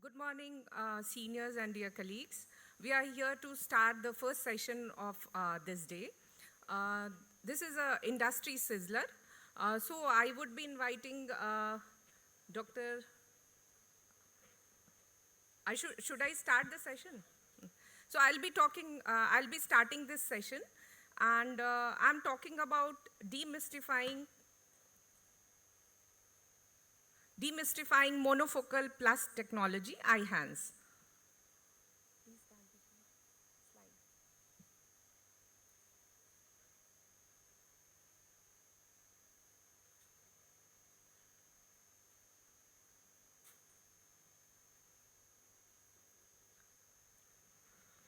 Good morning, seniors and dear colleagues. We are here to start the first session of this day. This is an industry sizzler. So I would be inviting Dr. Should I start the session? So I'll be starting this session, and I'm talking about demystifying monofocal plus technology, IHANS.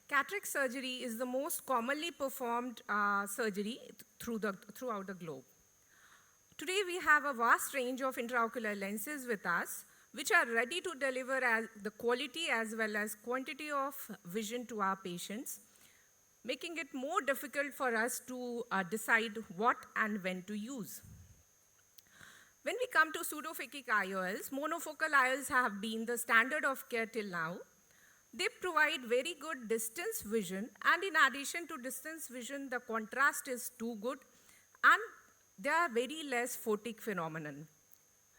Cataract surgery is the most commonly performed surgery throughout the globe. Today we have a vast range of intraocular lenses with us, which are ready to deliver the quality as well as quantity of vision to our patients, making it more difficult for us to decide what and when to use. When we come to pseudophakic IOLs, monofocal IOLs have been the standard of care till now. They provide very good distance vision, and in addition to distance vision, the contrast is too good, and they are very less photic phenomenon.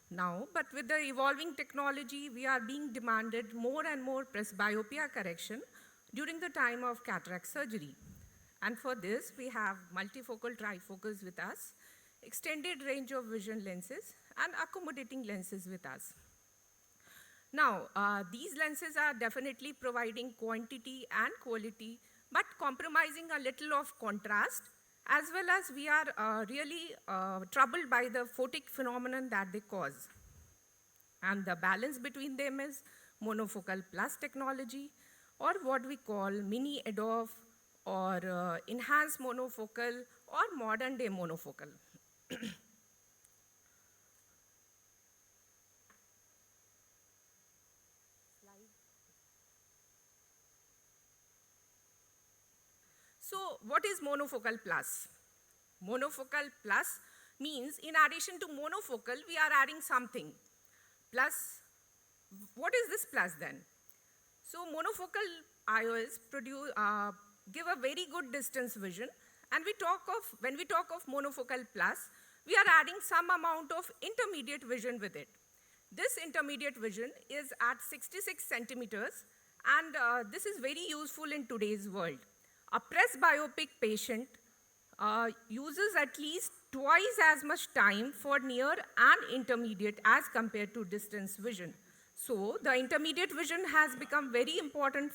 Now, but with the evolving technology, we are being demanded more and more presbyopia correction during the time of cataract surgery. And for this, we have multifocal trifocals with us, extended range of vision lenses, and accommodating lenses with us. Now, these lenses are definitely providing quantity and quality, but compromising a little of contrast, as well as we are really troubled by the photic phenomenon that they cause. And the balance between them is monofocal plus technology, or what we call mini EDOF, or enhanced monofocal, or modern day monofocal. So what is monofocal plus? Monofocal plus means in addition to monofocal, we are adding something. Plus, what is this plus then? So monofocal IOLs give a very good distance vision, and when we talk of monofocal plus, we are adding some amount of intermediate vision with it. This intermediate vision is at 66 centimeters, and this is very useful in today's world. A presbyopic patient uses at least twice as much time for near and intermediate as compared to distance vision. So the intermediate vision has become very important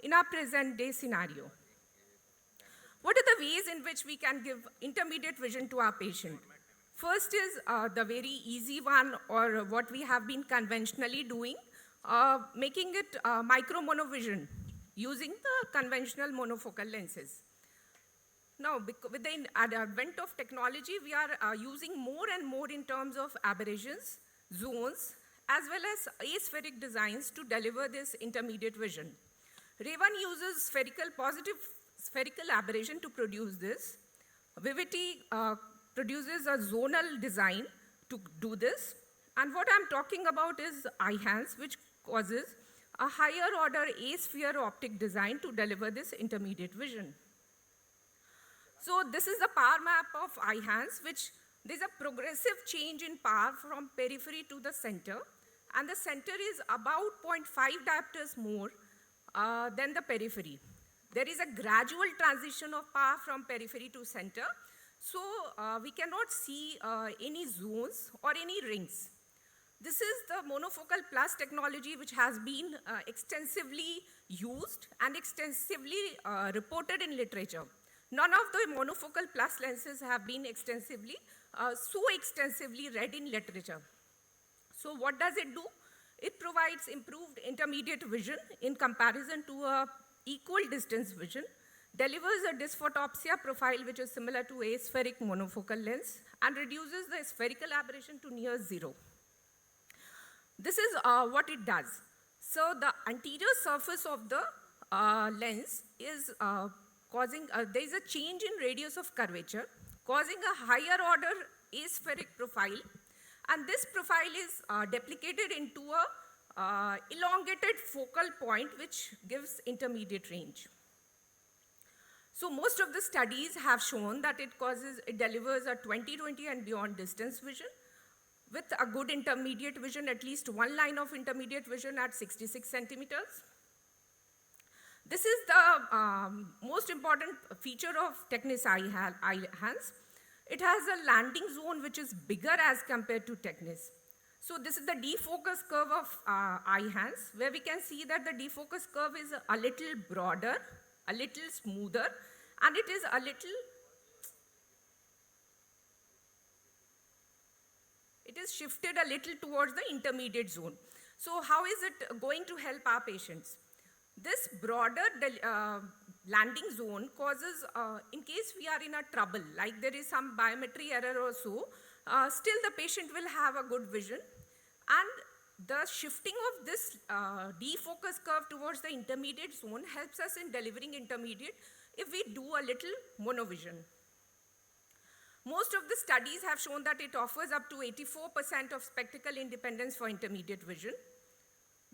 in our present day scenario. What are the ways in which we can give intermediate vision to our patient? First is the very easy one, or what we have been conventionally doing, making it micro-monovision, using the conventional monofocal lenses. Now, with the advent of technology, we are using more and more in terms of aberrations, zones, as well as aspheric designs to deliver this intermediate vision. Ray-1 uses positive spherical aberration to produce this. Vivity produces a zonal design to do this. And what I'm talking about is IHANS, which causes a higher order A-sphere optic design to deliver this intermediate vision. So this is the power map of IHANS, which there's a progressive change in power from periphery to the center, and the center is about 0.5 diopters more than the periphery. There is a gradual transition of power from periphery to center, so we cannot see any zones or any rings. This is the monofocal plus technology, which has been extensively used and extensively reported in literature. None of the monofocal plus lenses have been so extensively read in literature. So what does it do? It provides improved intermediate vision in comparison to a equal distance vision, delivers a dysphotopsia profile which is similar to aspheric monofocal lens, and reduces the spherical aberration to near zero. This is what it does. So the anterior surface of the lens is there is a change in radius of curvature, causing a higher order aspheric profile, and this profile is duplicated into elongated focal point which gives intermediate range. So most of the studies have shown that it delivers a 20/20 and beyond distance vision with a good intermediate vision, at least one line of intermediate vision at 66 centimeters. This is the most important feature of Technis Eye-Hans. It has a landing zone which is bigger as compared to Technis. So this is the defocus curve of Eye-Hans, where we can see that the defocus curve is a little broader, a little smoother, and it is a little, it is shifted a little towards the intermediate zone. So how is it going to help our patients? This broader landing zone causes, in case we are in a trouble, like there is some biometry error or so, still the patient will have a good vision. And the shifting of this defocus curve towards the intermediate zone helps us in delivering intermediate if we do a little monovision. Most of the studies have shown that it offers up to 84% of spectacle independence for intermediate vision.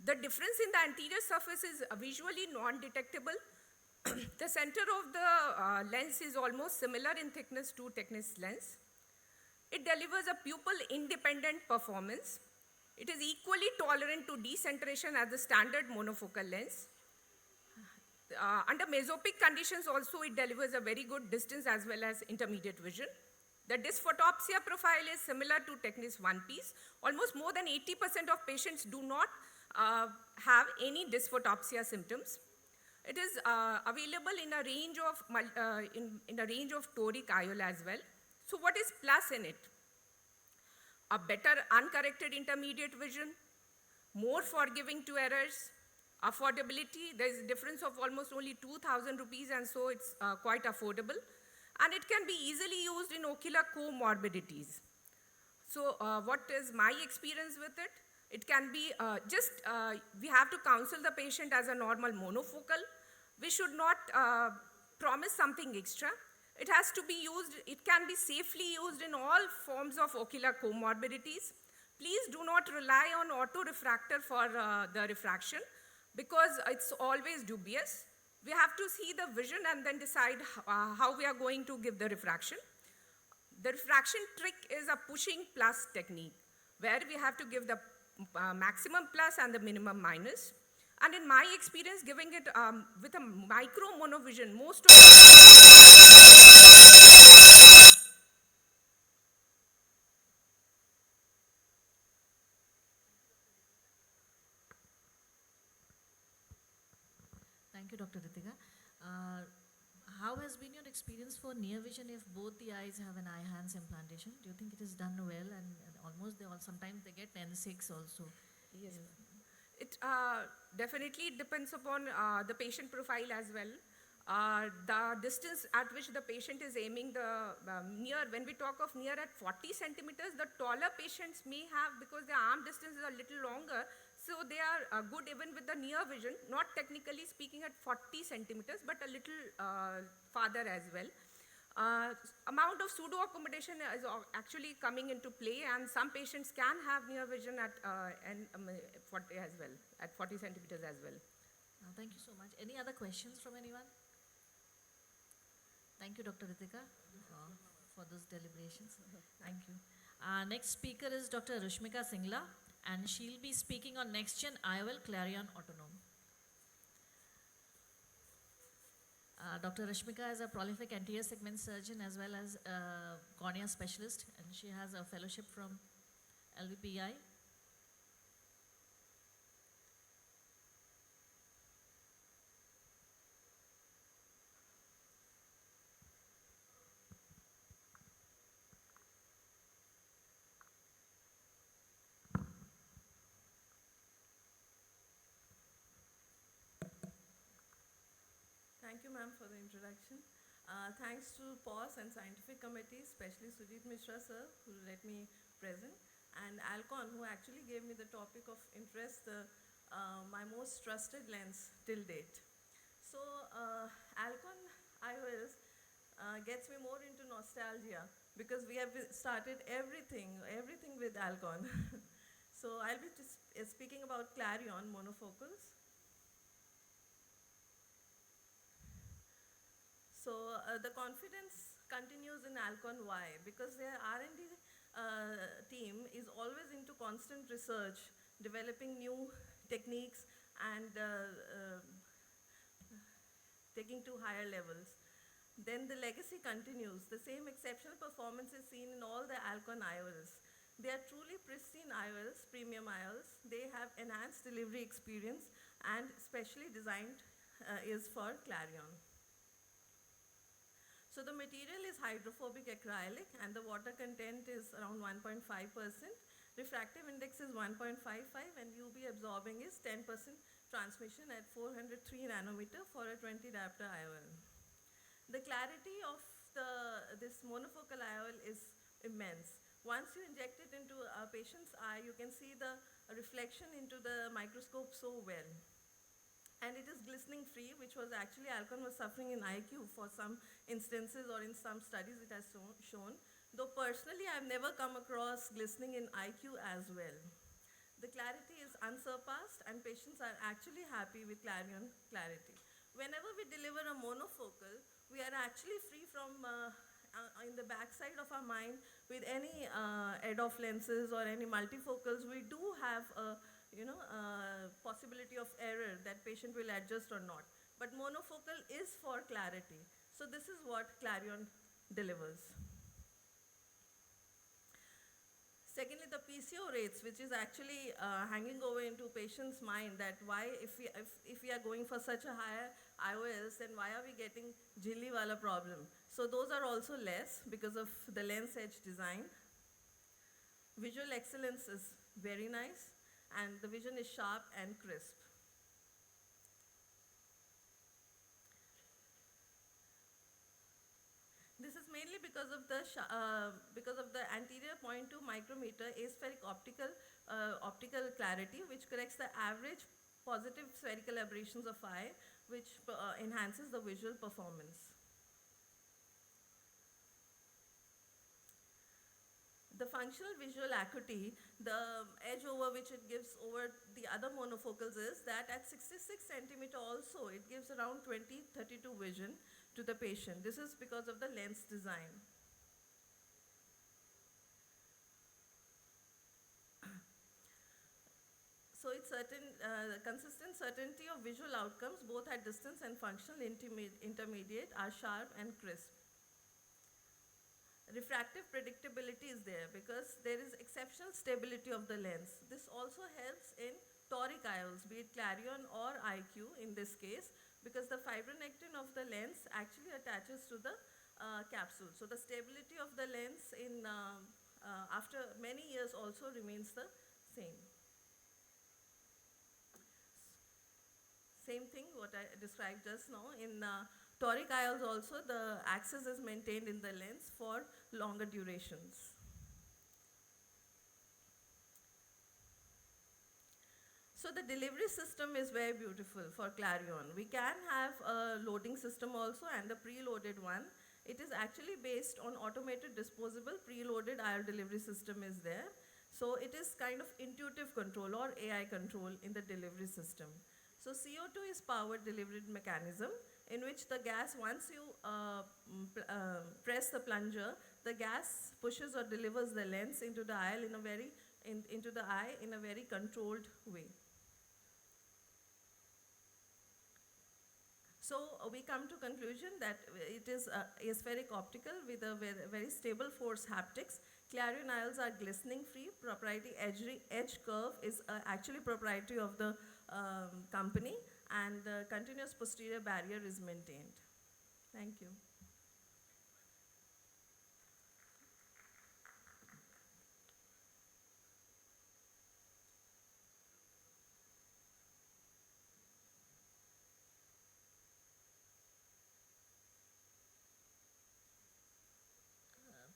The difference in the anterior surface is visually non-detectable. The center of the lens is almost similar in thickness to Technis lens. It delivers a pupil-independent performance. It is equally tolerant to decentration as the standard monofocal lens. Under mesopic conditions also, it delivers a very good distance as well as intermediate vision. The dysphotopsia profile is similar to Technis one piece. Almost more than 80% of patients do not have any dysphotopsia symptoms. It is available in a range of toric IOL as well. So what is plus in it? A better uncorrected intermediate vision, more forgiving to errors, affordability. There is a difference of almost only 2,000 rupees, and so it's quite affordable. And it can be easily used in ocular comorbidities. So what is my experience with it? It can be we have to counsel the patient as a normal monofocal. We should not promise something extra. It has to be used, it can be safely used in all forms of ocular comorbidities. Please do not rely on autorefractor for the refraction because it's always dubious. We have to see the vision and then decide how we are going to give the refraction. The refraction trick is a pushing plus technique where we have to give the maximum plus and the minimum minus. And in my experience, giving it with a micro monovision, most of Thank you, Dr. Ritika. How has been your experience for near vision if both the eyes have an eye-hands implantation? Do you think it is done well and almost sometimes they get N6 also? Yes. It definitely depends upon the patient profile as well. The distance at which the patient is aiming the near, when we talk of near at 40 centimeters, the taller patients may have, because their arm distance is a little longer, so they are good even with the near vision, not technically speaking at 40 centimeters, but a little farther as well. Amount of pseudo accommodation is actually coming into play, and some patients can have near vision at 40 as well, at 40 centimeters as well. Thank you so much. Any other questions from anyone? Thank you, Dr. Ritika, for those deliberations. Thank you. Next speaker is Dr. Rushmika Singla, and she'll be speaking on next-gen IOL Clarion Autonome. Dr. Rashmika is a prolific anterior segment surgeon as well as a cornea specialist, and she has a fellowship from LVPI. Thank you, ma'am, for the introduction. Thanks to POS and Scientific Committee, especially Sujit Mishra, sir, who let me present, and Alcon, who actually gave me the topic of interest, my most trusted lens till date. So, Alcon IOS gets me more into nostalgia because we have started everything with Alcon. So I'll be just speaking about Clarion monofocals. So the confidence continues in Alcon. Why? Because their R&D team is always into constant research, developing new techniques and taking to higher levels. Then the legacy continues. The same exceptional performance is seen in all the Alcon IOLs. They are truly pristine IOLs, premium IOLs. They have enhanced delivery experience and specially designed is for Clarion. So the material is hydrophobic acrylic and the water content is around 1.5%. Refractive index is 1.55 and UV absorbing is 10% transmission at 403 nanometer for a 20 diopter IOL. The clarity of this monofocal IOL is immense. Once you inject it into a patient's eye, you can see the reflection into the microscope so well. And it is glistening free, which was actually Alcon was suffering in IQ for some instances or in some studies it has shown. Though personally, I've never come across glistening in IQ as well. The clarity is unsurpassed and patients are actually happy with Clarion clarity. Whenever we deliver a monofocal, we are actually free from in the backside of our mind with any EDOF lenses or any multifocals. We do have a possibility of error that patient will adjust or not. But monofocal is for clarity. So this is what Clarion delivers. Secondly, the PCO rates, which is actually hanging over into patients' mind that why, if we are going for such a higher IOS, then why are we getting jilli wala problem? So those are also less because of the lens edge design. Visual excellence is very nice and the vision is sharp and crisp. This is mainly because of the anterior 0.2 micrometer aspheric optical clarity, which corrects the average positive spherical aberrations of eye, which enhances the visual performance. The functional visual acuity, the edge over which it gives over the other monofocals is that at 66 centimeter also, it gives around 20/32 vision to the patient. This is because of the lens design. So it's consistent certainty of visual outcomes, both at distance and functional intermediate, are sharp and crisp. Refractive predictability is there because there is exceptional stability of the lens. This also helps in toric IOLs, be it Clarion or IQ in this case, because the fibronectin of the lens actually attaches to the capsule. So the stability of the lens after many years also remains the same. Same thing what I described just now. In toric IOLs also, the axis is maintained in the lens for longer durations. So the delivery system is very beautiful for Clarion. We can have a loading system also and a preloaded one. It is actually based on automated disposable preloaded IOL delivery system is there. So it is kind of intuitive control or AI control in the delivery system. So CO2 is powered delivery mechanism in which the gas, once you press the plunger, the gas pushes or delivers the lens into the eye in a very controlled way. So we come to conclusion that it is aspheric optical with a very stable force haptics. Clarion IOLs are glistening free. Proprietary edge curve is actually proprietary of the company, and the continuous posterior barrier is maintained. Thank you.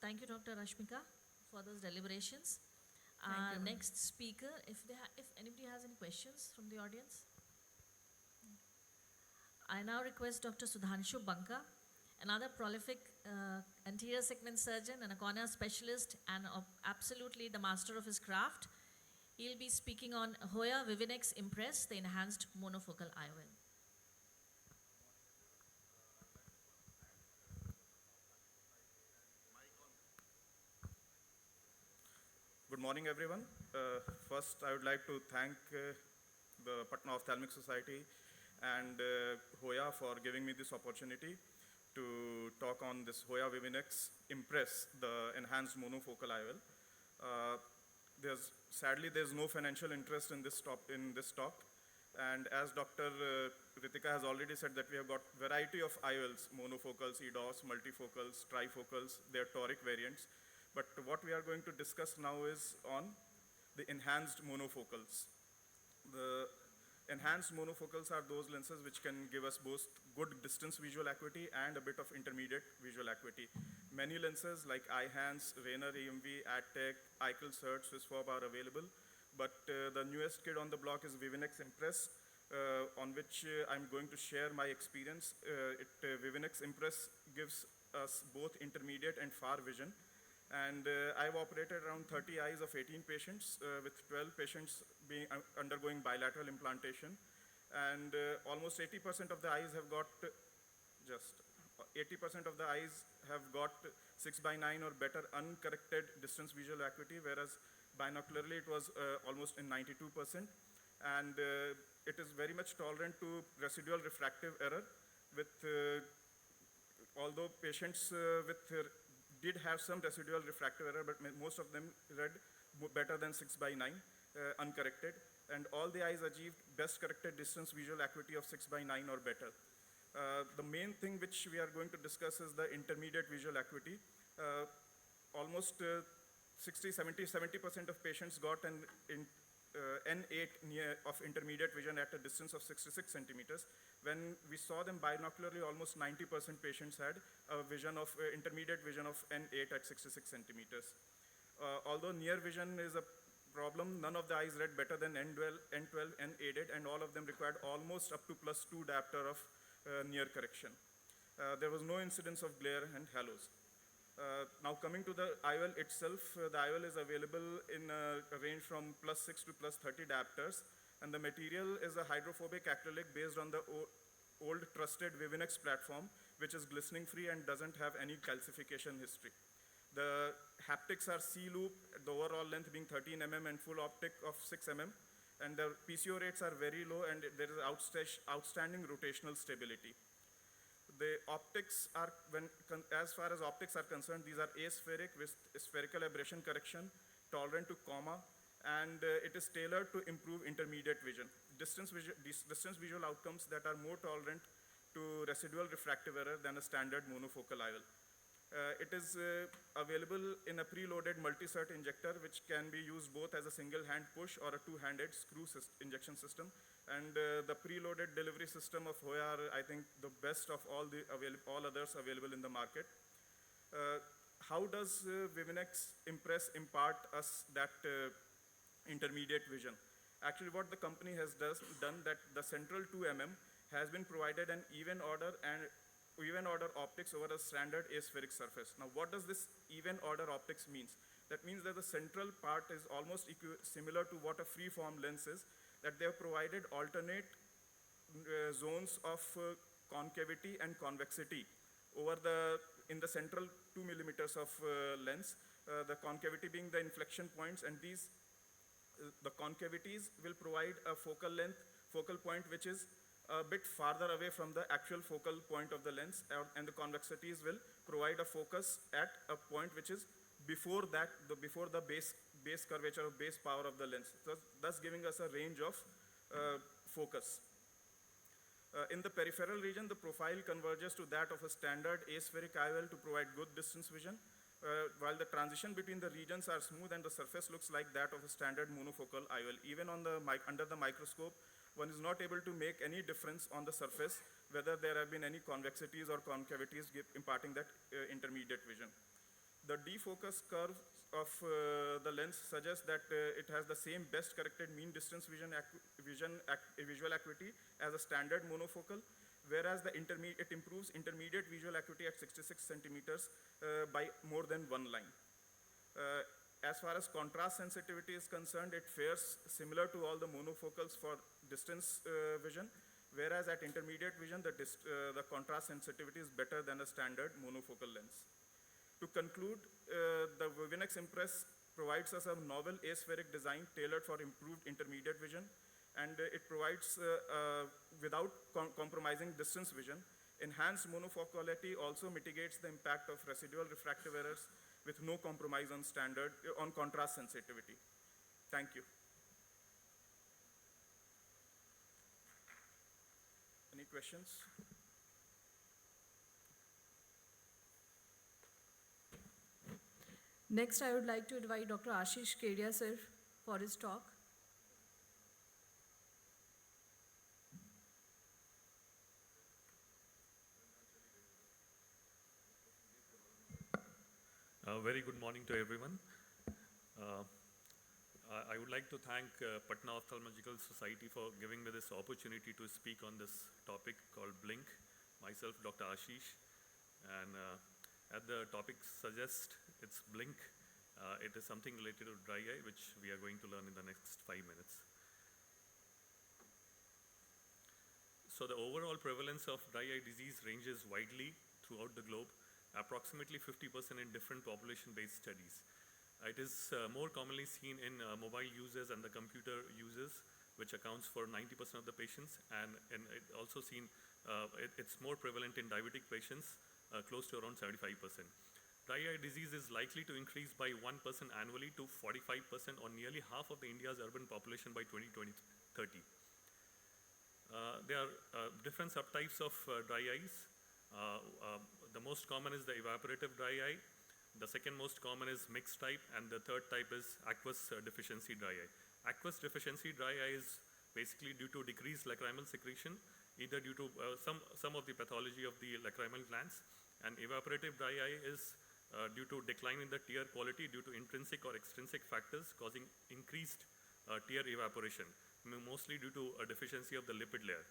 Thank you, Dr. Rashmika, for those deliberations. Thank you. Next speaker, if anybody has any questions from the audience. I now request Dr. Sudhanshu Banka, another prolific anterior segment surgeon and a cornea specialist and absolutely the master of his craft. He'll be speaking on Hoya Vivinex Impress, the enhanced monofocal IOL. Good morning, everyone. First, I would like to thank the Patna Ophthalmic Society and Hoya for giving me this opportunity to talk on this Hoya Vivinex Impress, the enhanced monofocal IOL. Sadly, there's no financial interest in this talk. And as Dr. Ritika has already said that we have got variety of IOLs, monofocals, EDOS, multifocals, trifocals, their toric variants. But what we are going to discuss now is on the enhanced monofocals. The enhanced monofocals are those lenses which can give us both good distance visual acuity and a bit of intermediate visual acuity. Many lenses like iHands, Rayner EMV, AdTech, Eichel Search, Swissfob are available, but the newest kid on the block is Vivinex Impress, on which I'm going to share my experience. Vivinex Impress gives us both intermediate and far vision. And I've operated around 30 eyes of 18 patients, with 12 patients undergoing bilateral implantation. And almost 80% of the eyes have got, 80% of the eyes have got 6:9 or better uncorrected distance visual acuity, whereas binocularly it was almost in 92%. And it is very much tolerant to residual refractive error, with although patients did have some residual refractive error, but most of them read better than 6:9 uncorrected, and all the eyes achieved best corrected distance visual acuity of 6:9 or better. The main thing which we are going to discuss is the intermediate visual acuity. Almost 70% of patients got an N8 of intermediate vision at a distance of 66 centimeters. When we saw them binocularly, almost 90% patients had a vision of intermediate vision of N8 at 66 centimeters. Although near vision is a problem, none of the eyes read better than N12, N8, and all of them required almost up to +2 diopter of near correction. There was no incidence of glare and halos. Now coming to the IOL itself, the IOL is available in a range from +6 to +30 diopters, and the material is a hydrophobic acrylic based on the old trusted Vivinex platform, which is glistening free and doesn't have any calcification history. The haptics are C-loop, the overall length being 13 mm and full optic of 6 mm, and the PCO rates are very low, and there is outstanding rotational stability. The optics are, as far as optics are concerned, these are aspheric with spherical aberration correction, tolerant to coma, and it is tailored to improve intermediate vision. Distance visual outcomes that are more tolerant to residual refractive error than a standard monofocal IOL. It is available in a preloaded multi-cert injector, which can be used both as a single hand push or a two-handed screw injection system. And the preloaded delivery system of Hoya are, I think, the best of all others available in the market. How does Vivinex Impress impart us that intermediate vision? Actually, what the company has done that the central 2 mm has been provided an even order optics over a standard aspheric surface. Now, what does this even order optics means? That means that the central part is almost similar to what a free-form lens is, that they have provided alternate zones of concavity and convexity in the central 2 millimeters of lens, the concavity being the inflection points, and the concavities will provide a focal point which is a bit farther away from the actual focal point of the lens, and the convexities will provide a focus at a point which is before the base curvature or base power of the lens, thus giving us a range of focus. In the peripheral region, the profile converges to that of a standard aspheric IOL to provide good distance vision, while the transition between the regions are smooth and the surface looks like that of a standard monofocal IOL. Even under the microscope, one is not able to make any difference on the surface whether there have been any convexities or concavities imparting that intermediate vision. The defocus curve of the lens suggests that it has the same best corrected mean distance visual acuity as a standard monofocal, whereas it improves intermediate visual acuity at 66 centimeters by more than one line. As far as contrast sensitivity is concerned, it fares similar to all the monofocals for distance vision, whereas at intermediate vision, the contrast sensitivity is better than a standard monofocal lens. To conclude, the Vivinex Impress provides us a novel aspheric design tailored for improved intermediate vision, and it provides, without compromising distance vision, enhanced monofocality also mitigates the impact of residual refractive errors with no compromise on contrast sensitivity. Thank you. Any questions? Next, I would like to invite Dr. Ashish Kedia sir for his talk. Very good morning to everyone. I would like to thank Patna Ophthalmological Society for giving me this opportunity to speak on this topic called Blink. Myself, Dr. Ashish, and as the topic suggests, it's Blink. It is something related to dry eye, which we are going to learn in the next 5 minutes. So the overall prevalence of dry eye disease ranges widely throughout the globe, approximately 50% in different population-based studies. It is more commonly seen in mobile users and the computer users, which accounts for 90% of the patients, and it also seen, it's more prevalent in diabetic patients, close to around 75%. Dry eye disease is likely to increase by 1% annually to 45% on nearly half of the India's urban population by 2030. There are different subtypes of dry eyes. The most common is the evaporative dry eye. The second most common is mixed type, and the third type is aqueous deficiency dry eye. Aqueous deficiency dry eye is basically due to decreased lacrimal secretion, either due to some of the pathology of the lacrimal glands, and evaporative dry eye is due to decline in the tear quality due to intrinsic or extrinsic factors causing increased tear evaporation, mostly due to a deficiency of the lipid layer.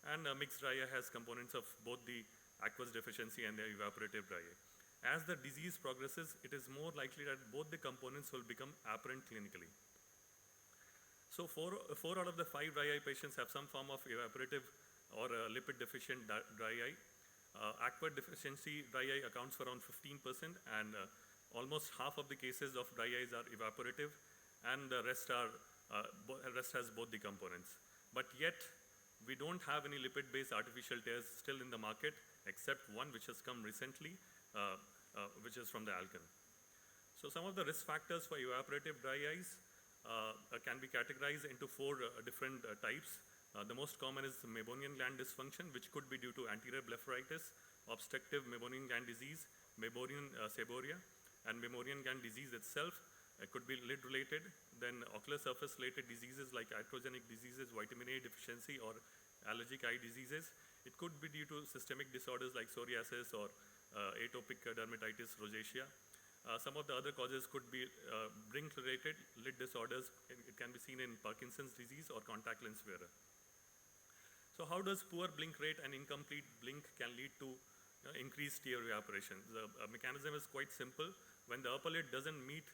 And mixed dry eye has components of both the aqueous deficiency and the evaporative dry eye. As the disease progresses, it is more likely that both the components will become apparent clinically. So four out of the 5 dry eye patients have some form of evaporative or lipid deficient dry eye. Aqueous deficiency dry eye accounts for around 15%, and almost half of the cases of dry eyes are evaporative, and the rest has both the components. But yet, we don't have any lipid-based artificial tears still in the market, except one which has come recently, which is from the Alcon. So some of the risk factors for evaporative dry eyes can be categorized into 4 different types. The most common is meibomian gland dysfunction, which could be due to anterior blepharitis, obstructive meibomian gland disease, meibomian seborrhea, and meibomian gland disease itself. It could be lid-related. Then ocular surface-related diseases like iatrogenic diseases, vitamin A deficiency, or allergic eye diseases. It could be due to systemic disorders like psoriasis or atopic dermatitis, rosacea. Some of the other causes could be blink-related lid disorders. It can be seen in Parkinson's disease or contact lens wearer. So how does poor blink rate and incomplete blink can lead to increased tear evaporation? The mechanism is quite simple. When the upper lid doesn't meet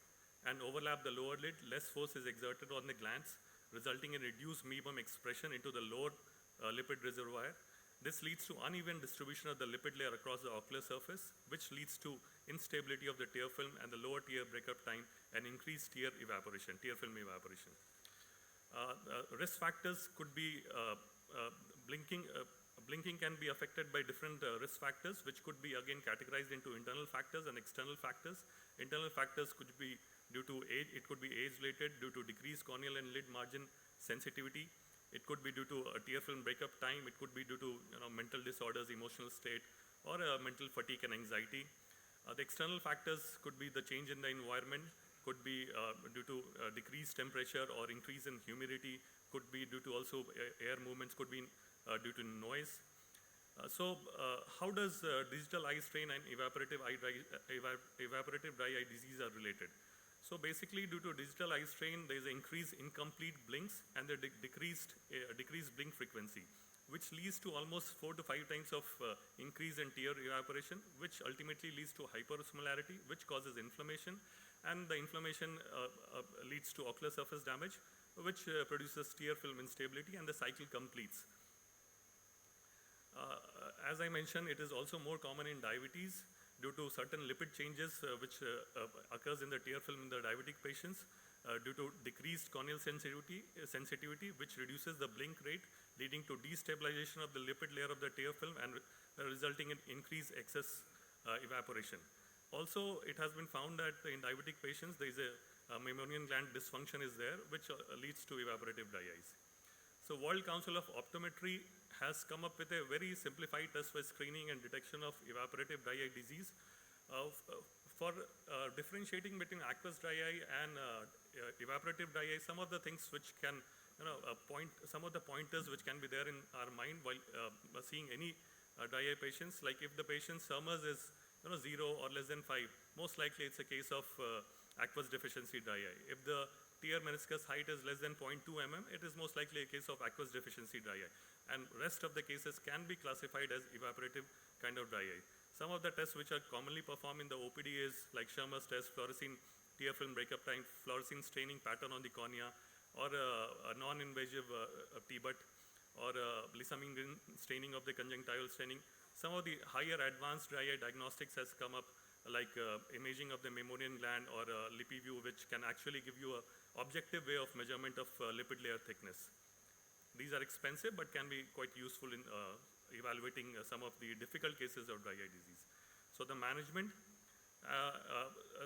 and overlap the lower lid, less force is exerted on the glands, resulting in reduced meibomian expression into the lower lipid reservoir. This leads to uneven distribution of the lipid layer across the ocular surface, which leads to instability of the tear film and the lower tear breakup time and increased tear film evaporation. Risk factors could be blinking. Blinking can be affected by different risk factors, which could be again categorized into internal factors and external factors. Internal factors could be due to age. It could be age-related due to decreased corneal and lid margin sensitivity. It could be due to a tear film breakup time. It could be due to mental disorders, emotional state, or mental fatigue and anxiety. The external factors could be the change in the environment, could be due to decreased temperature or increase in humidity, could be due to also air movements, could be due to noise. So how does digital eye strain and evaporative dry eye disease are related? So basically, due to digital eye strain, there is an increased incomplete blinks and the decreased blink frequency, which leads to almost 4 to 5 times of increase in tear evaporation, which ultimately leads to hyperosmolarity, which causes inflammation, and the inflammation leads to ocular surface damage, which produces tear film instability, and the cycle completes. As I mentioned, it is also more common in diabetes due to certain lipid changes which occurs in the tear film in the diabetic patients due to decreased corneal sensitivity, which reduces the blink rate, leading to destabilization of the lipid layer of the tear film and resulting in increased excess evaporation. Also, it has been found that in diabetic patients, there is a mammalian gland dysfunction is there, which leads to evaporative dry eyes. So World Council of Optometry has come up with a very simplified test for screening and detection of evaporative dry eye disease. For differentiating between aqueous dry eye and evaporative dry eye, some of the things which can, some of the pointers which can be there in our mind while seeing any dry eye patients, like if the patient's Summers is 0 or less than 5, most likely it's a case of aqueous deficiency dry eye. If the tear meniscus height is less than 0.2 mm, it is most likely a case of aqueous deficiency dry eye. And rest of the cases can be classified as evaporative kind of dry eye. Some of the tests which are commonly performed in the OPD is like Schirmer's test, fluorescein tear film breakup time, fluorescein staining pattern on the cornea, or a non-invasive TBUT, or lissamine staining of the conjunctival staining. Some of the higher advanced dry eye diagnostics has come up, like imaging of the mammalian gland or LipiView, which can actually give you an objective way of measurement of lipid layer thickness. These are expensive but can be quite useful in evaluating some of the difficult cases of dry eye disease. So the management,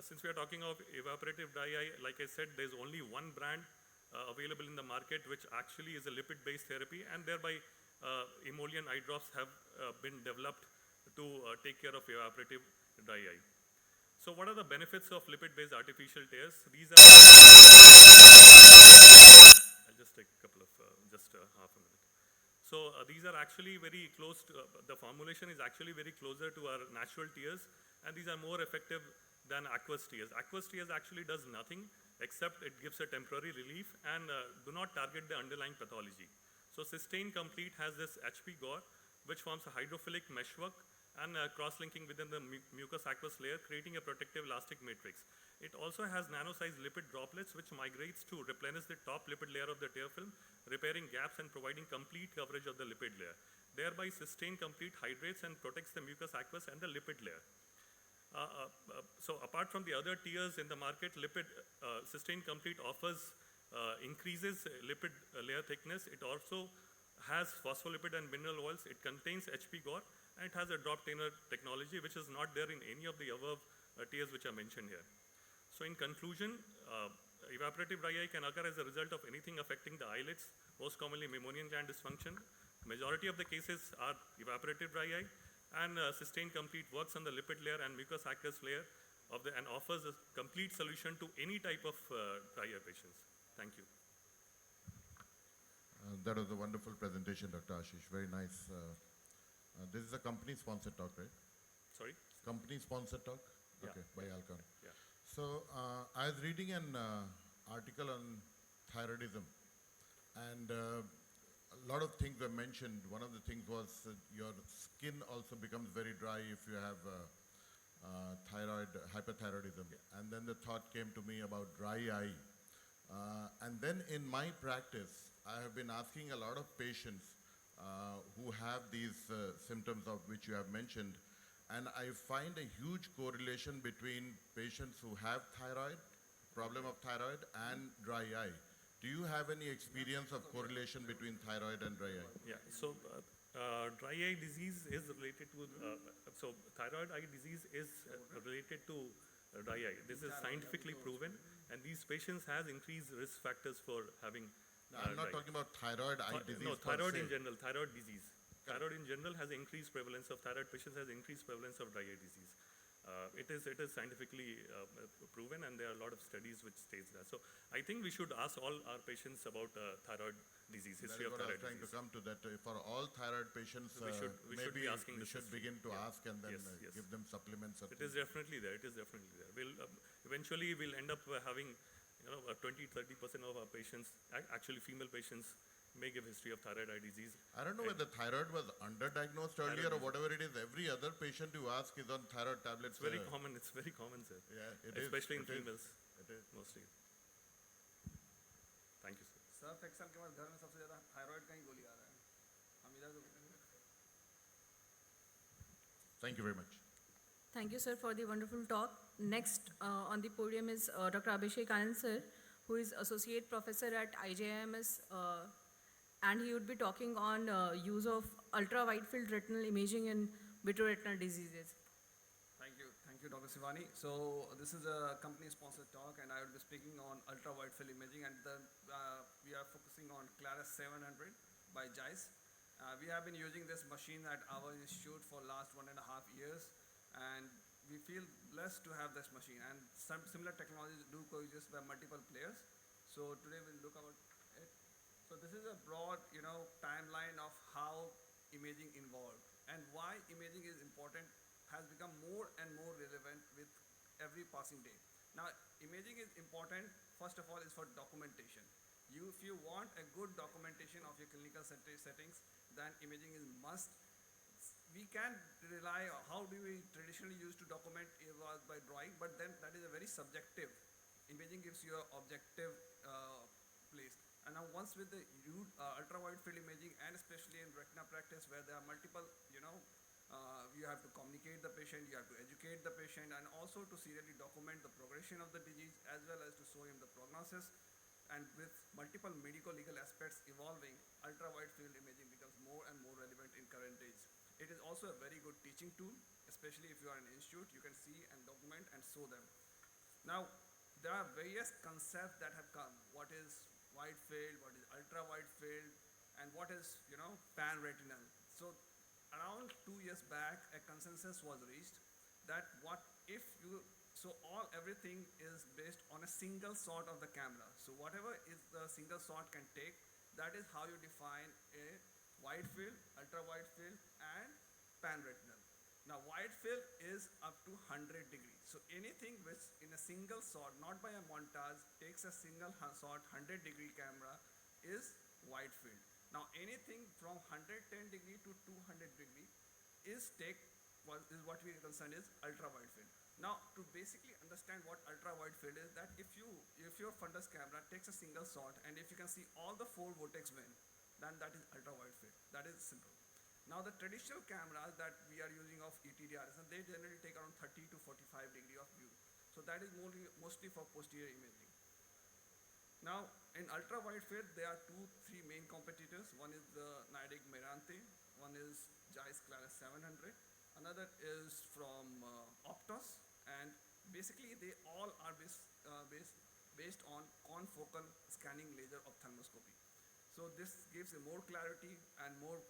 since we are talking of evaporative dry eye, like I said, there's only one brand available in the market which actually is a lipid-based therapy, and thereby emollient eye drops have been developed to take care of evaporative dry eye. So what are the benefits of lipid-based artificial tears? These are, I'll just take a couple of, half a minute. So these are actually very close to, the formulation is actually very closer to our natural tears, and these are more effective than aqueous tears. Aqueous tears actually does nothing except it gives a temporary relief and do not target the underlying pathology. So Sustain Complete has this HP gore, which forms a hydrophilic meshwork and cross-linking within the mucous aqueous layer, creating a protective elastic matrix. It also has nano-sized lipid droplets which migrates to replenish the top lipid layer of the tear film, repairing gaps and providing complete coverage of the lipid layer. Thereby, Sustain Complete hydrates and protects the mucous aqueous and the lipid layer. So apart from the other tears in the market, Sustain Complete offers increases lipid layer thickness. It also has phospholipid and mineral oils. It contains HP gore, and it has a drop tainer technology which is not there in any of the above tears which are mentioned here. So in conclusion, evaporative dry eye can occur as a result of anything affecting the eyelids, most commonly mammalian gland dysfunction. Majority of the cases are evaporative dry eye, and Sustain Complete works on the lipid layer and mucous aqueous layer and offers a complete solution to any type of dry eye patients. Thank you. That was a wonderful presentation, Dr. Ashish. Very nice. This is a company-sponsored talk, right? Sorry? Company-sponsored talk? Yeah. Okay, by Alcon. Yeah. So I was reading an article on thyroidism, and a lot of things were mentioned. One of the things was your skin also becomes very dry if you have hyperthyroidism. Yeah. And then the thought came to me about dry eye. And then in my practice, I have been asking a lot of patients who have these symptoms of which you have mentioned, and I find a huge correlation between patients who have problem of thyroid and dry eye. Do you have any experience of correlation between thyroid and dry eye? Yeah, so dry eye disease is related to, so thyroid eye disease is related to dry eye. This is scientifically proven, and these patients has increased risk factors for having I'm not talking about thyroid eye disease. No, per thyroid se. in general, thyroid disease. Thyroid in general has increased prevalence of thyroid patients, has increased prevalence of dry eye disease. It is scientifically proven, and there are a lot of studies which states that. So I think we should ask all our patients about thyroid disease, That history is of what I was thyroid trying disease. to come to, that for all thyroid patients, We should maybe be asking we this should history. begin to Yeah. ask and then Yes, yes. give them supplements. Or It is definitely there. It is definitely there. We'll eventually we'll end up having 20-30% of our patients, actually female patients, may give history of thyroid eye disease. I don't know whether thyroid was underdiagnosed earlier or Thyroid is- whatever it is. Every other patient you ask is on thyroid tablets. It's very common. It's very common, sir. Yeah, it is. Especially in It is. females, It is. mostly. Thank you, sir. Surf Excel के बाद घर में सबसे ज़्यादा thyroid का ही गोली आ रहा है हम इधर Thank you very much. Thank you, sir, for the wonderful talk. Next on the podium is Dr. Abhishek Anand, sir, who is Associate Professor at IJIMS, and he would be talking on use of ultra-wide field retinal imaging in vitreoretinal diseases. Thank you, Dr. Sivani. So this is a company-sponsored talk, and I will be speaking on ultra-wide field imaging, and we are focusing on Claris 700 by JAIS. We have been using this machine at our institute for last 1.5 years, and we feel blessed to have this machine. And some similar technologies do coexist by multiple players. So today we'll look about it. So this is a broad, timeline of how imaging involved and why imaging is important has become more and more relevant with every passing day. Now, imaging is important, first of all, is for documentation. If you want a good documentation of your clinical settings, then imaging is must. We can rely on how do we traditionally used to document it was by drawing, but then that is a very subjective. Imaging gives you an objective place. And now once with the ultra-wide field imaging, and especially in retina practice where there are multiple, you have to communicate the patient, you have to educate the patient, and also to serially document the progression of the disease as well as to show him the prognosis. And with multiple medico-legal aspects evolving, ultra-wide field imaging becomes more and more relevant in current days. It is also a very good teaching tool, especially if you are in an institute, you can see and document and show them. Now, there are various concepts that have come. What is wide field, what is ultra-wide field, and what is, pan-retinal. So, around 2 years back, a consensus was reached that everything is based on a single shot of the camera. So whatever is the single shot can take, that is how you define a wide field, ultra-wide field, and pan-retinal. Now, wide field is up to 100 degrees. So anything which in a single shot, not by a montage, takes a single shot, 100-degree camera is wide field. Now, anything from 110 degree to 200 degree is what we concern is ultra-wide field. Now, to basically understand what ultra-wide field is, that if your fundus camera takes a single shot and if you can see all the 4 vortex wane, then that is ultra-wide field. That is simple. Now, the traditional cameras that we are using of ETDRS, and they generally take around 30 to 45 degree of view. So that is mostly for posterior imaging. Now, in ultra-wide field, there are 3 main competitors. One is the Nidec Mirante, one is JAIS Claris 700, another is from Optos, and basically they all are based on confocal scanning laser ophthalmoscopy. So this gives a more clarity and more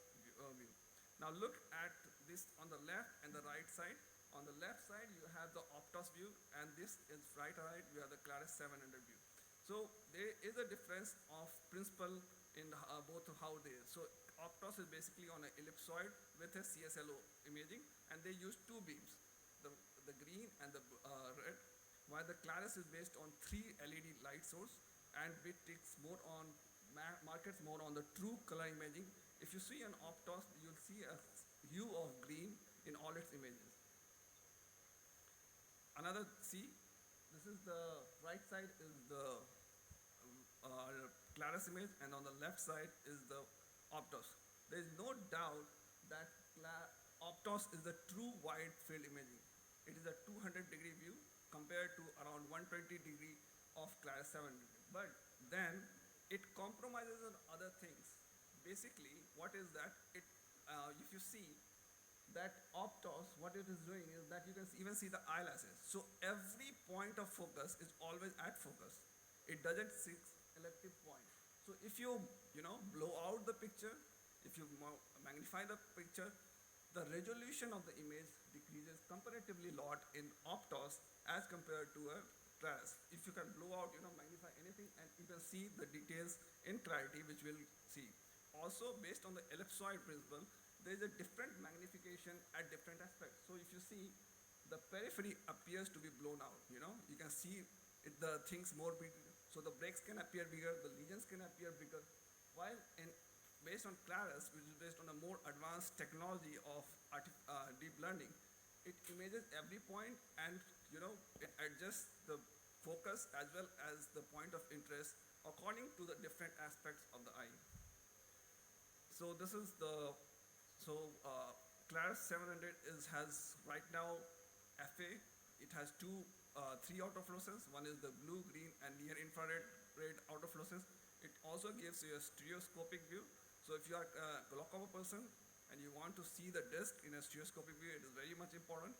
view. Now look at this on the left and the right side. On the left side you have the Optos view, and this is right you have the Claris 700 view. So there is a difference of principle in both of how they. So Optos is basically on an ellipsoid with a CSLO imaging, and they use 2 beams, the green and the red, while the Claris is based on 3 LED light source, and it takes more on markets more on the true color imaging. If you see an Optos, you'll see a hue of green in all its images. Another this is the right side is the Claris image, and on the left side is the Optos. There is no doubt that Optos is the true wide field imaging. It is a 200-degree view compared to around 120 degree of Claris 700. But then it compromises on other things. Basically, what is that? If you see that Optos, what it is doing is that you can even see the eyelashes. So every point of focus is always at focus. It doesn't seek elective point. So if you blow out the picture, if you magnify the picture, the resolution of the image decreases comparatively a lot in Optos as compared to a Claris. If you can blow out, magnify anything, and you can see the details in clarity, which we'll see. Also, based on the ellipsoid principle, there is a different magnification at different aspects. So if you see, the periphery appears to be blown out. You can see the things more big. So the breaks can appear bigger, the lesions can appear bigger. While in based on Claris, which is based on a more advanced technology of deep learning, it images every point and it adjusts the focus as well as the point of interest according to the different aspects of the eye. So this is the Claris 700 has right now FA. It has three autofluorescence. One is the blue, green, and near infrared red autofluorescence. It also gives you a stereoscopic view. So if you are a glaucoma person and you want to see the disc in a stereoscopic view, it is very much important.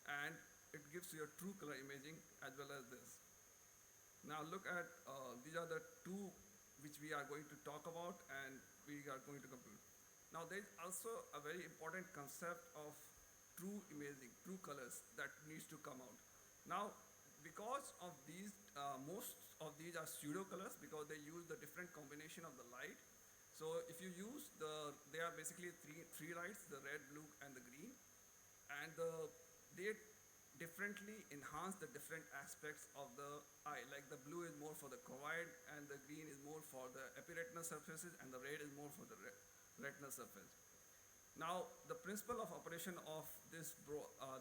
And it gives you a true color imaging as well as this. Now look at, these are the two which we are going to talk about and we are going to compute. Now there is also a very important concept of true imaging, true colors that needs to come out. Now because of these, most of these are pseudo colors because they use the different combination of the light. So if you use they are basically three lights, the red, blue and the green, and they differently enhance the different aspects of the eye. Like the blue is more for the choroid and the green is more for the epiretinal surfaces and the red is more for the retinal surface. Now the principle of operation of this,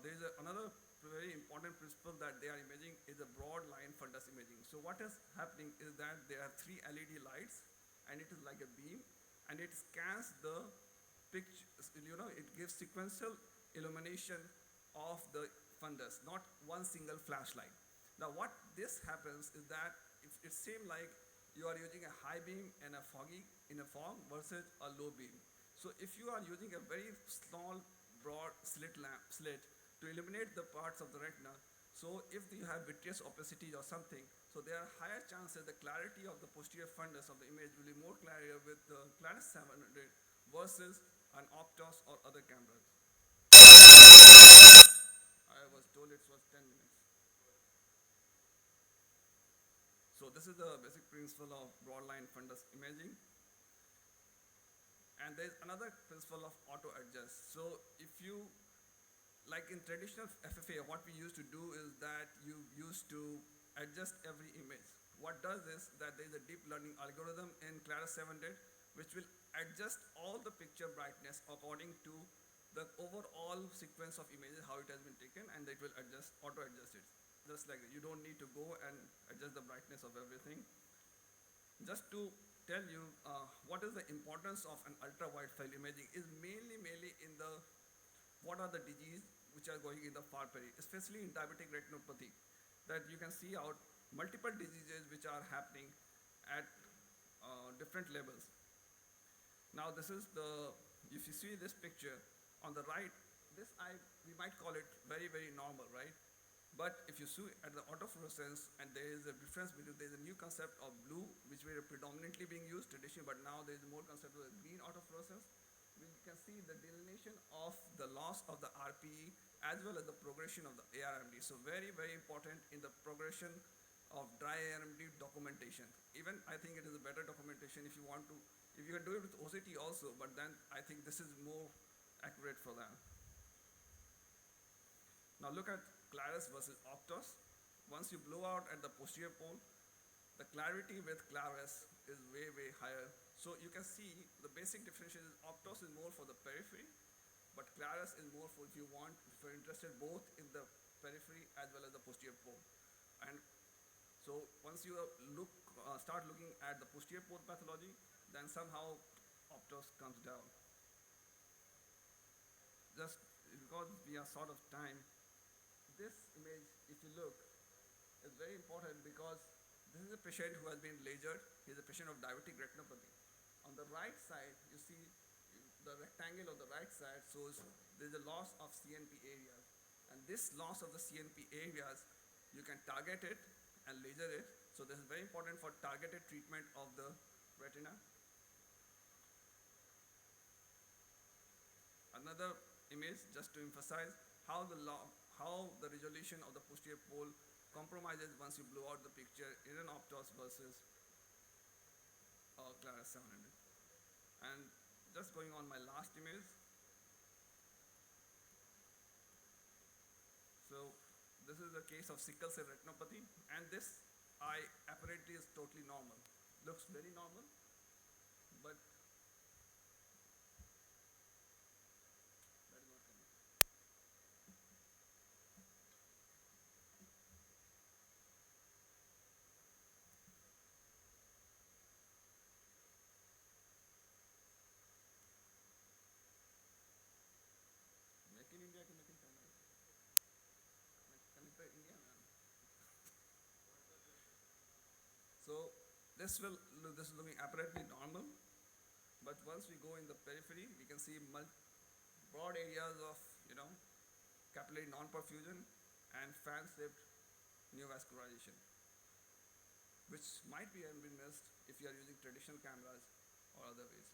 there is another very important principle that they are imaging is a broad line fundus imaging. So what is happening is that there are 3 LED lights and it is like a beam and it scans the picture, it gives sequential illumination of the fundus, not one single flashlight. Now what this happens is that it seems like you are using a high beam and a foggy in a fog versus a low beam. So if you are using a very small broad slit to illuminate the parts of the retina, so if you have vitreous opacity or something, so there are higher chances the clarity of the posterior fundus of the image will be more clear with the Claris 700 versus an Optos or other cameras. I was told it was 10 minutes. So this is the basic principle of broadline fundus imaging. And there's another principle of auto adjust. So if you, like in traditional FFA, what we used to do is that you used to adjust every image. What does is that there's a deep learning algorithm in Claris 700 which will adjust all the picture brightness according to the overall sequence of images, how it has been taken, and it will auto adjust it. Just like that. You don't need to go and adjust the brightness of everything. Just to tell you what is the importance of an ultra wide field imaging is mainly in the what are the diseases which are going in the far periphery, especially in diabetic retinopathy, that you can see out multiple diseases which are happening at different levels. Now this is if you see this picture on the right, this eye we might call it very normal, right? But if you see at the autofluorescence, and there is a difference between, there is a new concept of blue, which were predominantly being used traditionally, but now there is more concept of green autofluorescence. We can see the delineation of the loss of the RPE as well as the progression of the ARMD. So very important in the progression of dry ARMD documentation. Even I think it is a better documentation if you want to, if you can do it with OCT also, but then I think this is more accurate for that. Now look at Claris versus Optos. Once you blow out at the posterior pole, the clarity with Claris is way higher. So you can see the basic differentiation is Optos is more for the periphery, but Claris is more for if you're interested both in the periphery as well as the posterior pole. And so once you start looking at the posterior pole pathology, then somehow Optos comes down. Just because we are short of time, this image, if you look, is very important because this is a patient who has been lasered. He is a patient of diabetic retinopathy. On the right side, you see the rectangle on the right side shows there is a loss of CNP areas. And this loss of the CNP areas, you can target it and laser it. So this is very important for targeted treatment of the retina. Another image just to emphasize how the resolution of the posterior pole compromises once you blow out the picture in an Optos versus Claris 700. And just going on my last image. So this is a case of sickle cell retinopathy, and this eye apparently is totally normal. Looks very normal, but this is looking apparently normal, but once we go in the periphery, we can see broad areas of, capillary non-perfusion and fan-shaped neovascularization, which might be missed if you are using traditional cameras or other ways.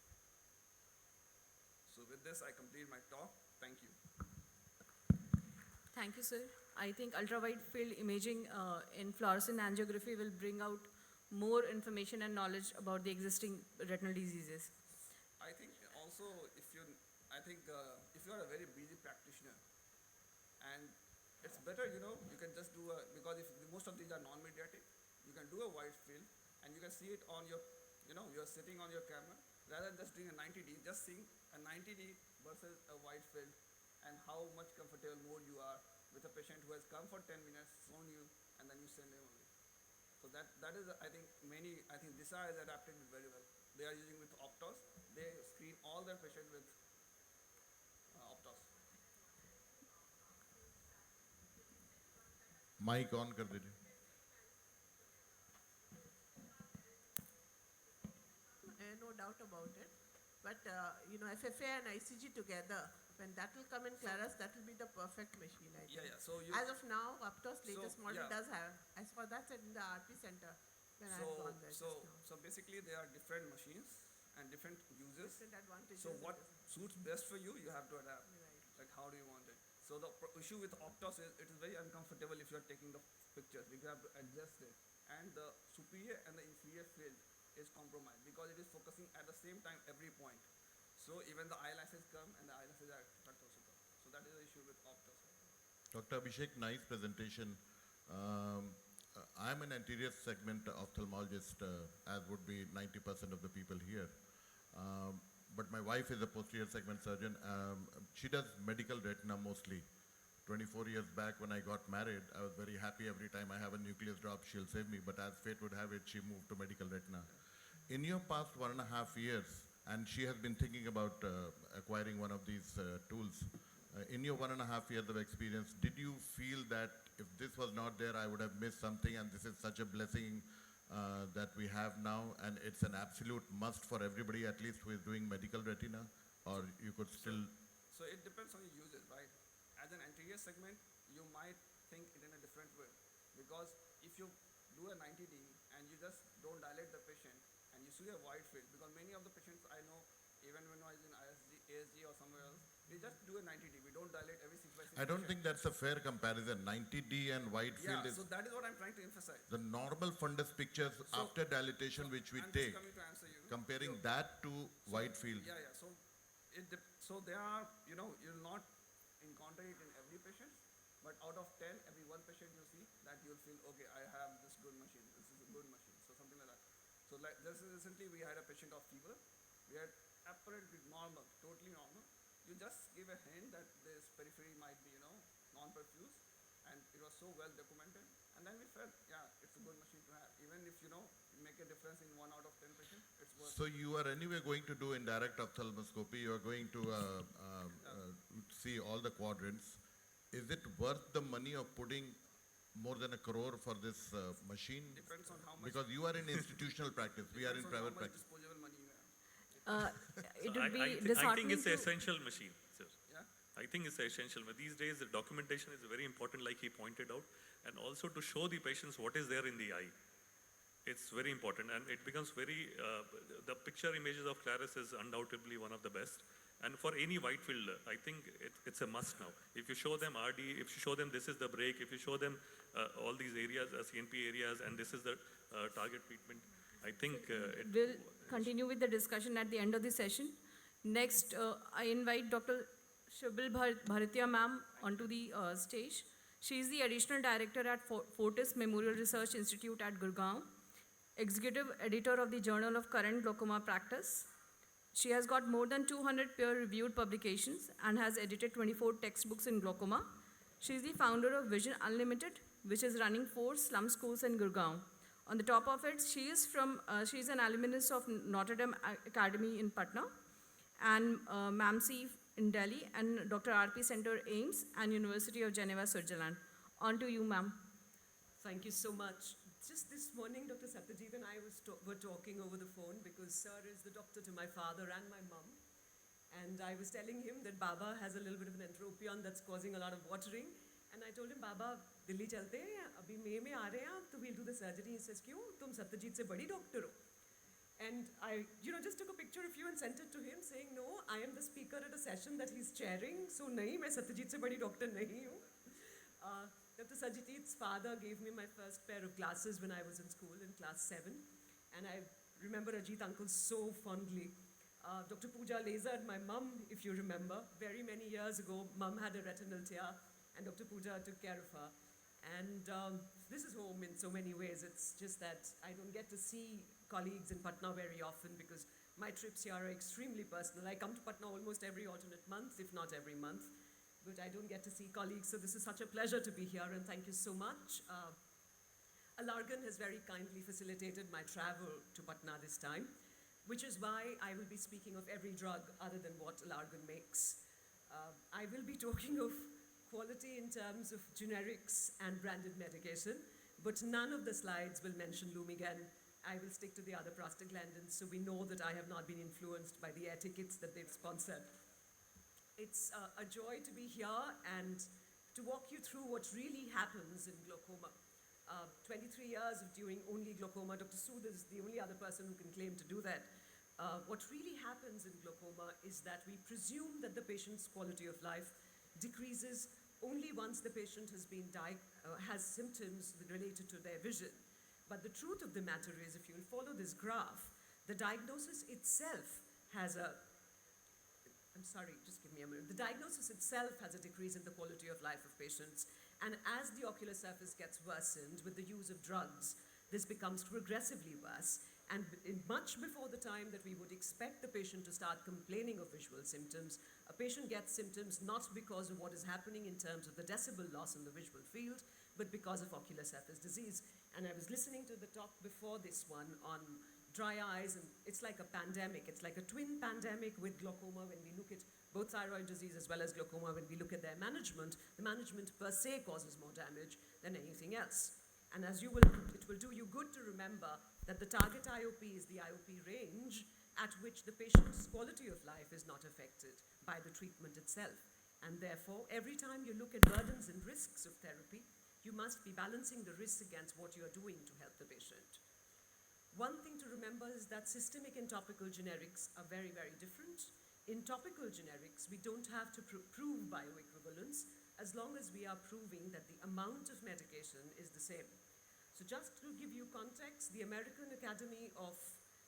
So with this, I complete my talk. Thank you. Thank you, sir. I think ultrawide field imaging in fluorescent angiography will bring out more information and knowledge about the existing retinal diseases. I think also if you are a very busy practitioner, and it's better, you can just do because if most of these are non-mediatic, you can do a wide field and you can see it on your, you're sitting on your camera, rather than just doing a 90D, just seeing a 90D versus a wide field and how much comfortable more you are with a patient who has come for 10 minutes, shown you, and then you send him away. So that is, I think DISA has adapted it very well. They are using with Optos. They screen all their patients with Optos. Mic on कर दीजिए. No doubt about it. But, FFA and ICG together, when that will come in Claris, that will be the perfect machine, I think. Yeah. So As of now, Aptos latest model yeah. does have. I saw that in the RP center when I had gone there just now. So basically, there are different machines and different users. Different advantages. So and what different- suits best for you, you have to adapt. Right. Like how do you want it? So the issue with Optos is it is very uncomfortable if you are taking the pictures because you have to adjust it, and the superior and the inferior field is compromised because it is focusing at the same time every point. So even the eyelashes come and the eyelashes are also come. So that is the issue with Optos. Dr. Abhishek, nice presentation. I'm an anterior segment ophthalmologist, as would be 90% of the people here. But my wife is a posterior segment surgeon. She does medical retina mostly. 24 years back when I got married, I was very happy every time I have a nucleus drop, she'll save me. But as fate would have it, she moved to medical retina. In your past 1.5 years, and she has been thinking about acquiring one of these tools. In your 1.5 years of experience, did you feel that if this was not there, I would have missed something, and this is such a blessing that we have now, and it's an absolute must for everybody, at least who is doing medical retina, or you could still... So it depends on your usage, right? As an anterior segment, you might think it in a different way. Because if you do a 90D and you just don't dilate the patient and you see a wide field, because many of the patients I know, even when I was in ASG or somewhere else, we just do a 90D. We don't dilate every 6 by 6 I don't patient. think that's a fair comparison. 90D and wide field Yeah, is so that is what I'm trying to emphasize. the normal fundus pictures So- after dilatation which we I'm just take, coming to answer you. comparing that to wide field. Yeah. So there are, you'll not encounter it in every patient, but out of 10, every one patient you see that you'll feel, okay, I have this good machine. This is a good machine. So something like that. So like just recently we had a patient of fever. We had apparently normal, totally normal. You just give a hint that this periphery might be, non-perfused, and it was so well documented. And then we felt, yeah, it's a good machine to have. Even if, you make a difference in 1 out of 10 patients, it's worth it. So you are anyway going to do indirect ophthalmoscopy. You are going to see all the quadrants. Is it worth the money of putting more than 1 crore for this machine? Depends on how much. Because you are in institutional practice, we are in depends on private how much practice. disposable money you have. It So would be I think disheartening it's an to- essential machine, sir. Yeah. I think it's essential. But these days, the documentation is very important, like he pointed out, and also to show the patients what is there in the eye. It's very important, and it becomes very, the picture images of Claris is undoubtedly one of the best. And for any wide field, I think it's a must now. If you show them RD, if you show them this is the break, if you show them all these areas, CNP areas, and this is the target treatment, I think We'll continue with the discussion at the end of the session. Next, I invite Dr. Shabil Bharatiya ma'am onto the stage. She is the additional director at Fortis Memorial Research Institute at Gurgaon, executive editor of the Journal of Current Glaucoma Practice. She has got more than 200 peer-reviewed publications and has edited 24 textbooks in glaucoma. She is the founder of Vision Unlimited, which is running 4 slum schools in Gurgaon. On the top of it, she is an alumnus of Notre Dame Academy in Patna, and MAMC in Delhi, and Dr. RP Center, AIMS, and University of Geneva, Switzerland. On to you, ma'am. Thank you so much. just this morning, Dr. Satyajit and I were talking over the phone because Sir is the doctor to my father and my mum. And I was telling him that Baba has a little bit of an entropion that's causing a lot of watering. And I told him, Baba, Delhi chalte hain, abhi May mein aa rahe hain, so we'll do the surgery. He says, kyun? Tum Satyajit se badi doctor ho. And I, just took a picture of you and sent it to him saying, no, I am the speaker at a session that he's chairing, so nahi, main Satyajit se badi doctor nahi hu. Dr. Satyajit's father gave me my first pair of glasses when I was in school in class 7. And I remember Ajit uncle so fondly. Dr. Pooja lasered my mum, if you remember. Very many years ago, mum had a retinal tear, and Dr. Pooja took care of her. And this is home in so many ways. It's just that I don't get to see colleagues in Patna very often because my trips here are extremely personal. I come to Patna almost every alternate month, if not every month. But I don't get to see colleagues, so this is such a pleasure to be here, and thank you so much. Alargan has very kindly facilitated my travel to Patna this time, which is why I will be speaking of every drug other than what Alargan makes. I will be talking of quality in terms of generics and branded medication, but none of the slides will mention Lumigan. I will stick to the other prostaglandins, so we know that I have not been influenced by the air tickets that they've sponsored. It's a joy to be here and to walk you through what really happens in glaucoma. 23 years of doing only glaucoma. Dr. Sood is the only other person who can claim to do that. What really happens in glaucoma is that we presume that the patient's quality of life decreases only once the patient has symptoms related to their vision. But the truth of the matter is, if you'll follow this graph, the diagnosis itself has a just give me a minute. The diagnosis itself has a decrease in the quality of life of patients. And as the ocular surface gets worsened with the use of drugs, this becomes progressively worse. And much before the time that we would expect the patient to start complaining of visual symptoms, a patient gets symptoms not because of what is happening in terms of the decibel loss in the visual field, but because of ocular surface disease. And I was listening to the talk before this one on dry eyes, and it's like a pandemic. It's like a twin pandemic with glaucoma when we look at both thyroid disease as well as glaucoma. When we look at their management, the management per se causes more damage than anything else. And it will do you good to remember that the target IOP is the IOP range at which the patient's quality of life is not affected by the treatment itself. And therefore, every time you look at burdens and risks of therapy, you must be balancing the risks against what you are doing to help the patient. One thing to remember is that systemic and topical generics are very, very different. In topical generics, we don't have to prove bioequivalence as long as we are proving that the amount of medication is the same. So just to give you context, the American Academy of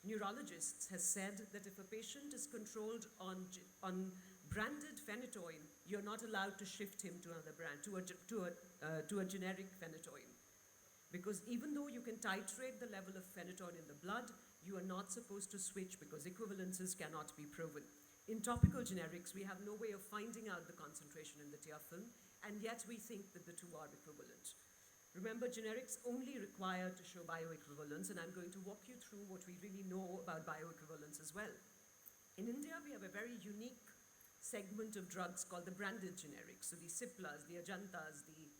Neurologists has said that if a patient is controlled on branded phenytoin, you're not allowed to shift him to another brand, to a generic phenytoin. Because even though you can titrate the level of phenytoin in the blood, you are not supposed to switch because equivalences cannot be proven. In topical generics, we have no way of finding out the concentration in the tear film, and yet we think that the two are equivalent. Remember, generics only require to show bioequivalence, and I'm going to walk you through what we really know about bioequivalence as well. In India, we have a very unique segment of drugs called the branded generics. So the Ciplas, the Ajantas, the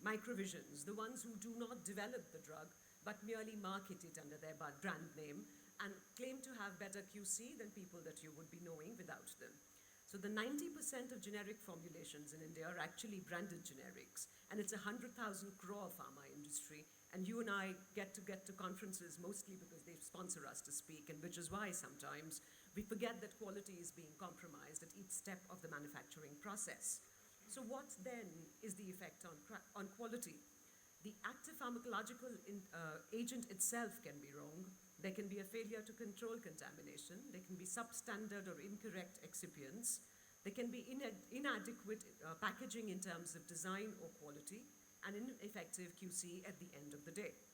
Microvisions, the ones who do not develop the drug but merely market it under their brand name and claim to have better QC than people that you would be knowing without them. So the 90% of generic formulations in India are actually branded generics, and it's a 100,000 crore pharma industry. And you and I get to conferences mostly because they sponsor us to speak, and which is why sometimes we forget that quality is being compromised at each step of the manufacturing process. So what then is the effect on quality? The active pharmacological agent itself can be wrong. There can be a failure to control contamination. There can be substandard or incorrect excipients. There can be inadequate packaging in terms of design or quality, and ineffective QC at the end of the day.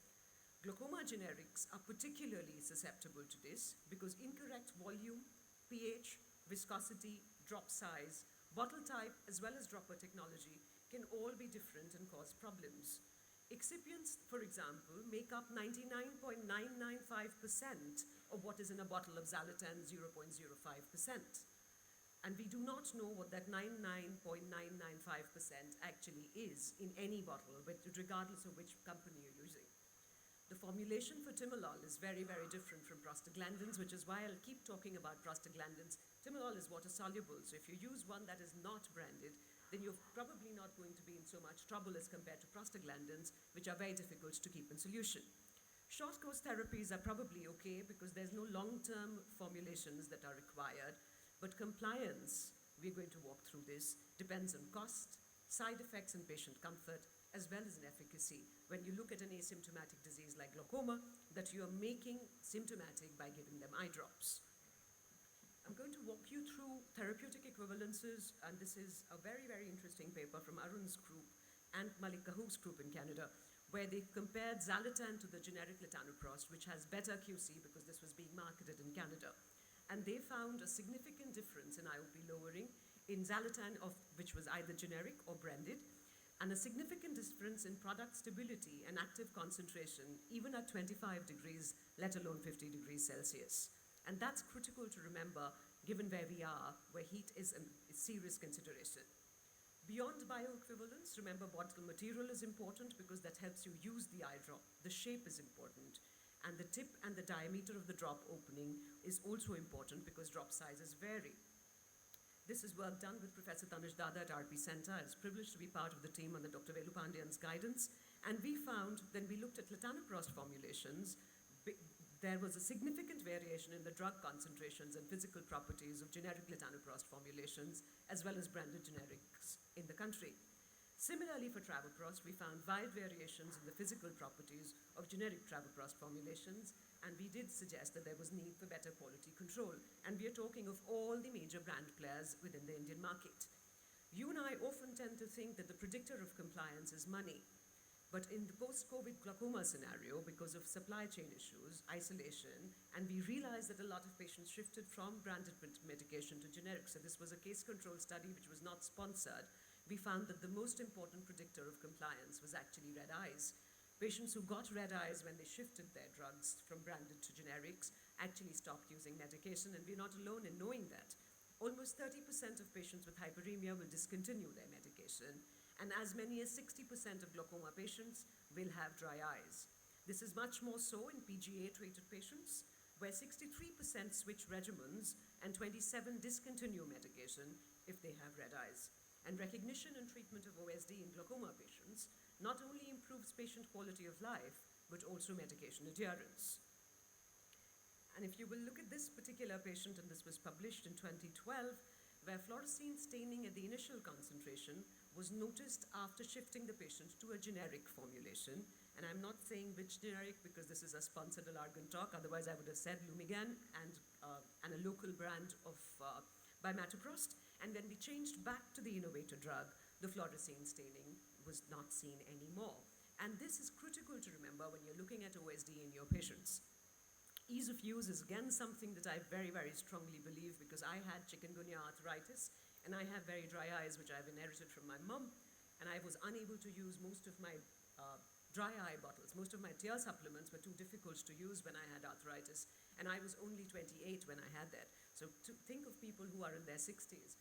Glaucoma generics are particularly susceptible to this because incorrect volume, pH, viscosity, drop size, bottle type, as well as dropper technology can all be different and cause problems. Excipients, for example, make up 99.995% of what is in a bottle of Xalatan, 0.05%. And we do not know what that 99.995% actually is in any bottle, regardless of which company you're using. The formulation for timolol is very, very different from prostaglandins, which is why I'll keep talking about prostaglandins. Timolol is water soluble, so if you use one that is not branded, then you're probably not going to be in so much trouble as compared to prostaglandins, which are very difficult to keep in solution. Short course therapies are probably okay because there's no long-term formulations that are required, but compliance, we're going to walk through this, depends on cost, side effects and patient comfort, as well as in efficacy. When you look at an asymptomatic disease like glaucoma, that you are making symptomatic by giving them eye drops. I'm going to walk you through therapeutic equivalences, and this is a very, very interesting paper from Arun's group and Malik Kahook's group in Canada, where they compared Xalatan to the generic latanoprost, which has better QC because this was being marketed in Canada. And they found a significant difference in IOP lowering in Xalatan, which was either generic or branded, and a significant difference in product stability and active concentration, even at 25 degrees, let alone 50 degrees Celsius. And that's critical to remember, given where we are, where heat is a serious consideration. Beyond bioequivalence, remember bottle material is important because that helps you use the eye drop. The shape is important. And the tip and the diameter of the drop opening is also important because drop sizes vary. This is work done with Professor Tanush Dada at RP Center. I was privileged to be part of the team under Dr. Velu Pandian's guidance. And we found, when we looked at latanoprost formulations, there was a significant variation in the drug concentrations and physical properties of generic latanoprost formulations, as well as branded generics in the country. Similarly, for travoprost, we found wide variations in the physical properties of generic travoprost formulations, and we did suggest that there was need for better quality control. And we are talking of all the major brand players within the Indian market. You and I often tend to think that the predictor of compliance is money. But in the post-COVID glaucoma scenario, because of supply chain issues, isolation, and we realized that a lot of patients shifted from branded medication to generic. So this was a case control study which was not sponsored. We found that the most important predictor of compliance was actually red eyes. Patients who got red eyes when they shifted their drugs from branded to generics actually stopped using medication, and we're not alone in knowing that. Almost 30% of patients with hyperemia will discontinue their medication, and as many as 60% of glaucoma patients will have dry eyes. This is much more so in PGA-treated patients, where 63% switch regimens and 27 discontinue medication if they have red eyes. And recognition and treatment of OSD in glaucoma patients not only improves patient quality of life, but also medication adherence. And if you will look at this particular patient, and this was published in 2012, where fluorescein staining at the initial concentration was noticed after shifting the patient to a generic formulation. And I'm not saying which generic because this is a sponsored Alargan talk, otherwise I would have said Lumigan and a local brand of bimatoprost. And when we changed back to the innovator drug, the fluorescein staining was not seen anymore. And this is critical to remember when you're looking at OSD in your patients. Ease of use is again something that I very, very strongly believe because I had chikungunya arthritis and I have very dry eyes, which I've inherited from my mom, and I was unable to use most of my dry eye bottles. Most of my tear supplements were too difficult to use when I had arthritis, and I was only 28 when I had that. So to think of people who are in their 60s,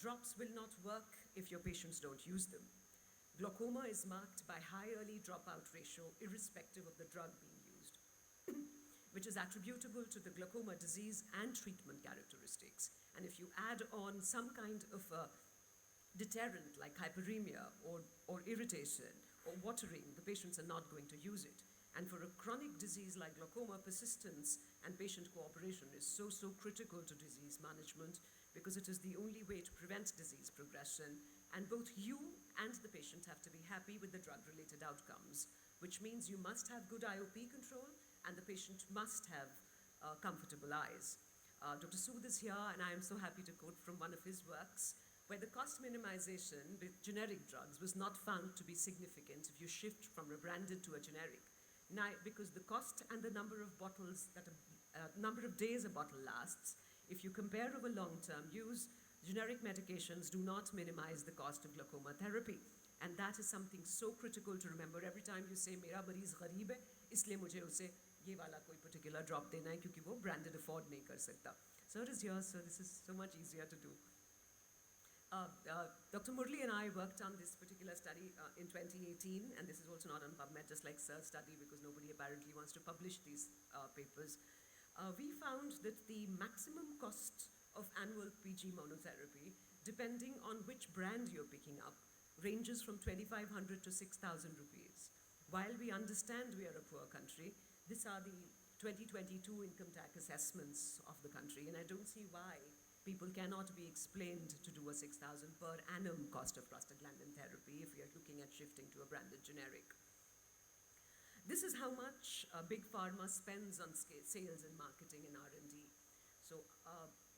drops will not work if your patients don't use them. Glaucoma is marked by high early dropout ratio irrespective of the drug being used, which is attributable to the glaucoma disease and treatment characteristics. And if you add on some kind of a deterrent like hyperemia or irritation or watering, the patients are not going to use it. And for a chronic disease like glaucoma, persistence and patient cooperation is so critical to disease management because it is the only way to prevent disease progression. And both you and the patient have to be happy with the drug-related outcomes, which means you must have good IOP control and the patient must have comfortable eyes. Dr. Sood is here, and I am so happy to quote from one of his works, where the cost minimization with generic drugs was not found to be significant if you shift from a branded to a generic. Now, because the cost and the number of bottles number of days a bottle lasts, if you compare over long-term use, generic medications do not minimize the cost of glaucoma therapy. And that is something so critical to remember every time you say, "Mera mareez ghareeb hai, isliye mujhe use ye wala koi particular drop dena hai, kyunki wo branded afford nahi kar sakta." Sir is here, so this is so much easier to do. Dr. Murli and I worked on this particular study in 2018, and this is also not on PubMed, just like Sir's study, because nobody apparently wants to publish these papers. We found that the maximum cost of annual PG monotherapy, depending on which brand you're picking up, ranges from 2,500 to 6,000 rupees. While we understand we are a poor country, these are the 2022 income tax assessments of the country, and I don't see why people cannot be explained to do a 6,000 per annum cost of prostaglandin therapy if we are looking at shifting to a branded generic. This is how much big pharma spends on sales and marketing and R&D. So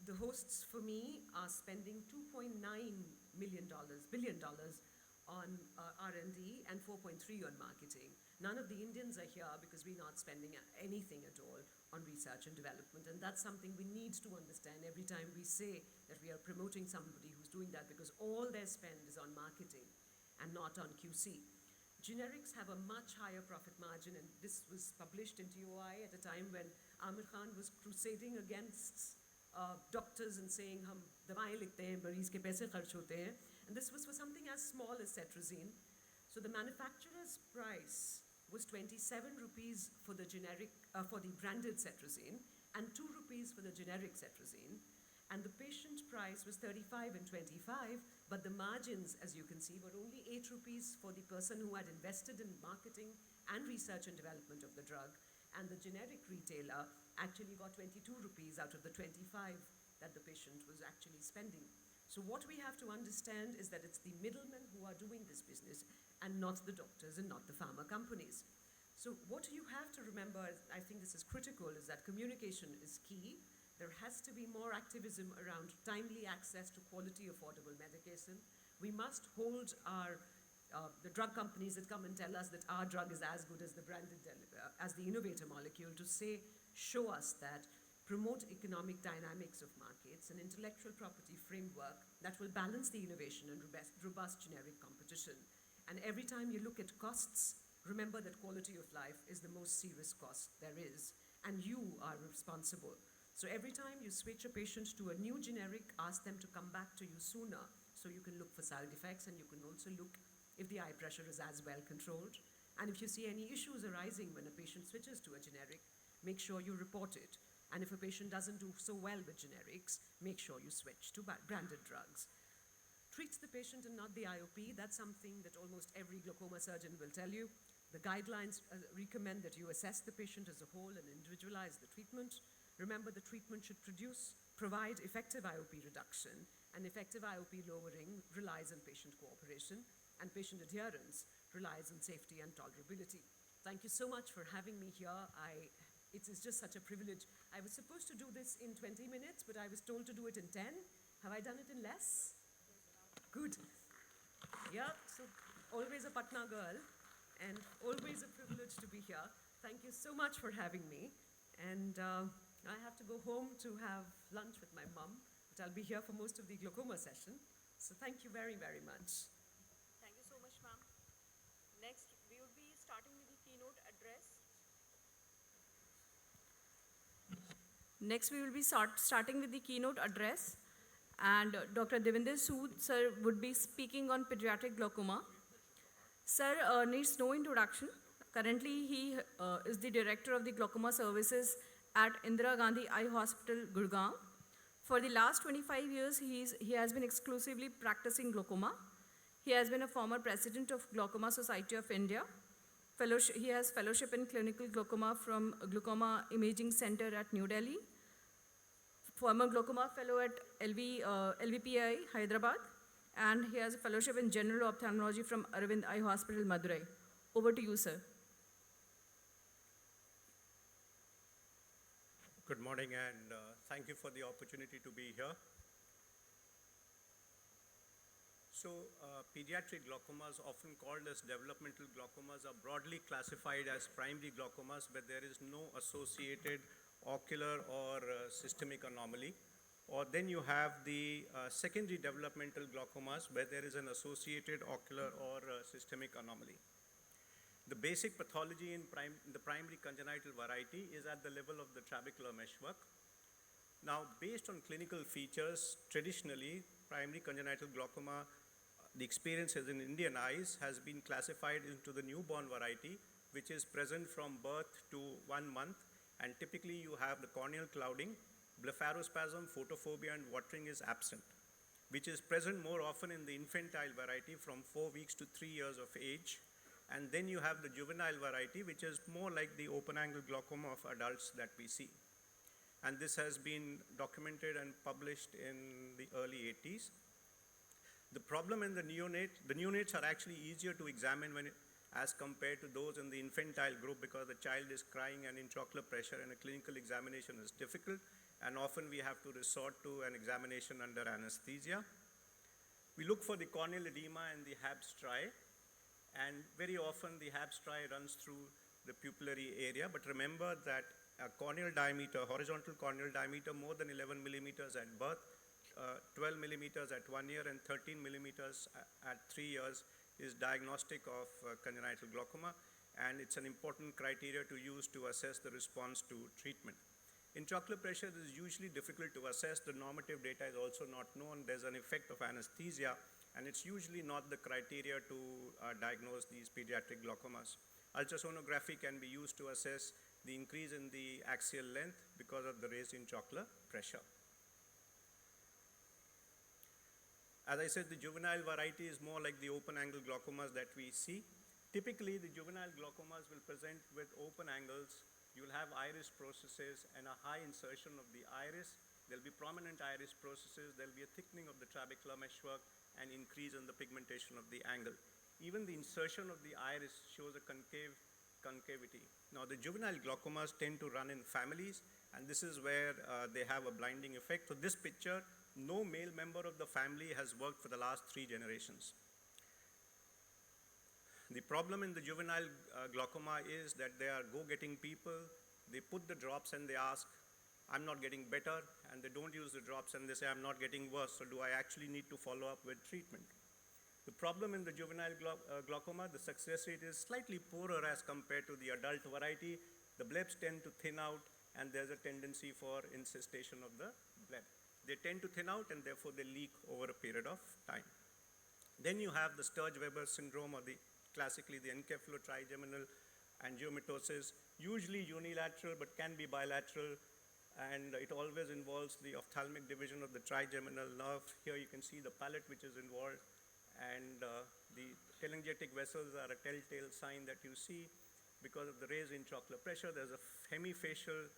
the hosts for me are spending $2.9 billion on R&D and 4.3 on marketing. None of the Indians are here because we're not spending anything at all on research and development, and that's something we need to understand every time we say that we are promoting somebody who's doing that, because all their spend is on marketing and not on QC. Generics have a much higher profit margin, and this was published in TOI at a time when Amir Khan was crusading against doctors and saying, "Hum dawaein likhte hain, mareez ke paise kharch hote hain." And this was for something as small as cetrizine. So the manufacturer's price was 27 rupees for the generic, for the branded cetrizine, and 2 rupees for the generic cetrizine. And the patient price was 35 and 25, but the margins, as you can see, were only 8 rupees for the person who had invested in marketing and research and development of the drug. And the generic retailer actually got 22 rupees out of the 25 that the patient was actually spending. So what we have to understand is that it's the middlemen who are doing this business and not the doctors and not the pharma companies. So what you have to remember, I think this is critical, is that communication is key. There has to be more activism around timely access to quality, affordable medication. We must hold the drug companies that come and tell us that our drug is as good as the branded, as the innovator molecule, to say, show us that, promote economic dynamics of markets, an intellectual property framework that will balance the innovation and robust generic competition. And every time you look at costs, remember that quality of life is the most serious cost there is, and you are responsible. So every time you switch a patient to a new generic, ask them to come back to you sooner, so you can look for side effects, and you can also look if the eye pressure is as well controlled. And if you see any issues arising when a patient switches to a generic, make sure you report it. And if a patient doesn't do so well with generics, make sure you switch to branded drugs. Treat the patient and not the IOP. That's something that almost every glaucoma surgeon will tell you. The guidelines recommend that you assess the patient as a whole and individualize the treatment. Remember, the treatment should provide effective IOP reduction, and effective IOP lowering relies on patient cooperation, and patient adherence relies on safety and tolerability. Thank you so much for having me here. It is just such a privilege. I was supposed to do this in 20 minutes, but I was told to do it in 10. Have I done it in less? Good. Yeah, so always a Patna girl, and always a privilege to be here. Thank you so much for having me. And I have to go home to have lunch with my mum, but I'll be here for most of the glaucoma session. So thank you very, very much. Thank you so much, ma'am. Next, we will be starting with the keynote address. Next, we will be starting with the keynote address, and Dr. Devinder Sood, sir, would be speaking on pediatric glaucoma. Sir needs no introduction. Currently, he is the director of the glaucoma services at Indira Gandhi Eye Hospital, Gurgaon. For the last 25 years, he has been exclusively practicing glaucoma. He has been a former president of Glaucoma Society of India. He has fellowship in clinical glaucoma from Glaucoma Imaging Center at New Delhi. Former glaucoma fellow at LVPI, Hyderabad. And he has a fellowship in general ophthalmology from Aravind Eye Hospital, Madurai. Over to you, sir. Good morning, and thank you for the opportunity to be here. So, pediatric glaucomas, often called as developmental glaucomas, are broadly classified as primary glaucomas, but there is no associated ocular or systemic anomaly. Or then you have the secondary developmental glaucomas, where there is an associated ocular or systemic anomaly. The basic pathology in the primary congenital variety is at the level of the trabecular meshwork. Now, based on clinical features, traditionally, primary congenital glaucoma, the experience as in Indian eyes has been classified into the newborn variety, which is present from birth to 1 month, and typically you have the corneal clouding, blepharospasm, photophobia, and watering is absent, which is present more often in the infantile variety from 4 weeks to 3 years of age. And then you have the juvenile variety, which is more like the open-angle glaucoma of adults that we see. And this has been documented and published in the early 80s. The problem in the neonates are actually easier to examine as compared to those in the infantile group, because the child is crying and intraocular pressure, and a clinical examination is difficult, and often we have to resort to an examination under anesthesia. We look for the corneal edema and the HAB striae, and very often the HAB striae runs through the pupillary area, but remember that a corneal diameter, horizontal corneal diameter more than 11 millimeters at birth, 12 millimeters at 1 year, and 13 millimeters at 3 years is diagnostic of congenital glaucoma, and it's an important criteria to use to assess the response to treatment. Intraocular pressure is usually difficult to assess. The normative data is also not known. There's an effect of anesthesia, and it's usually not the criteria to diagnose these pediatric glaucomas. Ultrasonography can be used to assess the increase in the axial length because of the raised intraocular pressure. As I said, the juvenile variety is more like the open-angle glaucomas that we see. Typically, the juvenile glaucomas will present with open angles. You'll have iris processes and a high insertion of the iris. There'll be prominent iris processes. There'll be a thickening of the trabecular meshwork and increase in the pigmentation of the angle. Even the insertion of the iris shows a concavity. Now, the juvenile glaucomas tend to run in families, and this is where they have a blinding effect. So this picture, no male member of the family has worked for the last 3 generations. The problem in the juvenile glaucoma is that they are go-getting people. They put the drops and they ask, I'm not getting better, and they don't use the drops and they say, I'm not getting worse, so do I actually need to follow up with treatment? The problem in the juvenile glaucoma, the success rate is slightly poorer as compared to the adult variety. The blebs tend to thin out, and there's a tendency for incestation of the bleb. They tend to thin out, and therefore they leak over a period of time. Then you have the Sturge-Weber syndrome, or classically the encephalotrigeminal angiomatosis, usually unilateral but can be bilateral, and it always involves the ophthalmic division of the trigeminal nerve. Here you can see the palate which is involved, and the telangiectatic vessels are a telltale sign that you see because of the raised intraocular pressure. There's a hemifacial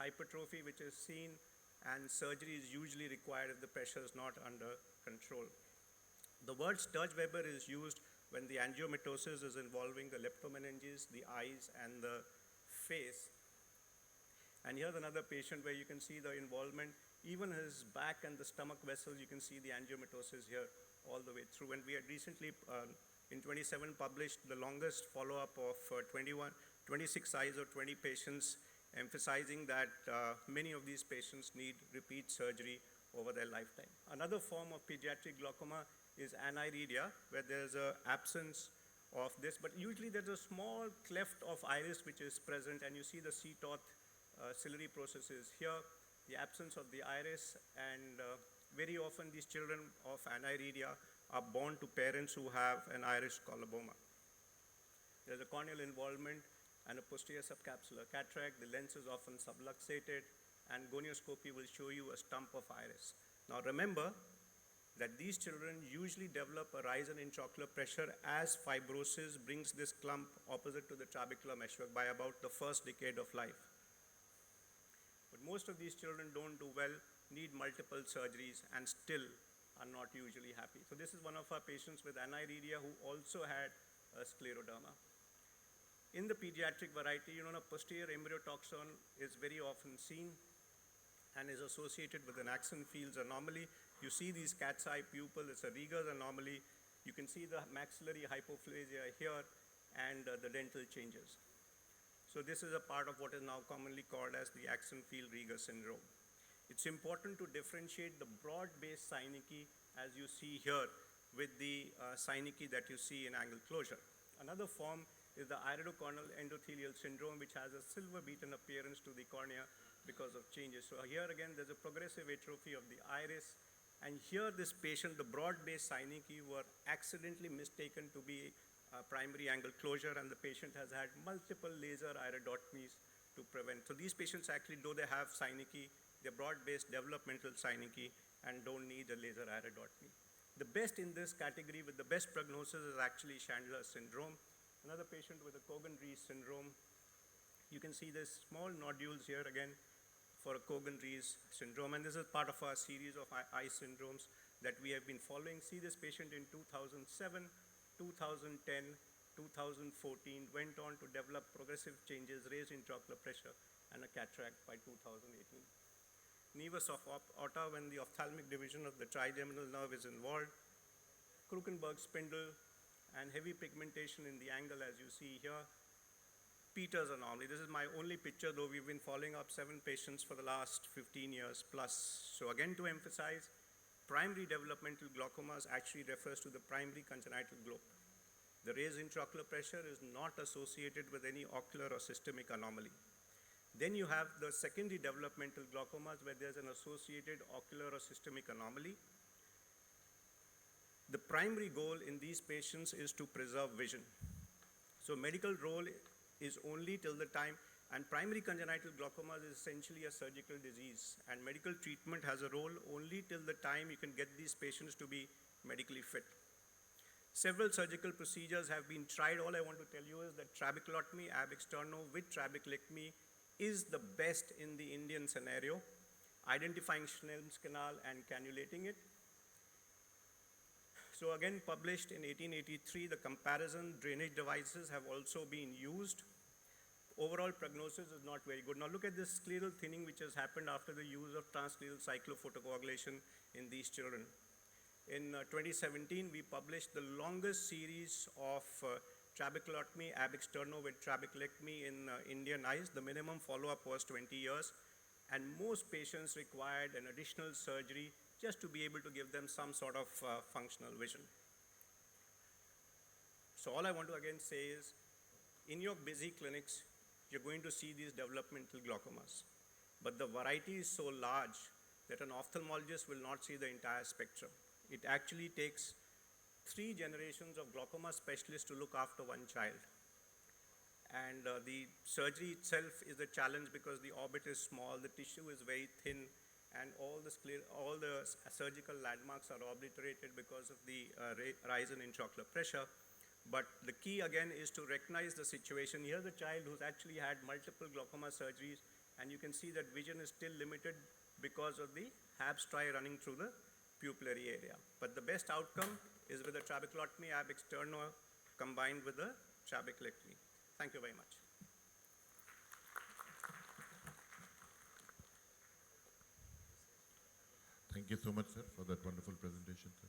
hypertrophy which is seen, and surgery is usually required if the pressure is not under control. The word Sturge-Weber is used when the angiomatosis is involving the leptomeninges, the eyes, and the face. And here's another patient where you can see the involvement. Even his back and the stomach vessels, you can see the angiomatosis here all the way through. And we had recently, in 27, published the longest follow-up of 26 eyes of 20 patients, emphasizing that many of these patients need repeat surgery over their lifetime. Another form of pediatric glaucoma is aniridia, where there's an absence of this, but usually there's a small cleft of iris which is present, and you see the C-torth ciliary processes here, the absence of the iris, and very often these children of aniridia are born to parents who have an iris coloboma. There's a corneal involvement and a posterior subcapsular cataract. The lens is often subluxated, and gonioscopy will show you a stump of iris. Now remember that these children usually develop a rise in intraocular pressure as fibrosis brings this clump opposite to the trabecular meshwork by about the first decade of life. But most of these children don't do well, need multiple surgeries, and still are not usually happy. So this is one of our patients with aniridia who also had a scleroderma. In the pediatric variety, a posterior embryotoxon is very often seen and is associated with an axon fields anomaly. You see these cat's eye pupil, it's a Rieger's anomaly. You can see the maxillary hypoplasia here and the dental changes. So this is a part of what is now commonly called as the axon field Rieger syndrome. It's important to differentiate the broad-based synecdoche, as you see here, with the synecdoche that you see in angle closure. Another form is the iridocorneal endothelial syndrome, which has a silver beaten appearance to the cornea. because of changes. So here again, there's a progressive atrophy of the iris. And here this patient, the broad-based synecdoche were accidentally mistaken to be primary angle closure, and the patient has had multiple laser iridotomies to prevent. So these patients actually, though they have synecdoche, they're broad-based developmental synecdoche and don't need a laser iridotomy. The best in this category with the best prognosis is actually Chandler's syndrome. Another patient with a Cogan-Rees syndrome. You can see there's small nodules here again for a Cogan-Rees syndrome, and this is part of our series of eye syndromes that we have been following. See this patient in 2007, 2010, 2014, went on to develop progressive changes, raised intraocular pressure, and a cataract by 2018. Nevus of aorta when the ophthalmic division of the trigeminal nerve is involved, Krukenberg spindle, and heavy pigmentation in the angle as you see here. Peters anomaly. This is my only picture, though we've been following up 7 patients for the last 15 years plus. So again, to emphasize, primary developmental glaucomas actually refers to the primary congenital globe. The raised intraocular pressure is not associated with any ocular or systemic anomaly. Then you have the secondary developmental glaucomas where there's an associated ocular or systemic anomaly. The primary goal in these patients is to preserve vision. So medical role is only till the time, and primary congenital glaucoma is essentially a surgical disease, and medical treatment has a role only till the time you can get these patients to be medically fit. Several surgical procedures have been tried. All I want to tell you is that trabeculotomy ab externo with trabeculectomy is the best in the Indian scenario, identifying Schnell's canal and cannulating it. So again, published in 1883, the comparison drainage devices have also been used. Overall prognosis is not very good. Now look at this scleral thinning which has happened after the use of transscleral cyclophotocoagulation in these children. In 2017, we published the longest series of trabeculotomy ab externo with trabeculectomy in Indian eyes. The minimum follow-up was 20 years, and most patients required an additional surgery just to be able to give them some sort of functional vision. So all I want to again say is, in your busy clinics, you're going to see these developmental glaucomas. But the variety is so large that an ophthalmologist will not see the entire spectrum. It actually takes 3 generations of glaucoma specialists to look after one child. And the surgery itself is a challenge because the orbit is small, the tissue is very thin, and all the surgical landmarks are obliterated because of the rise in intraocular pressure. But the key again is to recognize the situation. Here's a child who's actually had multiple glaucoma surgeries, and you can see that vision is still limited because of the HAB striae running through the pupillary area. But the best outcome is with the trabeculotomy ab externo combined with the trabeculectomy. Thank you very much. Thank you so much, sir, for that wonderful presentation, sir.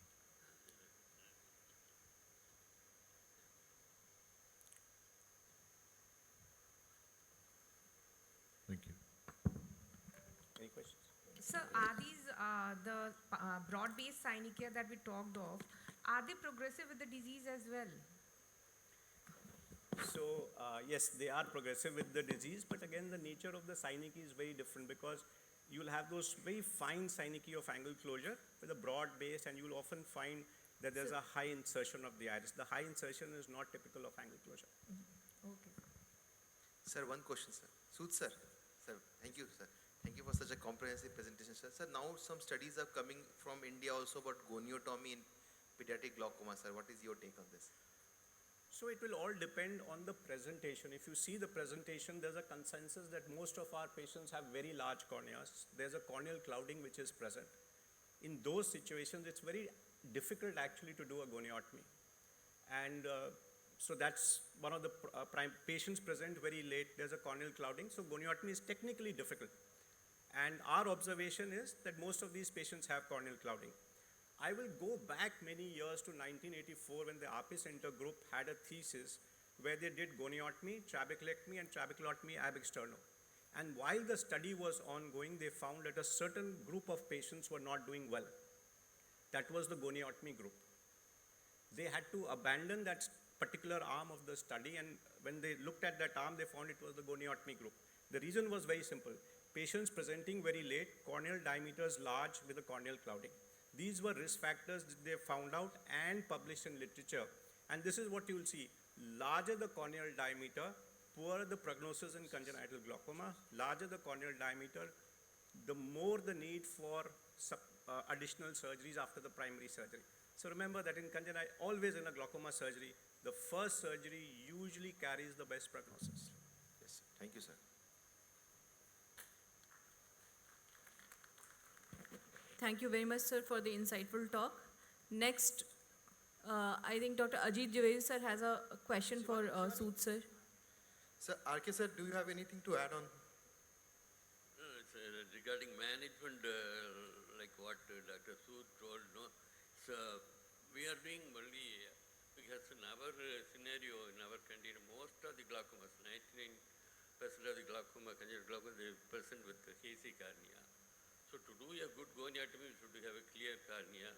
Thank you. Any questions? So are these the broad-based synechia that we talked of, are they progressive with the disease as well? So yes, they are progressive with the disease, but again, the nature of the synecdoche is very different because you'll have those very fine synecdoche of angle closure with a broad base, and you'll often find that there's a high insertion of the iris. The high insertion is not typical of angle closure. Okay. Sir, one question, sir. Sood, sir. Sir, thank you, sir. Thank you for such a comprehensive presentation, sir. Sir, now some studies are coming from India also about goniotomy in pediatric glaucoma, sir. What is your take on this? So it will all depend on the presentation. If you see the presentation, there's a consensus that most of our patients have very large corneas. There's a corneal clouding which is present. In those situations, it's very difficult actually to do a goniotomy. And so that's one of the patients present very late. There's a corneal clouding, so goniotomy is technically difficult. And our observation is that most of these patients have corneal clouding. I will go back many years to 1984 when the RP Center group had a thesis where they did goniotomy, trabeculectomy, and trabeculotomy ab externo. And while the study was ongoing, they found that a certain group of patients were not doing well. That was the goniotomy group. They had to abandon that particular arm of the study, and when they looked at that arm, they found it was the goniotomy group. The reason was very simple. patients presenting very late, corneal diameters large with a corneal clouding. These were risk factors that they found out and published in literature. And this is what you will see. Larger the corneal diameter, poorer the prognosis in congenital glaucoma. Larger the corneal diameter, the more the need for additional surgeries after the primary surgery. So remember that always in a glaucoma surgery, the first surgery usually carries the best prognosis. Yes, thank you, sir. Thank you very much, sir, for the insightful talk. Next, I think Dr. Ajit Javeri, sir, has a question for Sood, sir. Sir, RK sir, do you have anything to add on? It's, regarding management, like what Dr. Sood told, no, so we are doing only, because in our scenario, in our country, most of the glaucomas, 99% of the glaucoma, congenital glaucoma, they present with hazy cornea. So to do a good goniotomy, we should have a clear cornea,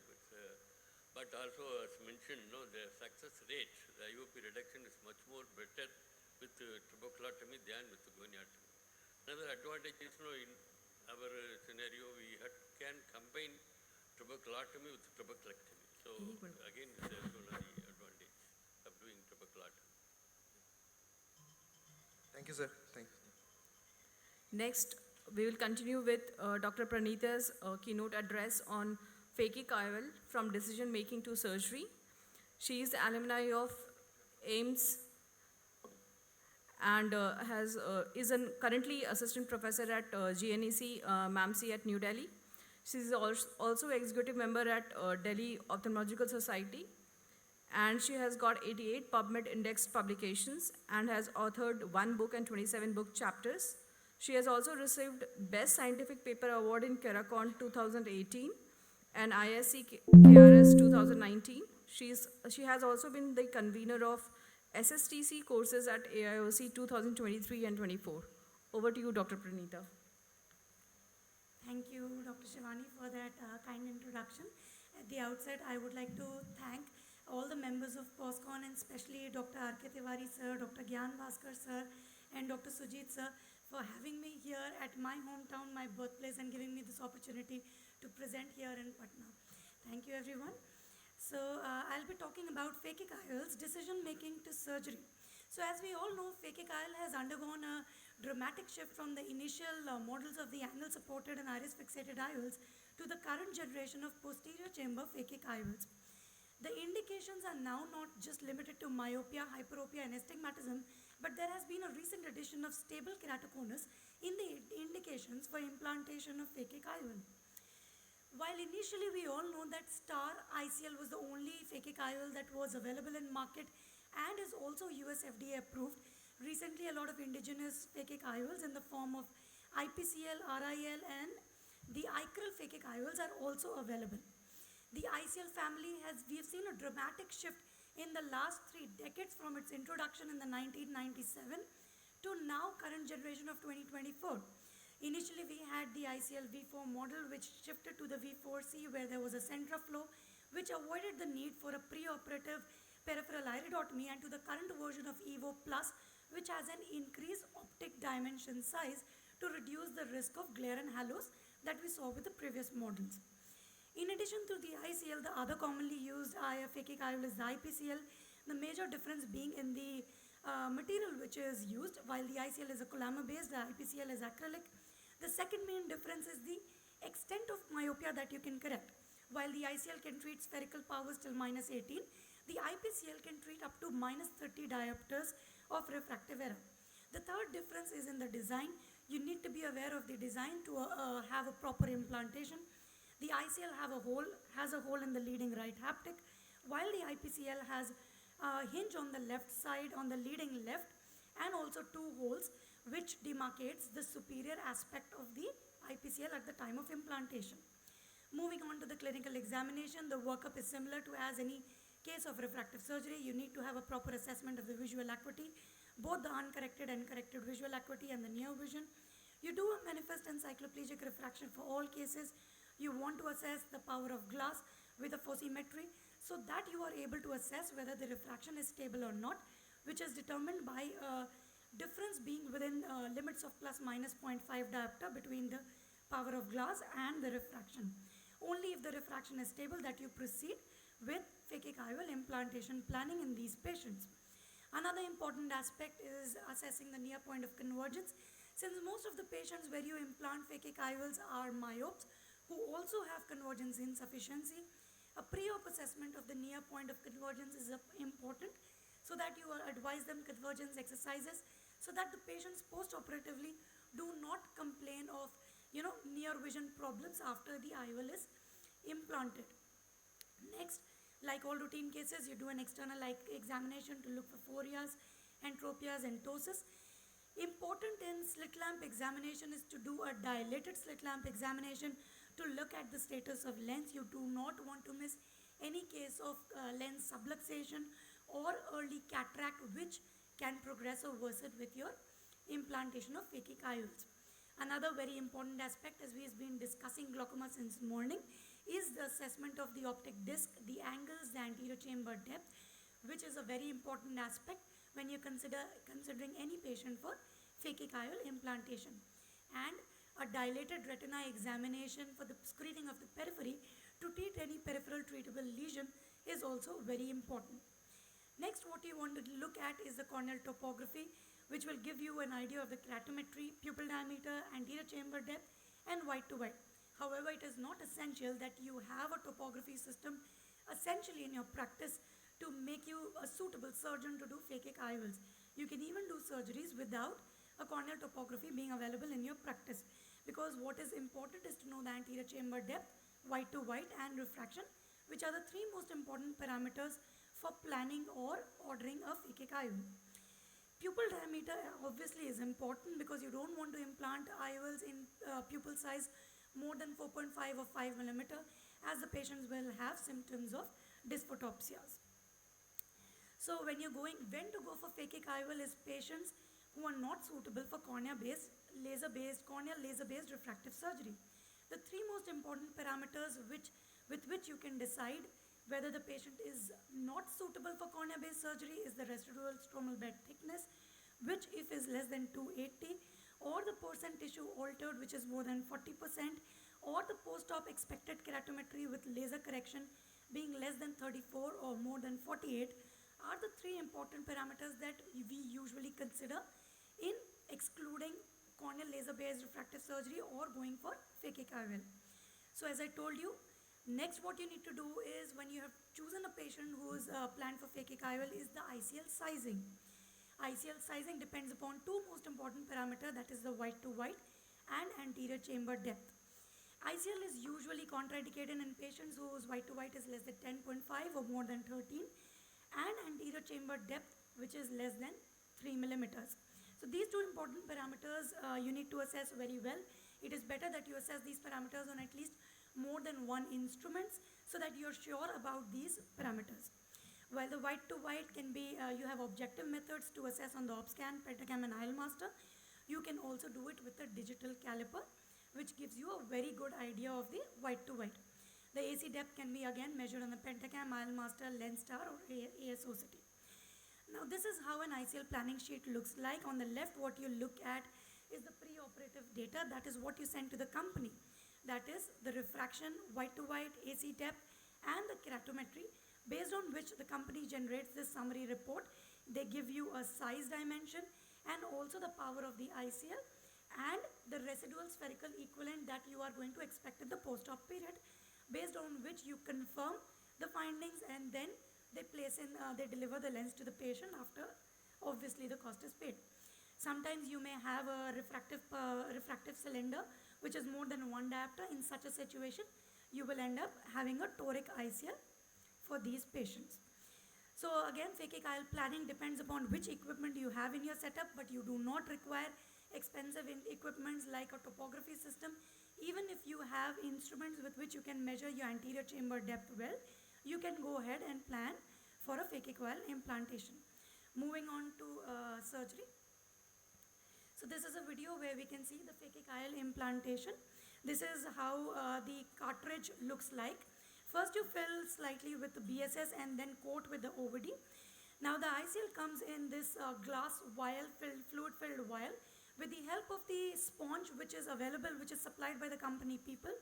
but also as mentioned, no, the success rate, the IOP reduction is much more better with trabeculotomy than with goniotomy. Another advantage is, in our scenario, we can combine trabeculotomy with trabeculectomy. So again, there's one of the advantage of doing trabeculotomy. Thank you, sir. Thanks. Next, we will continue with Dr. Pranita's keynote address on phakic IOL from decision making to surgery. She is alumni of AIMS and is currently assistant professor at GNEC MAMC at New Delhi. She is also executive member at Delhi Ophthalmological Society, and she has got 88 PubMed indexed publications and has authored 1 book and 27 book chapters. She has also received Best Scientific Paper Award in Keracon 2018 and ISC KRS 2019. She has also been the convener of SSTC courses at AIOC 2023 and 24. Over to you, Dr. Pranita. Thank you, Dr. Shivani, for that kind introduction. At the outset, I would like to thank all the members of Poscon, and especially Dr. R.K. Tiwari sir, Dr. Gyan Bhaskar sir, and Dr. Sujit sir for having me here at my hometown, my birthplace, and giving me this opportunity to present here in Patna. Thank you, everyone. So I'll be talking about phakic IOLs, decision making to surgery. So as we all know, phakic IOL has undergone a dramatic shift from the initial models of the angle supported and iris fixated IOLs to the current generation of posterior chamber phakic IOLs. The indications are now not just limited to myopia, hyperopia, and astigmatism, but there has been a recent addition of stable keratoconus in the indications for implantation of phakic IOL. While initially we all know that Star ICL was the only phakic IOL that was available in market and is also US FDA approved, recently a lot of indigenous phakic IOLs in the form of IPCL, RIL, and the ICRL phakic IOLs are also available. The ICL family we have seen a dramatic shift in the last 3 decades from its introduction in the 1997 to now current generation of 2024. Initially, we had the ICL V4 model, which shifted to the V4C, where there was a centraflow, which avoided the need for a preoperative peripheral iridotomy, and to the current version of EVO Plus, which has an increased optic dimension size to reduce the risk of glare and halos that we saw with the previous models. In addition to the ICL, the other commonly used phakic IOL is the IPCL, the major difference being in the material which is used. While the ICL is a Collamer based, the IPCL is acrylic. The second main difference is the extent of myopia that you can correct. While the ICL can treat spherical powers till -18, the IPCL can treat up to -30 diopters of refractive error. The third difference is in the design. You need to be aware of the design to have a proper implantation. The ICL has a hole in the leading right haptic, while the IPCL has a hinge on the left side, on the leading left, and also 2 holes which demarcates the superior aspect of the IPCL at the time of implantation. Moving on to the clinical examination, the workup is similar to as any case of refractive surgery. You need to have a proper assessment of the visual acuity, both the uncorrected and corrected visual acuity and the near vision. You do a manifest encycloplegic refraction for all cases. You want to assess the power of glass with a phosimetry so that you are able to assess whether the refraction is stable or not, which is determined by difference being within limits of plus minus 0.5 diopter between the power of glass and the refraction. Only if the refraction is stable that you proceed with phakic IOL implantation planning in these patients. Another important aspect is assessing the near point of convergence. Since most of the patients where you implant phakic IOLs are myopes who also have convergence insufficiency, a pre-op assessment of the near point of convergence is important so that you advise them convergence exercises so that the patients post-operatively do not complain of near vision problems after the IOL is implanted. Next, like all routine cases, you do an external examination to look for phorias, entropias, and ptosis. Important in slit lamp examination is to do a dilated slit lamp examination to look at the status of lens. You do not want to miss any case of lens subluxation or early cataract which can progress or worsen with your implantation of phakic IOLs. Another very important aspect, as we have been discussing glaucoma since morning, is the assessment of the optic disc, the angles, the anterior chamber depth, which is a very important aspect when you're considering any patient for phakic IOL implantation. And a dilated retina examination for the screening of the periphery to treat any peripheral treatable lesion is also very important. Next, what you want to look at is the corneal topography, which will give you an idea of the keratometry, pupil diameter, anterior chamber depth, and white to white. However, it is not essential that you have a topography system essentially in your practice to make you a suitable surgeon to do phakic IOLs. You can even do surgeries without a corneal topography being available in your practice, because what is important is to know the anterior chamber depth, white to white, and refraction, which are the three most important parameters for planning or ordering a phakic IOL. Pupil diameter obviously is important because you don't want to implant IOLs in pupil size more than 4.5 or 5 millimeter, as the patients will have symptoms of dysphotopsias. So when to go for phakic IOL is patients who are not suitable for corneal laser-based refractive surgery. The three most important parameters with which you can decide whether the patient is not suitable for cornea-based surgery is the residual stromal bed thickness, which if is less than 280, or the percent tissue altered, which is more than 40%, or the post-op expected keratometry with laser correction being less than 34 or more than 48 are the three important parameters that we usually consider in excluding corneal laser-based refractive surgery or going for phakic IOL. So as I told you, next what you need to do is, when you have chosen a patient who is planned for phakic IOL, is the ICL sizing. ICL sizing depends upon two most important parameters, that is the white to white and anterior chamber depth. ICL is usually contraindicated in patients whose white to white is less than 10.5 or more than 13, and anterior chamber depth which is less than 3 millimeters. So these two important parameters you need to assess very well. It is better that you assess these parameters on at least more than one instrument so that you're sure about these parameters. While the white to white can be, you have objective methods to assess on the OpScan, Pentacam, and ILMaster. You can also do it with a digital caliper, which gives you a very good idea of the white to white. The AC depth can be again measured on the Pentacam, ILMaster, LensStar, or ASOCT. Now this is how an ICL planning sheet looks like. On the left, what you look at is the pre-operative data. That is what you send to the company. That is the refraction, white to white, AC depth, and the keratometry, based on which the company generates this summary report. They give you a size dimension and also the power of the ICL and the residual spherical equivalent that you are going to expect in the post-op period, based on which you confirm the findings, and then they deliver the lens to the patient after obviously the cost is paid. Sometimes you may have a refractive cylinder which is more than one diopter. In such a situation, you will end up having a toric ICL for these patients. So again, phakic IOL planning depends upon which equipment you have in your setup, but you do not require expensive equipments like a topography system. Even if you have instruments with which you can measure your anterior chamber depth well, you can go ahead and plan for a phakic IOL implantation. Moving on to surgery. So this is a video where we can see the phakic IOL implantation. This is how the cartridge looks like. First you fill slightly with the BSS and then coat with the OVD. Now the ICL comes in this glass vial, fluid-filled vial. With the help of the sponge which is available, which is supplied by the company people,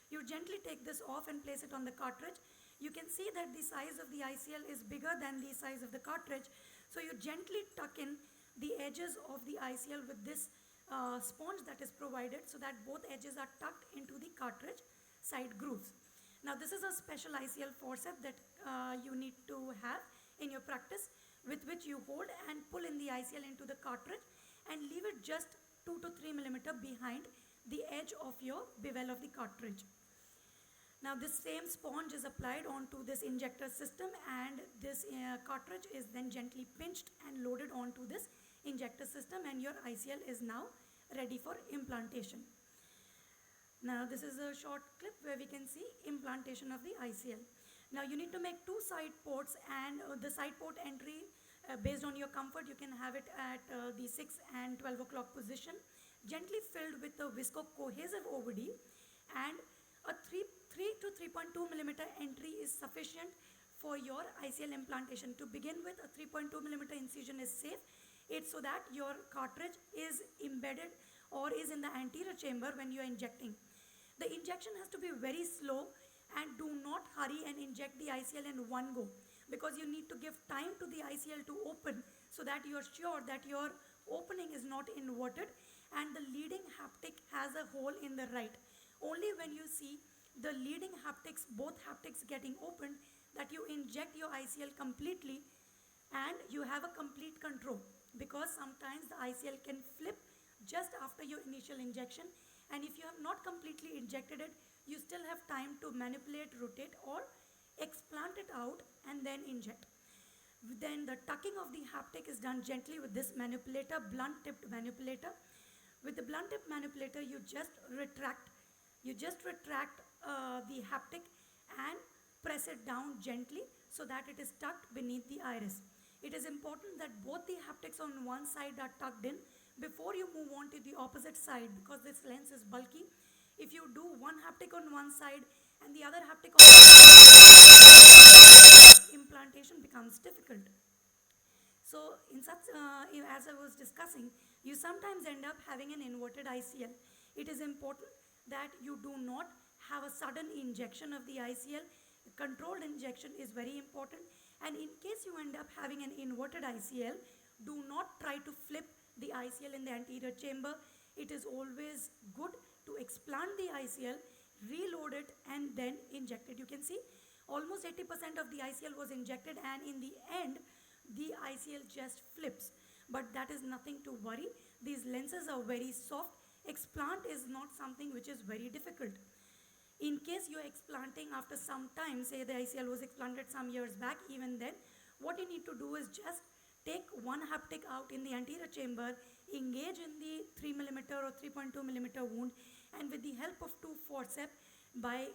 you gently take this off and place it on the cartridge. You can see that the size of the ICL is bigger than the size of the cartridge. So you gently tuck in the edges of the ICL with this sponge that is provided, so that both edges are tucked into the cartridge side grooves. Now this is a special ICL forceps that you need to have in your practice, with which you hold and pull in the ICL into the cartridge and leave it just 2 to 3 millimeter behind the edge of your bevel of the cartridge. Now this same sponge is applied onto this injector system, and this cartridge is then gently pinched and loaded onto this injector system, and your ICL is now ready for implantation. Now this is a short clip where we can see implantation of the ICL. Now you need to make two side ports, and the side port entry, based on your comfort, you can have it at the 6 and 12 o'clock position, gently filled with a visco-cohesive OVD, and a 3 to 3.2 millimeter entry is sufficient for your ICL implantation. To begin with, a 3.2 millimeter incision is safe. It's so that your cartridge is embedded or is in the anterior chamber when you are injecting. The injection has to be very slow, and do not hurry and inject the ICL in one go, because you need to give time to the ICL to open, so that you are sure that your opening is not inverted and the leading haptic has a hole in the right. Only when you see the leading haptics, both haptics getting opened, that you inject your ICL completely and you have a complete control, because sometimes the ICL can flip just after your initial injection, and if you have not completely injected it, you still have time to manipulate, rotate, or explant it out and then inject. Then the tucking of the haptic is done gently with this manipulator, blunt tipped manipulator. With the blunt tip manipulator, you just retract the haptic and press it down gently so that it is tucked beneath the iris. It is important that both the haptics on one side are tucked in before you move on to the opposite side, because this lens is bulky. If you do one haptic on one side and the other haptic on the other, implantation becomes difficult. So in such, as I was discussing, you sometimes end up having an inverted ICL. It is important that you do not have a sudden injection of the ICL. Controlled injection is very important, and in case you end up having an inverted ICL, do not try to flip the ICL in the anterior chamber. It is always good to explant the ICL, reload it, and then inject it. You can see almost 80% of the ICL was injected, and in the end the ICL just flips. But that is nothing to worry. These lenses are very soft. Explant is not something which is very difficult. In case you are explanting after some time, say the ICL was explanted some years back, even then, what you need to do is just take one haptic out in the anterior chamber, engage in the 3 millimeter or 3.2 millimeter wound, and with the help of two forceps, by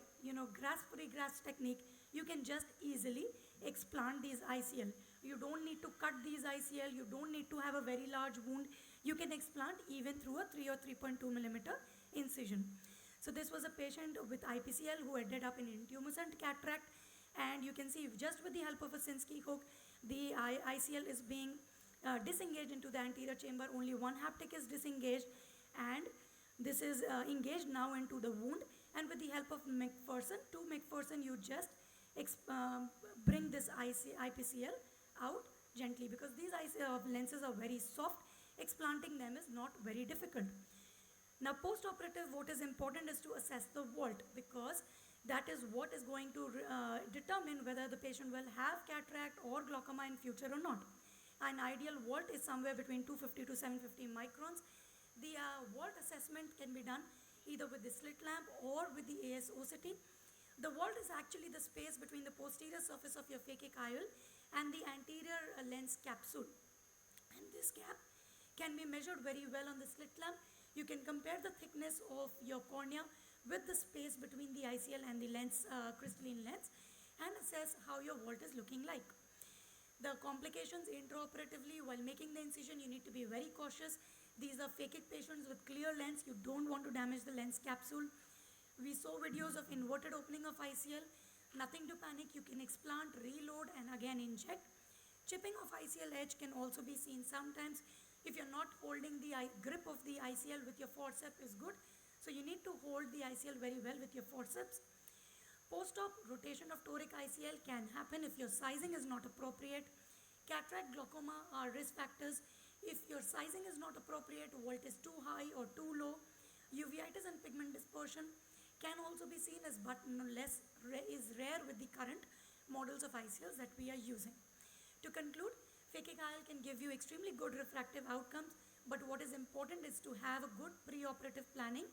grasp-free grasp technique, you can just easily explant these ICL. You don't need to cut these ICL, you don't need to have a very large wound. You can explant even through a 3 or 3.2 millimeter incision. So this was a patient with IPCL who ended up in intumescent cataract, and you can see just with the help of a Sinskey hook, the ICL is being disengaged into the anterior chamber. Only one haptic is disengaged, and this is engaged now into the wound, and with the help of McPherson, you just bring this IPCL out gently, because these lenses are very soft. Explanting them is not very difficult. Now post-operative, what is important is to assess the vault, because that is what is going to determine whether the patient will have cataract or glaucoma in future or not. An ideal vault is somewhere between 250 to 750 microns. The vault assessment can be done either with the slit lamp or with the ASOCT. The vault is actually the space between the posterior surface of your phakic IOL and the anterior lens capsule. And this gap can be measured very well on the slit lamp. You can compare the thickness of your cornea with the space between the ICL and the lens, crystalline lens, and assess how your vault is looking like. The complications intraoperatively while making the incision, you need to be very cautious. These are phakic patients with clear lens. You don't want to damage the lens capsule. We saw videos of inverted opening of ICL. Nothing to panic. You can explant, reload, and again inject. Chipping of ICL edge can also be seen sometimes if you're not holding the grip of the ICL with your forceps is good. So you need to hold the ICL very well with your forceps. Post-op rotation of toric ICL can happen if your sizing is not appropriate. Cataract glaucoma are risk factors. If your sizing is not appropriate, volt is too high or too low. Uveitis and pigment dispersion can also be seen as but is rare with the current models of ICLs that we are using. To conclude, phakic IL can give you extremely good refractive outcomes, but what is important is to have a good pre-operative planning.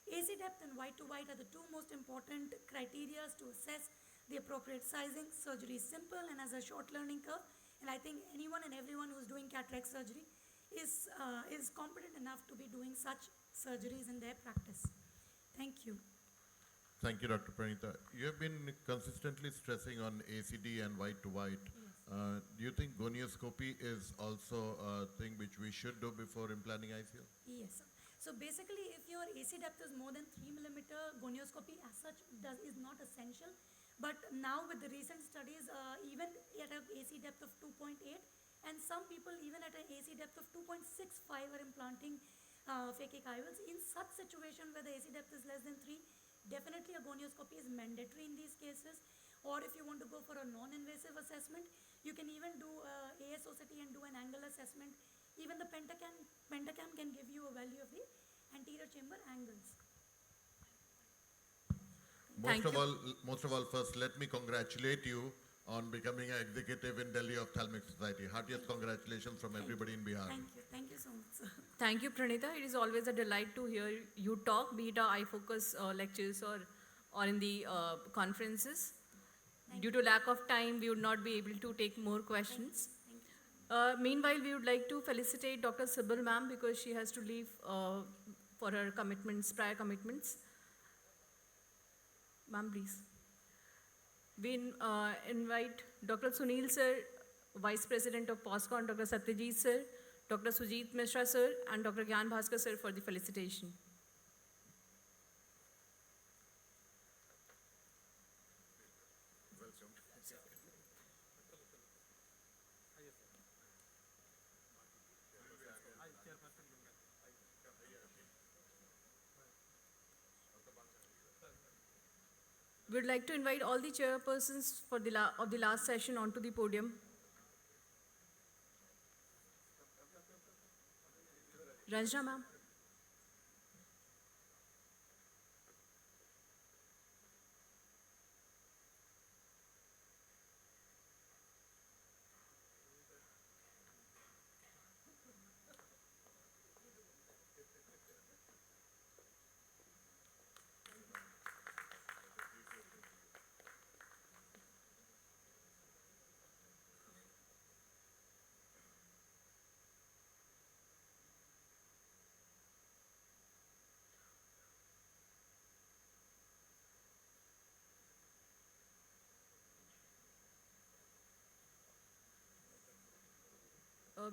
AC depth and white to white are the two most important criteria to assess the appropriate sizing. Surgery is simple and has a short learning curve, and I think anyone and everyone who is doing cataract surgery is competent enough to be doing such surgeries in their practice. Thank you. Thank you, Dr. Pranita. You have been consistently stressing on ACD and white to white. Do you think gonioscopy is also a thing which we should do before implanting ICL? Yes. So basically, if your AC depth is more than 3 millimeter, gonioscopy as such is not essential. But now with the recent studies, even at an AC depth of 2.8, and some people even at an AC depth of 2.65 are implanting phakic IOLs. In such situation where the AC depth is less than 3, definitely a gonioscopy is mandatory in these cases. Or if you want to go for a non-invasive assessment, you can even do ASOCT and do an angle assessment. Even the pentacam can give you a value of the anterior chamber angles. Most of all, first let me congratulate you on becoming an executive in Delhi Ophthalmic Society. Heartiest congratulations from everybody in Bihar. Thank you so much, sir. Thank you, Pranita. It is always a delight to hear you talk, be it our iFocus lectures or in the conferences. Due to lack of time, we would not be able to take more questions. Meanwhile, we would like to felicitate Dr. Sibyl ma'am because she has to leave for her commitments, prior commitments. Ma'am, please. We invite Dr. Sunil sir, Vice President of Poscon, Dr. Satyajit sir, Dr. Sujit Mishra sir, and Dr. Gyan Bhaskar sir for the felicitation. We would like to invite all the chairpersons for of the last session onto the podium. Ranjana ma'am.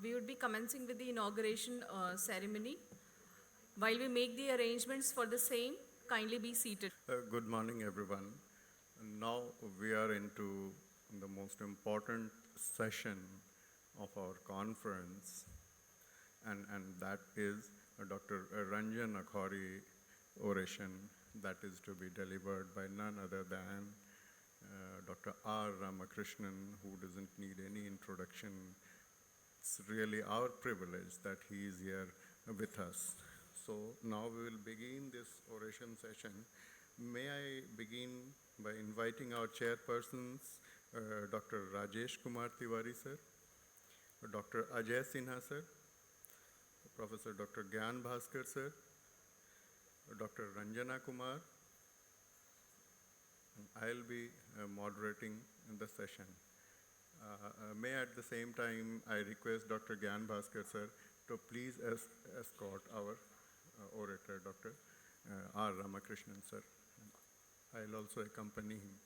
We would be commencing with the inauguration ceremony. While we make the arrangements for the same, kindly be seated. Good morning, everyone. Now we are into the most important session of our conference, and that is Dr. Ranjan Akhori oration that is to be delivered by none other than Dr. R. Ramakrishnan, who doesn't need any introduction. It's really our privilege that he is here with us. So now we will begin this oration session. May I begin by inviting our chairpersons, Dr. Rajesh Kumar Tiwari sir, Dr. Ajay Sinha sir, Professor Dr. Gyan Bhaskar sir, Dr. Ranjana Kumar. I'll be moderating the session. May at the same time I request Dr. Gyan Bhaskar sir to please escort our orator, Dr. R. Ramakrishnan sir. I'll also accompany him.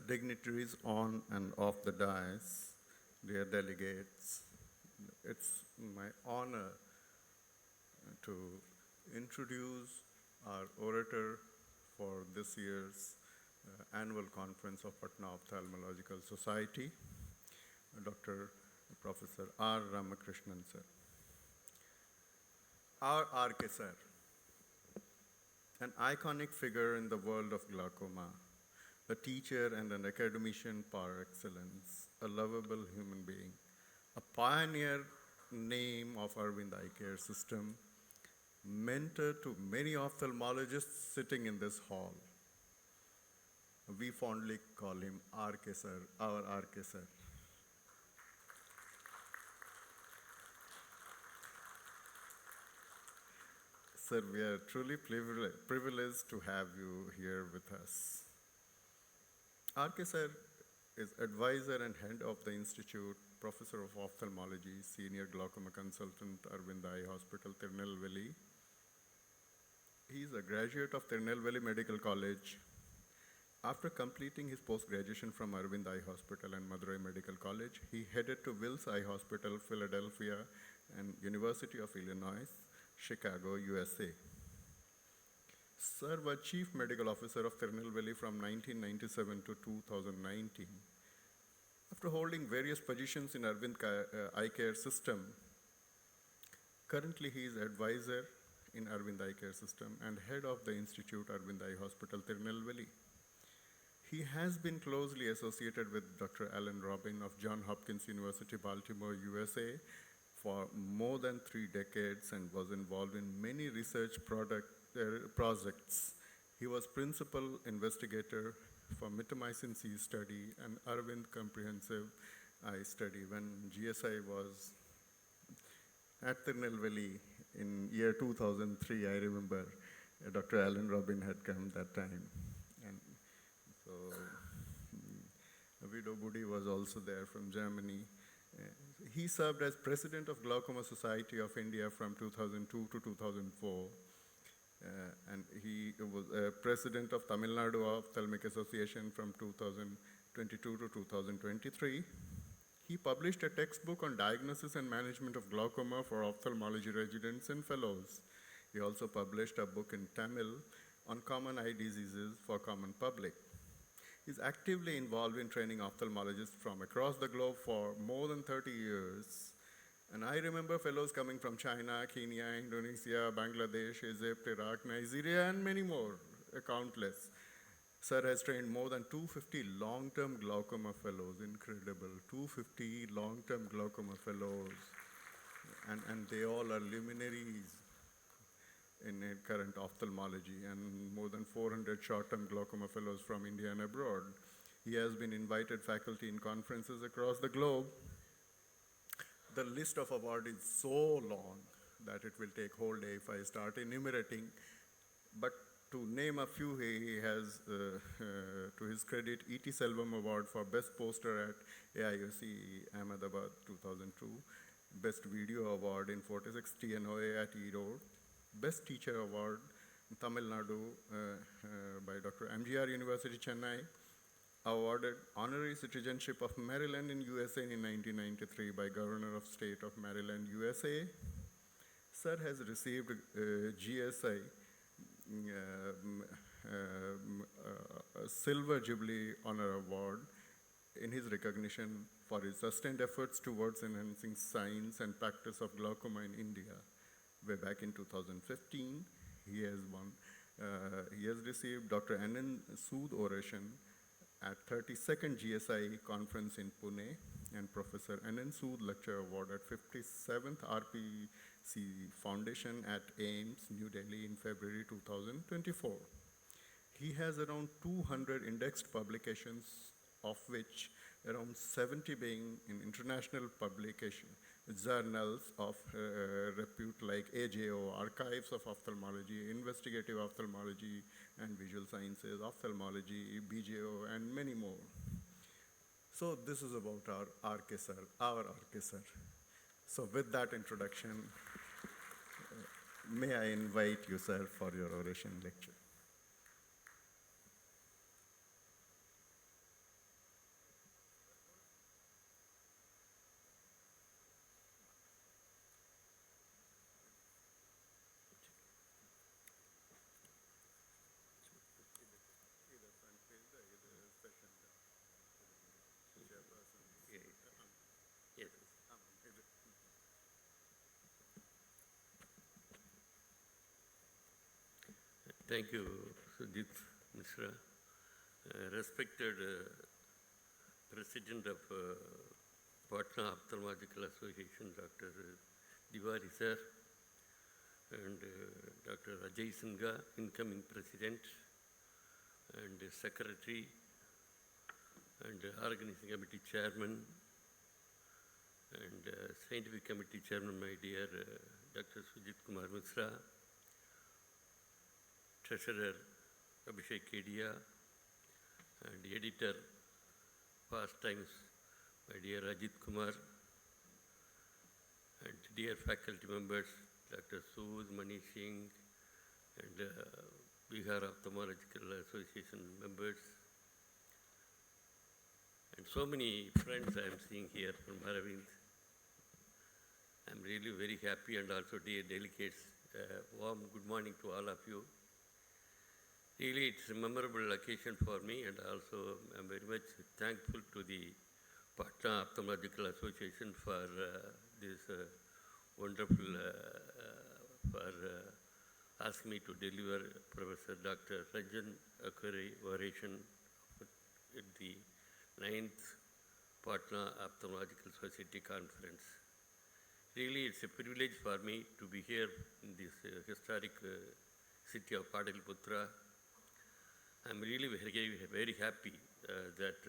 dignitaries on and off the dais, dear delegates, it's my honor to introduce our orator for this year's annual conference of Patna Ophthalmological Society, Dr. Professor R. Ramakrishnan sir. Our R.K. sir, an iconic figure in the world of glaucoma, a teacher and an academician par excellence, a lovable human being, a pioneer name of Arvind Eye Care System, mentor to many ophthalmologists sitting in this hall. We fondly call him R.K. sir, our R.K. sir. Sir, we are truly privileged to have you here with us. R.K. sir is advisor and head of the Institute, professor of ophthalmology, senior glaucoma consultant, Arvind Eye Hospital, Tirunelveli. He is a graduate of Tirunelveli Medical College. After completing his post-graduation from Arvind Eye Hospital and Madurai Medical College, he headed to Wills Eye Hospital, Philadelphia, and University of Illinois, Chicago, USA. Sir was Chief Medical Officer of Tirunelveli from 1997 to 2019. After holding various positions in Arvind Eye Care System, currently he is advisor in Arvind Eye Care System and head of the Institute Arvind Eye Hospital, Tirunelveli. He has been closely associated with Dr. Alan Robin of Johns Hopkins University, Baltimore, USA, for more than 3 decades and was involved in many research projects. He was principal investigator for mitomycin C study and Arvind Comprehensive Eye Study when GSI was at Tirunelveli in year 2003. I remember Dr. Alan Robin had come that time. And so Vido Budi was also there from Germany. He served as president of Glaucoma Society of India from 2002 to 2004. And he was president of Tamil Nadu Ophthalmic Association from 2022 to 2023. He published a textbook on diagnosis and management of glaucoma for ophthalmology residents and fellows. He also published a book in Tamil on common eye diseases for common public. He's actively involved in training ophthalmologists from across the globe for more than 30 years. And I remember fellows coming from China, Kenya, Indonesia, Bangladesh, Egypt, Iraq, Nigeria, and many more, countless. Sir has trained more than 250 long-term glaucoma fellows, incredible, 250 long-term glaucoma fellows. And they all are luminaries in current ophthalmology, and more than 400 short-term glaucoma fellows from India and abroad. He has been invited faculty in conferences across the globe. The list of awards is so long that it will take whole day if I start enumerating. But to name a few, he has, to his credit, E.T. Selvam Award for Best Poster at AIOC Ahmedabad 2002, Best Video Award in 46 TNOA at E-Road, Best Teacher Award in Tamil Nadu by Dr. MGR University, Chennai, awarded honorary citizenship of Maryland in USA in 1993 by Governor of State of Maryland, USA. Sir has received GSI Silver Jubilee Honor Award in his recognition for his sustained efforts towards enhancing science and practice of glaucoma in India. Way back in 2015, he has received Dr. Anand Sood Oration at 32nd GSI conference in Pune and Professor Anand Sood Lecture Award at 57th RPC Foundation at AIMS, New Delhi in February 2024. He has around 200 indexed publications, of which around 70 being in international publication journals of repute like AJO, Archives of Ophthalmology, Investigative Ophthalmology and Visual Sciences, Ophthalmology, BJO, and many more. So this is about our RK sir, our RK sir. So with that introduction, may I invite you, sir, for your oration lecture. Thank you, Sujit Mishra. Respected President of Patna Ophthalmological Association, Dr. Diwari sir, and Dr. Ajay Singha, incoming President, and Secretary, and Organizing Committee Chairman, and Scientific Committee Chairman, my dear Dr. Sujit Kumar Mishra, Treasurer Abhishek Kedia, and Editor, Past Times, my dear Ajit Kumar, and dear faculty members, Dr. Sood, Mani Singh, and Bihar Ophthalmological Association members, and so many friends I am seeing here from Aravind. I am really very happy, and also dear delegates, warm good morning to all of you. Really, it's a memorable occasion for me, and also I'm very much thankful to the Patna Ophthalmological Association for this wonderful, for asking me to deliver Professor Dr. Ranjan Akure oration at the 9th Patna Ophthalmological Society Conference. Really, it's a privilege for me to be here in this historic city of Padaliputra. I'm really very, very happy that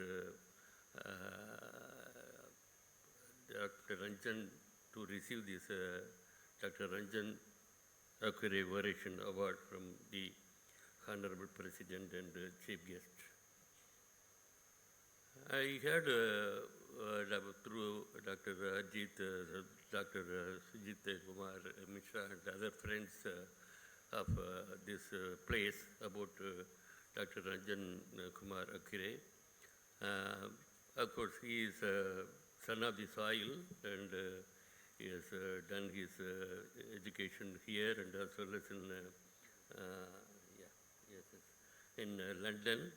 Dr. Ranjan to receive this Dr. Ranjan Akure Oration Award from the Honorable President and Chief Guest. I heard through Dr. Ajit, Dr. Sujit Kumar Mishra and other friends of this place about Dr. Ranjan Kumar Akure. Of course, he is son of the soil, and he has done his education here and as well as in London.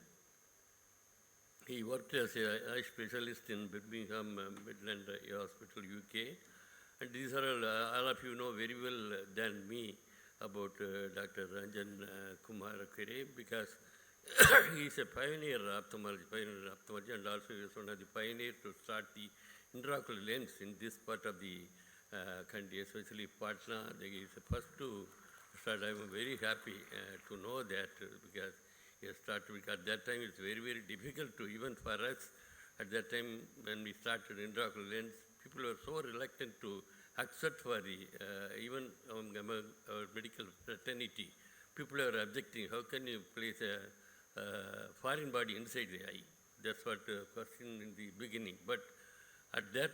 He worked as an eye specialist in Birmingham Midland Hospital, UK. And these are all of you know very well than me about Dr. Ranjan Kumar Akure, because he is a pioneer ophthalmology, and also he is one of the pioneers to start the intraocular lens in this part of the country, especially Patna. He is the first to start. I am very happy to know that because he has started, because at that time it's very, very difficult to, even for us, at that time when we started intraocular lens, people were so reluctant to accept for the, even among our medical fraternity, people are objecting, how can you place a foreign body inside the eye? That's what question in the beginning. But at that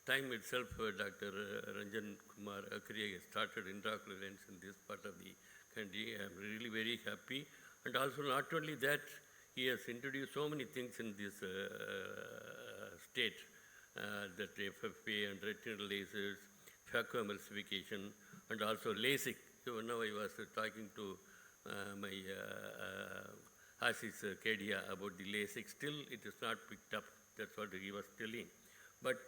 time itself, Dr. Ranjan Kumar Akure started intraocular lens in this part of the country. I am really very happy. And also not only that, he has introduced so many things in this state, that FFA and retinal lasers, phacoemulsification, and also LASIK. So now I was talking to my Asis Kedia about the LASIK. Still, it is not picked up. That's what he was telling. But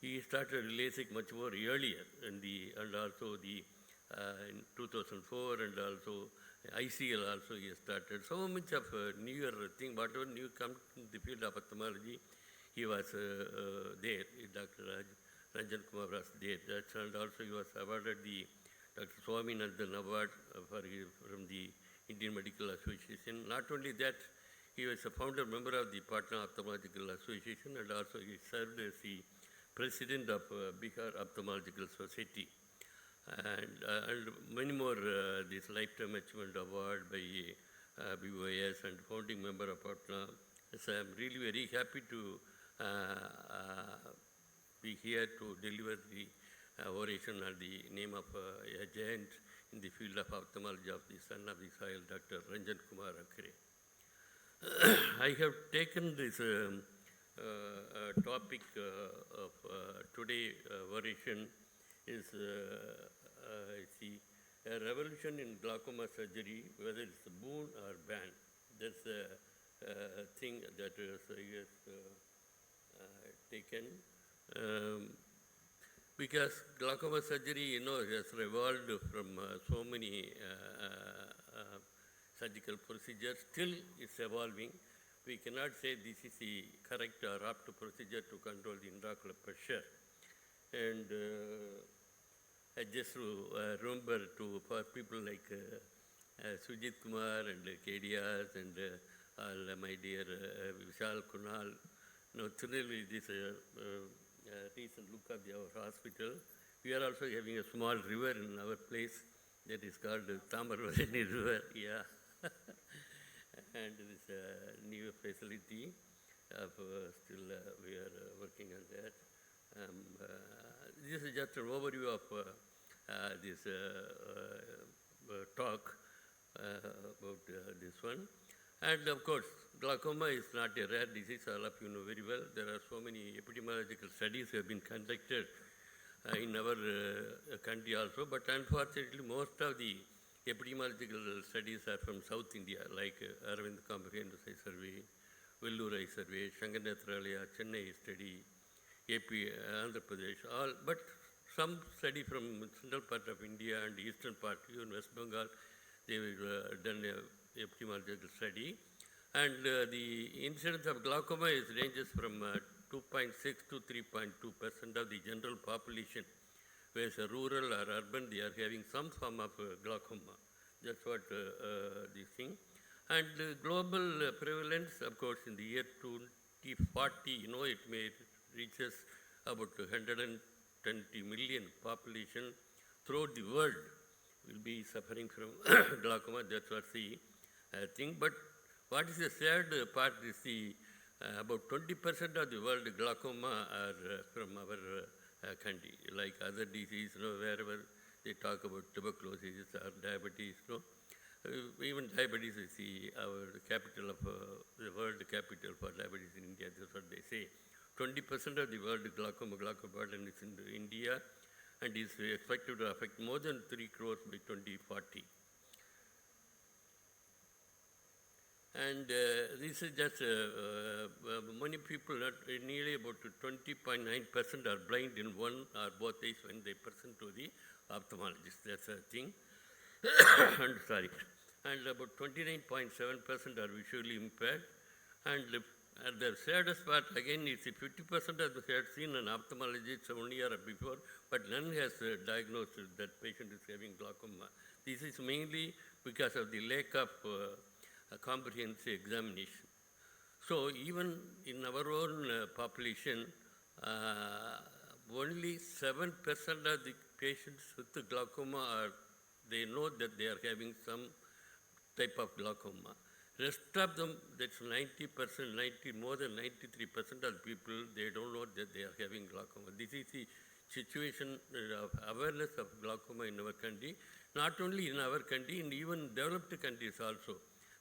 he started LASIK much more earlier, and also in 2004, and also ICL also he started. So much of newer thing, whatever new come in the field of ophthalmology, he was there. Dr. Ranjan Kumar was there. And also he was awarded the Dr. Swaminathan Award from the Indian Medical Association. Not only that, he was a founder member of the Patna Ophthalmological Association, and also he served as the president of Bihar Ophthalmological Society. And many more, this Lifetime Achievement Award by BOS, and founding member of Patna. So I'm really very happy to be here to deliver the oration at the name of a giant in the field of ophthalmology of the son of the soil, Dr. Ranjan Kumar Akure. I have taken this topic of today oration is a revolution in glaucoma surgery, whether it's a boon or ban. That's a thing that I has taken. Because glaucoma surgery, has evolved from so many surgical procedure. Still, it's evolving. We cannot say this is the correct or apt procedure to control the intraocular pressure. And I just remember for people like Sujit Kumar and KDS and all my dear Vishal Kunal, Tirunelveli, this recent look of our hospital. We are also having a small river in our place that is called Tamarvarani River. Yeah. And this new facility of still we are working on that. This is just an overview of this talk about this one. And of course, glaucoma is not a rare disease, all of you know very well. There are so many epidemiological studies have been conducted in our country also, but unfortunately most of the epidemiological studies are from South India, like Aravind Comprehensive Eye Survey, Vellore Eye Survey, Shanganethralaya, Chennai study, AP, Andhra Pradesh, all, but some study from central part of India and eastern part, even West Bengal, they've done a epidemiological study. And the incidence of glaucoma ranges from 2.6 to 3.2% of the general population, whereas rural or urban, they are having some form of glaucoma. That's what this thing. And global prevalence, of course, in the year 2040, it may reaches about 120 million population throughout the world will be suffering from glaucoma. That's what the thing. But what is the sad part is about 20% of the world glaucoma are from our country, like other disease, wherever they talk about tuberculosis or diabetes, even diabetes is our capital of the world capital for diabetes in India. That's what they say. 20% of the world glaucoma burden is in India, and is expected to affect more than 3 crores by 2040. And this is just many people, nearly about 20.9% are blind in one or both eyes when they present to the ophthalmologist. That's a thing. And sorry. And about 29.7% are visually impaired. And the saddest part again is 50% of them had seen an ophthalmologist 1 year before, but none has diagnosed that patient is having glaucoma. This is mainly because of the lack of a comprehensive examination. So even in our own population, only 7% of the patients with the glaucoma they know that they are having some type of glaucoma. Rest of them, that's 90%, more than 93% of people, they don't know that they are having glaucoma. This is the situation of awareness of glaucoma in our country. Not only in our country, in even developed countries also.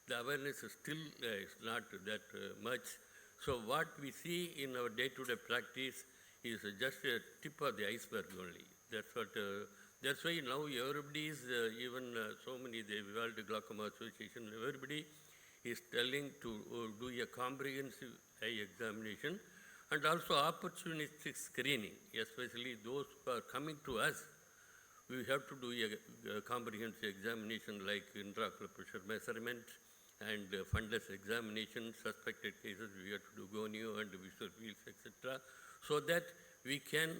The awareness is still is not that much. So what we see in our day-to-day practice is just a tip of the iceberg only. That's what. That's why now everybody is even so many the World Glaucoma Association. Everybody is telling to do a comprehensive eye examination and also opportunistic screening, especially those who are coming to us. We have to do a comprehensive examination like intraocular pressure measurement and fundus examination, suspected cases we have to do gonio and visual fields, etc., so that we can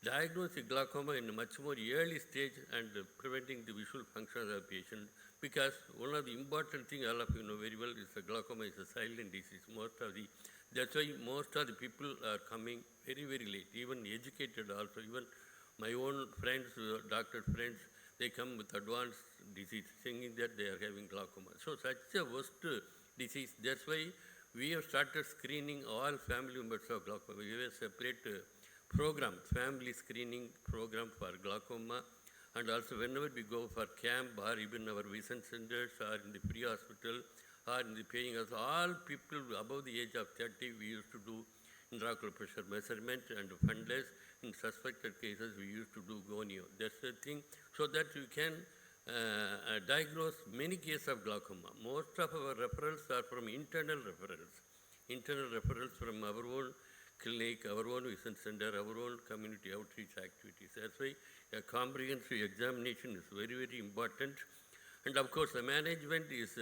diagnose the glaucoma in a much more early stage and preventing the visual function of the patient. Because one of the important things all of you know very well is the glaucoma is a silent disease. That's why most of the people are coming very, very late, even educated also. Even my own friends, doctor friends, they come with advanced disease, thinking that they are having glaucoma. So such a worst disease. That's why we have started screening all family members of glaucoma. We have a separate program, family screening program for glaucoma. And also whenever we go for camp or even our vision centers or in the free hospital or in the paying us, all people above the age of 30, we used to do intraocular pressure measurement and fundus. In suspected cases, we used to do gonio. That's the thing, so that you can diagnose many cases of glaucoma. Most of our referrals are from internal referrals from our own clinic, our own vision center, our own community outreach activities. That's why a comprehensive examination is very, very important. And of course, the management is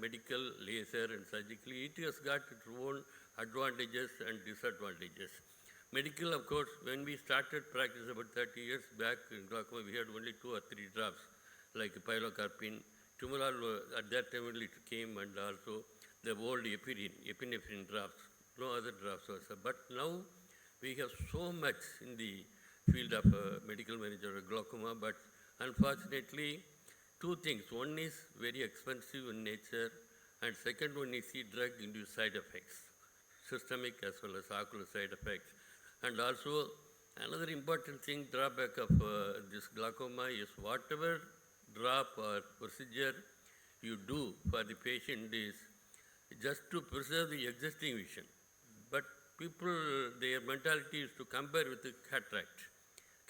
medical, laser, and surgically. It has got its own advantages and disadvantages. Medical, of course, when we started practice about 30 years back in glaucoma, we had only 2 or 3 drops, like pilocarpine. Tumoral, at that time only it came, and also the old epinephrine drops. No other drops also. But now we have so much in the field of medical management of glaucoma, but unfortunately, 2 things. One is very expensive in nature, and second one is the drug-induced side effects, systemic as well as ocular side effects. And also, another important thing, drawback of this glaucoma is whatever drop or procedure you do for the patient is just to preserve the existing vision. But people, their mentality is to compare with the cataract.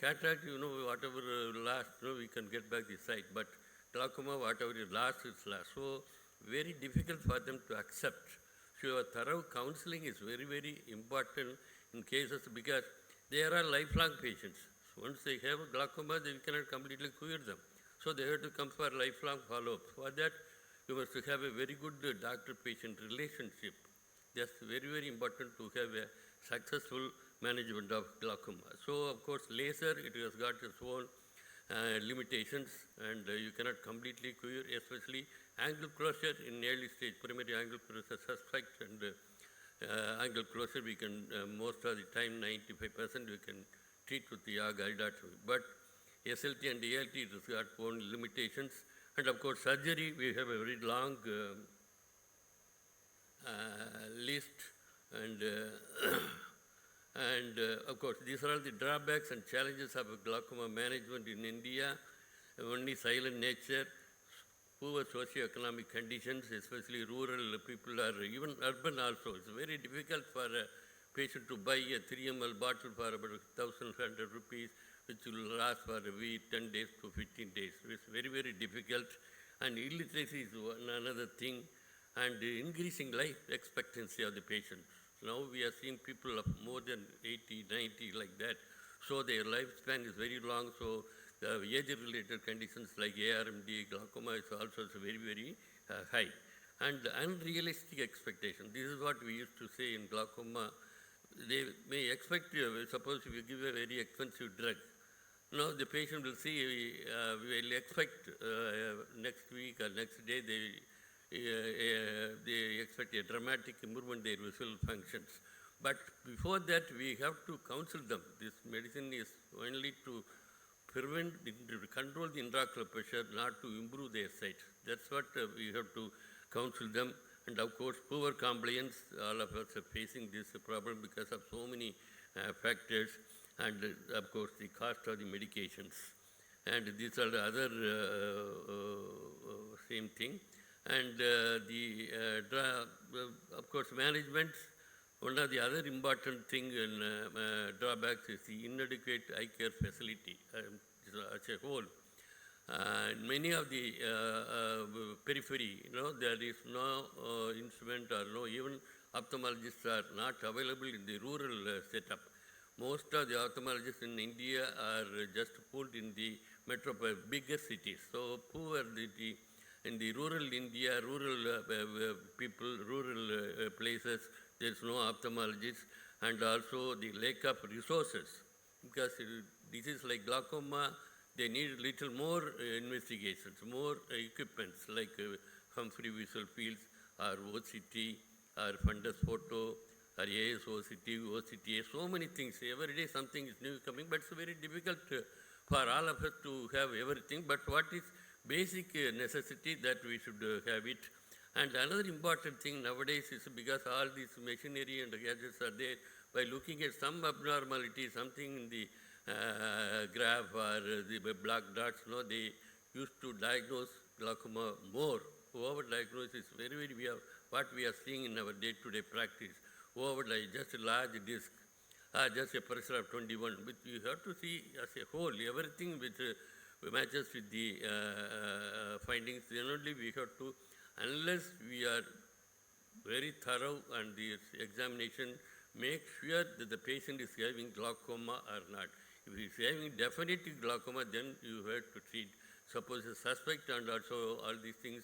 Cataract, whatever lasts, we can get back the sight. But glaucoma, whatever is lost, is lost. So, very difficult for them to accept. So, a thorough counseling is very, very important in cases because they are lifelong patients. So once they have glaucoma, they cannot completely cure them. So they have to come for lifelong follow-up. For that, you must have a very good doctor-patient relationship. That's very, very important to have a successful management of glaucoma. So, of course, laser, it has got its own limitations, and you cannot completely cure, especially angle closure in early stage, primary angle closure suspect, and angle closure we can, most of the time, 95% we can treat with the guided. But SLT and ALT, it has got own limitations. And of course, surgery, we have a very long list, and of course, these are all the drawbacks and challenges of glaucoma management in India. Only silent nature, poor socio-economic conditions, especially rural people or even urban also. It's very difficult for a patient to buy a 3 ml bottle for about 1,100 rupees, which will last for a week, 10 days to 15 days. It's very, very difficult. And illiteracy is another thing. And increasing life expectancy of the patient. Now we are seeing people of more than 80, 90 like that. So their lifespan is very long. So the age-related conditions like ARMD, glaucoma is also very, very high. And unrealistic expectation. This is what we used to say in glaucoma. They may expect, suppose if you give a very expensive drug, now the patient will see, will expect next week or next day they expect a dramatic improvement in their visual functions. But before that, we have to counsel them. This medicine is only to prevent, to control the intraocular pressure, not to improve their sight. That's what we have to counsel them. And of course, poor compliance, all of us are facing this problem because of so many factors, and of course, the cost of the medications. And these are the other same thing. And of course, management, one of the other important thing in drawbacks is the inadequate eye care facility as a whole. Many of the periphery, there is no instrument or no, even ophthalmologists are not available in the rural setup. Most of the ophthalmologists in India are just put in the metropolis, bigger cities. So poor in the rural India, rural people, rural places, there is no ophthalmologist, and also the lack of resources. Because disease like glaucoma, they need little more investigations, more equipments like Humphrey visual fields or OCT or fundus photo or ASOCT, OCTA, so many things. Every day something is new coming, but it's very difficult for all of us to have everything. But what is basic necessity that we should have it. And another important thing nowadays is because all this machinery and gadgets are there, by looking at some abnormality, something in the graph or the black dots, they used to diagnose glaucoma more. Over-diagnosis is very, very, what we are seeing in our day-to-day practice. Just a large disc, just a pressure of 21, but you have to see as a whole, everything which matches with the findings. Then only we have to, unless we are very thorough and the examination, make sure that the patient is having glaucoma or not. If he is having definitive glaucoma, then you have to treat. suppose a suspect and also all these things,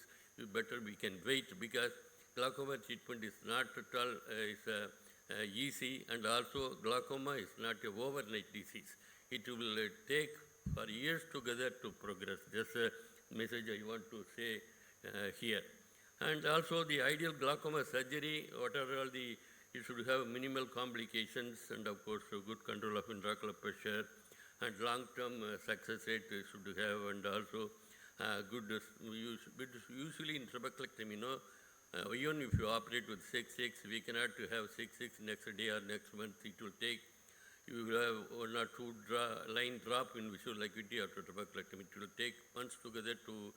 better we can wait, because glaucoma treatment is not at all easy, and also glaucoma is not an overnight disease. It will take for years together to progress. That's a message I want to say here. And also the ideal glaucoma surgery, whatever all the, it should have minimal complications, and of course good control of intraocular pressure, and long-term success rate should have, and also good, usually in trabeculectomy, even if you operate with 6/6, we cannot have 6/6 next day or next month. It will take, you will have 1 or 2 line drop in visual acuity after trabeculectomy. It will take months together to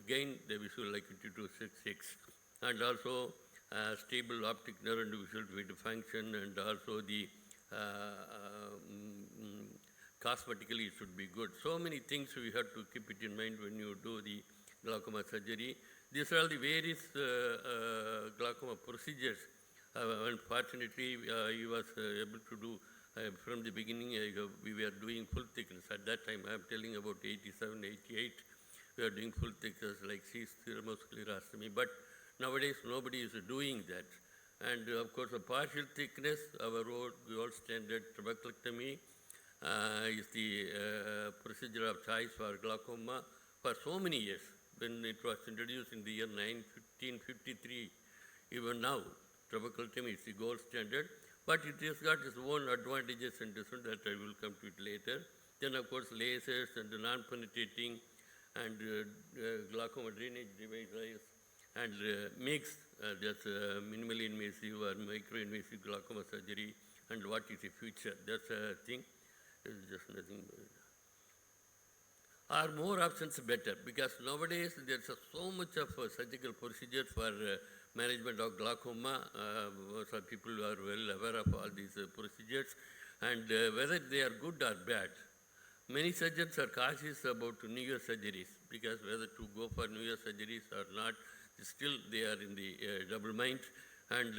gain the visual acuity to 6/6. And also stable optic nerve and visual field function, and also the cosmetically it should be good. So many things we have to keep it in mind when you do the glaucoma surgery. These are the various glaucoma procedures. Unfortunately, he was able to do, from the beginning, we were doing full thickness. At that time, I am telling about 87, 88, we are doing full thickness like thermosclerostomy. But nowadays, nobody is doing that. And of course, a partial thickness, our gold standard trabeculectomy is the procedure of choice for glaucoma for so many years. When it was introduced in the year 1953, even now, trabeculectomy is the gold standard, but it has got its own advantages and disadvantages that I will come to it later. Then, of course, lasers and non-penetrating and glaucoma drainage devices, and mix, that's minimally invasive or micro-invasive glaucoma surgery, and what is the future. That's a thing. It's just nothing. Are more options better? Because nowadays there's so much of surgical procedures for management of glaucoma. Some people are well aware of all these procedures, and whether they are good or bad. Many surgeons are cautious about New Year surgeries, because whether to go for New Year surgeries or not, still they are in the double mind. And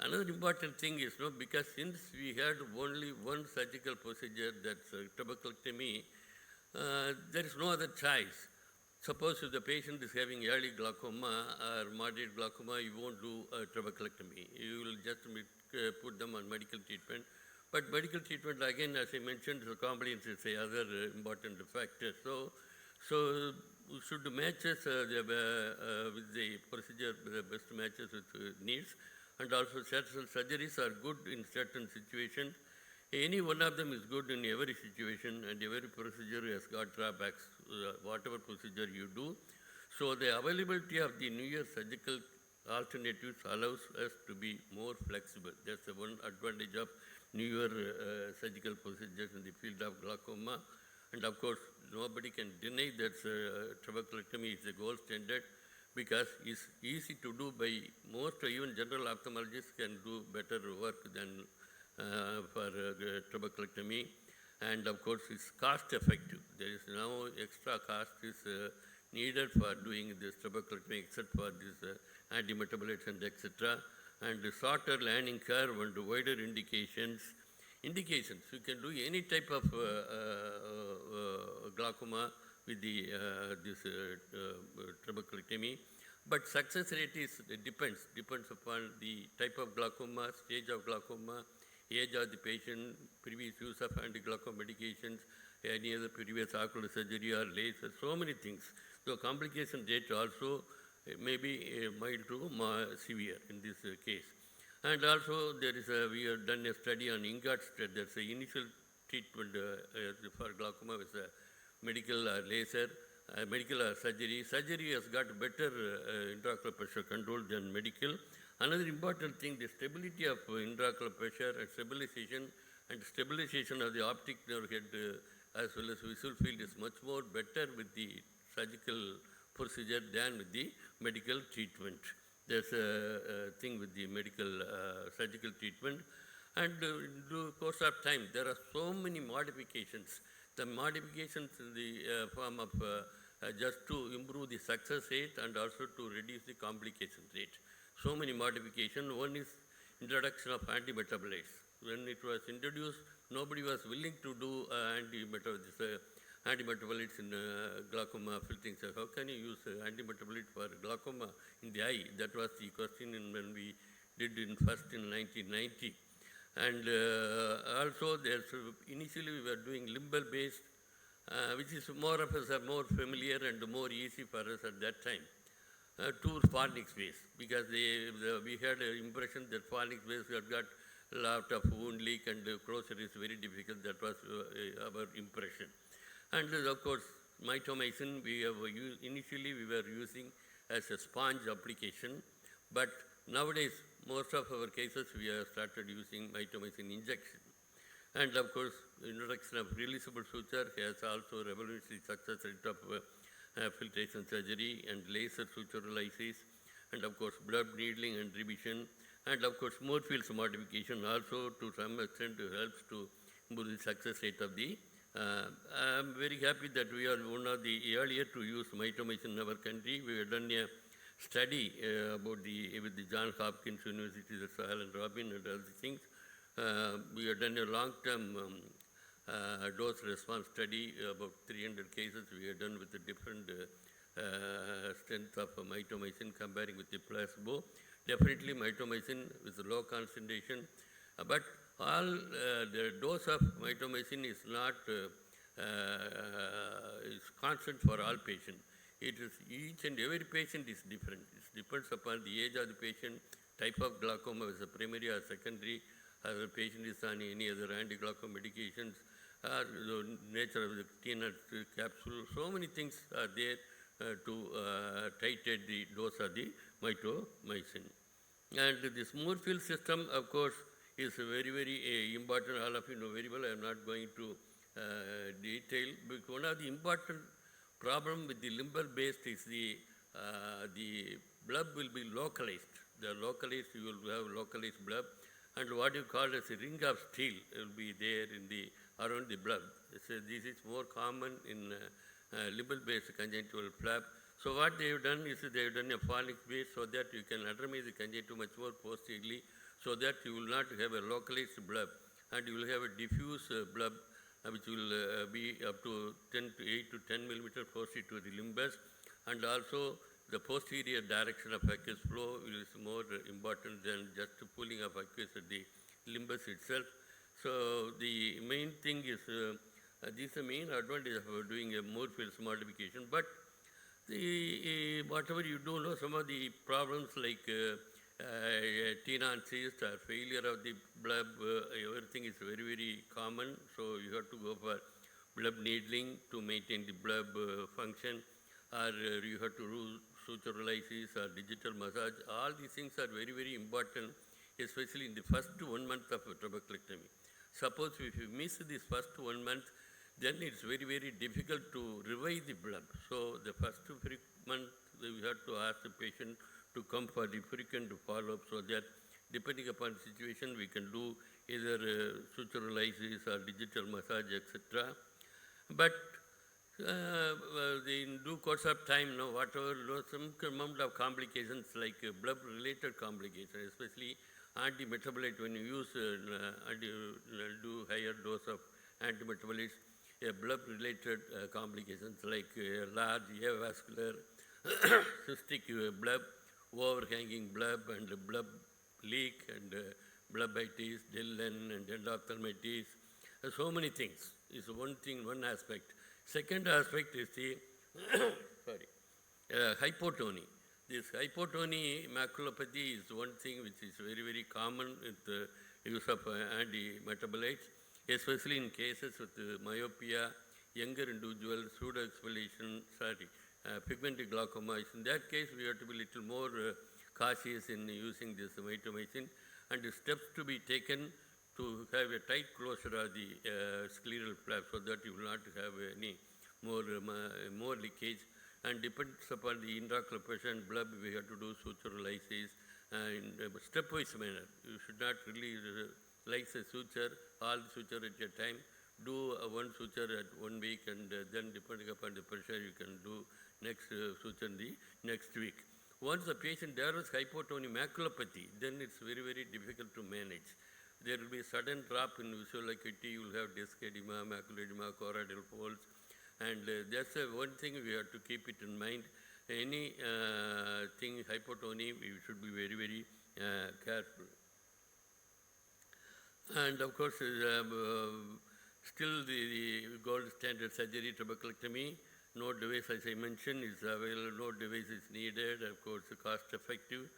another important thing is, because since we had only one surgical procedure, that's trabeculectomy, there is no other choice. Suppose if the patient is having early glaucoma or moderate glaucoma, you won't do trabeculectomy. You will just put them on medical treatment. But medical treatment, again, as I mentioned, the compliance is the other important factor. So we should matches with the procedure, the best matches with needs. And also certain surgeries are good in certain situations. Any one of them is good in every situation, and every procedure has got drawbacks, whatever procedure you do. So the availability of the New Year surgical alternatives allows us to be more flexible. That's the one advantage of New Year surgical procedures in the field of glaucoma. And of course, nobody can deny that trabeculectomy is the gold standard, because it's easy to do by most, even general ophthalmologists can do better work than for trabeculectomy. And of course, it's cost effective. There is no extra cost is needed for doing this trabeculectomy, except for this antimetabolites and etc. And shorter learning curve and wider indications. You can do any type of glaucoma with the this trabeculectomy, but success rate depends upon the type of glaucoma, stage of glaucoma, age of the patient, previous use of anti-glaucoma medications, any other previous ocular surgery or laser, so many things. So complication rate also may be mild to severe in this case. And also there is we have done a study on ingot stent. That's the initial treatment for glaucoma with medical laser, medical surgery. Surgery has got better intraocular pressure control than medical. Another important thing, the stability of intraocular pressure and stabilization of the optic nerve head as well as visual field is much more better with the surgical procedure than with the medical treatment. There's a thing with the medical surgical treatment. And in the course of time, there are so many modifications. The modifications in the form of just to improve the success rate and also to reduce the complication rate. So many modifications. One is introduction of antimetabolites. When it was introduced, nobody was willing to do antimetabolites. antimetabolites in glaucoma filtering. So how can you use antimetabolites for glaucoma in the eye? That was the question when we did in 1990. And also there's, initially we were doing limbal-based, which is more of us are more familiar and more easy for us at that time. To Sparnic space, because we had an impression that Sparnic space had got a lot of wound leak and closure is very difficult. That was our impression. And of course, mitomycin we have initially we were using as a sponge application, but nowadays most of our cases we have started using mitomycin injection. And of course, introduction of releasable suture has also revolutionized the success rate of filtration surgery and laser suture lysis, and of course blood needling and revision, and of course Moorfield's modification also to some extent helps to improve the success rate of the. I'm very happy that we are one of the earlier to use mitomycin in our country. We have done a study about with the Johns Hopkins University, the Alan Robin and other things. We have done a long-term dose response study, about 300 cases we have done with the different strength of mitomycin comparing with the placebo. Definitely mitomycin with low concentration, but all the dose of mitomycin is not is constant for all patients. It is each and every patient is different. It depends upon the age of the patient, type of glaucoma, is a primary or secondary, the patient is on any other anti-glaucoma medications, the nature of the TNF capsule. So many things are there to titrate the dose of the mitomycin. And this Moorfield system, of course, is very, very important. All of you know very well. I am not going to detail. Because one of the important problem with the limbal-based is the blood will be localized. The localized, you will have localized blood. And what you call as a ring of steel will be there in the around the blood. So this is more common in limbal-based conjunctival flap. So what they have done is they have done a Fornix base so that you can atomerize the conjunctiva much more posteriorly, so that you will not have a localized bleb, and you will have a diffuse bleb which will be up to 8 to 10 millimeter posterior to the limbus, and also the posterior direction of aqueous flow is more important than just pulling of aqueous at the limbus itself. So the main thing is, this is the main advantage of doing a Moorfield's modification. But whatever you do know, some of the problems like tenon cyst or failure of the bleb, everything is very, very common. So you have to go for bleb needling to maintain the bleb function, or you have to do suture lysis or digital massage. All these things are very, very important, especially in the first 1 month of trabeculectomy. Suppose if you miss this first 1 month, then it's very, very difficult to revive the blood. So the first month, we have to ask the patient to come for the frequent follow-up, so that depending upon the situation, we can do either suture lysis or digital massage, etc. But in due course of time, whatever, some amount of complications like blood-related complications, especially anti-metabolite, when you use do higher dose of anti-metabolites, blood-related complications like large avascular, cystic bleb, overhanging bleb, and bleb leak, and blebitis, Dillon, and endophthalmitis. So many things is one thing, one aspect. Second aspect is the hypotony. This hypotony maculopathy is one thing which is very, very common with the use of anti-metabolites, especially in cases with myopia, younger individuals, pseudo-exfoliation, pigmented glaucoma. In that case, we have to be a little more cautious in using this mitomycin, and the steps to be taken to have a tight closure of the scleral flap, so that you will not have any more leakage. And depends upon the intraocular pressure and blood, we have to do suture lysis in a stepwise manner. You should not really lyse a suture, all the suture at a time. Do one suture at 1 week, and then depending upon the pressure, you can do next suture in the next week. Once the patient there is hypotony maculopathy, then it's very, very difficult to manage. There will be a sudden drop in visual acuity, you will have disc edema, macular edema, choroidal folds. And that's one thing we have to keep it in mind. Any thing, hypotony, we should be very, very careful. And of course, still the gold standard surgery, trabeculectomy, no device, as I mentioned, is available, no device is needed, of course, cost effective.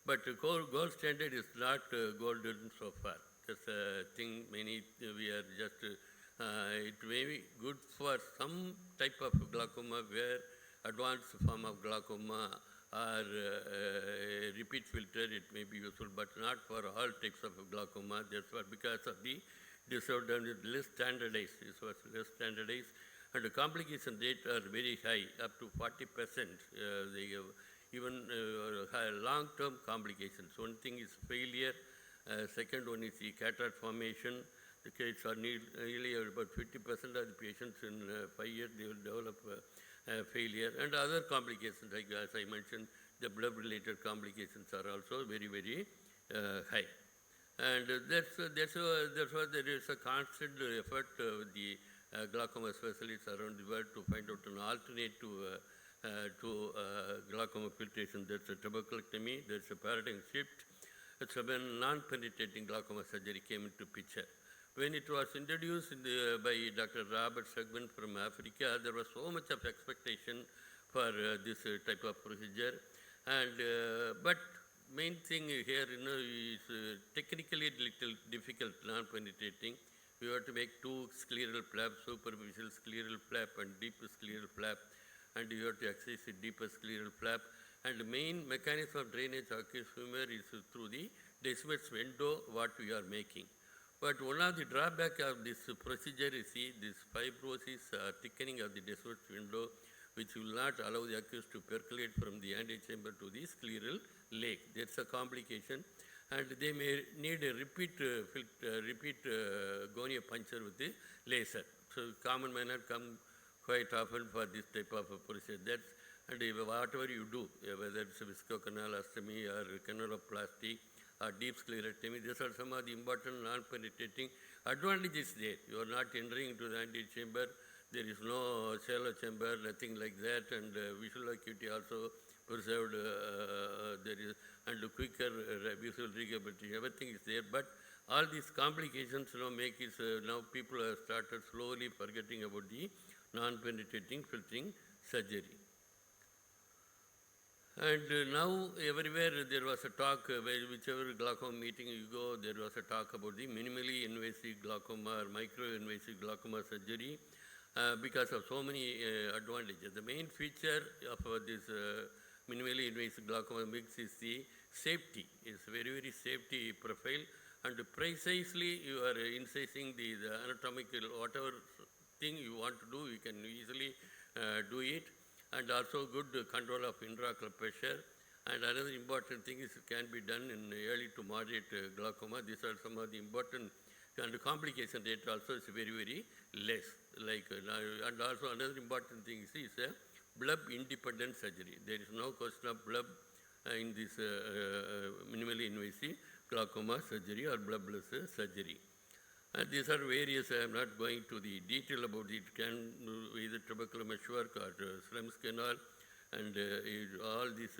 But gold standard is not golden so far. That's a thing many, we are just, it may be good for some type of glaucoma where advanced form of glaucoma or repeat filter, it may be useful, but not for all types of glaucoma. That's what, because of the disorder is less standardized. This was less standardized, and the complication rate are very high, up to 40%. They have even long-term complications. One thing is failure. Second one is the cataract formation. The kids are nearly about 50% of the patients in 5 years they will develop failure, and other complications, like as I mentioned, the blood-related complications are also very, very high. And that's why there is a constant effort with the glaucoma specialists around the world to find out an alternate to glaucoma filtration. There's a trabeculectomy, there's a paradigm shift. It's when non-penetrating glaucoma surgery came into picture. When it was introduced by Dr. Robert Segman from Africa, there was so much of expectation for this type of procedure. And but main thing here, is technically little difficult, non-penetrating. We have to make two scleral flaps, superficial scleral flap and deep scleral flap, and you have to access the deeper scleral flap. And the main mechanism of drainage of aqueous humor is through the Descemet's window, what we are making. But one of the drawback of this procedure is this fibrosis, thickening of the Descemet's window, which will not allow the aqueous to percolate from the antechamber to the scleral lake. That's a complication, and they may need a repeat gonia puncture with the laser. So common may not come quite often for this type of a procedure. And whatever you do, whether it's viscocanalostomy or canaloplasty or deep sclerectomy, these are some of the important non-penetrating advantages there. You are not entering into the antechamber. There is no shallow chamber, nothing like that, and visual acuity also preserved. There is, and quicker visual readability, everything is there. But all these complications make it now people have started slowly forgetting about the non-penetrating filtering surgery. And now everywhere there was a talk, whichever glaucoma meeting you go, there was a talk about the minimally invasive glaucoma or micro-invasive glaucoma surgery because of so many advantages. The main feature of this minimally invasive glaucoma mix is the safety. It's very, very safety profile, and precisely you are incising the anatomical, whatever thing you want to do, you can easily do it. And also good control of intraocular pressure. And another important thing is it can be done in early to moderate glaucoma. These are some of the important, and the complication rate also is very, very less. And also another important thing is blood independent surgery. There is no question of blood in this minimally invasive glaucoma surgery or bloodless surgery. And these are various, I am not going to the detail about it, can either trabecular meshwork or Schlem's canal, and all this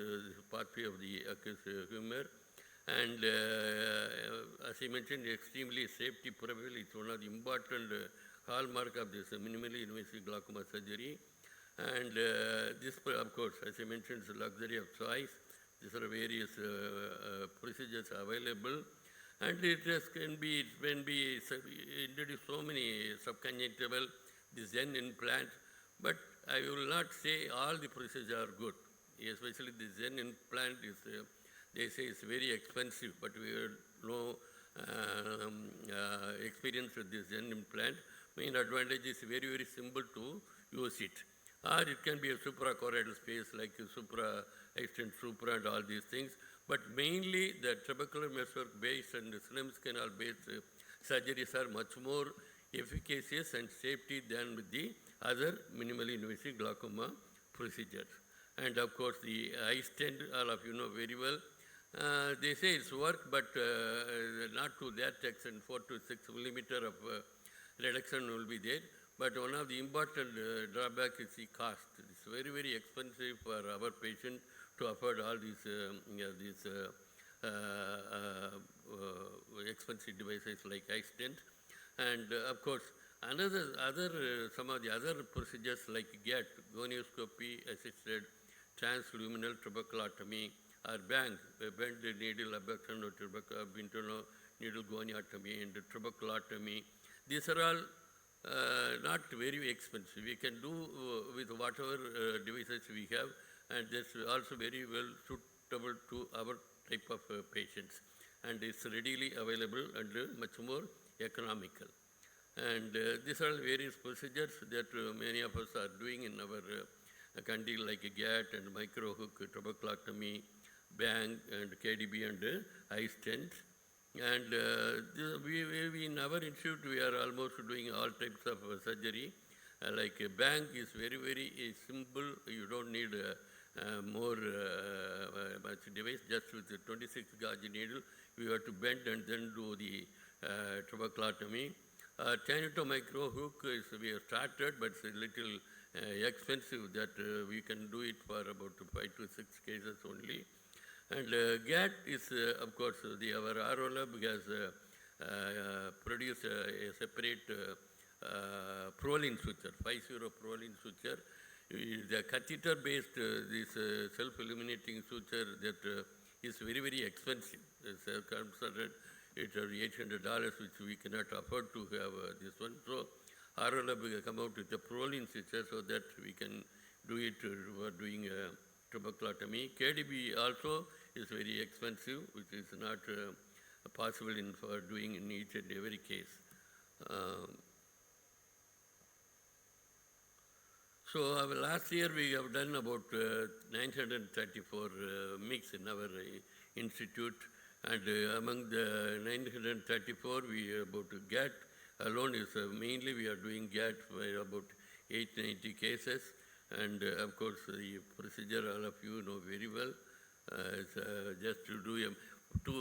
pathway of the aqueous humor. And as I mentioned, extremely safety profile is one of the important hallmark of this minimally invasive glaucoma surgery. And this, of course, as I mentioned, is a luxury of choice. These are various procedures available. And it can be introduced so many subconjunctival, the Zen implant, but I will not say all the procedures are good. Especially the Zen implant is, they say it's very expensive, but we have no experience with the Zen implant. Main advantage is very, very simple to use it. Or it can be a suprachoroidal space like supra, extend supra and all these things. But mainly the trabecular meshwork based and Schlem's canal based surgeries are much more efficacious and safety than with the other minimally invasive glaucoma procedures. And of course the eye stent, all of you know very well. They say it's work, but not to that extent. 4 to 6 millimeter of reduction will be there. But one of the important drawback is the cost. It's very, very expensive for our patient to afford all these, expensive devices like iStent. And of course, some of the other procedures like GAT, gonioscopy assisted transluminal tuberculotomy, or bend needle abduction or internal needle goniotomy and tuberculotomy. These are all not very expensive. We can do with whatever devices we have, and that's also very well suitable to our type of patients. And it's readily available and much more economical. And these are various procedures that many of us are doing in our country, like GAT and microhook, tuberculotomy, bang, and KDB and iStent. And we in our institute, we are almost doing all types of surgery. Like a bang is very, very simple. You don't need more much device. Just with the 26 gauge needle, we have to bend and then do the tuberculotomy. Tanito micro hook is we have started, but it's a little expensive that we can do it for about 5 to 6 cases only. And GAT is, of course, our RO lab has produced a separate proline suture, 50 proline suture. The catheter-based, this self-illuminating suture that is very, very expensive. It's considered it's $800, which we cannot afford to have this one. So RO lab will come out with a proline suture so that we can do it for doing tuberculotomy. KDB also is very expensive, which is not possible for doing in each and every case. So last year we have done about 934 mix in our institute, and among the 934 we about GAT alone is mainly we are doing GAT for about 890 cases, and of course the procedure all of you know very well. Just to do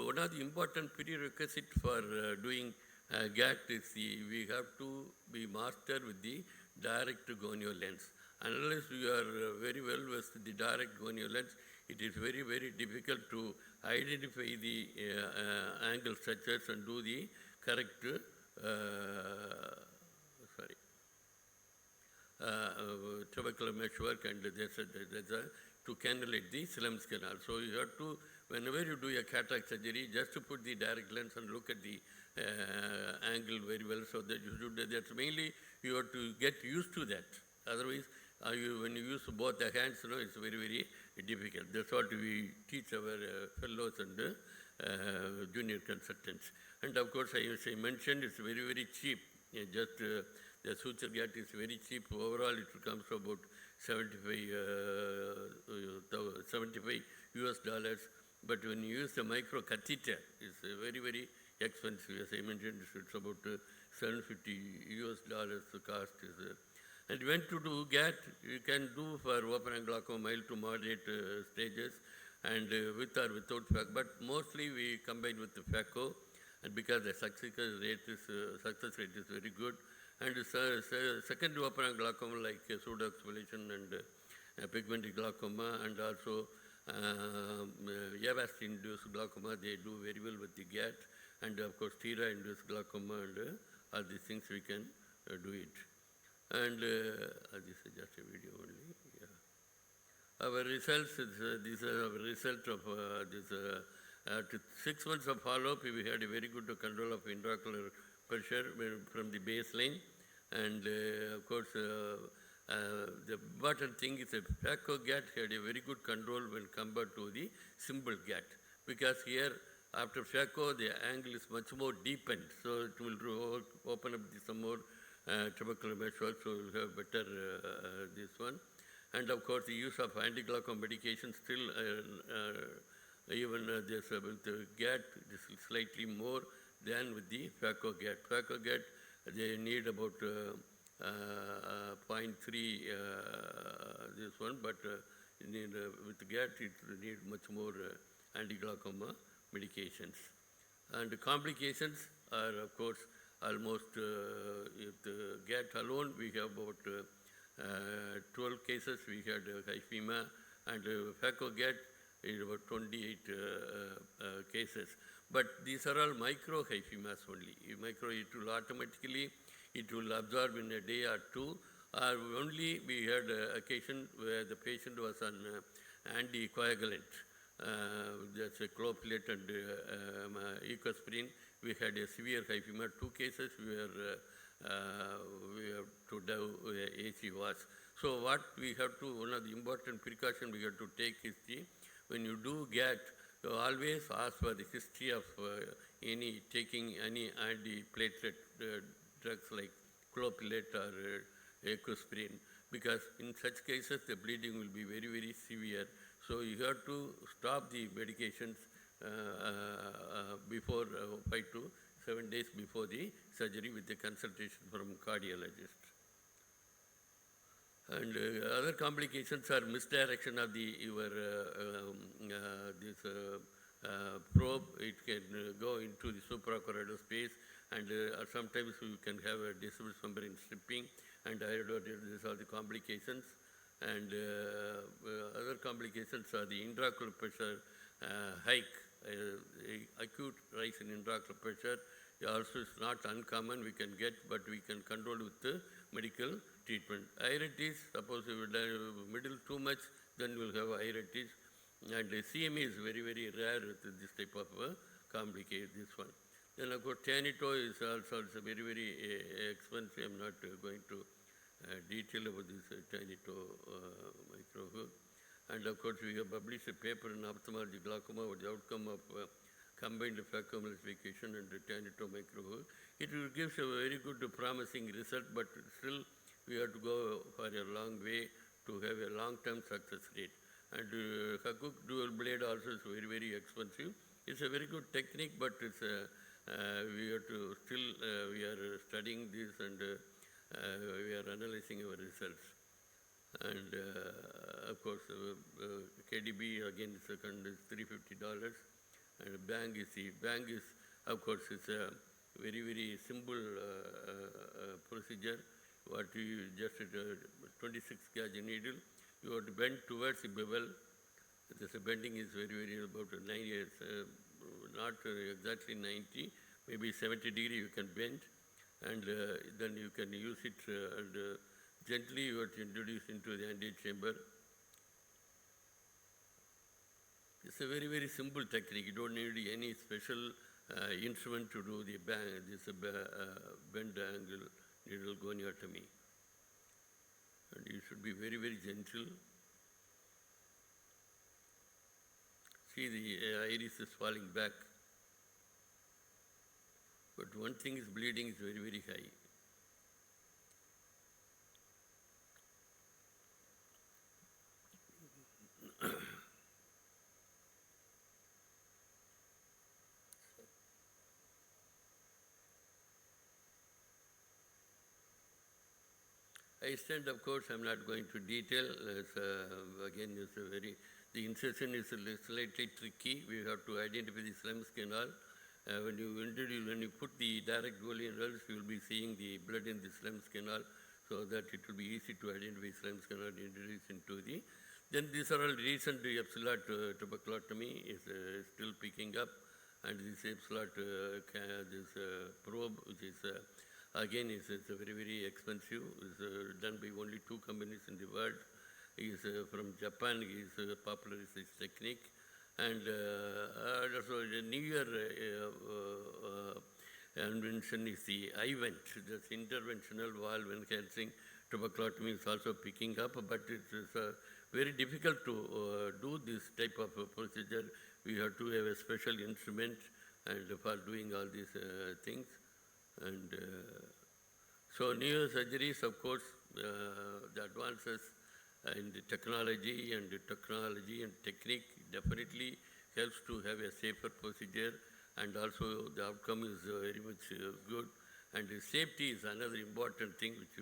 one of the important prerequisites for doing GAT is we have to be master with the direct gonio lens. Unless you are very well with the direct gonio lens, it is very, very difficult to identify the angle structures and do the correct tubercular meshwork, and to cannulate the Slem's canal. So you have to, whenever you do a cataract surgery, just to put the direct lens and look at the angle very well, so that you should, that's mainly you have to get used to that. Otherwise, when you use both the hands, it's very, very difficult. That's what we teach our fellows and junior consultants. And of course, as I mentioned, it's very, very cheap. The suture GAT is very cheap. Overall, it comes to about $75 US. But when you use the micro catheter, it's very, very expensive. As I mentioned, it's about $750 US cost. And when to do GAT, you can do for open angle glaucoma mild to moderate stages, and with or without phaco. But mostly we combine with the phaco, and because the success rate is very good. And secondary open angle glaucoma like pseudoexfoliation and pigmented glaucoma, and also Avastin-induced glaucoma, they do very well with the GAT. And of course, steroid-induced glaucoma and all these things we can do it. And this is just a video only. Yeah. Our results, these are our result of this. After 6 months of follow-up, we had a very good control of intraocular pressure from the baseline. And of course, the important thing is that phaco GAT had a very good control when compared to the simple GAT. Because here, after phaco, the angle is much more deepened. So it will open up some more tubercular meshwork, so we'll have better this one. And of course, the use of anti-glaucoma medication still, even this with the GAT, this is slightly more than with the phaco GAT. Phaco GAT, they need about 0.3 this one, but with GAT, it need much more anti-glaucoma medications. And the complications are, of course, almost, if the GAT alone, we have about 12 cases. We had hyphema, and FACO GAT is about 28 cases. But these are all micro hyphemas only. It will automatically, it will absorb in a day or two. Only we had occasion where the patient was on anticoagulant. That's a clopidogrel and ecosprin. We had a severe hyphema. 2 cases we have to do AC was. So what we have to, one of the important precautions we have to take is when you do GAT, you always ask for the history of taking any antiplatelet drugs like clopidogrel or ecosprin, because in such cases the bleeding will be very, very severe. So you have to stop the medications before 5 to 7 days before the surgery with the consultation from cardiologist. And other complications are misdirection of your probe. It can go into the suprachoroidal space, and sometimes you can have a diffuse membrane stripping, and these are the complications. And other complications are the intraocular pressure hike, acute rise in intraocular pressure. Also, is not uncommon. We can get, but we can control with the medical treatment. Iritis, suppose you will middle too much, then you will have iritis. And CME is very, very rare with this type of complication, this one. Then of course, Tanito is also very, very expensive. I'm not going to detail about this Tanito microhook. And of course, we have published a paper in ophthalmology glaucoma with the outcome of combined phacoemulsification and Tanito microhook. It will give a very good promising result, but still we have to go for a long way to have a long-term success rate. And Hakuk dual blade also is very, very expensive. It's a very good technique, but it's we have to still we are studying this, and we are analyzing our results. And of course, KDB again second is $350, and bang is of course it's a very, very simple procedure. What you just 26 gauge needle, you have to bend towards the bevel. This bending is very, very about 9 years, not exactly 90, maybe 70 degree you can bend, and then you can use it and gently you have to introduce into the antechamber. It's a very, very simple technique. You don't need any special instrument to do the bend angle needle goniotomy. And you should be very, very gentle. See, the iris is falling back. But one thing is bleeding is very, very high. I stand, of course, I'm not going to detail. Again, it's a very, the incision is slightly tricky. We have to identify the Slem's canal. When you put the direct Golian wells, you will be seeing the blood in the Slem's canal, so that it will be easy to identify Slem's canal and introduce into the. Then these are all recent epsilon tuberculotomy is still picking up, and this epsilon this probe, which is again is very, very expensive. It's done by only 2 companies in the world. Is from Japan. Is popularized this technique, and also the newer invention is the IVENT. This interventional valve enhancing tuberculotomy is also picking up, but it is very difficult to do this type of procedure. We have to have a special instrument and for doing all these things. And so neurosurgeries, of course, the advances in the technology and technique definitely helps to have a safer procedure, and also the outcome is very much good. And safety is another important thing which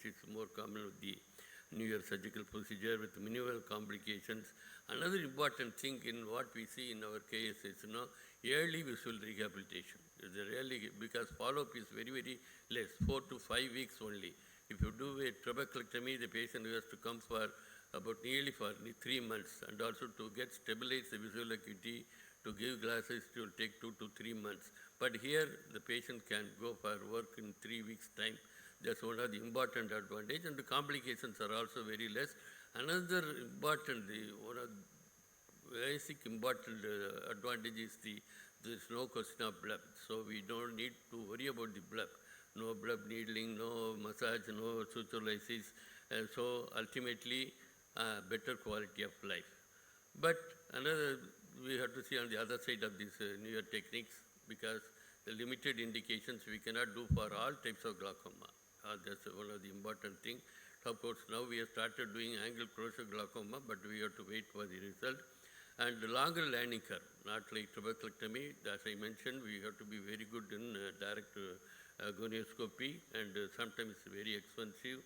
is more common with the neurosurgical procedure with minimal complications. Another important thing in what we see in our case is, early visual rehabilitation. It's a really, because follow-up is very, very less, 4 to 5 weeks only. If you do a trabeculectomy, the patient has to come for about nearly for 3 months, and also to get stabilized the visual acuity, to give glasses, it will take 2 to 3 months. But here, the patient can go for work in 3 weeks' time. That's one of the important advantage, and the complications are also very less. Another important, one of basic important advantage is there's no question of blood. So we don't need to worry about the blood. No blood needling, no massage, no suture lysis. And so ultimately, better quality of life. But another, we have to see on the other side of these newer techniques, because the limited indications we cannot do for all types of glaucoma. That's one of the important things. Of course, now we have started doing angle closure glaucoma, but we have to wait for the result. And the longer landing curve, not like trabeculectomy. As I mentioned, we have to be very good in direct gonioscopy, and sometimes very expensive.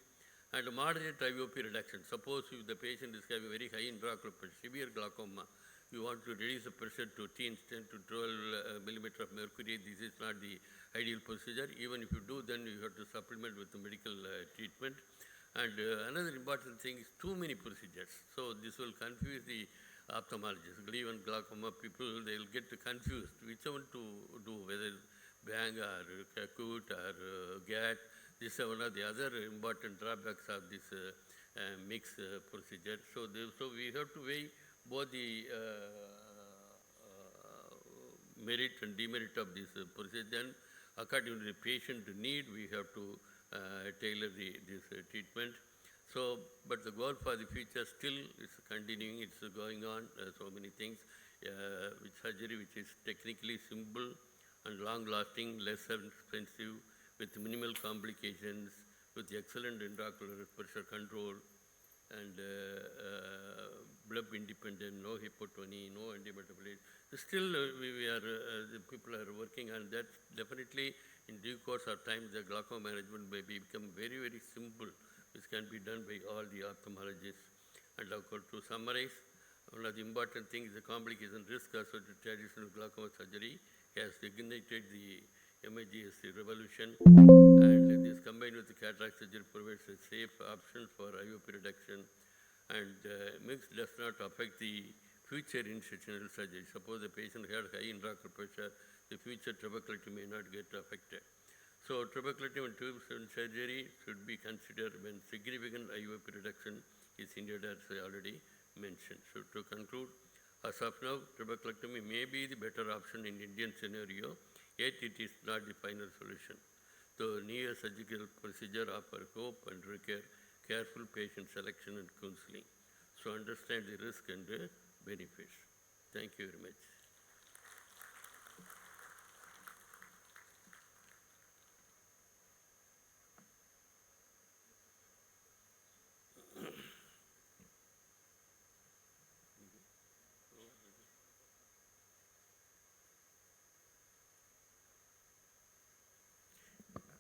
And moderate IOP reduction. Suppose if the patient is having very high intraocular pressure, severe glaucoma, you want to reduce the pressure to 10 to 12 millimeter of mercury. This is not the ideal procedure. Even if you do, then you have to supplement with the medical treatment. And another important thing is too many procedures. So this will confuse the ophthalmologists. Even glaucoma people, they will get confused which one to do, whether bang or acute or GAT. This is one of the other important drawbacks of this mixed procedure. So we have to weigh both the merit and demerit of this procedure. Then, according to the patient need, we have to tailor this treatment. So, but the goal for the future still is continuing, it's going on, so many things, with surgery which is technically simple and long-lasting, less expensive, with minimal complications, with excellent intraocular pressure control, and blood independent, no hypotony, no antimetabolic. Still, the people are working on that. Definitely, in due course of time, the glaucoma management may become very, very simple, which can be done by all the ophthalmologists. And of course, to summarize, one of the important things is the complication risk associated with traditional glaucoma surgery has ignited the MIGS revolution, and this combined with the cataract surgery provides a safe option for IOP reduction, and mix does not affect the future incisional surgery. Suppose the patient had high intraocular pressure, the future trabeculectomy may not get affected. So trabeculectomy and tube surgery should be considered when significant IOP reduction is needed, as I already mentioned. So to conclude, as of now, trabeculectomy may be the better option in Indian scenario, yet it is not the final solution. The neosurgical procedure offer hope and require careful patient selection and counseling. So understand the risk and the benefits. Thank you very much.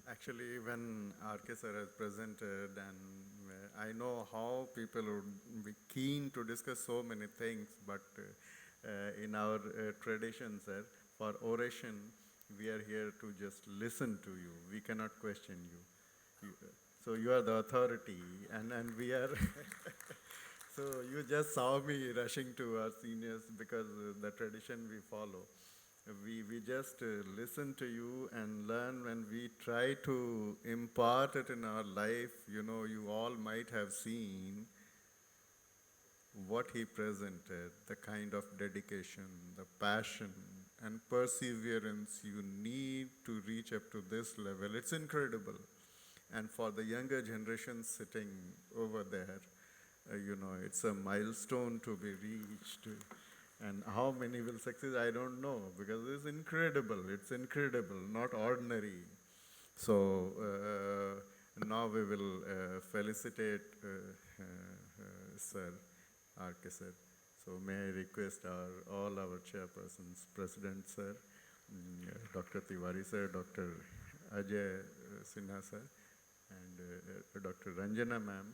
Actually, when RK sir has presented, and I know how people would be keen to discuss so many things, but in our tradition, sir, for oration, we are here to just listen to you. We cannot question you. So you are the authority, and we are. So you just saw me rushing to our seniors because the tradition we follow. We just listen to you and learn when we try to impart it in our life. You know, you all might have seen what he presented, the kind of dedication, the passion, and perseverance you need to reach up to this level. It's incredible. And for the younger generation sitting over there, you know, it's a milestone to be reached. And how many will succeed, I don't know, because it's incredible. It's incredible, not ordinary. So now we will felicitate Sir, RK sir. So may I request all our chairpersons, President sir, Dr. Tiwari sir, Dr. Ajay Sinha sir, and Dr. Ranjana ma'am,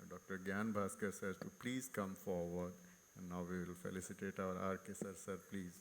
Dr. Gyan Bhaskar sir, to please come forward. And now we will felicitate our RK sir. Sir, please.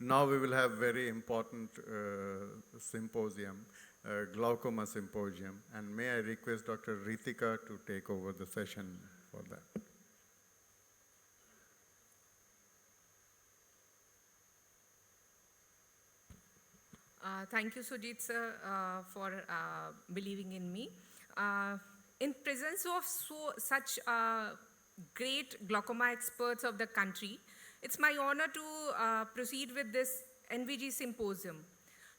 Now we will have very important symposium, glaucoma symposium, and may I request Dr. Ritika to take over the session for that. Thank you, Sujit sir, for believing in me. In presence of such great glaucoma experts of the country, it's my honor to proceed with this NVG symposium.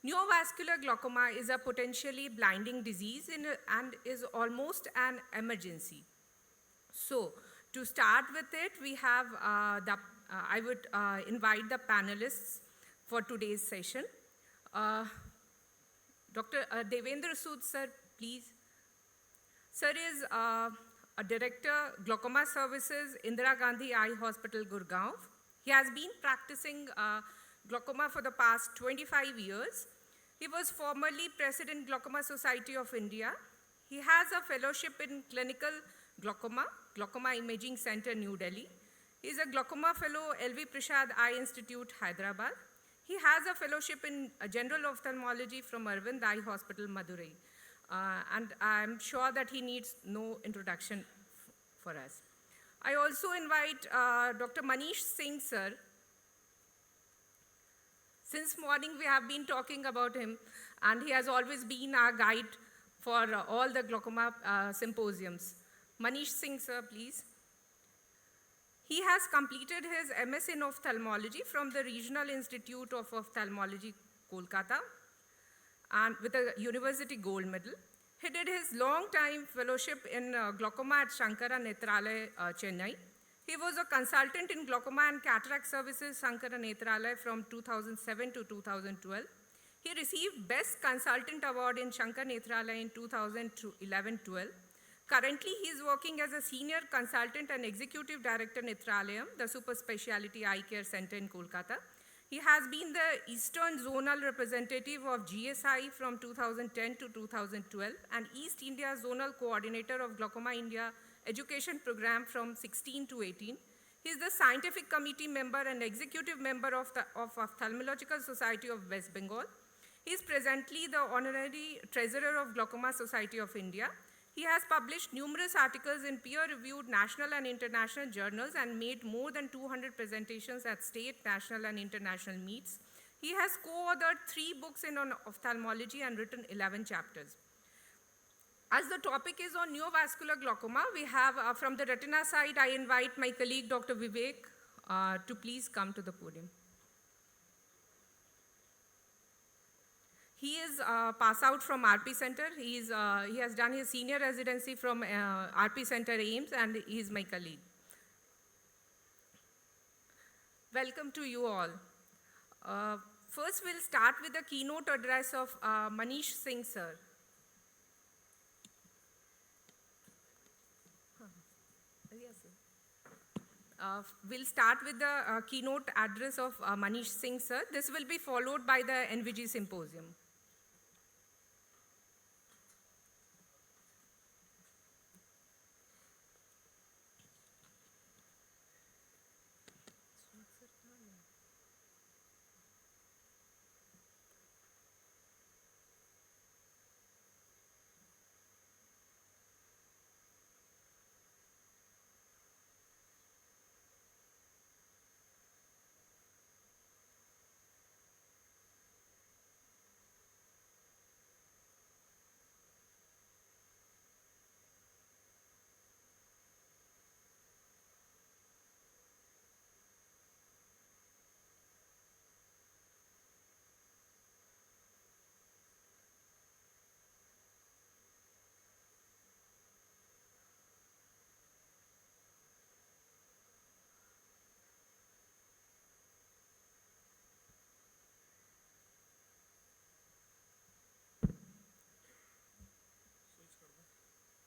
Neovascular glaucoma is a potentially blinding disease and is almost an emergency. So, to start with it, we have I would invite the panelists for today's session. Dr. Devendra Sood, sir, please. Sir is a director, Glaucoma Services, Indira Gandhi Eye Hospital, Gurgaon. He has been practicing glaucoma for the past 25 years. He was formerly President Glaucoma Society of India. He has a fellowship in clinical glaucoma, Glaucoma Imaging Center, New Delhi. He is a glaucoma fellow, LV Prasad Eye Institute, Hyderabad. He has a fellowship in general ophthalmology from Arvind Eye Hospital, Madurai. And I'm sure that he needs no introduction for us. I also invite Dr. Manish Singh, sir. Since morning we have been talking about him, and he has always been our guide for all the glaucoma symposiums. Manish Singh, sir, please. He has completed his MS in ophthalmology from the Regional Institute of Ophthalmology, Kolkata, and with a university gold medal. He did his long-time fellowship in glaucoma at Shankara Netralaya, Chennai. He was a consultant in glaucoma and cataract services, Shankara Netralaya, from 2007 to 2012. He received Best Consultant Award in Shankara Netralaya in 2011-12. Currently, he is working as a Senior Consultant and Executive Director Netralayam, the Super Speciality Eye Care Center in Kolkata. He has been the Eastern Zonal Representative of GSI from 2010 to 2012 and East India Zonal Coordinator of Glaucoma India Education Program from 16 to 18. He is the Scientific Committee member and Executive member of Ophthalmological Society of West Bengal. He is presently the Honorary Treasurer of Glaucoma Society of India. He has published numerous articles in peer-reviewed national and international journals and made more than 200 presentations at state, national, and international meets. He has co-authored 3 books in ophthalmology and written 11 chapters. As the topic is on neovascular glaucoma, we have from the retina side, I invite my colleague Dr. Vivek to please come to the podium. He is pass out from RP Center. He has done his senior residency from RP Center AIMS, and he is my colleague. Welcome to you all. First, we'll start with the keynote address of Manish Singh, sir. Yes, sir. We'll start with the keynote address of Manish Singh, sir. This will be followed by the NVG symposium.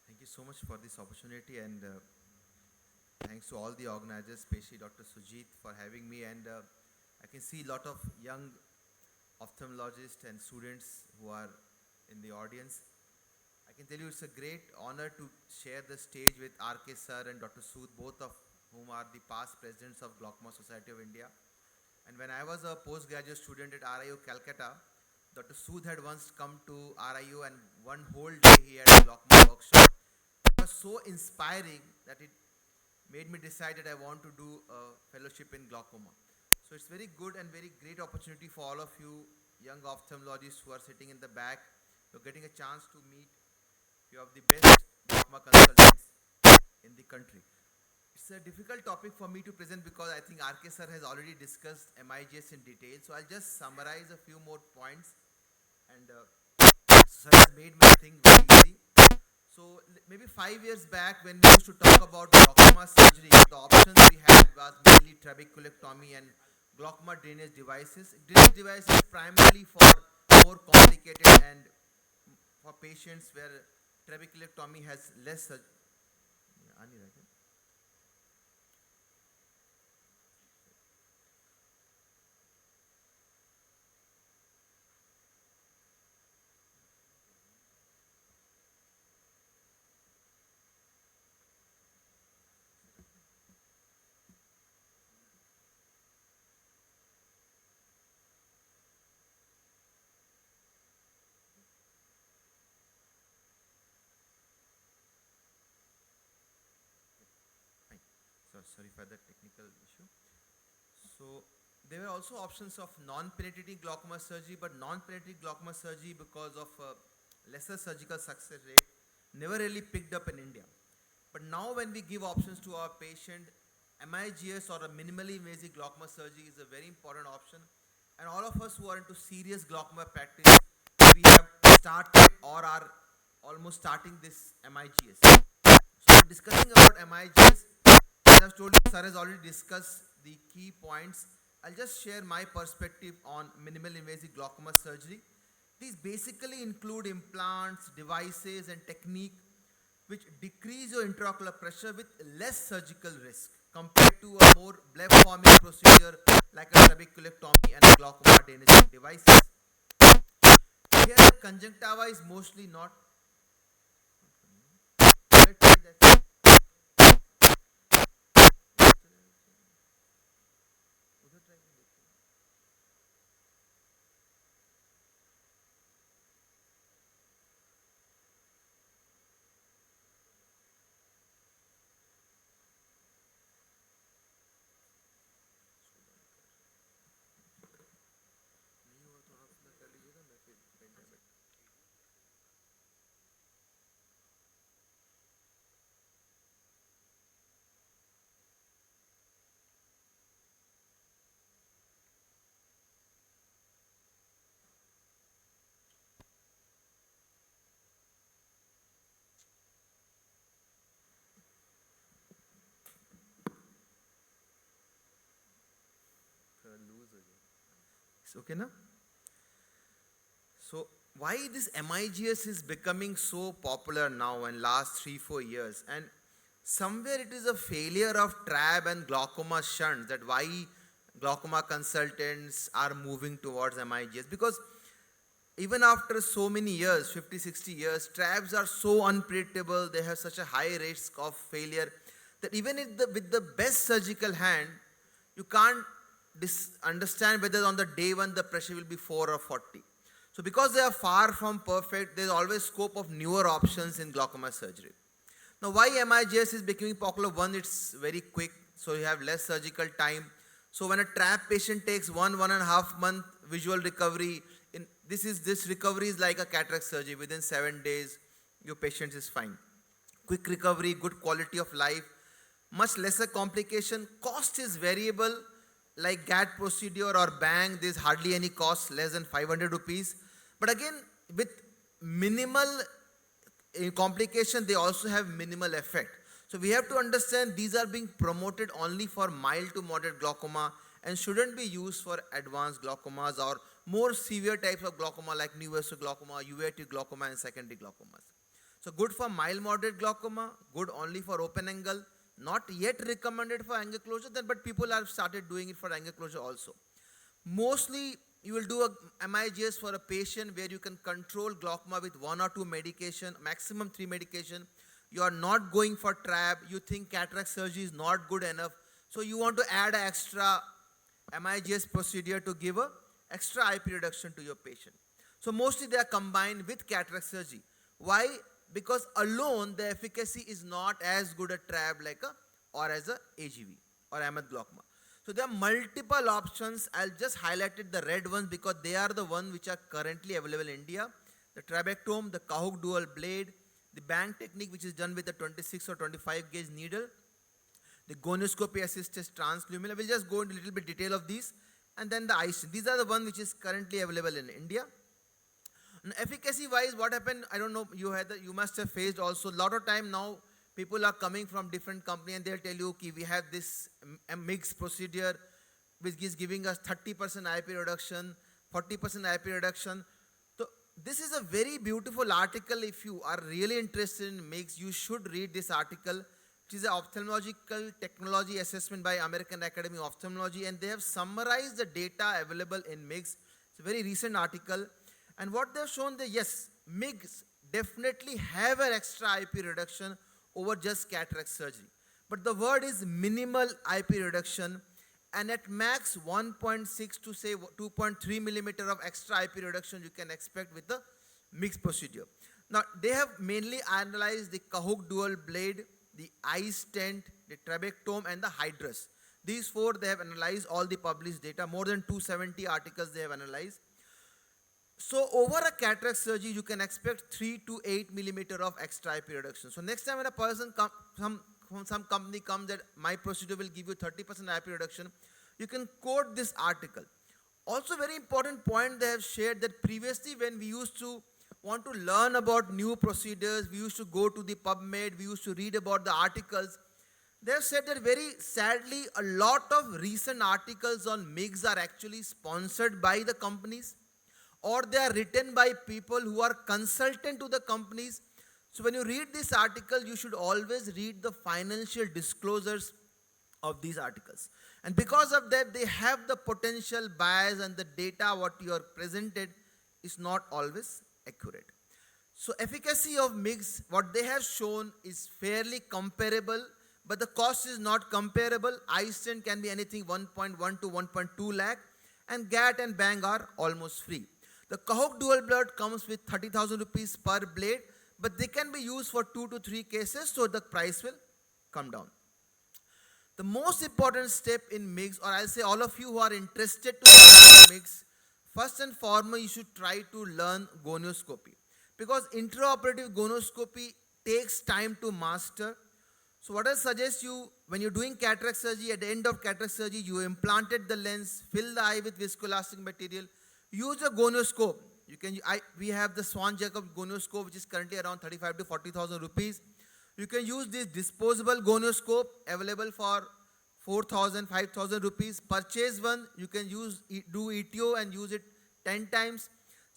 Thank you so much for this opportunity, and thanks to all the organizers, especially Dr. Sujit for having me. And I can see a lot of young ophthalmologists and students who are in the audience. I can tell you it's a great honor to share the stage with RK sir and Dr. Sood, both of whom are the past presidents of Glaucoma Society of India. And when I was a postgraduate student at RIO Calcutta, Dr. Sood had once come to RIO, and one whole day he had a glaucoma workshop. It was so inspiring that it made me decide that I want to do a fellowship in glaucoma. So it's very good and very great opportunity for all of you young ophthalmologists who are sitting in the back. You're getting a chance to meet few of the best glaucoma consultants in the country. It's a difficult topic for me to present because I think RK sir has already discussed MIGS in detail. So I'll just summarize a few more points, and sir has made me think very easy. So maybe 5 years back, when we used to talk about glaucoma surgery, the options we had was mainly trabeculectomy and glaucoma drainage devices. Drainage devices primarily for more complicated and for patients where trabeculectomy has less. So sorry for the technical issue. So there were also options of non-penetrating glaucoma surgery, but non-penetrating glaucoma surgery, because of lesser surgical success rate, never really picked up in India. But now when we give options to our patient, MIGS or a minimally invasive glaucoma surgery is a very important option. And all of us who are into serious glaucoma practice, we have started or are almost starting this MIGS. So discussing about MIGS, as I've told you, sir has already discussed the key points. I'll just share my perspective on minimal invasive glaucoma surgery. These basically include implants, devices, and technique which decrease your intraocular pressure with less surgical risk compared to a more bleb-forming procedure like a trabeculectomy and a glaucoma drainage devices. Here the conjunctiva is mostly not. It's okay now? So why this MIGS is becoming so popular now in last 3-4 years, and somewhere it is a failure of TRAB and glaucoma shunts, that why glaucoma consultants are moving towards MIGS, because even after so many years, 50-60 years, TRABs are so unpredictable, they have such a high risk of failure that even with the best surgical hand, you can't understand whether on the day one the pressure will be 4 or 40. So because they are far from perfect, there is always scope of newer options in glaucoma surgery. Now why MIGS is becoming popular? One, it's very quick, so you have less surgical time. So when a TRAB patient takes 1.5 month visual recovery, this recovery is like a cataract surgery. Within 7 days, your patient is fine. Quick recovery, good quality of life, much lesser complication. Cost is variable, like GAT procedure or bang, there's hardly any cost, less than 500 rupees. But again, with minimal complication, they also have minimal effect. So we have to understand these are being promoted only for mild to moderate glaucoma and shouldn't be used for advanced glaucomas or more severe types of glaucoma like neovascular glaucoma, uveitic glaucoma, and secondary glaucomas. So good for mild moderate glaucoma, good only for open angle, not yet recommended for angle closure, but people have started doing it for angle closure also. Mostly you will do a MIGS for a patient where you can control glaucoma with 1 or 2 medication, maximum 3 medication. You are not going for TRAB, you think cataract surgery is not good enough, so you want to add an extra MIGS procedure to give a extra IP reduction to your patient. So mostly they are combined with cataract surgery. Why? Because alone the efficacy is not as good a trab like a or as a AGV or Ahmed glaucoma. So there are multiple options. I'll just highlighted the red ones because they are the ones which are currently available in India. The trabectome, the Kahug dual blade, the bang technique which is done with a 26 or 25 gauge needle, the gonioscopy assisted transluminal. We'll just go into a little bit detail of these, and then the iStent. These are the ones which is currently available in India. Now, efficacy wise, what happened, I don't know, you must have faced also, a lot of time now, people are coming from different company and they'll tell you, okay, we have this mixed procedure which is giving us 30% IP reduction, 40% IP reduction. So this is a very beautiful article. If you are really interested in MIGS, you should read this article. It is an ophthalmological technology assessment by American Academy of Ophthalmology, and they have summarized the data available in MIGS. It's a very recent article. And what they've shown that yes, MIGS definitely have an extra IP reduction over just cataract surgery. But the word is minimal IP reduction, and at max 1.6 to say 2.3 millimeter of extra IP reduction you can expect with the MIGS procedure. Now they have mainly analyzed the Kahug dual blade, the iStent, the trabectome, and the hydrus. These four they have analyzed all the published data, more than 270 articles they have analyzed. So over a cataract surgery, you can expect 3 to 8 millimeter of extra IP reduction. So next time when a person some company comes that my procedure will give you 30% IP reduction, you can quote this article. Also very important point they have shared that previously when we used to want to learn about new procedures, we used to go to the PubMed, we used to read about the articles. They have said that very sadly a lot of recent articles on MIGS are actually sponsored by the companies, or they are written by people who are consultant to the companies. So when you read this article, you should always read the financial disclosures of these articles. And because of that, they have the potential bias, and the data what you are presented is not always accurate. So efficacy of MIGS, what they have shown is fairly comparable, but the cost is not comparable. iStent can be anything 1.1 to 1.2 lakh, and GAT and BANG are almost free. The Kahug dual blade comes with 30,000 rupees per blade, but they can be used for 2 to 3 cases, so the price will come down. The most important step in MIGS, or I'll say all of you who are interested to MIGS, first and foremost, you should try to learn gonioscopy. Because intraoperative gonioscopy takes time to master. So what I suggest you, when you're doing cataract surgery, at the end of cataract surgery, you implanted the lens, fill the eye with viscoelastic material, use a gonioscope. We have the Swan Jacob gonioscope, which is currently around 35 to 40,000 rupees. You can use this disposable gonioscope available for 4,000, 5,000 rupees. Purchase one, you can do ETO and use it 10 times.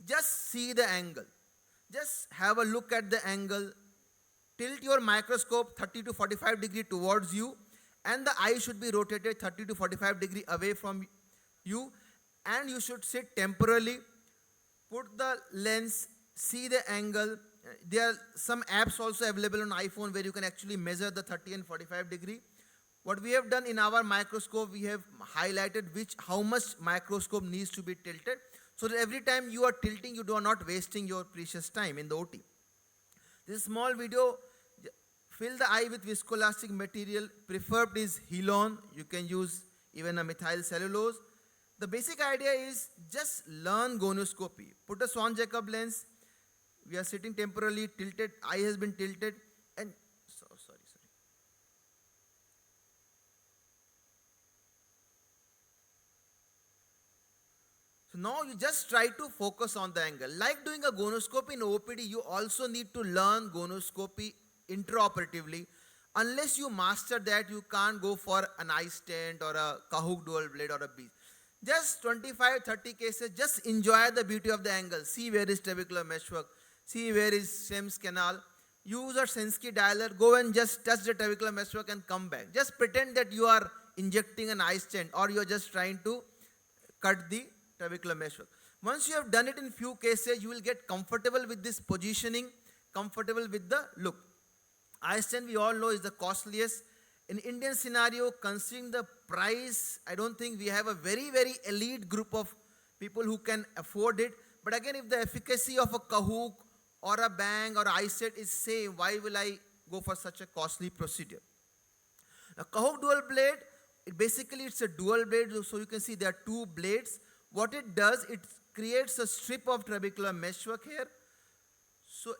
Just see the angle. Just have a look at the angle. Tilt your microscope 30 to 45 degree towards you, and the eye should be rotated 30 to 45 degree away from you, and you should sit temporarily, put the lens, see the angle. There are some apps also available on iPhone where you can actually measure the 30 and 45 degree. What we have done in our microscope, we have highlighted how much microscope needs to be tilted, so that every time you are tilting, you are not wasting your precious time in the OT. This small video, fill the eye with viscoelastic material. Preferred is Helon. You can use even a methyl cellulose. The basic idea is just learn gonioscopy. Put a Swan Jacob lens. We are sitting temporarily, tilted, eye has been tilted, and sorry. So now you just try to focus on the angle. Like doing a gonioscopy in OPD, you also need to learn gonioscopy intraoperatively. Unless you master that, you can't go for an iStent or a Kahug dual blade or a bead. Just 25, 30 cases, just enjoy the beauty of the angle. See where is trabecular meshwork. See where is Sem's canal. Use a Sensky dialer, go and just touch the trabecular meshwork and come back. Just pretend that you are injecting an iStent, or you are just trying to cut the trabecular meshwork. Once you have done it in few cases, you will get comfortable with this positioning, comfortable with the look. iStent we all know is the costliest, in Indian scenario, considering the price, I don't think we have a very, very elite group of people who can afford it. But again, if the efficacy of a Kahoot or a Bang or iSet is same, why will I go for such a costly procedure? Now, Kahoot dual blade, it's a dual blade, so you can see there are two blades. What it does, it creates a strip of trabecular meshwork here. So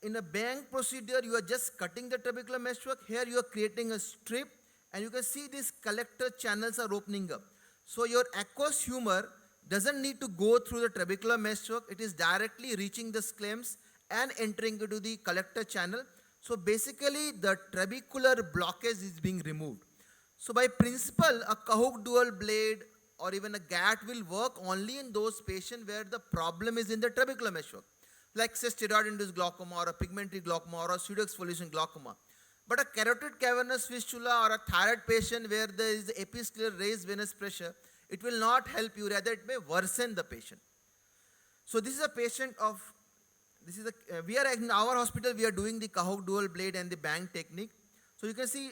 in a Bang procedure, you are just cutting the trabecular meshwork. Here you are creating a strip, and you can see these collector channels are opening up. So your aqueous humor doesn't need to go through the trabecular meshwork. It is directly reaching the sclems and entering into the collector channel. So basically, the trabecular blockage is being removed. So by principle, a Kahoot dual blade or even a GAT will work only in those patients where the problem is in the trabecular meshwork, like say steroid-induced glaucoma or a pigmentary glaucoma or a pseudoexfoliation glaucoma. But a carotid cavernous fistula or a thyroid patient where there is episcleral raised venous pressure, it will not help you, rather it may worsen the patient. So this is a patient of, we are in our hospital, we are doing the Kahoot dual blade and the Bang technique. So you can see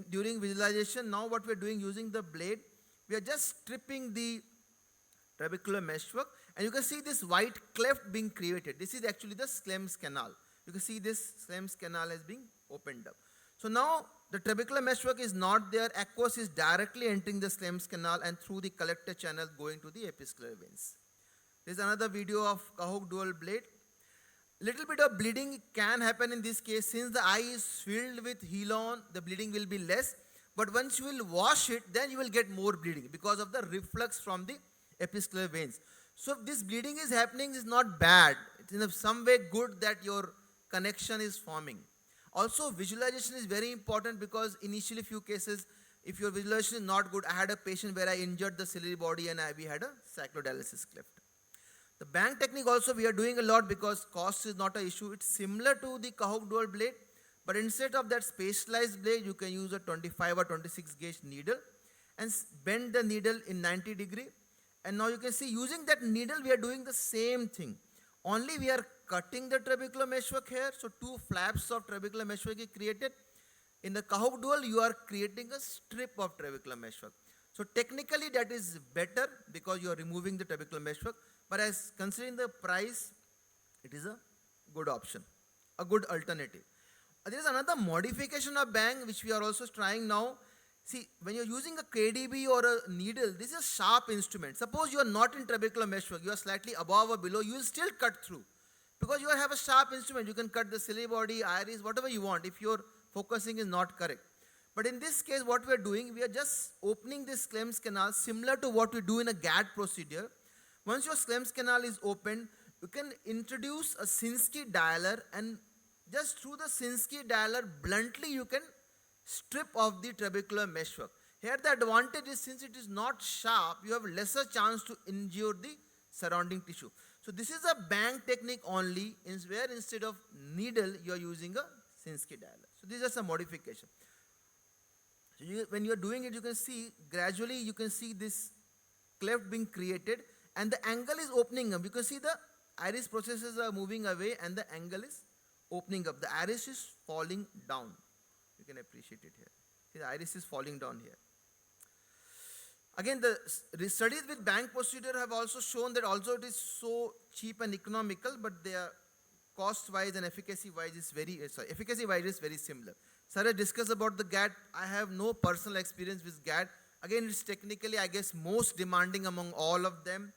during visualization, now what we are doing using the blade, we are just stripping the trabecular meshwork, and you can see this white cleft being created. This is actually the Schlemm's canal. You can see this Schlemm's canal has been opened up. So now the trabecular meshwork is not there. Aqueous is directly entering the Schlemm's canal and through the collector channel going to the episcleral veins. There is another video of Kahoot dual blade. Little bit of bleeding can happen in this case. Since the eye is filled with helon, the bleeding will be less. But once you will wash it, then you will get more bleeding because of the reflux from the episcleral veins. So if this bleeding is happening, is not bad. It's in some way good that your connection is forming. Also, visualization is very important because initially few cases, if your visualization is not good, I had a patient where I injured the ciliary body and we had a cyclodialysis cleft. The Bang technique also we are doing a lot because cost is not an issue. It's similar to the Kahoot dual blade, but instead of that specialized blade, you can use a 25 or 26 gauge needle and bend the needle in 90 degree. And now you can see using that needle, we are doing the same thing. Only we are cutting the trabecular meshwork here. So two flaps of trabecular meshwork is created. In the Kahoot dual, you are creating a strip of trabecular meshwork. So technically that is better because you are removing the trabecular meshwork. But as considering the price, it is a good option, a good alternative. There is another modification of Bang which we are also trying now. See, when you're using a KDB or a needle, this is a sharp instrument. Suppose you are not in trabecular meshwork, you are slightly above or below, you will still cut through. Because you have a sharp instrument, you can cut the ciliary body, iris, whatever you want if your focusing is not correct. But in this case, what we are doing, we are just opening this Schlemm's canal similar to what we do in a GAT procedure. Once your Schlemm's canal is opened, you can introduce a Sinskey dialer, and just through the Sinskey dialer, bluntly you can strip off the trabecular meshwork. Here the advantage is since it is not sharp, you have lesser chance to injure the surrounding tissue. So this is a Bang technique only, where instead of needle, you are using a Sinskey dialer. So this is just a modification. So when you are doing it, you can see, gradually you can see this cleft being created, and the angle is opening up. You can see the iris processes are moving away and the angle is opening up. The iris is falling down. You can appreciate it here. See, the iris is falling down here. Again, the studies with Bang procedure have also shown that although it is so cheap and economical, but they are cost-wise and efficacy-wise is very similar. Sir, I discussed about the GAT. I have no personal experience with GAT. Again, it's technically, I guess, most demanding among all of them.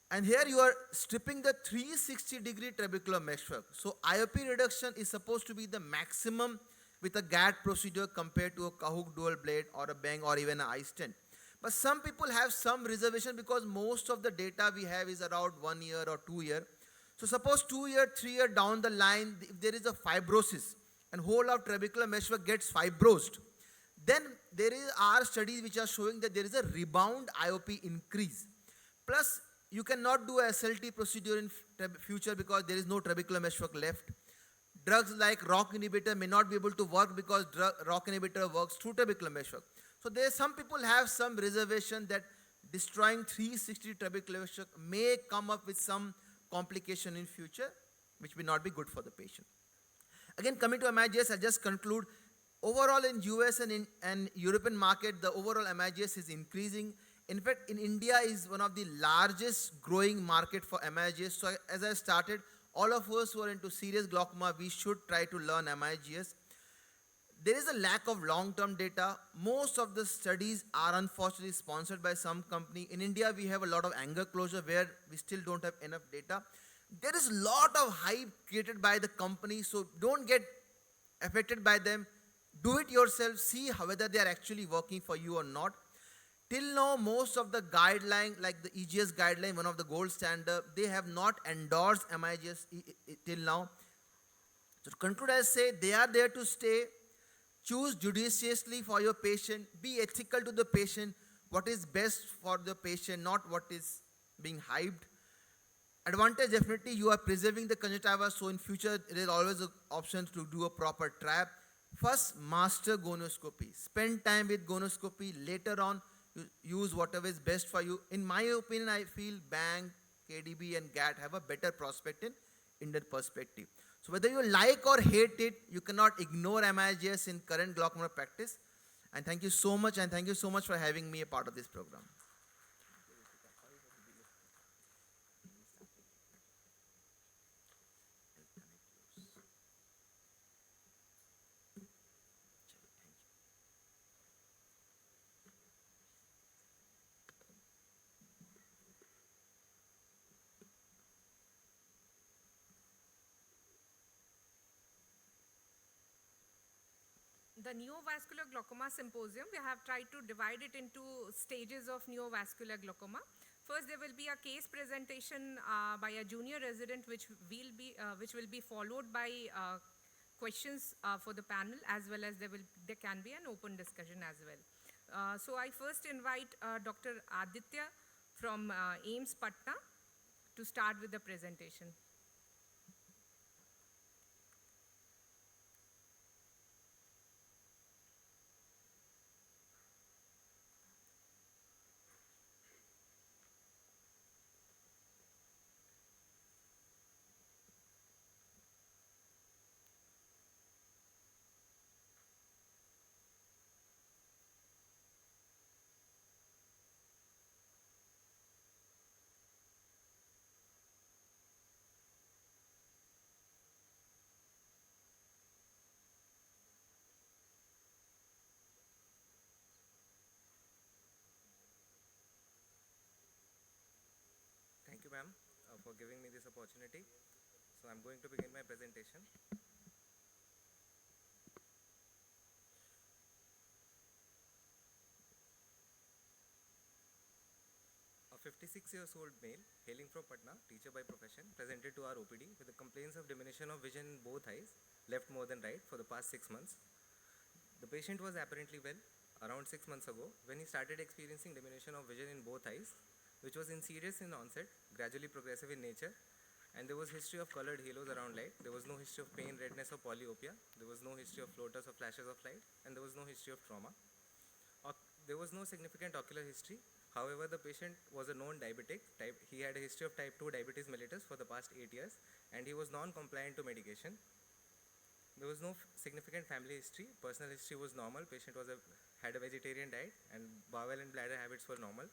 And here you are stripping the 360-degree trabecular meshwork. So IOP reduction is supposed to be the maximum with a GAT procedure compared to a Kahoot dual blade or a Bang or even an iStent. But some people have some reservation because most of the data we have is around 1 year or 2 year. So suppose 2 year, 3 year down the line, if there is a fibrosis and whole of trabecular meshwork gets fibrosed, then there are studies which are showing that there is a rebound IOP increase. Plus, you cannot do a SLT procedure in future because there is no trabecular meshwork left. Drugs like ROCK inhibitor may not be able to work because ROCK inhibitor works through trabecular meshwork. So some people have some reservation that destroying 360 trabecular meshwork may come up with some complication in future, which may not be good for the patient. Again, coming to MIGS, I'll just conclude. Overall in US and European market, the overall MIGS is increasing. In fact, in India is one of the largest growing market for MIGS. So as I started, all of us who are into serious glaucoma, we should try to learn MIGS. There is a lack of long-term data. Most of the studies are unfortunately sponsored by some company. In India, we have a lot of anger closure where we still don't have enough data. There is a lot of hype created by the company, so don't get affected by them. Do it yourself, see whether they are actually working for you or not. Till now, most of the guideline, like the EGS guideline, one of the gold standard, they have not endorsed MIGS till now. So to conclude, I say they are there to stay. Choose judiciously for your patient. Be ethical to the patient. What is best for the patient, not what is being hyped. Advantage, definitely you are preserving the conjunctiva, so in future there is always an option to do a proper trap. First, master gonioscopy. Spend time with gonioscopy. Later on, use whatever is best for you. In my opinion, I feel Bang, KDB and GAT have a better prospect in Indian perspective. So whether you like or hate it, you cannot ignore MIGS in current glaucoma practice. And thank you so much, and thank you so much for having me a part of this program. The Neovascular Glaucoma Symposium, we have tried to divide it into stages of neovascular glaucoma. First, there will be a case presentation by a junior resident, which will be followed by questions for the panel, as well as there can be an open discussion as well. So I first invite Dr. Aditya from AIMS Patna to start with the presentation. Thank you, ma'am, for giving me this opportunity. So I'm going to begin my presentation. A 56-year-old male hailing from Patna, teacher by profession, presented to our OPD with the complaints of diminution of vision in both eyes, left more than right, for the past 6 months. The patient was apparently well around 6 months ago when he started experiencing diminution of vision in both eyes, which was insidious in onset, gradually progressive in nature, and there was history of colored halos around light. There was no history of pain, redness, or polyopia. There was no history of floaters or flashes of light, and there was no history of trauma. There was no significant ocular history. However, the patient was a known diabetic. He had a history of type 2 diabetes mellitus for the past 8 years, and he was non-compliant to medication. There was no significant family history. Personal history was normal. Patient had a vegetarian diet, and bowel and bladder habits were normal.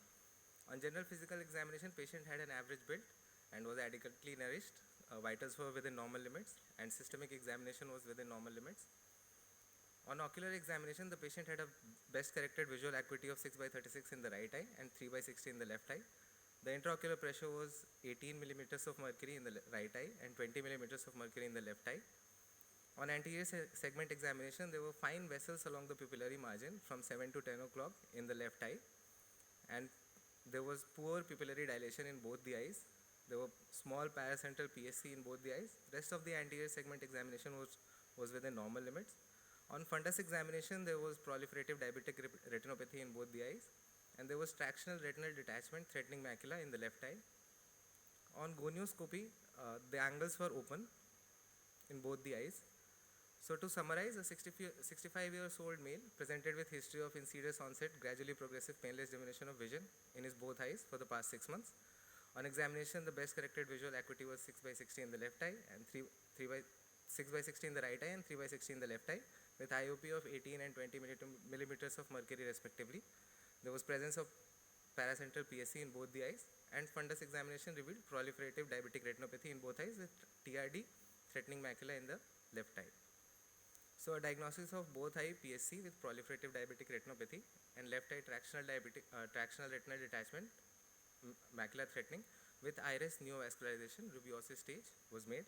On general physical examination, patient had an average build and was adequately nourished. Vitals were within normal limits, and systemic examination was within normal limits. On ocular examination, the patient had a best corrected visual acuity of 6/36 in the right eye and 3/60 in the left eye. The intraocular pressure was 18 millimeters of mercury in the right eye and 20 millimeters of mercury in the left eye. On anterior segment examination, there were fine vessels along the pupillary margin from 7 to 10 o'clock in the left eye, and there was poor pupillary dilation in both the eyes. There were small paracentral PSC in both the eyes. Rest of the anterior segment examination was within normal limits. On fundus examination, there was proliferative diabetic retinopathy in both the eyes, and there was tractional retinal detachment threatening macula in the left eye. On gonioscopy, the angles were open in both the eyes. So to summarize, a 65-year-old male presented with history of insidious onset, gradually progressive painless diminution of vision in his both eyes for the past 6 months. On examination, the best corrected visual acuity was 6/60 in the left eye and 6/60 in the right eye and 3/60 in the left eye. with IOP of 18 and 20 millimeters of mercury respectively. There was presence of paracentral PSC in both the eyes, and fundus examination revealed proliferative diabetic retinopathy in both eyes with TRD threatening macula in the left eye. So a diagnosis of both eye PSC with proliferative diabetic retinopathy and left eye tractional retinal detachment, macula threatening with iris neovascularization, rubeosis stage was made.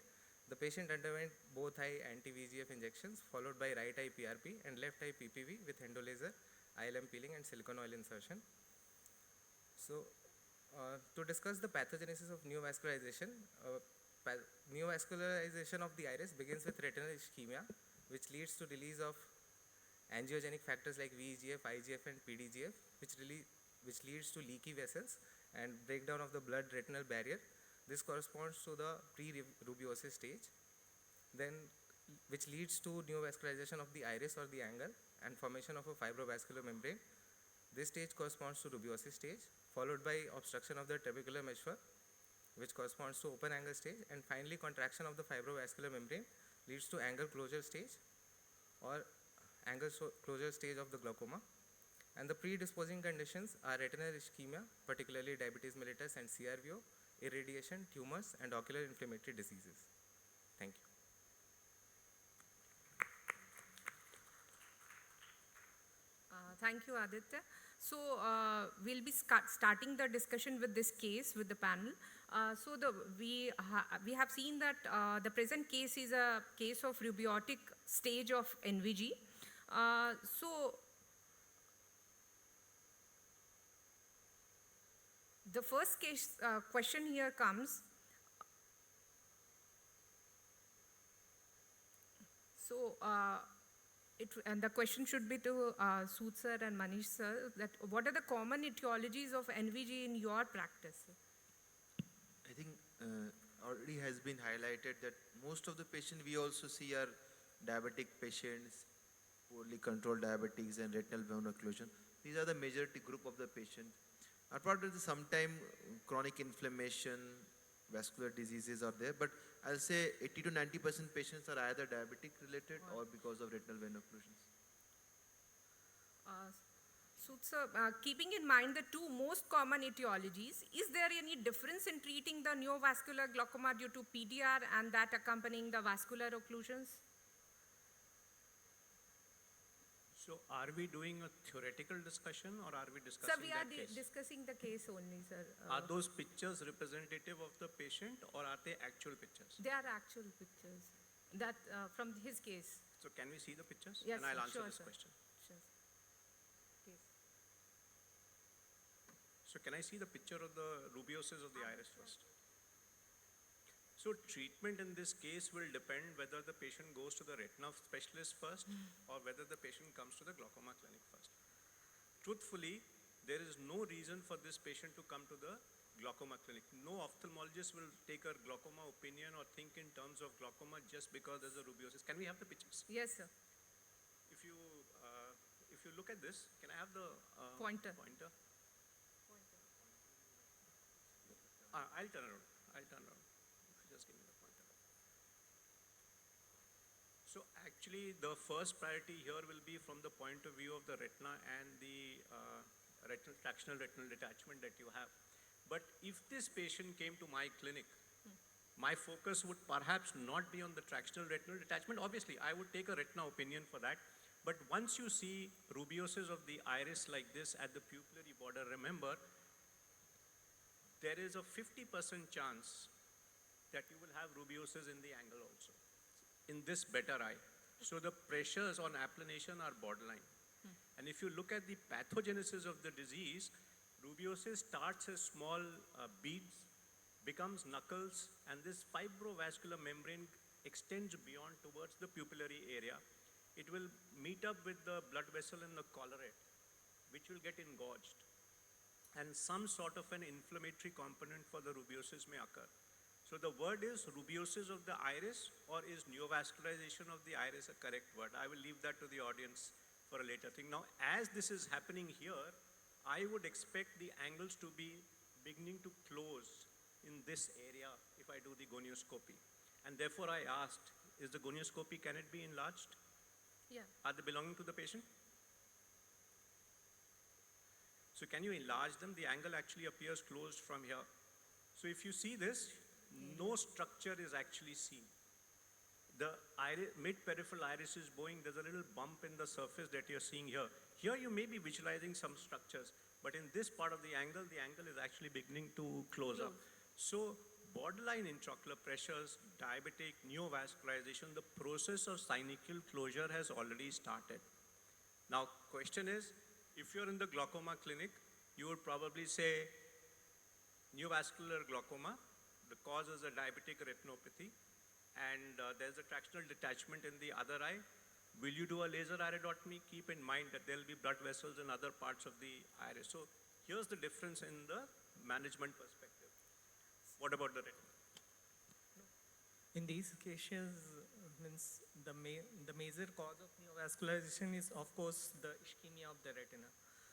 The patient underwent both eye anti-VEGF injections followed by right eye PRP and left eye PPV with endolaser, ILM peeling and silicone oil insertion. So to discuss the pathogenesis of neovascularization, neovascularization of the iris begins with retinal ischemia, which leads to release of angiogenic factors like VEGF, IGF and PDGF, which leads to leaky vessels and breakdown of the blood retinal barrier. This corresponds to the pre-rubeosis stage, then which leads to neovascularization of the iris or the angle and formation of a fibrovascular membrane. This stage corresponds to rubeosis stage, followed by obstruction of the trabecular meshwork, which corresponds to open angle stage, and finally contraction of the fibrovascular membrane leads to angle closure stage or angle closure stage of the glaucoma. And the predisposing conditions are retinal ischemia, particularly diabetes mellitus and CRVO, irradiation, tumors, and ocular inflammatory diseases. Thank you. Thank you, Aditya. So we'll be starting the discussion with this case with the panel. We have seen that the present case is a case of rubeotic stage of NVG. The first case question here comes. And the question should be to Sood sir and Manish sir, that what are the common etiologies of NVG in your practice? I think already has been highlighted that most of the patients we also see are diabetic patients, poorly controlled diabetics and retinal vein occlusion. These are the majority group of the patients. Apart from this, sometimes chronic inflammation, vascular diseases are there, but I'll say 80 to 90% patients are either diabetic related or because of retinal vein occlusions. So, keeping in mind the two most common etiologies, is there any difference in treating the neovascular glaucoma due to PDR and that accompanying the vascular occlusions? So are we doing a theoretical discussion or are we discussing Sir, we are case? discussing the case only, sir. Are those pictures representative of the patient or are they actual pictures? They are actual pictures that from his case. So can we see the pictures? Yes, and I'll answer sure, this sir. question. Sure. Please. So can I see the picture of the rubeosis of the iris first? So treatment in this case will depend whether the patient goes to the retina specialist first or whether the patient comes to the glaucoma clinic first. Truthfully, there is no reason for this patient to come to the glaucoma clinic. No ophthalmologist will take a glaucoma opinion or think in terms of glaucoma just because there's a rubeosis. Can we have the pictures? Yes, sir. If you look at this, can I have the pointer? I'll turn around. Just give me the pointer. So actually the first priority here will be from the point of view of the retina and the tractional retinal detachment that you have. But if this patient came to my clinic, my focus would perhaps not be on the tractional retinal detachment. Obviously, I would take a retina opinion for that. But once you see rubeosis of the iris like this at the pupillary border, remember, there is a 50% chance that you will have rubeosis in the angle also, in this better eye. So the pressures on applanation are borderline. And if you look at the pathogenesis of the disease, rubeosis starts as small beads, becomes knuckles, and this fibrovascular membrane extends beyond towards the pupillary area. It will meet up with the blood vessel in the collarette, which will get engorged. And some sort of an inflammatory component for the rubeosis may occur. So the word is rubeosis of the iris, or is neovascularization of the iris a correct word? I will leave that to the audience for a later thing. Now, as this is happening here, I would expect the angles to be beginning to close in this area if I do the gonioscopy. And therefore I asked, is the gonioscopy, can it be enlarged? Yeah. Are they belonging to the patient? So can you enlarge them? The angle actually appears closed from here. So if you see this, no structure is actually seen. The mid-peripheral iris is bowing. There's a little bump in the surface that you're seeing here. Here you may be visualizing some structures, but in this part of the angle is actually beginning to close up. So borderline intraocular pressures, diabetic, neovascularization, the process of synovial closure has already started. Now, question is, if you're in the glaucoma clinic, you would probably say neovascular glaucoma, the cause is a diabetic retinopathy, and there's a tractional detachment in the other eye. Will you do a laser iridotomy? Keep in mind that there will be blood vessels in other parts of the iris. So here's the difference in the management perspective. What about the retina? In these cases, means the major cause of neovascularization is, of course, the ischemia of the retina.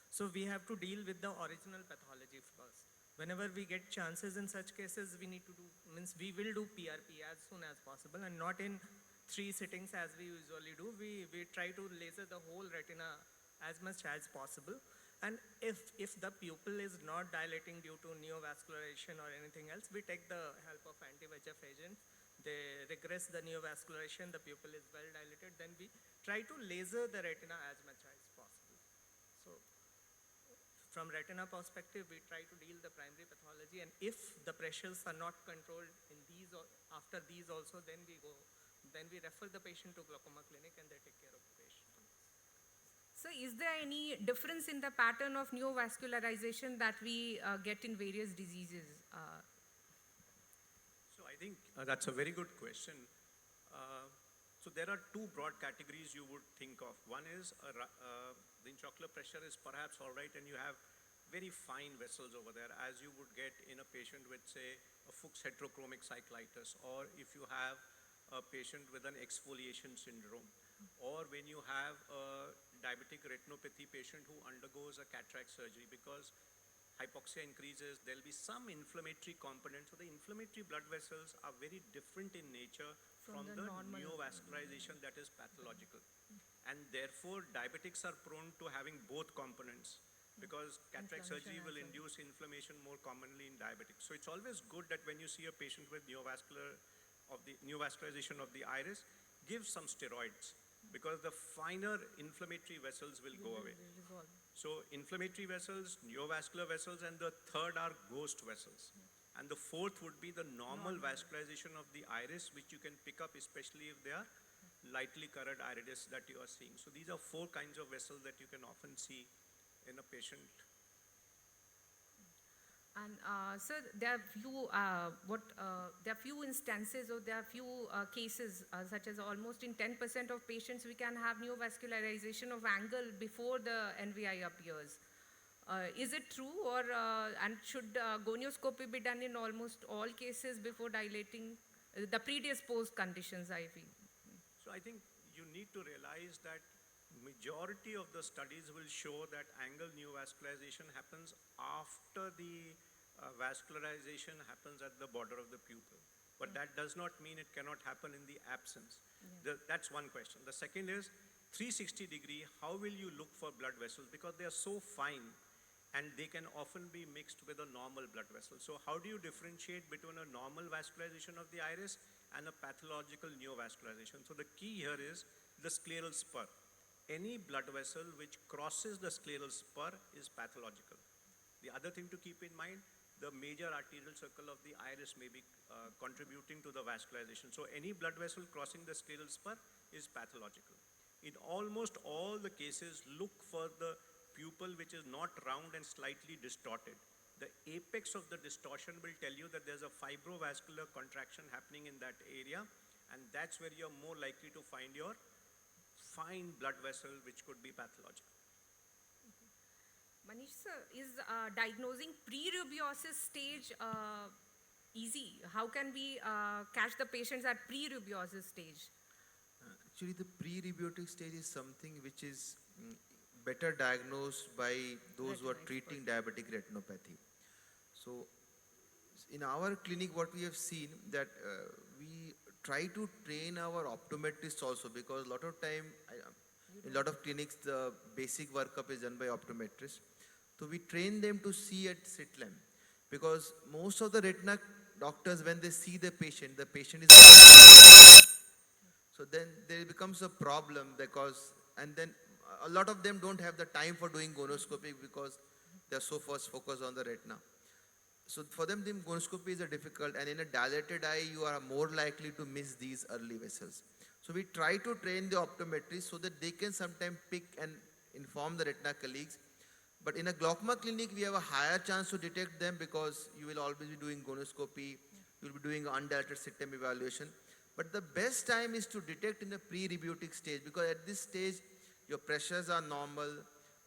So we have to deal with the original pathology first. Whenever we get chances in such cases, we need to do, means we will do PRP as soon as possible, and not in 3 sittings as we usually do. We try to laser the whole retina as much as possible. And if the pupil is not dilating due to neovascularization or anything else, we take the help of anti-VEGF agents. They regress the neovascularization, the pupil is well dilated, then we try to laser the retina as much as possible. So from retina perspective, we try to deal the primary pathology, and if the pressures are not controlled in these or after these also, then we refer the patient to glaucoma clinic and they take care of the patient. So is there any difference in the pattern of neovascularization that we get in various diseases? So I think that's a very good question. So there are 2 broad categories you would think of. One is the intraocular pressure is perhaps all right and you have very fine vessels over there, as you would get in a patient with, say, a Fuchs heterochromic cyclitis, or if you have a patient with an exfoliation syndrome, or when you have a diabetic retinopathy patient who undergoes a cataract surgery, because hypoxia increases, there'll be some inflammatory component. So the inflammatory blood vessels are very different in nature from the neovascularization that is pathological. And therefore, diabetics are prone to having both components, because cataract surgery will induce inflammation more commonly in diabetics. So it's always good that when you see a patient with neovascularization of the iris, give some steroids, because the finer inflammatory vessels will go away. So inflammatory vessels, neovascular vessels, and the third are ghost vessels. And the fourth would be the normal vascularization of the iris, which you can pick up, especially if they are lightly colored iridis that you are seeing. So these are 4 kinds of vessels that you can often see in a patient. And sir, there are few instances, or there are few cases, such as almost in 10% of patients we can have neovascularization of angle before the NVI appears. Is it true, or and should gonioscopy be done in almost all cases before dilating the predisposed conditions, I feel? So I think you need to realize that majority of the studies will show that angle neovascularization happens after the vascularization happens at the border of the pupil. But that does not mean it cannot happen in the absence. That's one question. The second is 360 degree, how will you look for blood vessels? Because they are so fine and they can often be mixed with a normal blood vessel. So how do you differentiate between a normal vascularization of the iris and a pathological neovascularization? So the key here is the scleral spur. Any blood vessel which crosses the scleral spur is pathological. The other thing to keep in mind, the major arterial circle of the iris may be contributing to the vascularization. So any blood vessel crossing the scleral spur is pathological. In almost all the cases, look for the pupil which is not round and slightly distorted. The apex of the distortion will tell you that there's a fibrovascular contraction happening in that area, and that's where you're more likely to find your fine blood vessel which could be pathological. Manish sir, is diagnosing pre-rubiosis stage easy? How can we catch the patients at pre-rubiosis stage? Actually, the pre-rubiotic stage is something which is better diagnosed by those who are treating diabetic retinopathy. So, in our clinic, what we have seen that we try to train our optometrists also, because a lot of time In a lot of clinics, the basic workup is done by optometrists. So we train them to see at slit lamp because most of the retina doctors, when they see the patient is so then there becomes a problem because, and then a lot of them don't have the time for doing gonoscopy because they're so first focused on the retina. So for them, the gonoscopy is a difficult, and in a dilated eye, you are more likely to miss these early vessels. So we try to train the optometrists so that they can sometimes pick and inform the retina colleagues. But in a glaucoma clinic, we have a higher chance to detect them because you will always be doing gonoscopy, you will be doing undilated septum evaluation. But the best time is to detect in the pre-rebutic stage because at this stage, your pressures are normal,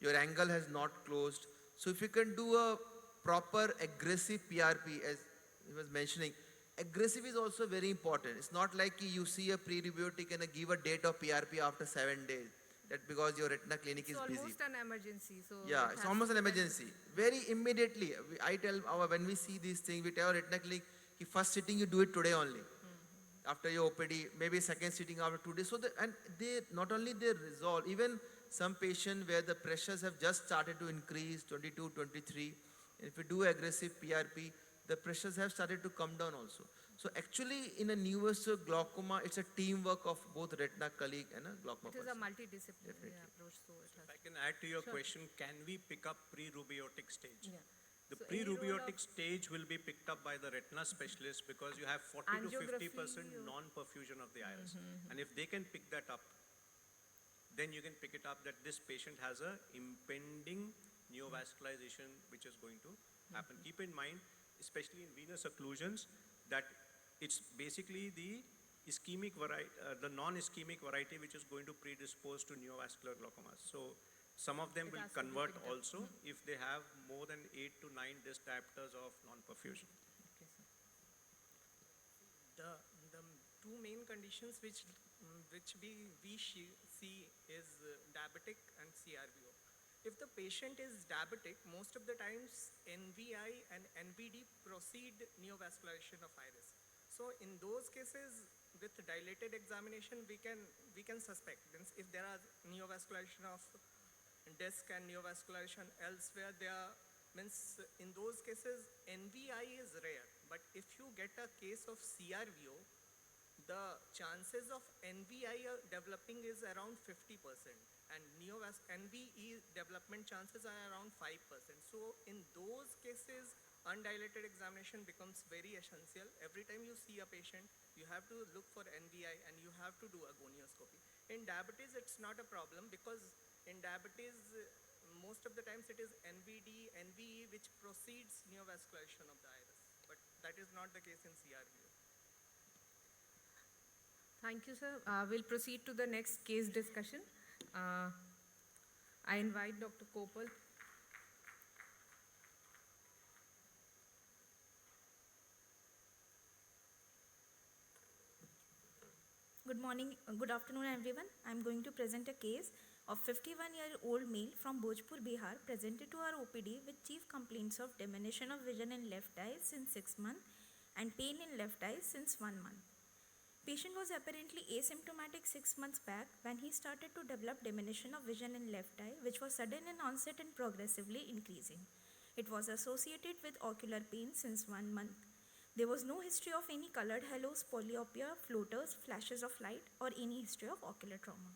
your angle has not closed. So if you can do a proper aggressive PRP, as he was mentioning, aggressive is also very important. It's not like you see a pre-rebutic and give a date of PRP after 7 days. That because your retina clinic It's is busy. almost an emergency. So Yeah, it it's has almost to an be done. emergency. Very immediately, I tell when we see these things, we tell our retina clinic, first sitting you do it today only. After your OPD, maybe second sitting after 2 days. So and they not only they resolve, even some patient where the pressures have just started to increase, 22, 23. If you do aggressive PRP, the pressures have started to come down also. So actually, in a universal glaucoma, it's a teamwork of both retina colleague and a glaucoma It is a person. multidisciplinary approach. So it has. If I can add to your Sure. question, can we pick up pre-rubiotic stage? Yeah. The So any role pre-rubiotic of stage will be picked up by the retina specialist because you have 40 to 50% Angiography or- non-perfusion of the iris. And if they can pick that up, then you can pick it up that this patient has a impending neovascularization which is going to happen. Keep in mind, especially in venous occlusions, that it's basically the ischemic variety, the non-ischemic variety which is going to predispose to neovascular glaucomas. So some of them It will has to be convert picked up. also if they have more than 8 to 9 disc diopters of non-perfusion. Okay, sir. The two main conditions which we see is diabetic and CRVO. If the patient is diabetic, most of the times NVI and NVD proceed neovascularization of iris. So in those cases, with dilated examination, we can suspect. Means if there are neovascularization of disc and neovascularization elsewhere, means in those cases NVI is rare. But if you get a case of CRVO, the chances of NVI developing is around 50%, and NVE development chances are around 5%. So in those cases, undilated examination becomes very essential. Every time you see a patient, you have to look for NVI and you have to do a gonioscopy. In diabetes, it's not a problem because in diabetes, most of the times it is NVD, NVE which precedes neovascularization of the iris. But that is not the case in CRVO. Thank you, sir. We'll proceed to the next case discussion. I invite Dr. Kopal. Good morning, good afternoon everyone. I am going to present a case of 51-year-old male from Bhojpur, Bihar presented to our OPD with chief complaints of diminution of vision in left eye since 6 months and pain in left eye since 1 month. Patient was apparently asymptomatic 6 months back when he started to develop diminution of vision in left eye, which was sudden in onset and progressively increasing. It was associated with ocular pain since 1 month. There was no history of any colored halos, polyopia, floaters, flashes of light, or any history of ocular trauma.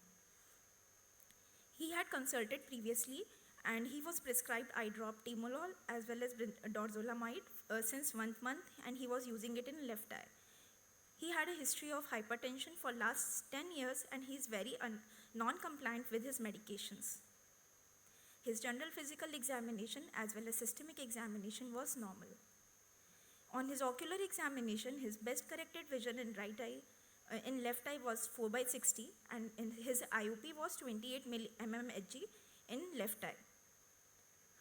He had consulted previously and he was prescribed eye drop timolol as well as dorzolamide since 1 month, and he was using it in left eye. He had a history of hypertension for last 10 years and he is very non-compliant with his medications. His general physical examination as well as systemic examination was normal. On his ocular examination, his best corrected vision in right eye, in left eye was 4/60 and in his IOP was 28 mmHg in left eye.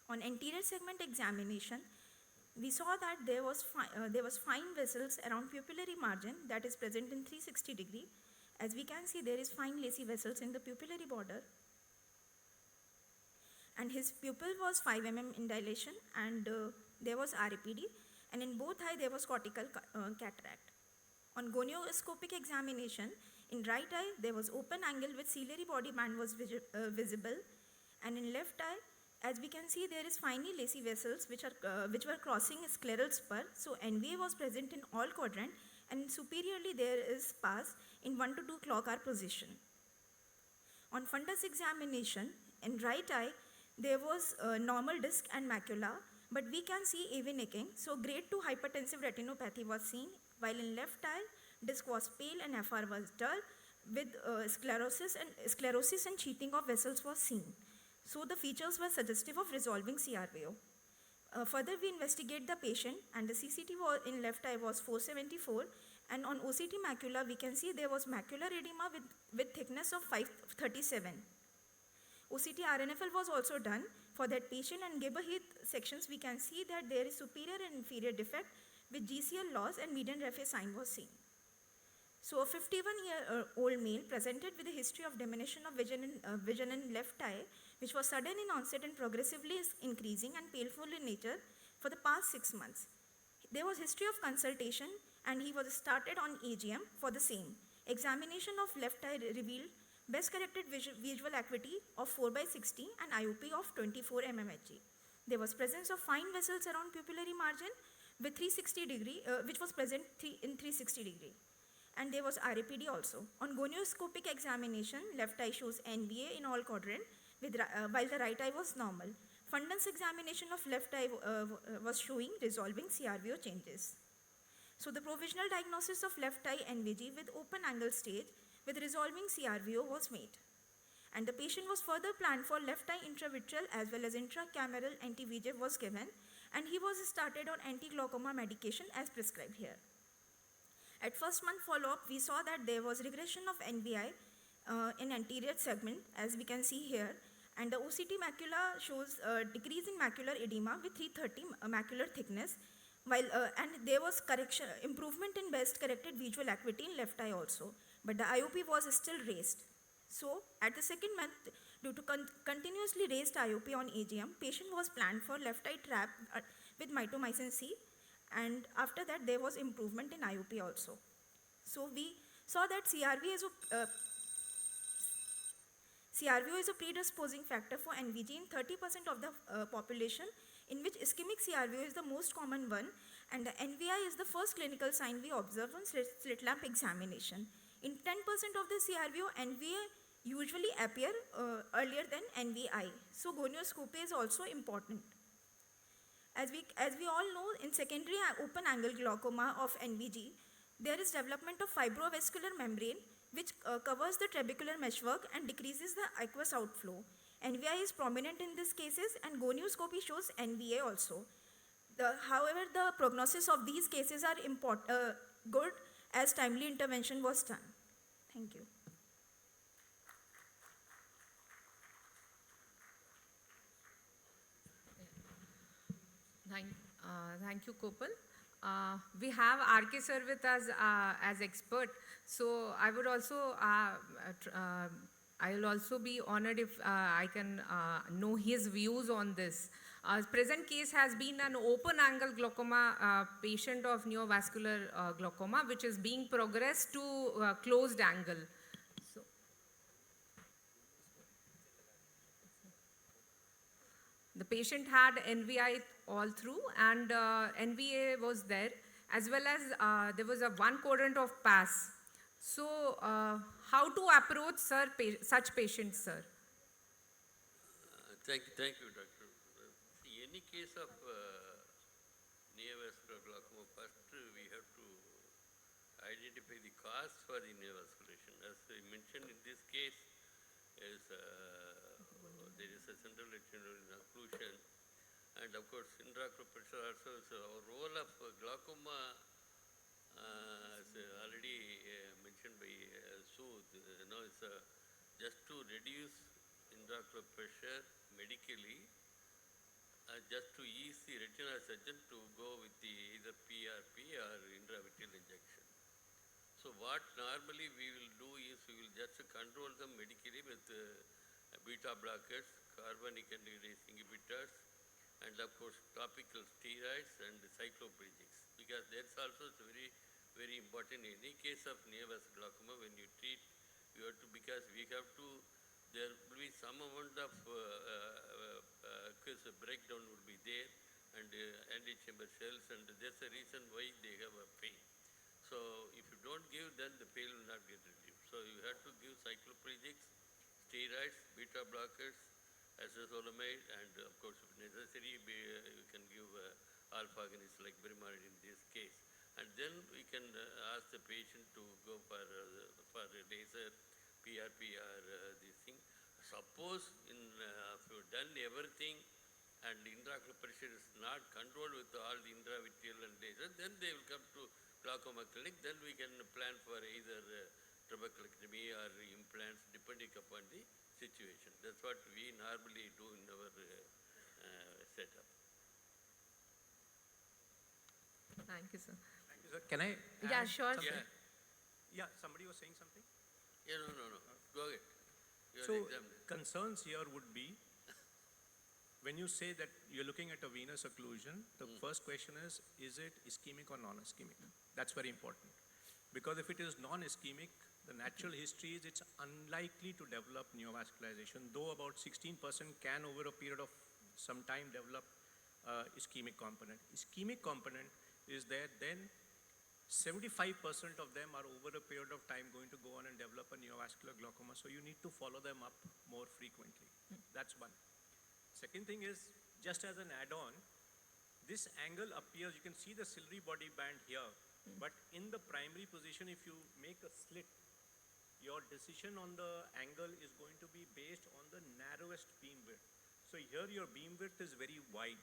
On anterior segment examination, we saw that there was fine vessels around pupillary margin that is present in 360 degree. As we can see, there is fine lacy vessels in the pupillary border. And his pupil was 5 mm in dilation and there was RAPD, and in both eye there was cortical cataract. On gonioscopic examination, In right eye, there was open angle with ciliary body band was visible. And in left eye, as we can see, there is finely lacy vessels which were crossing a scleral spur. So NVA was present in all quadrant, and superiorly there is spas in 1 to 2 clock hour position. On fundus examination, in right eye, there was normal disc and macula, but we can see AV necking. So grade 2 hypertensive retinopathy was seen, while in left eye, disc was pale and FR was dull, with sclerosis and sheathing of vessels was seen. So the features were suggestive of resolving CRVO. Further, we investigate the patient, and the CCT in left eye was 474, and on OCT macula, we can see there was macular edema with thickness of 537. OCT RNFL was also done for that patient, and Geber-Heath sections, we can see that there is superior and inferior defect with GCL loss and median Raphe sign was seen. So a 51-year-old male presented with a history of diminution of vision in left eye, which was sudden in onset and progressively is increasing and painful in nature for the past 6 months. There was history of consultation, and he was started on AGM for the same. Examination of left eye revealed best corrected visual acuity of 4/60 and IOP of 24 mmHg. There was presence of fine vessels around pupillary margin with 360 degree, which was present in 360 degree. And there was RAPD also. On gonioscopic examination, left eye shows NVA in all quadrant, while the right eye was normal. Fundus examination of left eye was showing resolving CRVO changes. So the provisional diagnosis of left eye NVG with open angle stage with resolving CRVO was made. And the patient was further planned for left eye intravitreal as well as intracameral anti-VEGF was given, and he was started on anti-glaucoma medication as prescribed here. At first month follow-up, we saw that there was regression of NVI in anterior segment, as we can see here, and the OCT macula shows decrease in macular edema with 330 macular thickness, while and there was improvement in best corrected visual acuity in left eye also, but the IOP was still raised. So at the second month, due to continuously raised IOP on AGM, patient was planned for left eye trap with mitomycin C, and after that there was improvement in IOP also. So we saw that CRVO is a predisposing factor for NVG in 30% of the population, in which ischemic CRVO is the most common one, and the NVI is the first clinical sign we observe on slit lamp examination. In 10% of the CRVO, NVA usually appear earlier than NVI. So gonioscopy is also important. As we all know, in secondary open angle glaucoma of NVG, there is development of fibrovascular membrane which covers the trabecular meshwork and decreases the aqueous outflow. NVI is prominent in these cases, and gonioscopy shows NVA also. However, the prognosis of these cases are good, as timely intervention was done. Thank you. Thank you, Kopal. We have RK sir with us as expert. So I would also, I will also be honored if I can know his views on this. Present case has been an open angle glaucoma patient of neovascular glaucoma, which is being progressed to closed angle. So, the patient had NVI all through, and NVA was there, as well as there was a one quadrant of pass. So, how to approach such patients, sir? Thank you, Doctor. See, any case of neovascular glaucoma, first we have to identify the cause for the neovasculation. As I mentioned, in this case, is there is a central retinal occlusion, and of course intraocular pressure also. So our role of glaucoma, as already mentioned by Sudh, is just to reduce intraocular pressure medically, just to ease the retinal surgeon to go with the either PRP or intravitreal injection. So what normally we will do is we will just control them medically with beta blockers, carbonic anhydrase inhibitors, and of course topical steroids and cycloplegics, because that's also very very important. In any case of neovascular glaucoma, when you treat, you have to, because we have to, there will be some amount of aqueous breakdown will be there, and antechamber cells, and that's the reason why they have a pain. So if you don't give, then the pain will not get relieved. So you have to give cycloplegics, steroids, beta blockers, acetazolamide, and of course, if necessary, you can give alpha agonists like Brimarid in this case. And then we can ask the patient to go for laser, PRP, or this thing. Suppose if you've done everything and intraocular pressure is not controlled with all the intravitreal and laser, then they will come to glaucoma clinic. Then we can plan for either trabeculectomy or implants depending upon the situation. That's what we normally do in our setup. Thank you, sir. Thank you, sir. Can I Yeah, add sure, something? sir. Yeah, somebody was saying something? Yeah, no. Go ahead. You are So, examiner. concerns here would be, when you say that you're looking at a venous occlusion, the first question is it ischemic or non-ischemic? That's very important. Because if it is non-ischemic, the natural history is it's unlikely to develop neovascularization, though about 16% can over a period of some time develop ischemic component. Ischemic component is there, then 75% of them are over a period of time going to go on and develop a neovascular glaucoma, so you need to follow them up more frequently. That's one. Second thing is, just as an add-on, this angle appears, you can see the ciliary body band here, but in the primary position, if you make a slit, your decision on the angle is going to be based on the narrowest beam width. So here your beam width is very wide.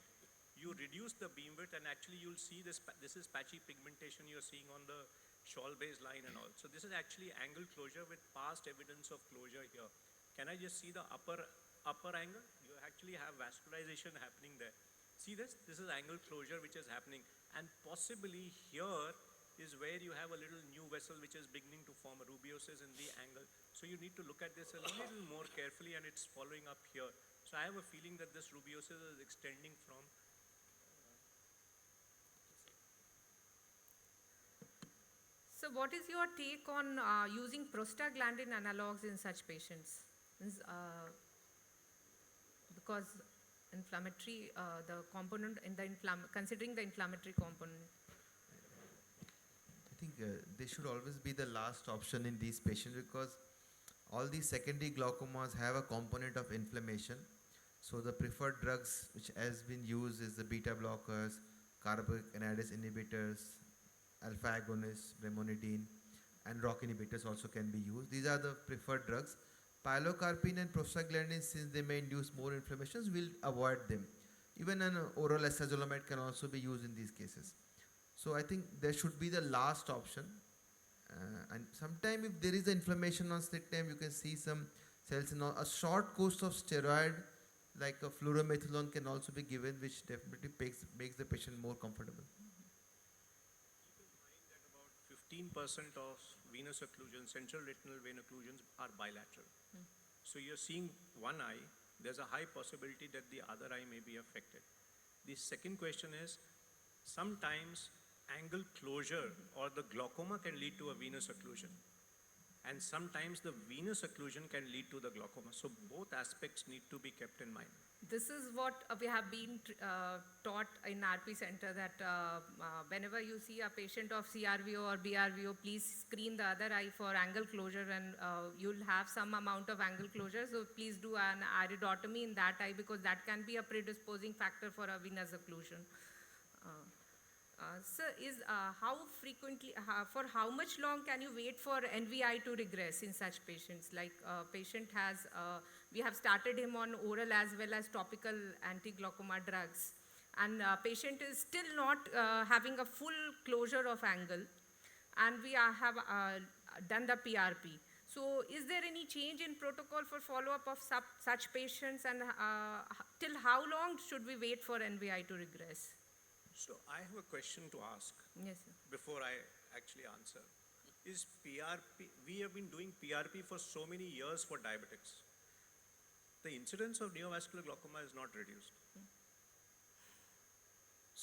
You reduce the beam width and actually you'll see this is patchy pigmentation you're seeing on the shawl base line and all. So this is actually angle closure with past evidence of closure here. Can I just see the upper angle? You actually have vascularization happening there. See this? This is angle closure which is happening, and possibly here is where you have a little new vessel which is beginning to form a rubeosis in the angle. So you need to look at this a little more carefully, and it's following up here. So I have a feeling that this rubeosis is extending from So what is your take on using prostaglandin analogs in such patients? Because inflammatory, the component in the considering the inflammatory component. I think they should always be the last option in these patients, because all these secondary glaucomas have a component of inflammation. So the preferred drugs which has been used is the beta blockers, carbonic anhydrase inhibitors, alpha agonists, bremonidine, and ROCK inhibitors also can be used. These are the preferred drugs. Pilocarpine and prostaglandin, since they may induce more inflammations, we'll avoid them. Even an oral acetazolamide can also be used in these cases. So I think there should be the last option. And sometime if there is inflammation on slit time, you can see some cells. A short course of steroid like a fluorometholone can also be given, which definitely makes the patient more comfortable. 15% of venous occlusions, central retinal vein occlusions, are bilateral. So you're seeing one eye, there's a high possibility that the other eye may be affected. The second question is, sometimes angle closure or the glaucoma can lead to a venous occlusion, and sometimes the venous occlusion can lead to the glaucoma. So both aspects need to be kept in mind. This is what we have been taught in RP center, that whenever you see a patient of CRVO or BRVO, please screen the other eye for angle closure, and you'll have some amount of angle closure. So please do an iridotomy in that eye, because that can be a predisposing factor for a venous occlusion. Sir, how frequently, for how much long can you wait for NVI to regress in such patients? Like patient has, we have started him on oral as well as topical anti-glaucoma drugs, and patient is still not having a full closure of angle, and we have done the PRP. So is there any change in protocol for follow-up of such patients, and till how long should we wait for NVI to regress? So I have a question to ask. Yes, sir. Before I actually answer. Is PRP, we have been doing PRP for so many years for diabetics. The incidence of neovascular glaucoma is not reduced.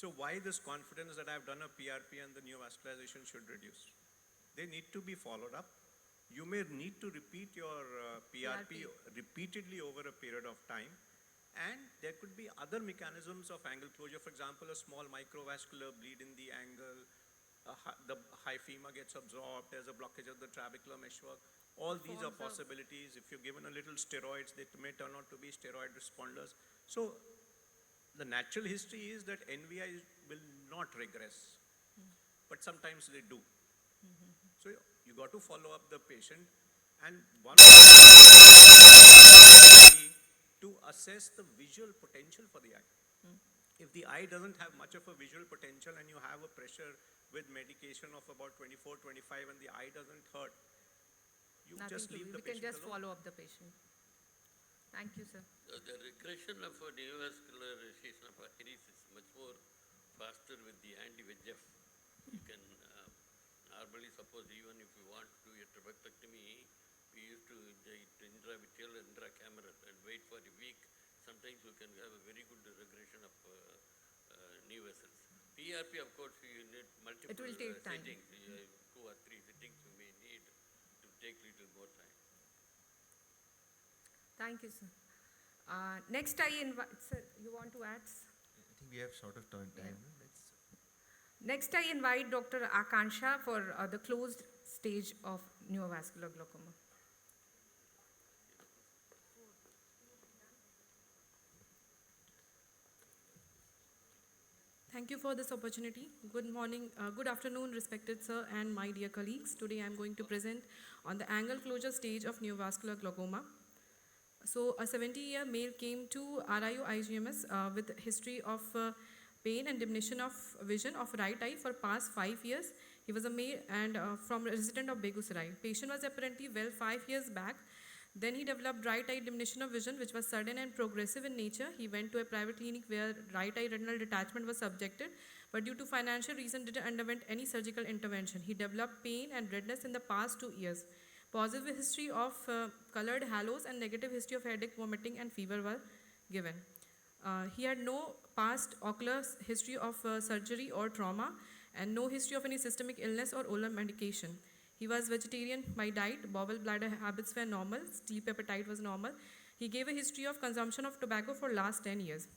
So why this confidence that I've done a PRP and the neovascularization should reduce? They need to be followed up. You may need to repeat your PRP repeatedly over a period of time. And there could be other mechanisms of angle closure. For example, a small microvascular bleed in the angle, the hyphema gets absorbed, there's a blockage of the trabecular meshwork. All these are possibilities. If you're given a little steroids, they may turn out to be steroid responders. So the natural history is that NVI will not regress, but sometimes they do. So you got to follow up the patient, and one to assess the visual potential for the eye. If the eye doesn't have much of a visual potential and you have a pressure with medication of about 24, 25 and the eye doesn't hurt, you just leave the we can patient just alone. follow up the patient. Thank you, sir. The regression of neovascularization of iris is much more faster with the anti-VEGF. You can normally suppose even if you want to do a trabeculectomy, we used to inject intravitreal and intracameral and wait for a week. Sometimes you can have a very good regression of new vessels. PRP, of course, you need multiple It will take time. sittings. 2 or 3 sittings you may need to take little more time. Thank you, sir. Next, I invite, sir, you want to add? I think we have short of time. Next, I invite Dr. Akansha for the closed stage of neovascular glaucoma. Thank you for this opportunity. Good morning, good afternoon, respected sir and my dear colleagues. Today I am going to present on the angle closure stage of neovascular glaucoma. So a 70-year male came to RIU IGMS with history of pain and diminution of vision of right eye for past 5 years. He was a male and from resident of Begusarai. Patient was apparently well 5 years back. Then he developed right eye diminution of vision, which was sudden and progressive in nature. He went to a private clinic where right eye retinal detachment was subjected, but due to financial reason didn't underwent any surgical intervention. He developed pain and redness in the past 2 years. Positive history of colored halos and negative history of headache, vomiting and fever were given. He had no past ocular history of surgery or trauma and no history of any systemic illness or oral medication. He was vegetarian by diet, bowel bladder habits were normal, sleep appetite was normal. He gave a history of consumption of tobacco for last 10 years.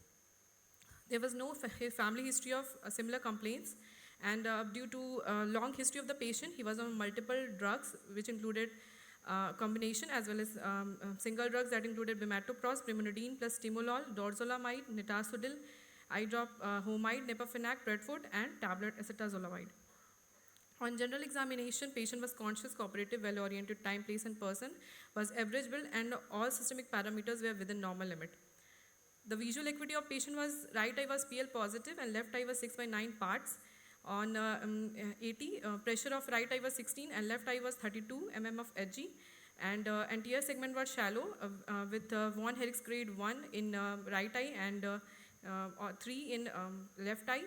There was no family history of similar complaints, and due to long history of the patient, he was on multiple drugs which included combination as well as single drugs that included bimatoprost, brimonidine plus timolol, dorzolamide, nitazoxanide, eye drop homide, nepafenac, predford and tablet acetazolamide. On general examination, patient was conscious, cooperative, well-oriented, time, place and person, was average build and all systemic parameters were within normal limit. The visual acuity of patient was, right eye was PL positive and left eye was 6/9 parts. On 80, pressure of right eye was 16 and left eye was 32 mm of Hg. And anterior segment was shallow with von Herrick's grade 1 in right eye and 3 in left eye.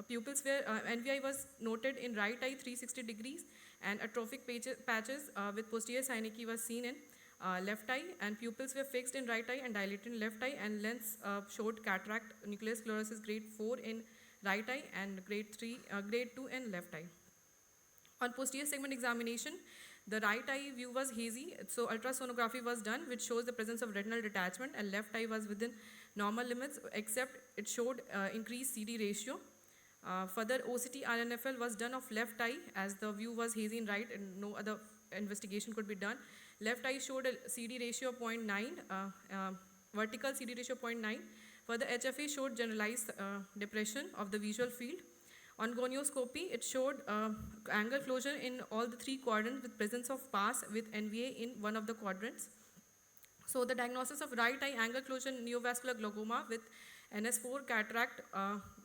Pupils were, NVI was noted in right eye 360 degrees and atrophic patches with posterior synecdoche was seen in left eye, and pupils were fixed in right eye and dilated in left eye, and lens showed cataract nucleus sclerosis grade 4 in right eye and grade 2 in left eye. On posterior segment examination, the right eye view was hazy, so ultrasonography was done which shows the presence of retinal detachment, and left eye was within normal limits except it showed increased CD ratio. Further OCT RNFL was done of left eye as the view was hazy in right and no other investigation could be done. Left eye showed a CD ratio of 0.9, vertical CD ratio 0.9. Further HFA showed generalized depression of the visual field. On gonioscopy, it showed angle closure in all the 3 quadrants with presence of pass with NVA in one of the quadrants. So the diagnosis of right eye angle closure neovascular glaucoma with NS4 cataract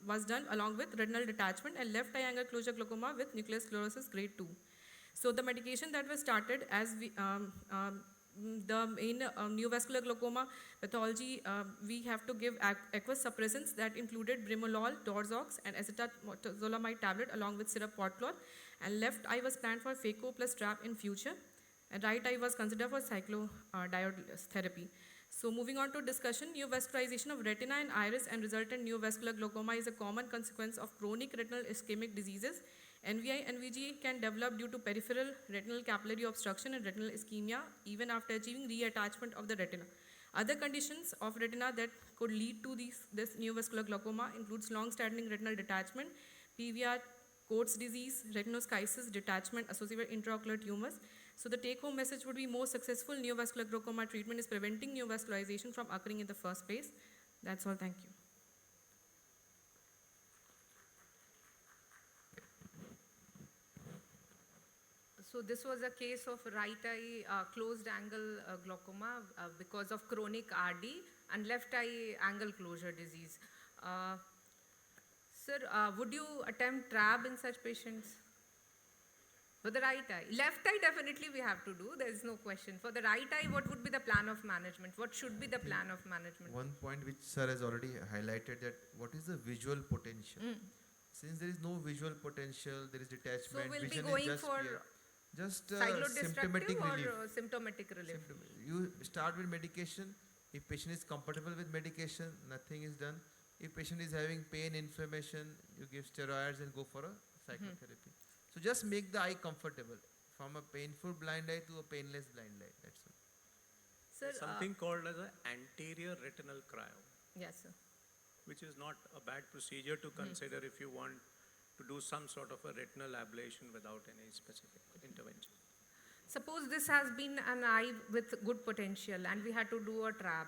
was done along with retinal detachment, and left eye angle closure glaucoma with nucleus sclerosis grade 2. So the medication that was started as we, the main neovascular glaucoma pathology, we have to give aqueous suppressants that included brimolol, dorzox and acetazolamide tablet along with syrup potlor, and left eye was planned for phaco plus trap in future, and right eye was considered for cyclodiode therapy. So moving on to discussion, neovascularization of retina and iris and resultant neovascular glaucoma is a common consequence of chronic retinal ischemic diseases. NVI and NVG can develop due to peripheral retinal capillary obstruction and retinal ischemia even after achieving reattachment of the retina. Other conditions of retina that could lead to this neovascular glaucoma includes long-standing retinal detachment, PVR, Coats disease, retinoschisis, detachment associated with intraocular tumors. So the take-home message would be more successful neovascular glaucoma treatment is preventing neovascularization from occurring in the first place. That's all. Thank you. So this was a case of right eye closed angle glaucoma because of chronic RD and left eye angle closure disease. Sir, would you attempt TRAB in such patients? For the right eye. Left eye definitely we have to do, there is no question. For the right eye, what would be the plan of management? What should be the plan of management? One point which sir has already highlighted, that what is the visual potential? Since there is no visual potential, there is detachment. So we'll be vision going is just for symptomatic relief. or symptomatic relief? You start with medication. If patient is comfortable with medication, nothing is done. If patient is having pain, inflammation, you give steroids and go for a psychotherapy. So just make the eye comfortable, from a painful blind eye to a painless blind eye. That's all. Sir, something called as an anterior retinal cryo. Yes, sir. Which is not a bad procedure to consider if you want to do some sort of a retinal ablation without any specific intervention. Suppose this has been an eye with good potential and we had to do a TRAB.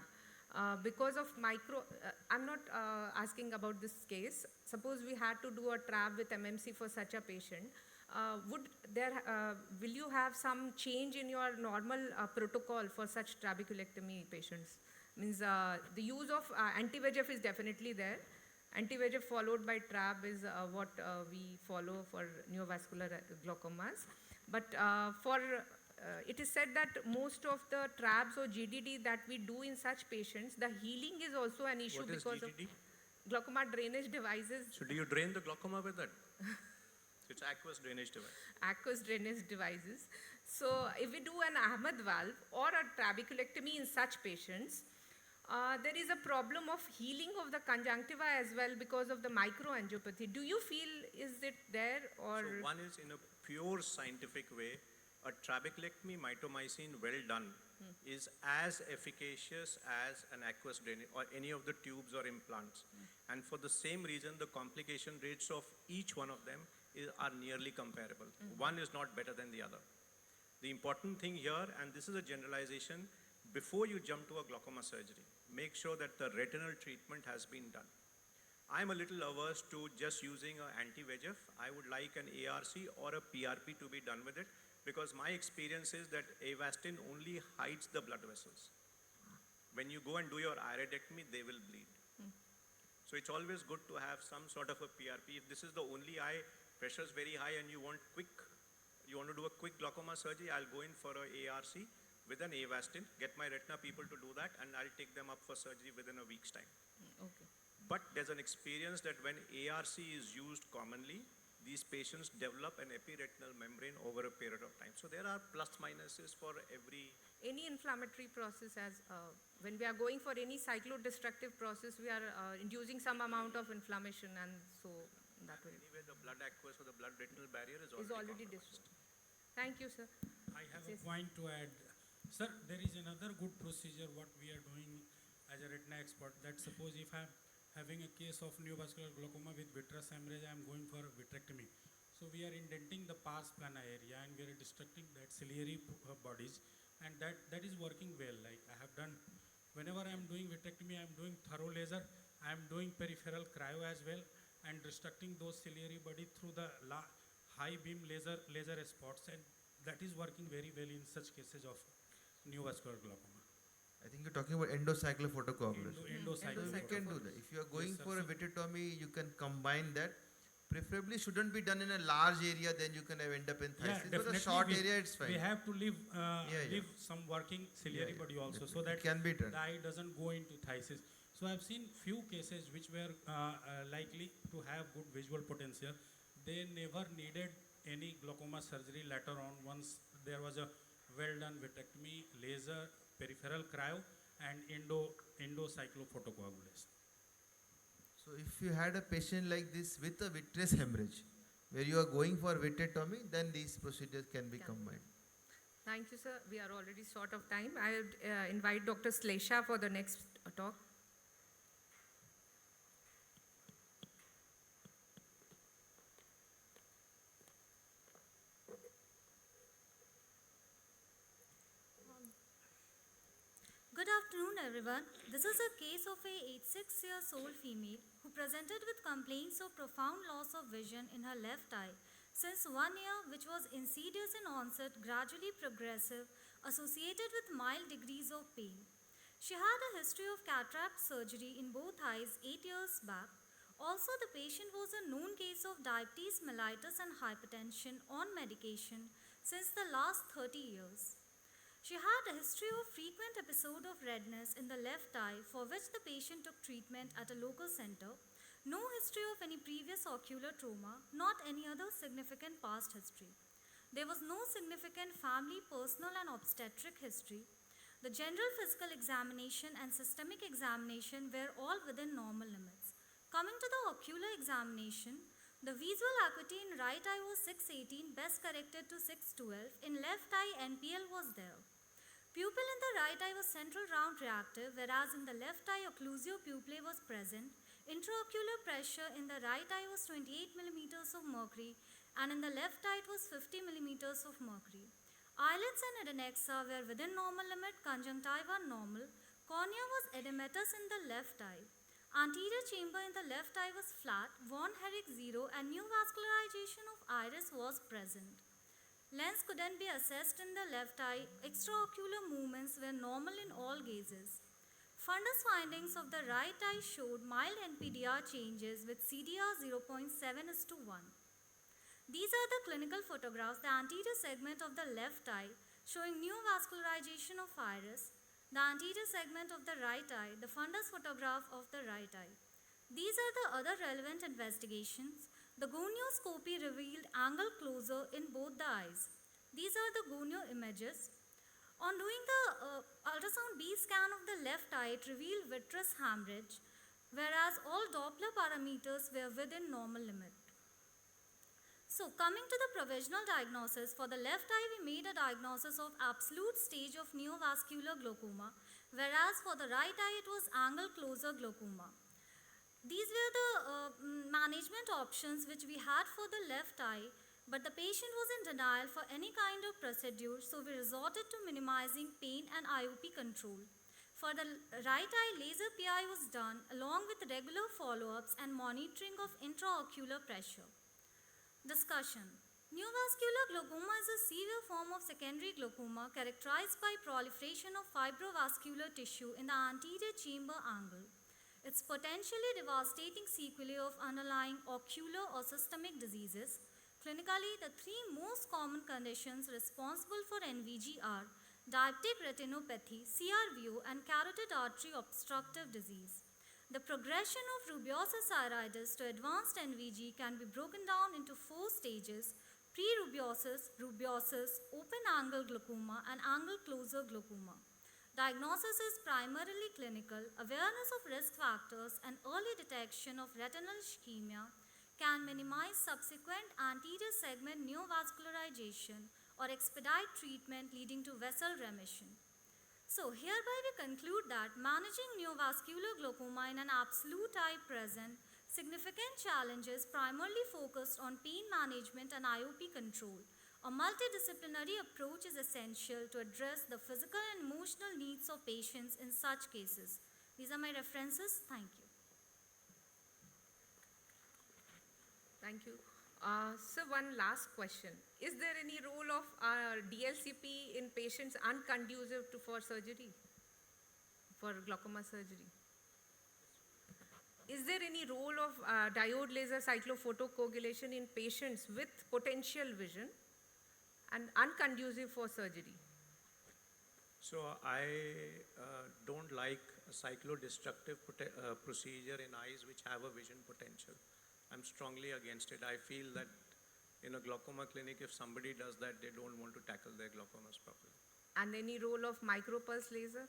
Because of I'm not asking about this case. Suppose we had to do a TRAB with MMC for such a patient. Will you have some change in your normal protocol for such trabeculectomy patients? Means the use of anti-VEGF is definitely there. Anti-VEGF followed by TRAB is what we follow for neovascular glaucomas. But it is said that most of the TRABs or GDD that we do in such patients, the healing is also an issue because of glaucoma drainage devices. So do you drain the glaucoma with that? It's aqueous drainage device. Aqueous drainage devices. So if we do an Ahmed valve or a trabeculectomy in such patients, there is a problem of healing of the conjunctiva as well because of the microangiopathy. Do you feel, is it there or? So one is in a pure scientific way, a trabeculectomy mitomycin well done is as efficacious as an aqueous drainage or any of the tubes or implants. And for the same reason, the complication rates of each one of them are nearly comparable. One is not better than the other. The important thing here, and this is a generalization, before you jump to a glaucoma surgery, make sure that the retinal treatment has been done. I'm a little averse to just using an anti-VEGF. I would like an ARC or a PRP to be done with it, because my experience is that Avastin only hides the blood vessels. When you go and do your iridectomy, they will bleed. So it's always good to have some sort of a PRP. If this is the only eye, pressure is very high and you want to do a quick glaucoma surgery, I'll go in for a ARC with an Avastin, get my retina people to do that, and I'll take them up for surgery within a week's time. Okay. But there's an experience that when ARC is used commonly, these patients develop an epiretinal membrane over a period of time. So there are plus minuses for every. Any inflammatory process, as when we are going for any cyclodestructive process, we are inducing some amount of inflammation, and so that way. Anyway, the blood aqueous or the blood retinal barrier is already destroyed. Thank you, sir. I have a point to add. Sir, there is another good procedure what we are doing as a retina expert, that suppose if I am having a case of neovascular glaucoma with vitreous hemorrhage, I am going for a vitrectomy. So we are indenting the pars plana area and we are destructing that ciliary bodies, and that is working well. Like I have done, whenever I am doing vitrectomy, I am doing thorough laser, I am doing peripheral cryo as well, and destructing those ciliary body through the high beam laser spots, and that is working very well in such cases of neovascular glaucoma. I think you're talking about endocyclophotocoagulation. Endocyclophotocoagulation. We can do that. If you are going for a vitrectomy, you can combine that. Preferably shouldn't be done in a large area, then you can end up in thysis. But a short area, it's fine. We have to leave some working ciliary body also, so that can be done. The eye doesn't go into thysis. So I've seen few cases which were likely to have good visual potential. They never needed any glaucoma surgery later on, once there was a well done vitrectomy, laser, peripheral cryo, and endocyclophotocoagulation. So if you had a patient like this with a vitreous hemorrhage, where you are going for vitrectomy, then these procedures can be combined. Thank you, sir. We are already short of time. I would invite Dr. Slesha for the next talk. Good afternoon, everyone. This is a case of a 86-year-old female who presented with complaints of profound loss of vision in her left eye since 1 year, which was insidious in onset, gradually progressive, associated with mild degrees of pain. She had a history of cataract surgery in both eyes 8 years back. Also, the patient was a known case of diabetes mellitus and hypertension on medication since the last 30 years. She had a history of frequent episode of redness in the left eye for which the patient took treatment at a local center. No history of any previous ocular trauma, not any other significant past history. There was no significant family, personal and obstetric history. The general physical examination and systemic examination were all within normal limits. Coming to the ocular examination, the visual acuity in right eye was 618, best corrected to 612. In left eye, NPL was there. Pupil in the right eye was central round reactive, whereas in the left eye, occlusio pupillae was present. Intraocular pressure in the right eye was 28 millimeters of mercury, and in the left eye, it was 50 millimeters of mercury. Eyelids and edenexa were within normal limit, conjunctiva normal. Cornea was edematous in the left eye. Anterior chamber in the left eye was flat, von Herrick 0, and neovascularization of iris was present. Lens couldn't be assessed in the left eye. Extraocular movements were normal in all gazes. Fundus findings of the right eye showed mild NPDR changes with CDR 0.7:1. These are the clinical photographs. The anterior segment of the left eye showing neovascularization of iris. The anterior segment of the right eye, the fundus photograph of the right eye. These are the other relevant investigations. The gonioscopy revealed angle closure in both the eyes. These are the gonio images. On doing the ultrasound B scan of the left eye, it revealed vitreous hemorrhage, whereas all Doppler parameters were within normal limit. So, coming to the provisional diagnosis, for the left eye, we made a diagnosis of absolute stage of neovascular glaucoma, whereas for the right eye, it was angle closure glaucoma. These were the management options which we had for the left eye, but the patient was in denial for any kind of procedure, so we resorted to minimizing pain and IOP control. For the right eye, laser PI was done along with regular follow-ups and monitoring of intraocular pressure. Discussion. Neovascular glaucoma is a severe form of secondary glaucoma characterized by proliferation of fibrovascular tissue in the anterior chamber angle. Its potentially devastating sequelae of underlying ocular or systemic diseases. Clinically, the three most common conditions responsible for NVG are diabetic retinopathy, CRVO, and carotid artery obstructive disease. The progression of rubeosis iridis to advanced NVG can be broken down into 4 stages: pre-rubeosis, rubeosis, open angle glaucoma, and angle closure glaucoma. Diagnosis is primarily clinical. Awareness of risk factors and early detection of retinal ischemia can minimize subsequent anterior segment neovascularization or expedite treatment leading to vessel remission. So, hereby we conclude that managing neovascular glaucoma in an absolute eye present significant challenges primarily focused on pain management and IOP control. A multidisciplinary approach is essential to address the physical and emotional needs of patients in such cases. These are my references. Thank you. Thank you. So one last question. Is there any role of DLCP in patients unconducive for surgery, for glaucoma surgery? Is there any role of diode laser cyclophotocoagulation in patients with potential vision and unconducive for surgery? So I don't like a cyclodestructive procedure in eyes which have a vision potential. I'm strongly against it. I feel that in a glaucoma clinic, if somebody does that, they don't want to tackle their glaucomas properly. And any role of micropulse laser?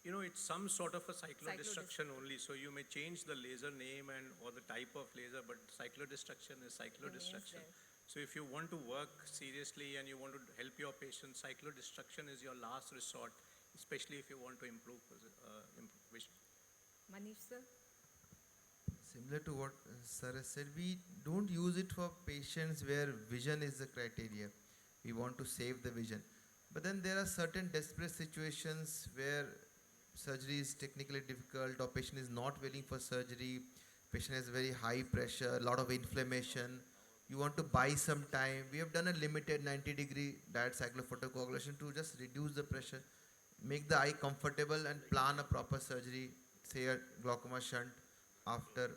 it's some sort of a cyclodestruction only. So you may change the laser name and or the type of laser, but cyclodestruction is cyclodestruction. So if you want to work seriously and you want to help your patient, cyclodestruction is your last resort, especially if you want to improve vision. Manish sir? Similar to what Sir has said, we don't use it for patients where vision is the criteria. We want to save the vision. But then there are certain desperate situations where surgery is technically difficult or patient is not willing for surgery, patient has very high pressure, a lot of inflammation. You want to buy some time. We have done a limited 90-degree diet cyclophotocoagulation to just reduce the pressure, make the eye comfortable and plan a proper surgery, say a glaucoma shunt after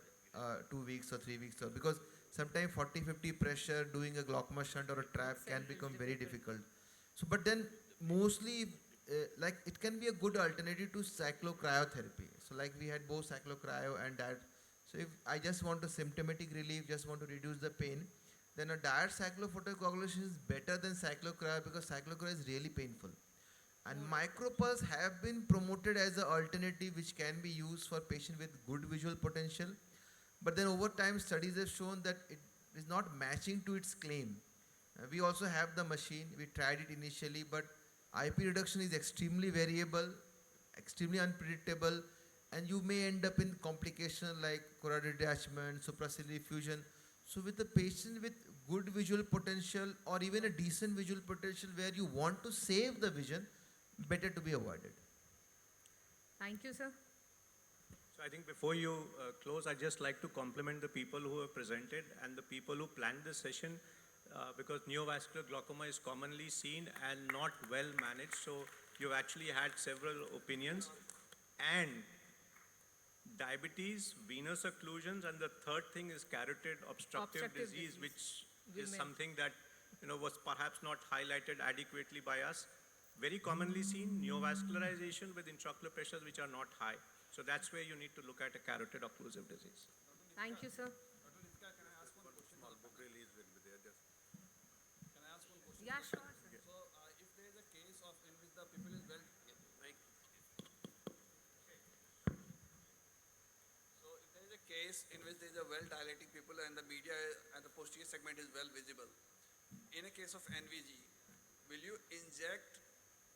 2 weeks or 3 weeks, or because sometimes 40-50 pressure doing a glaucoma shunt or a trap can become very difficult. So but then mostly like it can be a good alternative to cyclocryotherapy. So like we had both cyclocryo and that. So if I just want a symptomatic relief, just want to reduce the pain, then a diet cyclophotocoagulation is better than cyclocryo, because cyclocryo is really painful. And micropulse have been promoted as an alternative which can be used for patients with good visual potential. But then over time studies have shown that it is not matching to its claim. We also have the machine, we tried it initially, but IP reduction is extremely variable, extremely unpredictable, and you may end up in complications like choroidal detachment, supraciliary fusion. So with a patient with good visual potential or even a decent visual potential where you want to save the vision, better to be avoided. Thank you, sir. So I think before you close, I'd just like to compliment the people who have presented and the people who planned this session, because neovascular glaucoma is commonly seen and not well managed. So you've actually had several opinions. And diabetes, venous occlusions, and the third thing is carotid obstructive disease, which is something that was perhaps not highlighted adequately by us. Very commonly seen, neovascularization with intraocular pressures which are not high. So that's where you need to look at a carotid occlusive disease. Thank you, sir. Small book release will be there. Just Can I ask one question? Yeah, sure, sir. So if there is a case of in which the people is well, so if there is a case in which there is a well dilating people and the media and the posterior segment is well visible, in a case of NVG, will you inject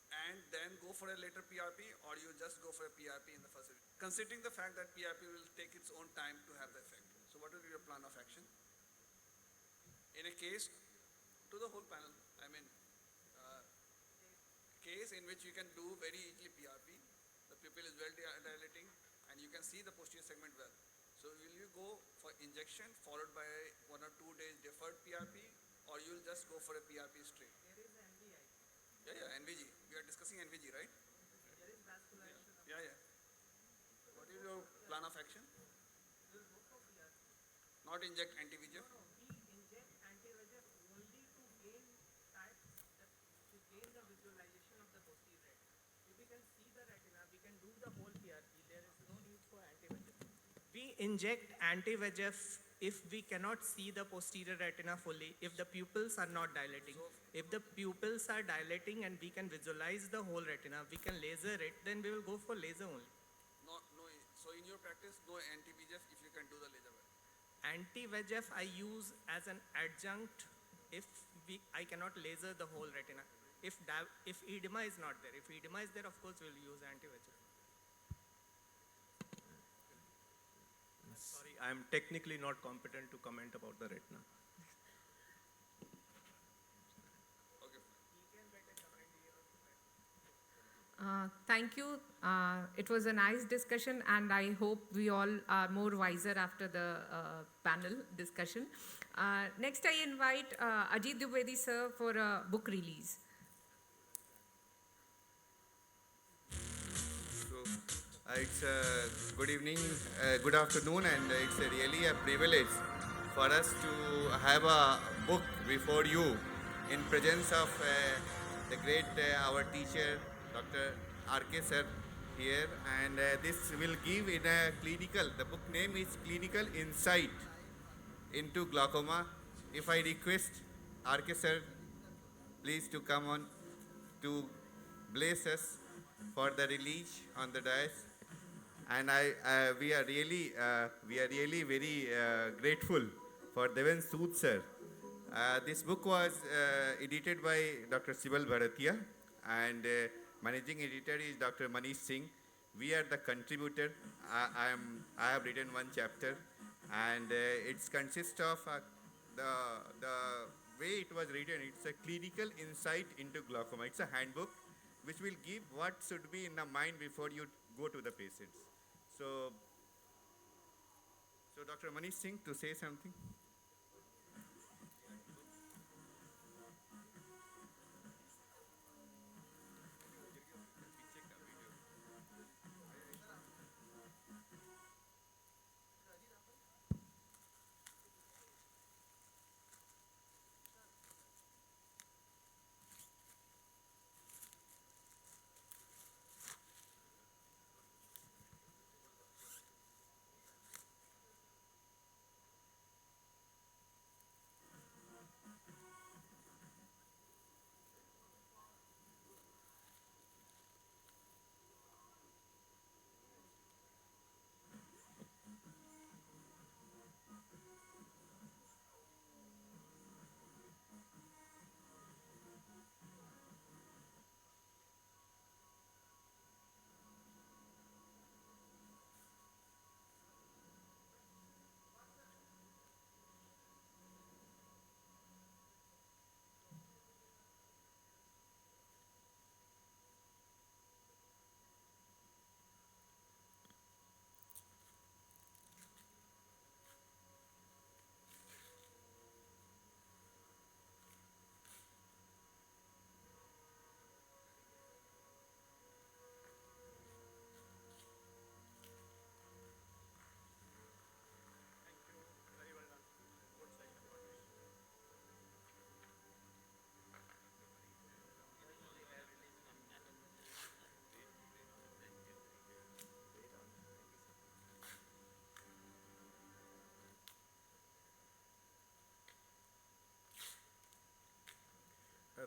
and then go for a later PRP, or you just go for a PRP in the first, considering the fact that PRP will take its own time to have the effect? So what will be your plan of action? In a case, to the whole panel, I mean, case in which you can do very easily PRP, the pupil is well dilating and you can see the posterior segment well. So will you go for injection followed by 1 or 2 days deferred PRP, or you will just go for a PRP straight? Yeah, NVG. We are discussing NVG, right? There is vascularization. Yeah. What is your plan of action? Not inject anti-VEGF? No, we inject anti-VEGF only to gain the visualization of the posterior retina. If we can see the retina, we can do the whole PRP. There is no need for anti-VEGF. We inject anti-VEGF if we cannot see the posterior retina fully, if the pupils are not dilating. If the pupils are dilating and we can visualize the whole retina, we can laser it, then we will go for laser only. No. So in your practice, no anti-VEGF if you can do the laser well? Anti-VEGF I use as an adjunct if I cannot laser the whole retina. If edema is not there. If edema is there, of course we'll use anti-VEGF. Sorry, I am technically not competent to comment about the retina. Thank you. It was a nice discussion, and I hope we all are more wiser after the panel discussion. Next, I invite Ajit Dwivedi sir for a book release. It's good evening, good afternoon, and it's really a privilege for us to have a book before you in presence of the great our teacher, Dr. R.K. sir here, and this will give in a the book name is Clinical Insight into Glaucoma. If I request R.K. sir, please to come on to bless us. for the release on the dais. And we are really very grateful for Devan Sood sir. This book was edited by Dr. Sibal Bharatia, and managing editor is Dr. Manish Singh. We are the contributor. I have written one chapter, and it consists of the way it was written. It's a clinical insight into glaucoma. It's a handbook which will give what should be in the mind before you go to the patients. So, Dr. Manish Singh to say something.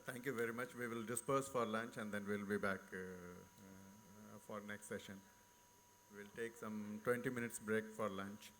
Thank you very much. We will disperse for lunch and then we'll be back for next session. We'll take some 20 minutes break for lunch.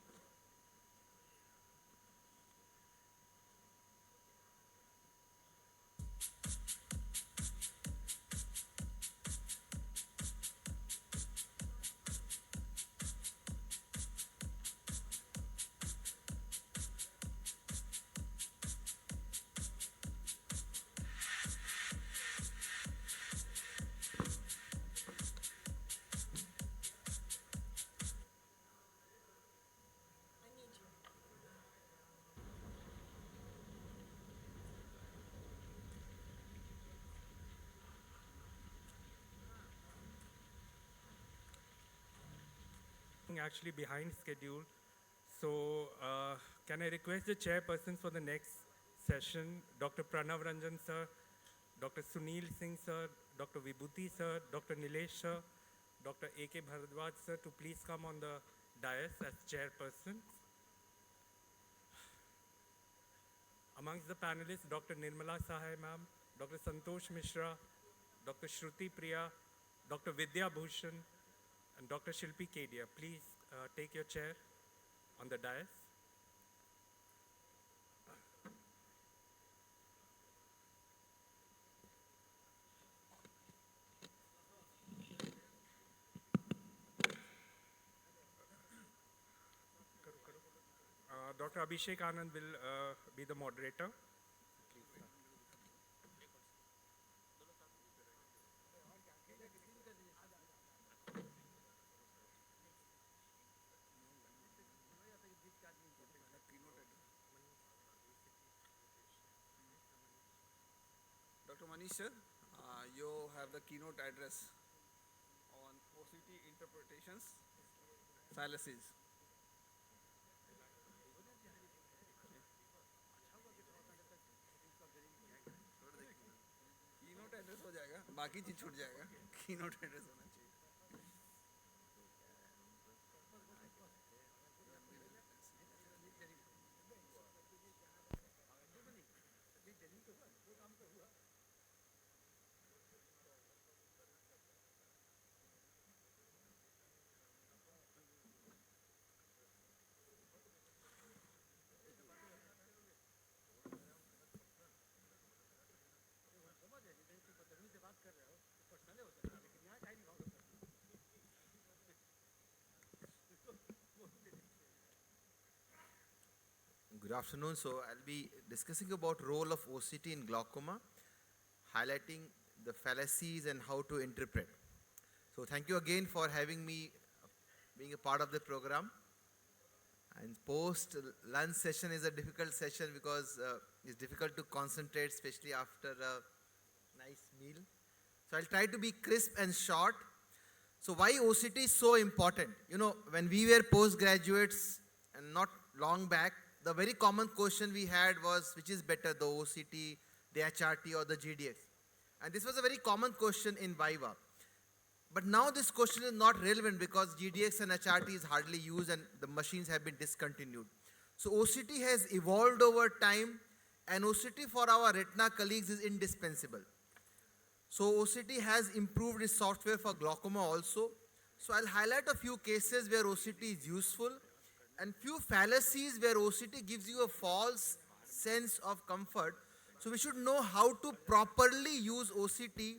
Actually behind schedule. So can I request the chairperson for the next session, Dr. Pranav Ranjan sir, Dr. Sunil Singh sir, Dr. Vibhuti sir, Dr. Nilesh sir, Dr. A.K. Bharadwaj sir to please come on the dais as chairperson. Amongst the panelists, Dr. Nirmala Sahai ma'am, Dr. Santosh Mishra, Dr. Shruti Priya, Dr. Vidya Bhushan, and Dr. Shilpi Kedia. Please take your chair on the dais. Dr. Abhishek Anand will be the moderator. Dr. Manish sir, you have the keynote address on OCT interpretations, fallacies. Keynote address हो जाएगा, बाकी चीज छूट जाएगा, keynote address होना चाहिए. Good afternoon. So I'll be discussing about role of OCT in glaucoma, highlighting the fallacies and how to interpret. So thank you again for having me being a part of the program. And post lunch session is a difficult session because it's difficult to concentrate, especially after a nice meal. So I'll try to be crisp and short. So why OCT is so important? You know, when we were postgraduates and not long back, the very common question we had was, which is better, the OCT, the HRT or the GDX? And this was a very common question in Viva. But now this question is not relevant because GDX and HRT is hardly used and the machines have been discontinued. So OCT has evolved over time, and OCT for our retina colleagues is indispensable. So OCT has improved its software for glaucoma also. So I'll highlight a few cases where OCT is useful and few fallacies where OCT gives you a false sense of comfort. So we should know how to properly use OCT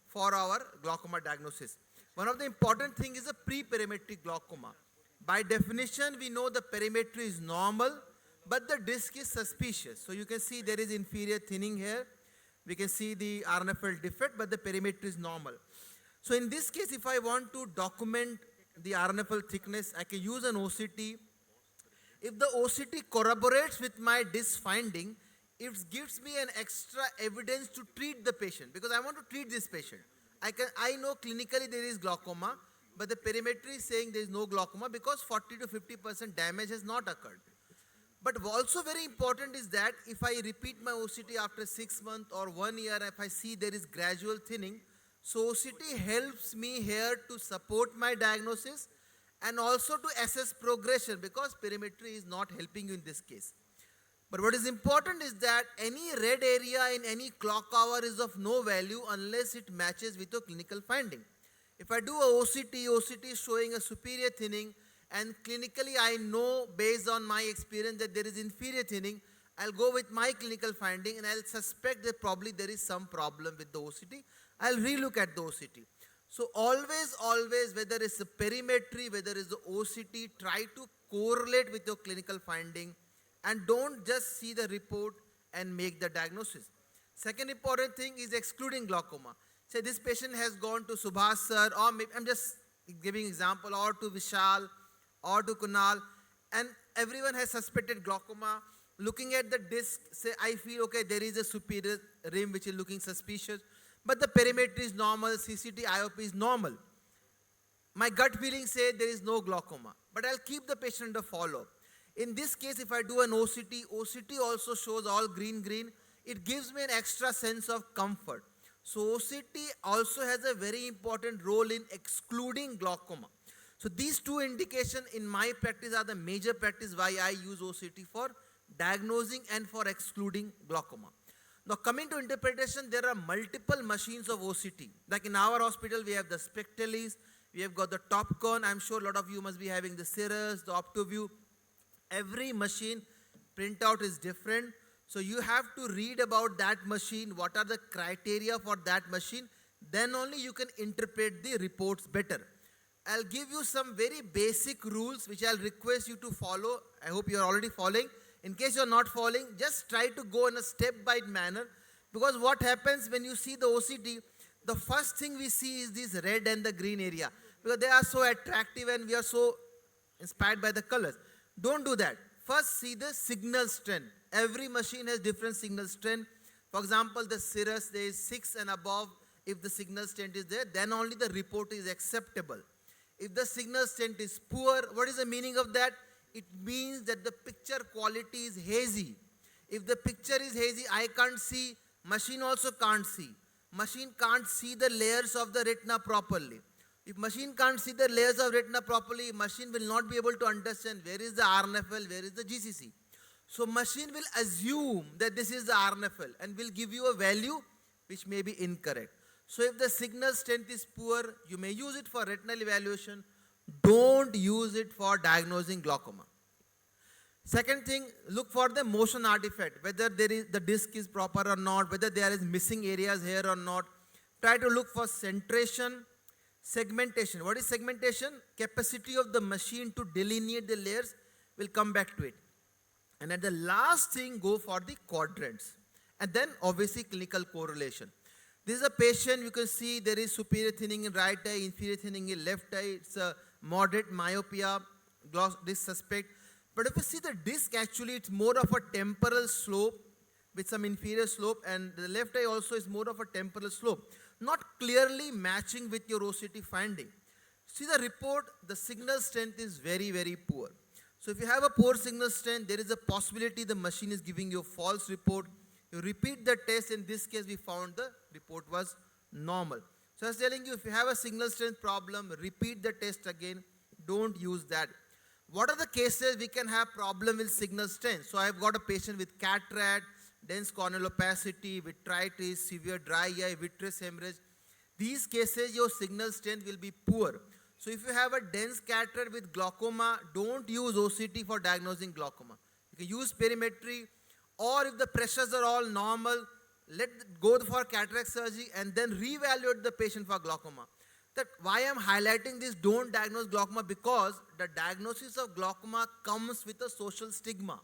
for our glaucoma diagnosis. One of the important things is a pre-perimetric glaucoma. By definition, we know the perimetry is normal, but the disc is suspicious. So you can see there is inferior thinning here. We can see the RNFL defect, but the perimetry is normal. So in this case, if I want to document the RNFL thickness, I can use an OCT. If the OCT corroborates with my disc finding, it gives me an extra evidence to treat the patient because I want to treat this patient. I know clinically there is glaucoma, but the perimetry is saying there is no glaucoma because 40 to 50% damage has not occurred. But also very important is that if I repeat my OCT after 6 months or 1 year, if I see there is gradual thinning, so OCT helps me here to support my diagnosis and also to assess progression because perimetry is not helping you in this case. But what is important is that any red area in any clock hour is of no value unless it matches with your clinical finding. If I do a OCT is showing a superior thinning, and clinically I know based on my experience that there is inferior thinning, I'll go with my clinical finding and I'll suspect that probably there is some problem with the OCT. I'll relook at the OCT. So always, whether it's the perimetry, whether it's the OCT, try to correlate with your clinical finding and don't just see the report and make the diagnosis. Second important thing is excluding glaucoma. Say this patient has gone to Subhas sir, or maybe, I'm just giving example, or to Vishal, or to Kunal, and everyone has suspected glaucoma. Looking at the disc, say I feel okay, there is a superior rim which is looking suspicious, but the perimetry is normal, CCT IOP is normal. My gut feeling says there is no glaucoma, but I'll keep the patient under follow-up. In this case, if I do an OCT also shows all green. It gives me an extra sense of comfort. So OCT also has a very important role in excluding glaucoma. So these two indications in my practice are the major practice why I use OCT for diagnosing and for excluding glaucoma. Now coming to interpretation, there are multiple machines of OCT. Like in our hospital, we have the Spectalis, we have got the Topcon. I'm sure a lot of you must be having the Cirrus, the OptoView. Every machine printout is different. So you have to read about that machine, what are the criteria for that machine, then only you can interpret the reports better. I'll give you some very basic rules which I'll request you to follow. I hope you're already following. In case you're not following, just try to go in a step-by-step manner because what happens when you see the OCT, the first thing we see is this red and the green area because they are so attractive and we are so inspired by the colors. Don't do that. First see the signal strength. Every machine has different signal strength. For example, the Cirrus, there is 6 and above. If the signal strength is there, then only the report is acceptable. If the signal strength is poor, what is the meaning of that? It means that the picture quality is hazy. If the picture is hazy, I can't see, machine also can't see. Machine can't see the layers of the retina properly. If machine can't see the layers of retina properly, machine will not be able to understand where is the RNFL, where is the GCC. So machine will assume that this is the RNFL and will give you a value which may be incorrect. So if the signal strength is poor, you may use it for retinal evaluation. Don't use it for diagnosing glaucoma. Second thing, look for the motion artifact, whether the disc is proper or not, whether there is missing areas here or not. Try to look for centration. Segmentation. What is segmentation? Capacity of the machine to delineate the layers. We'll come back to it. And at the last thing, go for the quadrants. And then obviously clinical correlation. This is a patient, you can see there is superior thinning in right eye, inferior thinning in left eye. It's a moderate myopia, disc suspect. But if you see the disc, actually it's more of a temporal slope with some inferior slope, and the left eye also is more of a temporal slope, not clearly matching with your OCT finding. See the report, the signal strength is very, very poor. So if you have a poor signal strength, there is a possibility the machine is giving you a false report. You repeat the test. In this case, we found the report was normal. So I was telling you, if you have a signal strength problem, repeat the test again. Don't use that. What are the cases we can have problem with signal strength? So I've got a patient with cataract, dense corneal opacity, vitritis, severe dry eye, vitreous hemorrhage. These cases, your signal strength will be poor. So if you have a dense cataract with glaucoma, don't use OCT for diagnosing glaucoma. You can use perimetry, or if the pressures are all normal, go for cataract surgery and then reevaluate the patient for glaucoma. That why I'm highlighting this, don't diagnose glaucoma, because the diagnosis of glaucoma comes with a social stigma.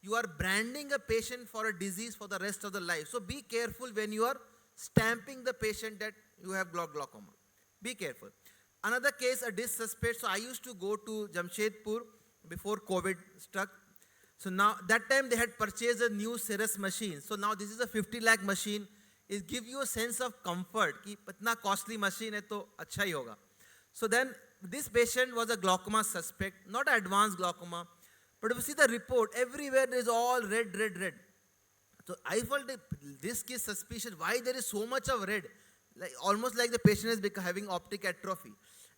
You are branding a patient for a disease for the rest of the life. So be careful when you are stamping the patient that you have glaucoma. Be careful. Another case, a disc suspect. So I used to go to Jamshedpur before COVID struck. So now, that time they had purchased a new Cirrus machine. So now this is a 50 lakh machine. It gives you a sense of comfort. Ki itna costly machine hai to acha hi hoga. So then this patient was a glaucoma suspect, not advanced glaucoma. But if you see the report, everywhere there is all red, red, red. So I felt this is suspicious. Why there is so much of red? Like, almost like the patient is having optic atrophy.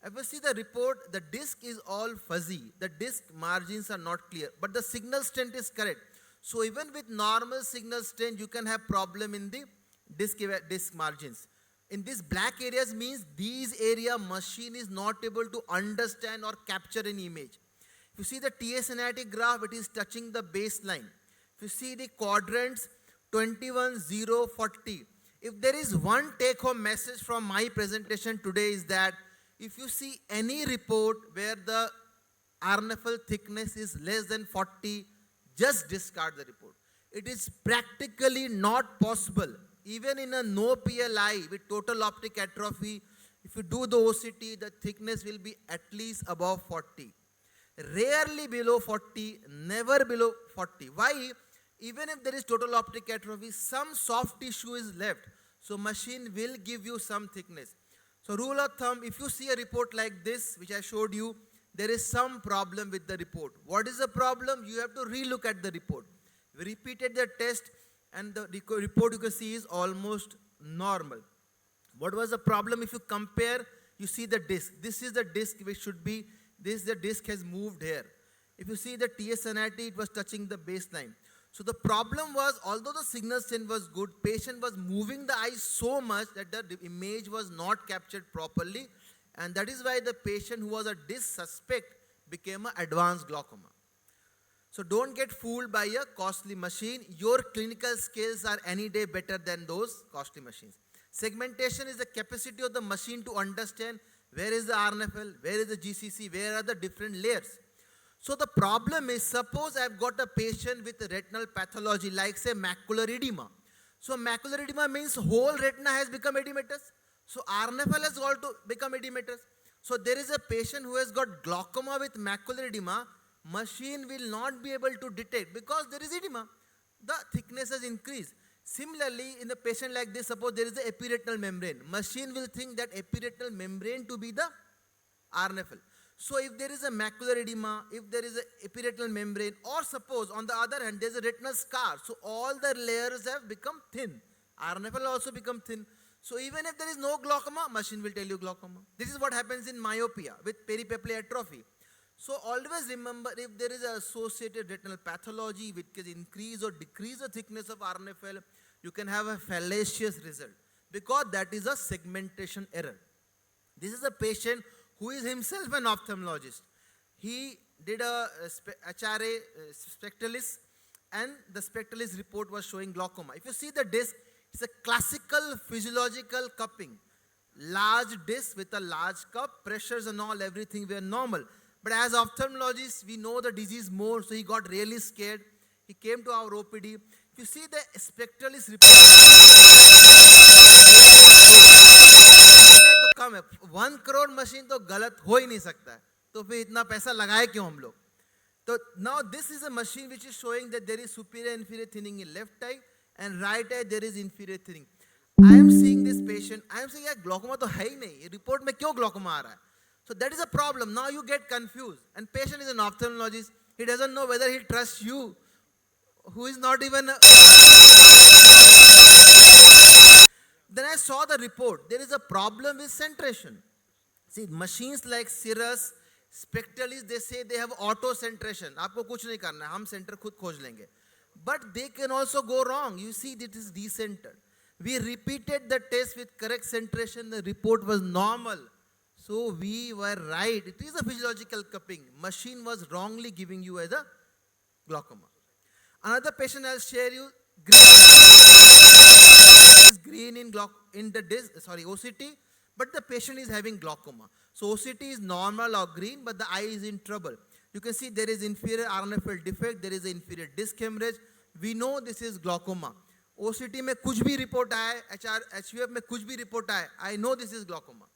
If you see the report, the disc is all fuzzy. The disc margins are not clear. But the signal strength is correct. So even with normal signal strength, you can have problem in the disc margins. In these black areas means these area machine is not able to understand or capture an image. If you see the TS analytic graph, it is touching the baseline. If you see the quadrants 21, 0, 40. If there is one take-home message from my presentation today is that if you see any report where the RNFL thickness is less than 40, just discard the report. It is practically not possible. Even in a no PLI with total optic atrophy, if you do the OCT, the thickness will be at least above 40. Rarely below 40, never below 40. Why? Even if there is total optic atrophy, some soft tissue is left. So machine will give you some thickness. So rule of thumb, if you see a report like this, which I showed you, there is some problem with the report. What is the problem? You have to relook at the report. We repeated the test and the report you can see is almost normal. What was the problem? If you compare, you see the disc. This is the disc which should be, the disc has moved here. If you see the TS anatomy, it was touching the baseline. So the problem was, although the signal strength was good, patient was moving the eye so much that the image was not captured properly, and that is why the patient who was a disc suspect became an advanced glaucoma. So don't get fooled by a costly machine. Your clinical skills are any day better than those costly machines. Segmentation is the capacity of the machine to understand where is the RNFL, where is the GCC, where are the different layers. So the problem is, suppose I've got a patient with retinal pathology like say macular edema. So macular edema means whole retina has become edematous. So RNFL has got to become edematous. So there is a patient who has got glaucoma with macular edema. Machine will not be able to detect because there is edema. The thickness has increased. Similarly, in a patient like this, suppose there is an epiretinal membrane. Machine will think that epiretinal membrane to be the RNFL. So if there is a macular edema, if there is an epiretinal membrane, or suppose on the other hand there is a retinal scar, so all the layers have become thin. RNFL also become thin. So even if there is no glaucoma, machine will tell you glaucoma. This is what happens in myopia with peripapillary atrophy. So always remember, if there is an associated retinal pathology which can increase or decrease the thickness of RNFL, you can have a fallacious result because that is a segmentation error. This is a patient who is himself an ophthalmologist. He did a HRA spectralis, and the spectralis report was showing glaucoma. If you see the disc, it's a classical physiological cupping. Large disc with a large cup, pressures and all, everything were normal. But as ophthalmologists, we know the disease more, so he got really scared. He came to our OPD. If you see the spectralist report, तो कम है. 1 crore machine तो गलत हो ही नहीं सकता है. तो फिर इतना पैसा लगाए क्यों हम लोग? So now this is a machine which is showing that there is superior inferior thinning in left eye and right eye there is inferior thinning. I am seeing this patient. I am saying यार glaucoma तो है ही नहीं. Report में क्यों glaucoma आ रहा है? So that is a problem. Now you get confused. And patient is an ophthalmologist. He doesn't know whether he trusts you, who is not even. Then I saw the report. There is a problem with centration. See, machines like Cirrus, Spectralis, they say they have auto centration. आपको कुछ नहीं करना है, हम center खुद खोज लेंगे. But they can also go wrong. You see, it is decentered. We repeated the test with correct centration. The report was normal. So we were right. It is a physiological cupping. Machine was wrongly giving you as a glaucoma. Another patient I'll share you. Green in the OCT, but the patient is having glaucoma. So OCT is normal or green, but the eye is in trouble. You can see there is inferior RNFL defect, there is inferior disc hemorrhage. We know this is glaucoma. OCT में कुछ भी report आए, HVF में कुछ भी report आए, I know this is glaucoma.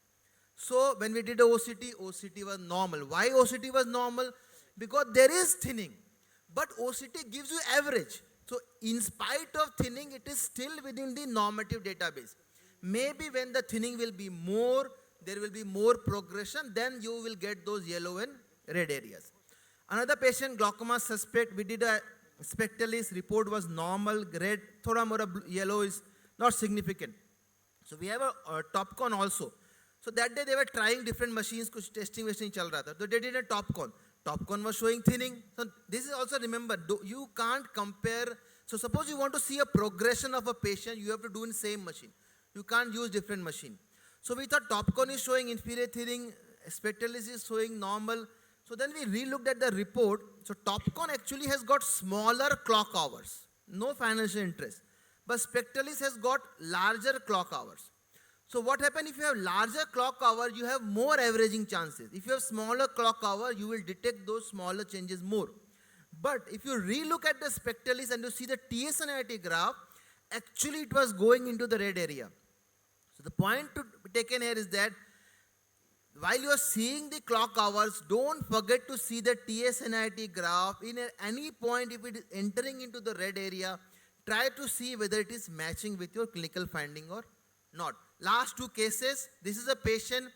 So when we did a OCT was normal. Why OCT was normal? Because there is thinning, but OCT gives you average. So in spite of thinning, it is still within the normative database. Maybe when the thinning will be more, there will be more progression, then you will get those yellow and red areas. Another patient, glaucoma suspect, we did a spectralis, report was normal, red, thoda mora yellow is not significant. So we have a Topcon also. So that day they were trying different machines, kuch testing chal raha tha. So they did a Topcon. Topcon was showing thinning. So this is also, remember, you can't compare. So suppose you want to see a progression of a patient, you have to do in same machine. You can't use different machine. So we thought Topcon is showing inferior thinning, spectralis is showing normal. So then we re-looked at the report. So Topcon actually has got smaller clock hours, no financial interest. But spectralis has got larger clock hours. So what happens if you have larger clock hour, you have more averaging chances. If you have smaller clock hour, you will detect those smaller changes more. But if you re-look at the spectralis and you see the TSNIT graph, actually it was going into the red area. So the point to be taken here is that while you are seeing the clock hours, don't forget to see the TSNIT graph. In any point, if it is entering into the red area, try to see whether it is matching with your clinical finding or not. Last two cases, this is a patient,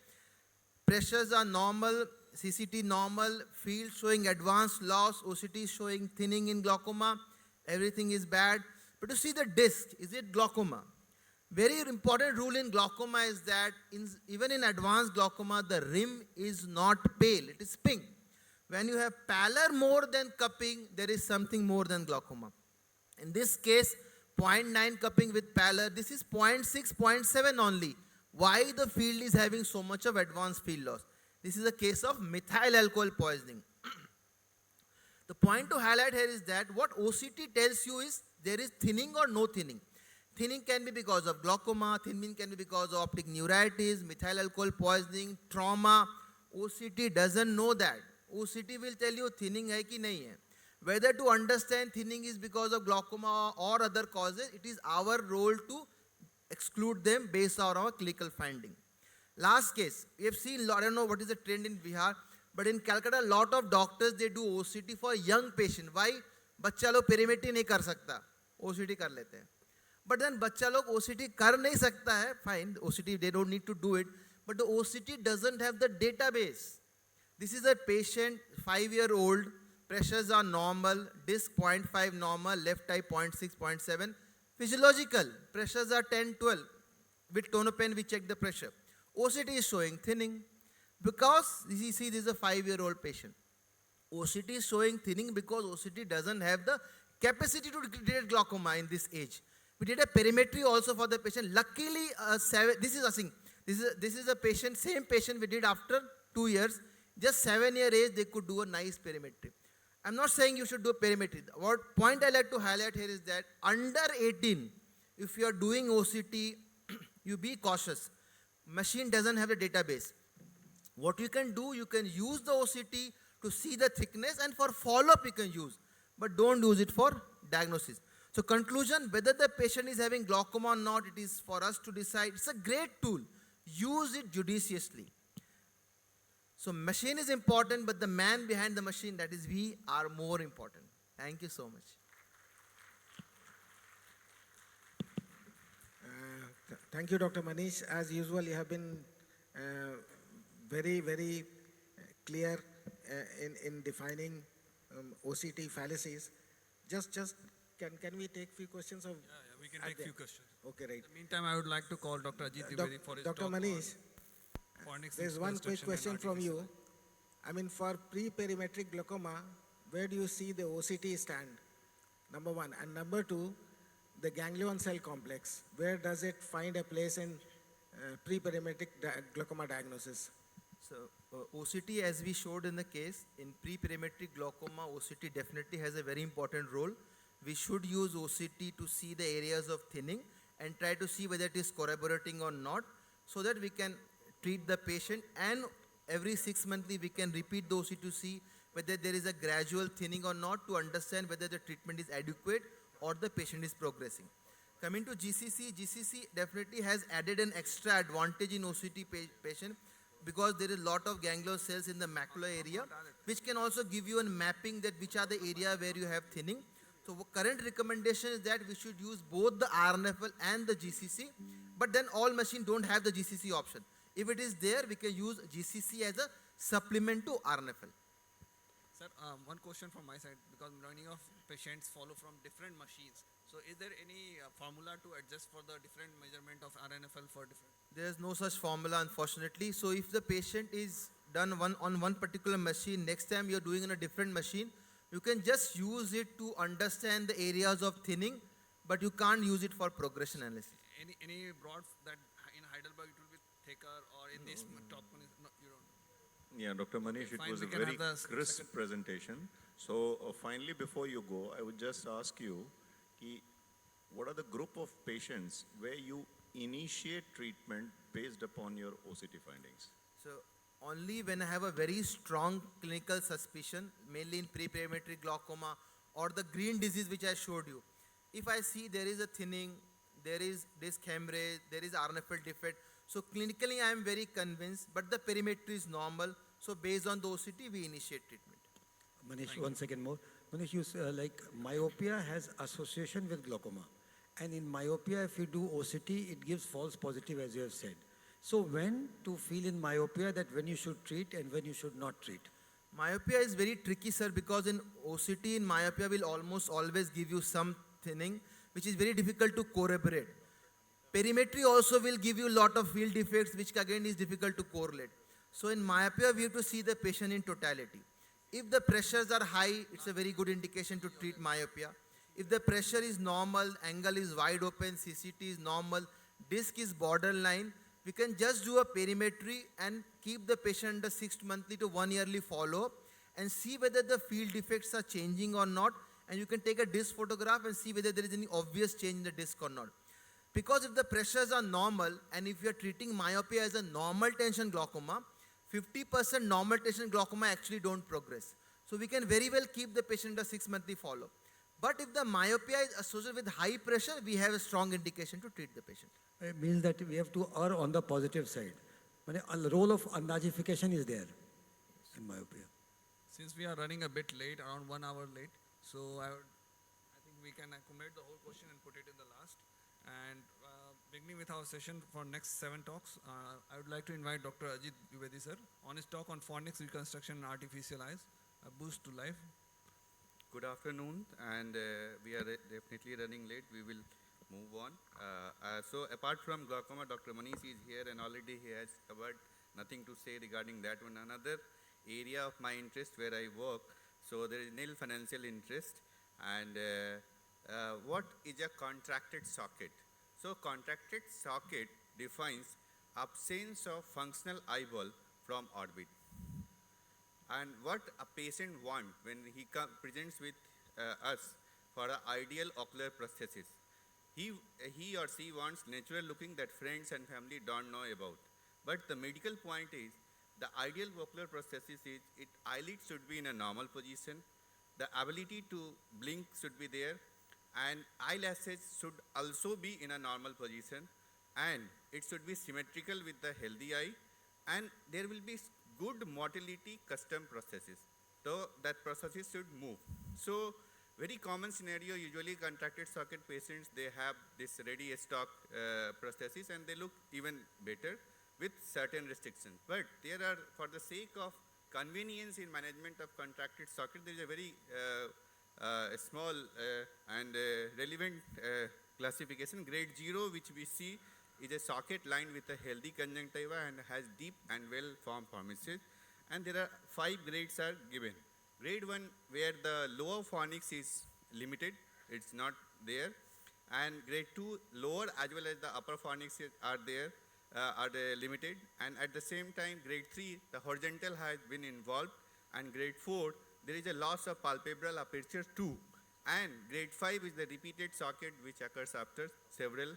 pressures are normal, CCT normal, field showing advanced loss, OCT showing thinning in glaucoma, everything is bad. But to see the disc, is it glaucoma? Very important rule in glaucoma is that even in advanced glaucoma, the rim is not pale, it is pink. When you have pallor more than cupping, there is something more than glaucoma. In this case, 0.9 cupping with pallor, this is 0.6, 0.7 only. Why the field is having so much of advanced field loss? This is a case of methyl alcohol poisoning. The point to highlight here is that what OCT tells you is there is thinning or no thinning. Thinning can be because of glaucoma, thinning can be because of optic neuritis, methyl alcohol poisoning, trauma. OCT doesn't know that. OCT will tell you thinning hai ki nahi hai. Whether to understand thinning is because of glaucoma or other causes, it is our role to exclude them based on our clinical finding. Last case, we have seen, I don't know what is the trend in Bihar, but in Calcutta, a lot of doctors, they do OCT for young patient. Why? बच्चा लोग perimetry नहीं कर सकता, OCT कर लेते हैं. But then बच्चा लोग OCT कर नहीं सकता है, fine, OCT, they don't need to do it, but the OCT doesn't have the database. This is a patient, 5-year-old, pressures are normal, disc 0.5 normal, left eye 0.6, 0.7. Physiological, pressures are 10, 12. With tonopen, we check the pressure. OCT is showing thinning. Because, you see, this is a 5-year-old patient. OCT is showing thinning because OCT doesn't have the capacity to detect glaucoma in this age. We did a perimetry also for the patient. Luckily, this is a patient, same patient we did after 2 years. Just 7-year age, they could do a nice perimetry. I'm not saying you should do perimetry. What point I like to highlight here is that under 18, if you are doing OCT, you be cautious. Machine doesn't have a database. What you can do, you can use the OCT to see the thickness, and for follow-up you can use. but don't use it for diagnosis. So conclusion, whether the patient is having glaucoma or not, it is for us to decide. It's a great tool. Use it judiciously. So machine is important, but the man behind the machine, that is we, are more important. Thank you so much. Thank you, Dr. Manish. As usual, you have been very, very clear in defining OCT fallacies. Just can we take few questions of? Yeah, we can take few questions. Okay, right. In the meantime, I would like to call Dr. Ajit Dwivedi for his Dr. talk Manish, on phonics there's one quick reconstruction and question from you. artificial I mean, for pre-perimetric glaucoma, where do you see the OCT stand? Number one. And number two, the ganglion cell complex, where does it find a place in pre-perimetric glaucoma diagnosis? So OCT, as we showed in the case, in pre-perimetric glaucoma, OCT definitely has a very important role. We should use OCT to see the areas of thinning and try to see whether it is corroborating or not, so that we can treat the patient, and every 6 monthly we can repeat the OCT to see whether there is a gradual thinning or not, to understand whether the treatment is adequate or the patient is progressing. Coming to GCC, GCC definitely has added an extra advantage in OCT patient, because there is a lot of ganglion cells in the macula area, which can also give you a mapping that which are the area where you have thinning. So current recommendation is that we should use both the RNFL and the GCC, but then all machines don't have the GCC option. If it is there, we can use GCC as a supplement to RNFL. Sir, one question from my side, because many of patients follow from different machines. So is there any formula to adjust for the different measurement of RNFL for different? There is no such formula, unfortunately. So if the patient is done on one particular machine, next time you're doing on a different machine, you can just use it to understand the areas of thinning, but you can't use it for progression analysis. Any broad that in Heidelberg it will be thicker, or in this top one is not, you don't? Yeah, Dr. Manish, it fine, was we a can very have the crisp second- presentation. So finally, before you go, I would just ask you, what are the group of patients where you initiate treatment based upon your OCT findings? So only when I have a very strong clinical suspicion, mainly in pre-perimetric glaucoma or the green disease which I showed you. If I see there is a thinning, there is disc hemorrhage, there is RNFL defect, so clinically I am very convinced, but the perimetry is normal. So based on the OCT, we initiate treatment. Manish, one second more. Manish, you like myopia has association with glaucoma. And in myopia, if you do OCT, it gives false positive, as you have said. So when to feel in myopia that when you should treat and when you should not treat? Myopia is very tricky, sir, because in OCT, in myopia will almost always give you some thinning, which is very difficult to corroborate. Perimetry also will give you a lot of field defects, which again is difficult to correlate. So in myopia, we have to see the patient in totality. If the pressures are high, it's a very good indication to treat myopia. If the pressure is normal, angle is wide open, CCT is normal, disc is borderline, we can just do a perimetry and keep the patient under 6 monthly to 1 yearly follow-up and see whether the field defects are changing or not, and you can take a disc photograph and see whether there is any obvious change in the disc or not. Because if the pressures are normal, and if you are treating myopia as a normal tension glaucoma, 50% normal tension glaucoma actually don't progress. So we can very well keep the patient under 6 monthly follow-up. But if the myopia is associated with high pressure, we have a strong indication to treat the patient. It means that we have to err on the positive side. But a role of andagification is there in myopia. Since we are running a bit late, around 1 hour late, so I think we can accumulate the whole question and put it in the last. And beginning with our session for next 7 talks, I would like to invite Dr. Ajit Dwivedi sir on his talk on phonics reconstruction and artificial eyes, a boost to life. Good afternoon, and we are definitely running late. We will move on. So apart from glaucoma, Dr. Manish is here, and already he has covered, nothing to say regarding that one. Another area of my interest where I work, so there is nil financial interest. And what is a contracted socket? So contracted socket defines absence of functional eyeball from orbit. And what a patient wants when he presents with us for an ideal ocular prosthesis. He or she wants natural looking that friends and family don't know about. But the medical point is, the ideal ocular prosthesis is, eyelids should be in a normal position, the ability to blink should be there, and eyelashes should also be in a normal position, and it should be symmetrical with the healthy eye, and there will be good motility custom processes. So that processes should move. So very common scenario, usually contracted socket patients, they have this ready stock prosthesis and they look even better with certain restrictions. But there are, for the sake of convenience in management of contracted socket, there is a very small and relevant classification. Grade 0, which we see, is a socket lined with a healthy conjunctiva and has deep and well-formed formations. And there are 5 grades are given. Grade 1, where the lower fornix is limited, it's not there. And grade 2, lower as well as the upper fornix are there, are limited. And at the same time, grade 3, the horizontal has been involved. And grade 4, there is a loss of palpebral aperture 2. And grade 5 is the repeated socket which occurs after several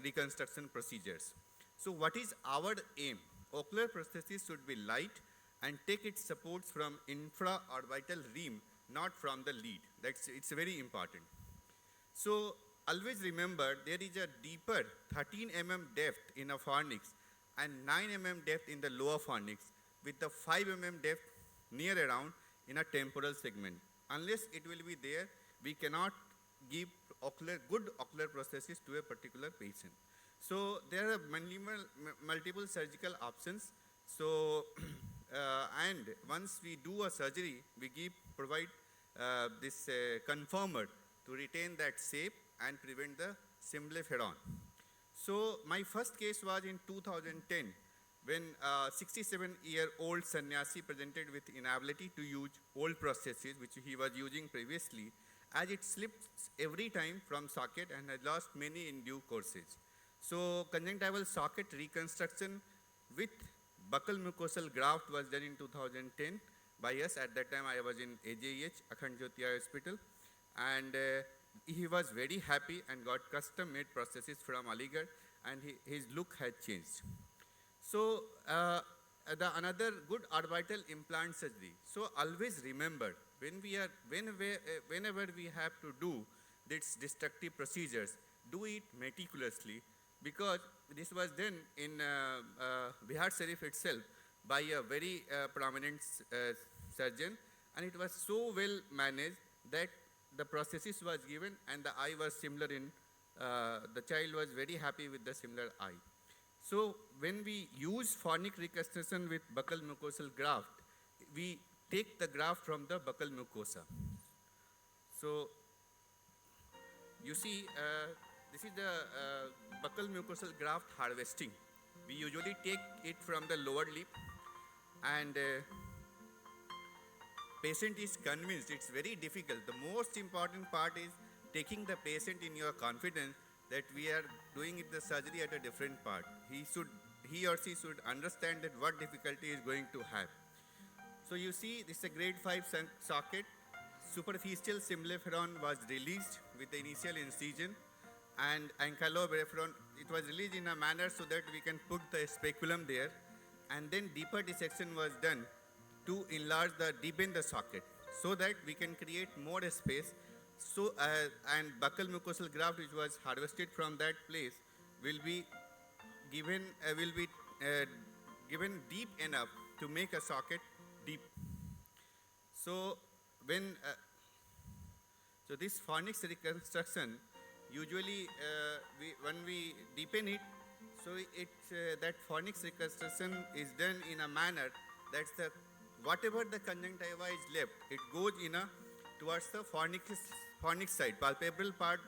reconstruction procedures. So what is our aim? Ocular prosthesis should be light and take its supports from infraorbital rim, not from the lead. It's very important. So always remember, there is a deeper 13 mm depth in a fornix and 9 mm depth in the lower fornix, with the 5 mm depth near around in a temporal segment. Unless it will be there, we cannot give good ocular prosthesis to a particular patient. So there are multiple surgical options. So and once we do a surgery, we provide this conformer to retain that shape and prevent the symblepharon. So my first case was in 2010, when a 67-year-old sannyasi presented with inability to use old prosthesis, which he was using previously, as it slips every time from socket and has lost many in due courses. So conjunctival socket reconstruction with buccal mucosal graft was done in 2010 by us. At that time I was in AJEH, Akhand Jyoti Eye Hospital, and he was very happy and got custom made prosthesis from Aligarh, and his look had changed. So another good orbital implant surgery. So always remember, whenever we have to do these destructive procedures, do it meticulously, because this was done in Bihar Sharif itself by a very prominent surgeon, and it was so well managed that the prosthesis was given and the eye was similar in, the child was very happy with the similar eye. So when we use fornic reconstruction with buccal mucosal graft, we take the graft from the buccal mucosa. So you see, this is the buccal mucosal graft harvesting. We usually take it from the lower lip, and patient is convinced. It's very difficult. The most important part is taking the patient in your confidence that we are doing the surgery at a different part. He or she should understand that what difficulty is going to have. So you see, this is a grade 5 socket. Superficial symblepharon was released with the initial incision, and ankyloblepharon, it was released in a manner so that we can put the speculum there, and then deeper dissection was done to deepen the socket so that we can create more space. So and buccal mucosal graft, which was harvested from that place, will be given deep enough to make a socket deep. So so this fornix reconstruction, usually when we deepen it, so that fornix reconstruction is done in a manner that whatever the conjunctiva is left, it goes towards the fornix side. Palpebral part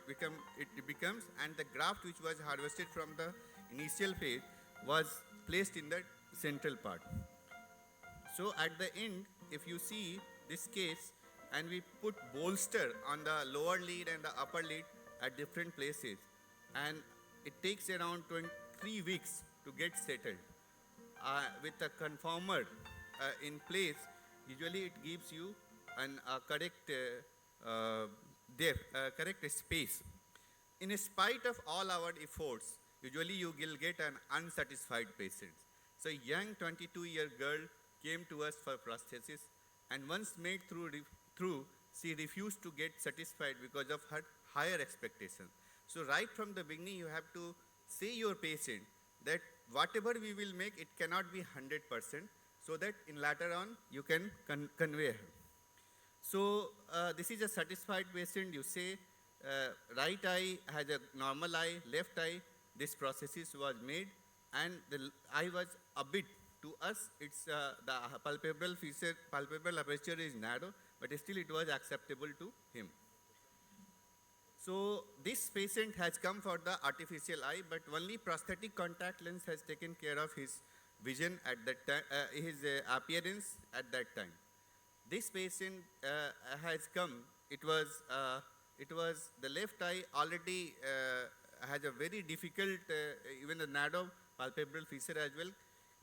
becomes, and the graft which was harvested from the initial phase was placed in the central part. So at the end, if you see this case, and we put bolster on the lower lid and the upper lid at different places, and it takes around 3 weeks to get settled. With a conformer in place, usually it gives you a correct correct space. In spite of all our efforts, usually you will get an unsatisfied patient. So a young 22-year girl came to us for prosthesis, and once made through through, she refused to get satisfied because of her higher expectations. So right from the beginning, you have to say your patient that whatever we will make, it cannot be 100%, so that in later on you can convey her. So this is a satisfied patient. You say right eye has a normal eye, left eye, this prosthesis was made, and the eye was a bit, to us, it's the palpable aperture is narrow, but still it was acceptable to him. So this patient has come for the artificial eye, but only prosthetic contact lens has taken care of his vision at that time, his appearance at that time. This patient has come. It was the left eye already has a very difficult, even a narrow palpebral fissure as well.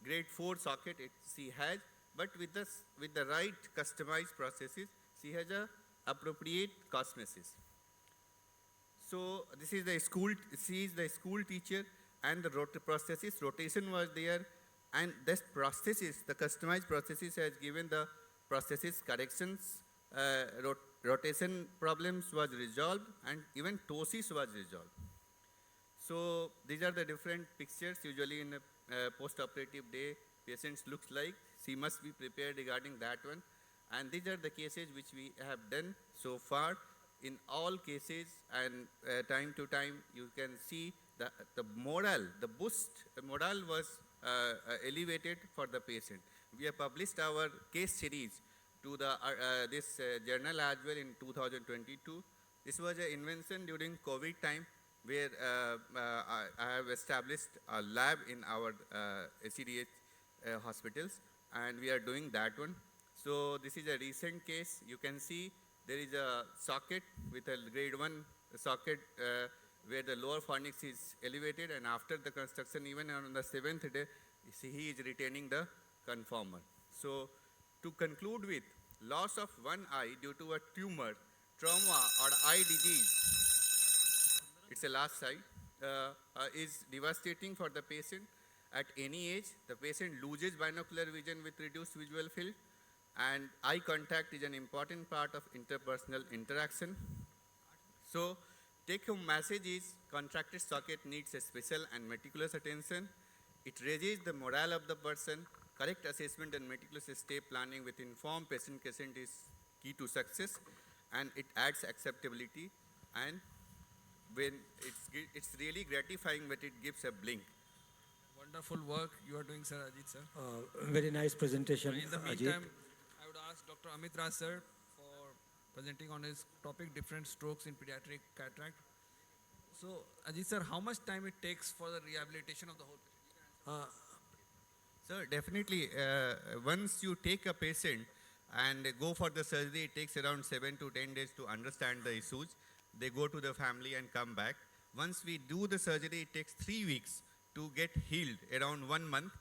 Grade 4 socket she has, but with the right customized prosthesis, she has a appropriate cosmesis. So this is the school. She is the school teacher, and the prosthesis rotation was there, and this prosthesis, the customized prosthesis, has given the prosthesis corrections. Rotation problems was resolved, and even ptosis was resolved. So these are the different pictures. Usually in a post-operative day, patients looks like. She must be prepared regarding that one. And these are the cases which we have done so far. In all cases, and time to time, you can see the morale, the boost morale was elevated for the patient. We have published our case series to this journal as well in 2022. This was an invention during COVID time, where I have established a lab in our CDH hospitals, and we are doing that one. So this is a recent case. You can see there is a socket with a grade 1 socket where the lower fornix is elevated, and after the construction, even on the 7th day, he is retaining the conformer. So to conclude with, loss of one eye due to a tumor, trauma, or eye disease, it's a last slide, is devastating for the patient. At any age, the patient loses binocular vision with reduced visual field, and eye contact is an important part of interpersonal interaction. So take-home message is contracted socket needs a special and meticulous attention. It raises the morale of the person. Correct assessment and meticulous step planning with informed patient consent is key to success, and it adds acceptability, and when it's really gratifying when it gives a blink. Wonderful work you are doing, sir, Ajit sir. Very nice presentation, In the Ajit. meantime, I would ask Dr. Amit Raj sir for presenting on his topic, different strokes in pediatric cataract. So, Ajit sir, how much time it takes for the rehabilitation of the whole patient? Sir, definitely, once you take a patient and go for the surgery, it takes around 7 to 10 days to understand the issues. They go to the family and come back. Once we do the surgery, it takes 3 weeks to get healed, around 1 month.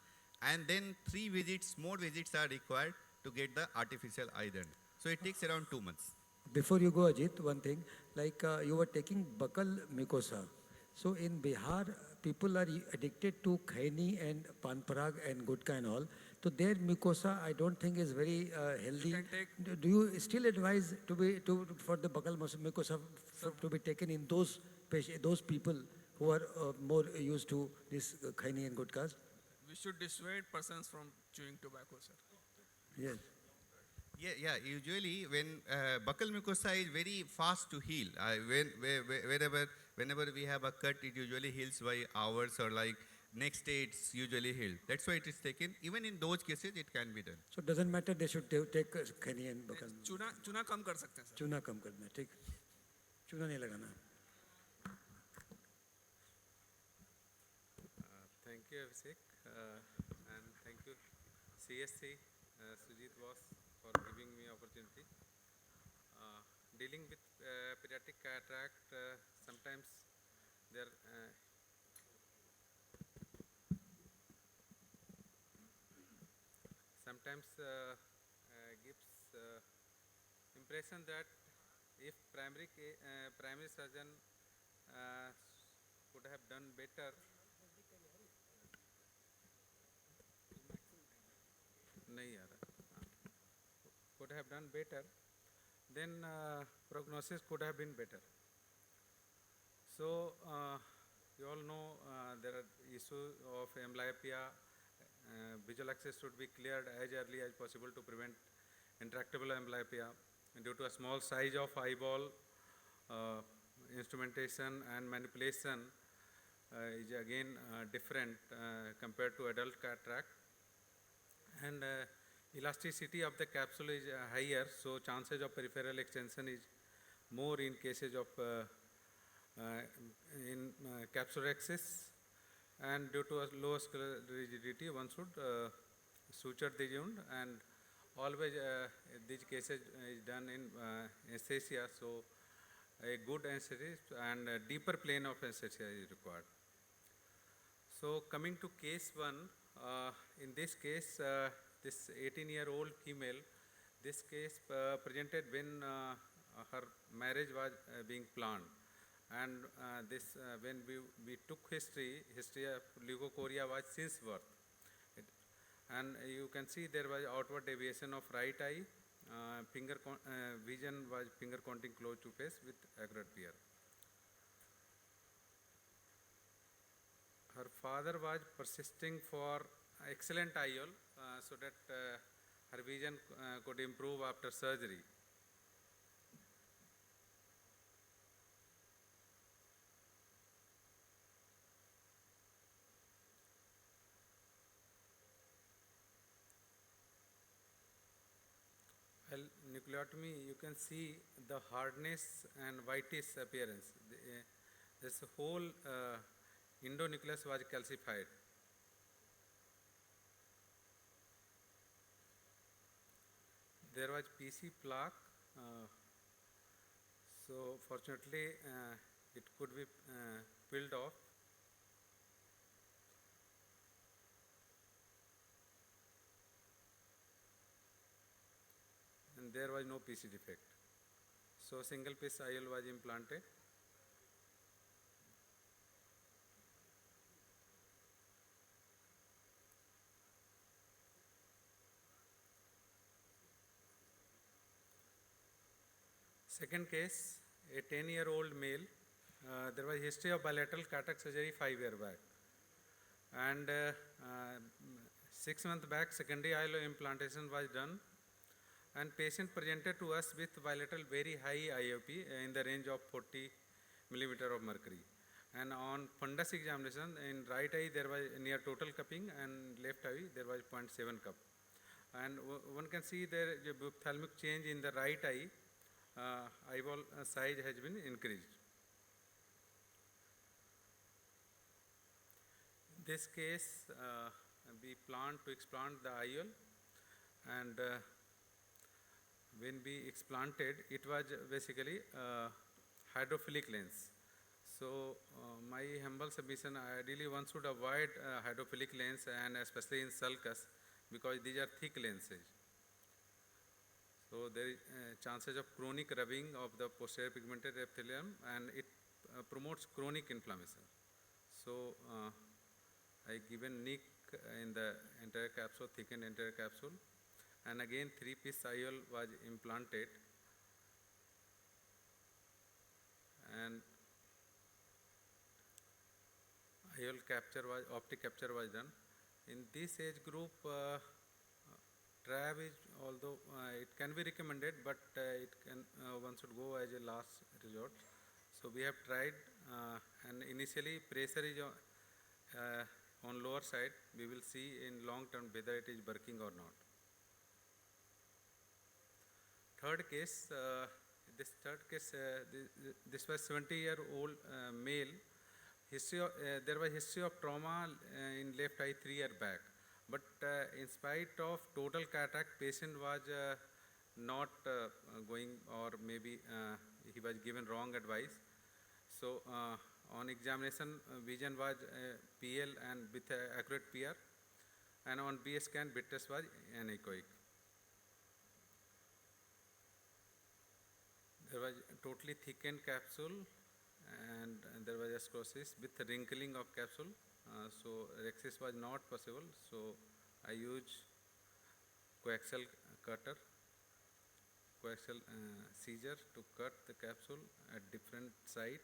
And then 3 visits, more visits are required to get the artificial eye done. So it takes around 2 months. Before you go, Ajit, one thing, like you were taking buccal mucosa. So in Bihar, people are addicted to khaini and panparag and gutka and all. So their mucosa, I don't think is very healthy. Do you still advise for the buccal mucosa to be taken in those people who are more used to this khaini and gutkas? We should dissuade persons from chewing tobacco, sir. Yes. Yeah. Usually, when buccal mucosa is very fast to heal, whenever we have a cut, it usually heals by hours, or like next day it's usually healed. That's why it is taken. Even in those cases, it can be done. So it doesn't matter, they should take khaini and buccal. चूना कम कर सकते हैं, sir. चूना कम करना है, ठीक. चूना नहीं लगाना. Thank you, Abhishek, and thank you, CSC, Sujit Boss, for giving me opportunity. Dealing with pediatric cataract, sometimes there gives impression that if primary surgeon could have done better. नहीं आ रहा, could have done better, then prognosis could have been better. So you all know there are issues of amblyopia. Visual access should be cleared as early as possible to prevent intractable amblyopia. And due to a small size of eyeball, instrumentation and manipulation is again different compared to adult cataract. And elasticity of the capsule is higher, so chances of peripheral extension is more in cases of capsular axis. And due to a low scleral rigidity, one should suture the wound, and always these cases is done in anesthesia, so a good anesthesia and a deeper plane of anesthesia is required. So coming to case 1, in this case, this 18-year-old female, this case presented when her marriage was being planned. And when we took history of leukocoria was since birth. And you can see there was outward deviation of right eye, vision was finger counting close to face with accurate peer. Her father was persisting for excellent IOL so that her vision could improve after surgery. Well, nucleotomy, you can see the hardness and whitish appearance. This whole endonucleus was calcified. There was PC plaque, so fortunately it could be peeled off. And there was no PC defect. So single piece IOL was implanted. Second case, a 10-year-old male. There was history of bilateral cataract surgery 5 years back. And 6 months back, secondary IOL implantation was done. And patient presented to us with bilateral very high IOP in the range of 40 millimeter of mercury. And on fundus examination, in right eye there was near total cupping, and left eye there was 0.7 cup. And one can see there is a ophthalmic change in the right eye. Eyeball size has been increased. In this case, we plan to explant the IOL, and when we explanted, it was basically hydrophilic lens. So my humble submission, ideally one should avoid hydrophilic lens, and especially in sulcus, because these are thick lenses. So there is chances of chronic rubbing of the posterior pigmented epithelium, and it promotes chronic inflammation. So I given nick in the entire capsule, thickened entire capsule, and again 3-piece IOL was implanted, and IOL capture was, optic capture was done. In this age group, TRAB is, although it can be recommended, but one should go as a last resort. So we have tried, and initially pressure is on lower side. We will see in long term whether it is working or not. Third case, this was 70-year-old male. There was history of trauma in left eye 3 years back. But in spite of total cataract, patient was not going, or maybe he was given wrong advice. So on examination, vision was PL and with accurate PR, and on BS scan, bit test was anechoic. There was totally thickened capsule, and there was sclerosis with wrinkling of capsule. So rhexis was not possible, so I used coaxial cutter. coaxial seizure to cut the capsule at different site.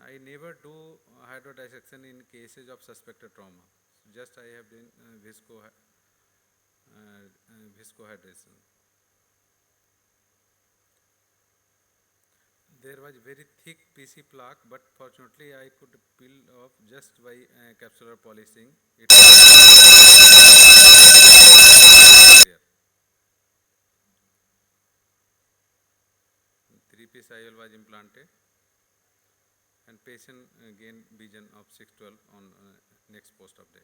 I never do hydrodissection in cases of suspected trauma. Just I have done viscohydration. There was very thick PC plaque, but fortunately I could peel off just by capsular polishing it. There. 3-piece IOL was implanted and patient gained vision of 612 on next post-op day.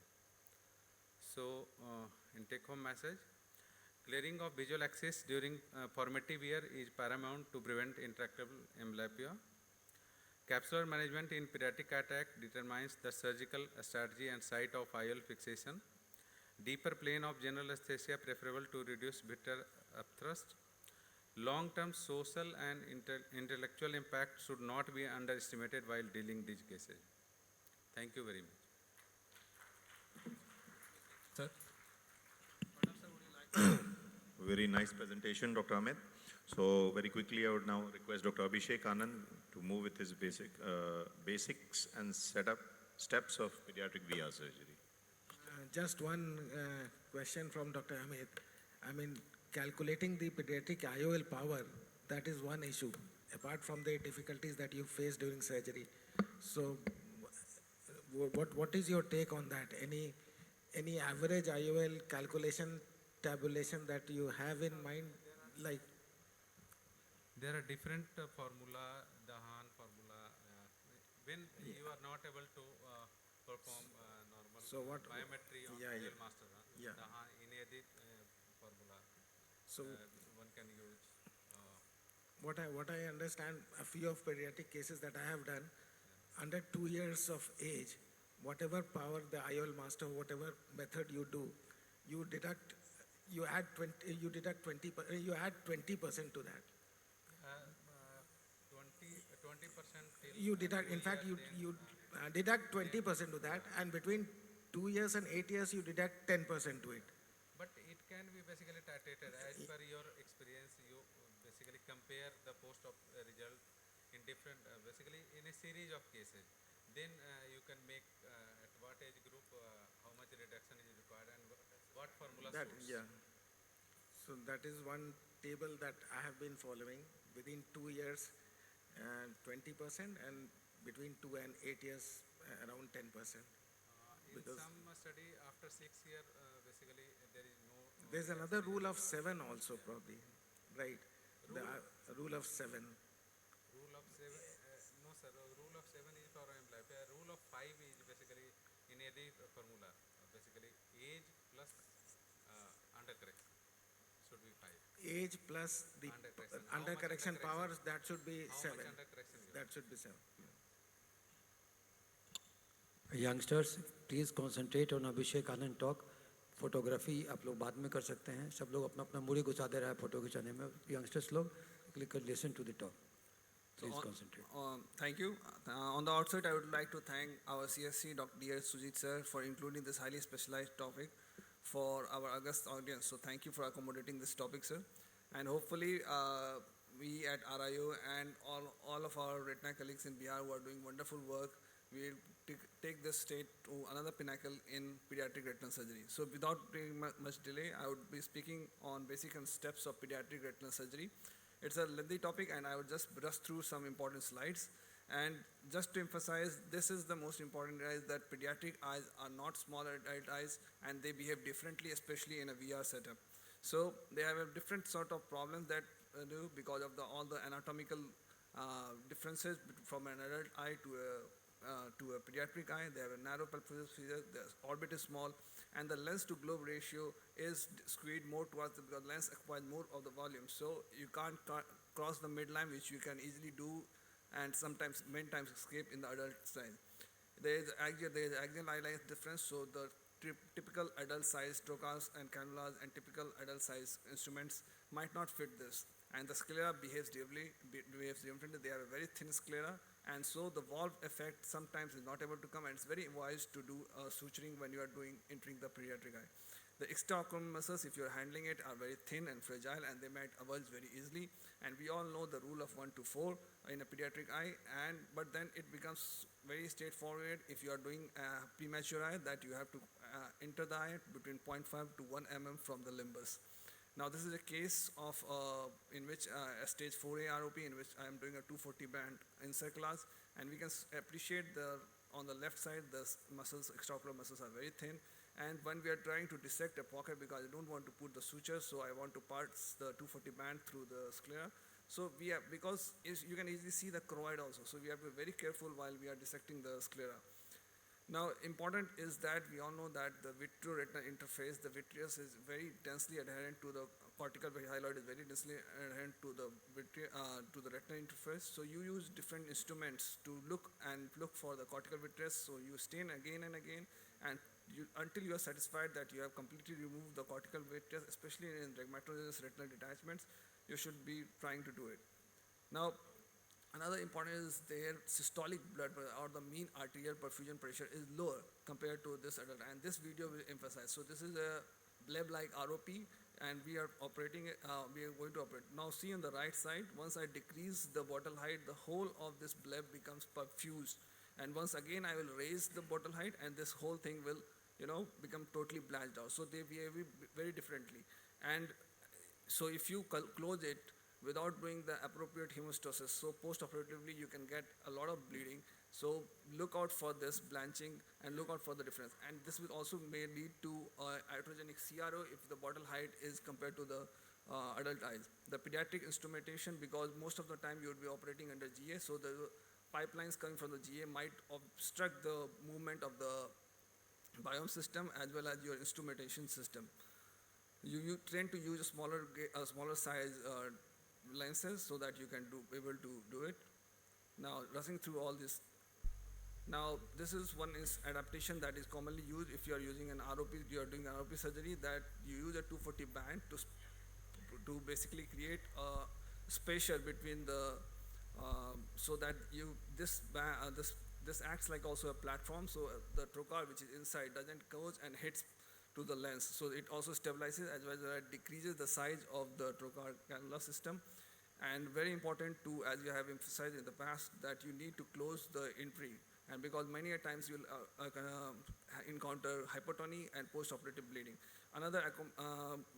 So, in take-home message, clearing of visual axis during formative year is paramount to prevent intractable amblyopia. Capsular management in pediatric cataract determines the surgical strategy and site of IOL fixation. Deeper plane of general anesthesia preferable to reduce bitter upthrust. Long-term social and intellectual impact should not be underestimated while dealing these cases. Thank you very much. Sir? Very nice presentation, Dr. Amit. So very quickly, I would now request Dr. Abhishek Anand to move with his basics and steps of pediatric VR surgery. Just one question from Dr. Amit. I mean, calculating the pediatric IOL power, that is one issue, apart from the difficulties that you face during surgery. So, what is your take on that? Any average IOL calculation, tabulation that you have in mind, like? There are different formula, the Hahn formula. When you are not able to perform normal biometry on real master, the Hahn in-edit formula, so one can use. What I understand, a few of pediatric cases that I have done, under 2 years of age, whatever power the IOL master, whatever method you do, you add 20% to that. 20% You deduct, in fact, you deduct 20% to that, and between 2 years and 8 years, you deduct 10% to it. But it can be basically titrated as per your experience. You basically compare the post-op result in different, basically in a series of cases. Then you can make at what age group how much reduction is required and what formula suits. Yeah. So that is one table that I have been following. Within 2 years, 20%, and between 2 and 8 years, around 10%. In some study, after 6 years, basically there is no. There's another rule of 7 also, probably, right? The rule of 7. Rule of 7, no sir. Rule of 7 is for amblyopia. Rule of 5 is basically in edit formula. Basically, age plus undercorrection should be 5. Age plus the under-correction powers, that should be 7. That should be 7. Youngsters, please concentrate on Abhishek Anand talk. Photography आप लोग बाद में कर सकते हैं. सब लोग अपना अपना मुड़ी घुसा दे रहा है फोटो खिंचाने में. यंगस्टर्स लोग listen to the talk. Please concentrate. Thank you. On the outset, I would like to thank our CSC, Dr. D.S. Sujit sir, for including this highly specialized topic for our August audience. So thank you for accommodating this topic, sir. And hopefully, we at RIO and all of our retina colleagues in Bihar who are doing wonderful work, we will take this state to another pinnacle in pediatric retinal surgery. So without much delay, I would be speaking on basic and steps of pediatric retinal surgery. It's a lengthy topic, and I would just brush through some important slides. And just to emphasize, this is the most important eyes, that pediatric eyes are not small adult eyes, and they behave differently, especially in a VR setup. So they have a different sort of problems that do because of all the anatomical differences from an adult eye to a pediatric eye. They have a narrow pupillary sphere, the orbit is small, and the lens to globe ratio is skewed more towards because the lens acquires more of the volume. So you can't cross the midline, which you can easily do, and sometimes many times escape in the adult size. There is axial eye length difference, so the typical adult size trocars and cannulas and typical adult size instruments might not fit this. And the sclera behaves differently. They have a very thin sclera, And so the valve effect sometimes is not able to come, and it's very wise to do suturing when you are entering the pediatric eye. The extraocular muscles, if you're handling it, are very thin and fragile, and they might avulge very easily. And we all know the rule of 1 to 4 in a pediatric eye, but then it becomes very straightforward if you are doing a premature eye, that you have to enter the eye between 0.5 to 1 mm from the limbus. Now this is a case of in which a stage 4A ROP, in which I am doing a 240 band insert class, and we can appreciate on the left side the muscles, extraocular muscles are very thin, and when we are trying to dissect a pocket, because I don't want to put the sutures, so I want to pass the 240 band through the sclera. So we have, because you can easily see the choroid also, so we have to be very careful while we are dissecting the sclera. Now, important is that we all know that the vitreoretinal interface, the vitreous is very densely adherent to the cortical hyaloid, is very densely adherent to the retinal interface. So you use different instruments to look for the cortical vitreous. So you stain again and again, and until you are satisfied that you have completely removed the cortical vitreous, especially in rheumatologic retinal detachments, you should be trying to do it. Now, another important is their systolic blood pressure, or the mean arterial perfusion pressure, is lower compared to this adult, and this video will emphasize. So this is a bleb-like ROP, and we are operating it, we are going to operate. Now see on the right side, once I decrease the bottle height, the whole of this bleb becomes perfused, and once again I will raise the bottle height, and this whole thing will become totally blanched out. So they behave very differently, and so if you close it without doing the appropriate hemostasis, so post-operatively you can get a lot of bleeding. So look out for this blanching and look out for the difference. And this will also may lead to iatrogenic CRO if the bottle height is compared to the adult eyes. The pediatric instrumentation, because most of the time you would be operating under GA, so the pipelines coming from the GA might obstruct the movement of the biome system as well as your instrumentation system. You tend to use a smaller size lenses so that you can able to do it. Now, rushing through all this. Now, this is one adaptation that is commonly used if you are using an ROP, you are doing an ROP surgery, that you use a 240 band to basically create a spatial between the, so that this acts like also a platform, so the trocar which is inside doesn't goes and hits to the lens. So it also stabilizes as well as decreases the size of the trocar cannula system. And very important too, as you have emphasized in the past, that you need to close the entry, and because many a times you'll encounter hypotony and post-operative bleeding. Another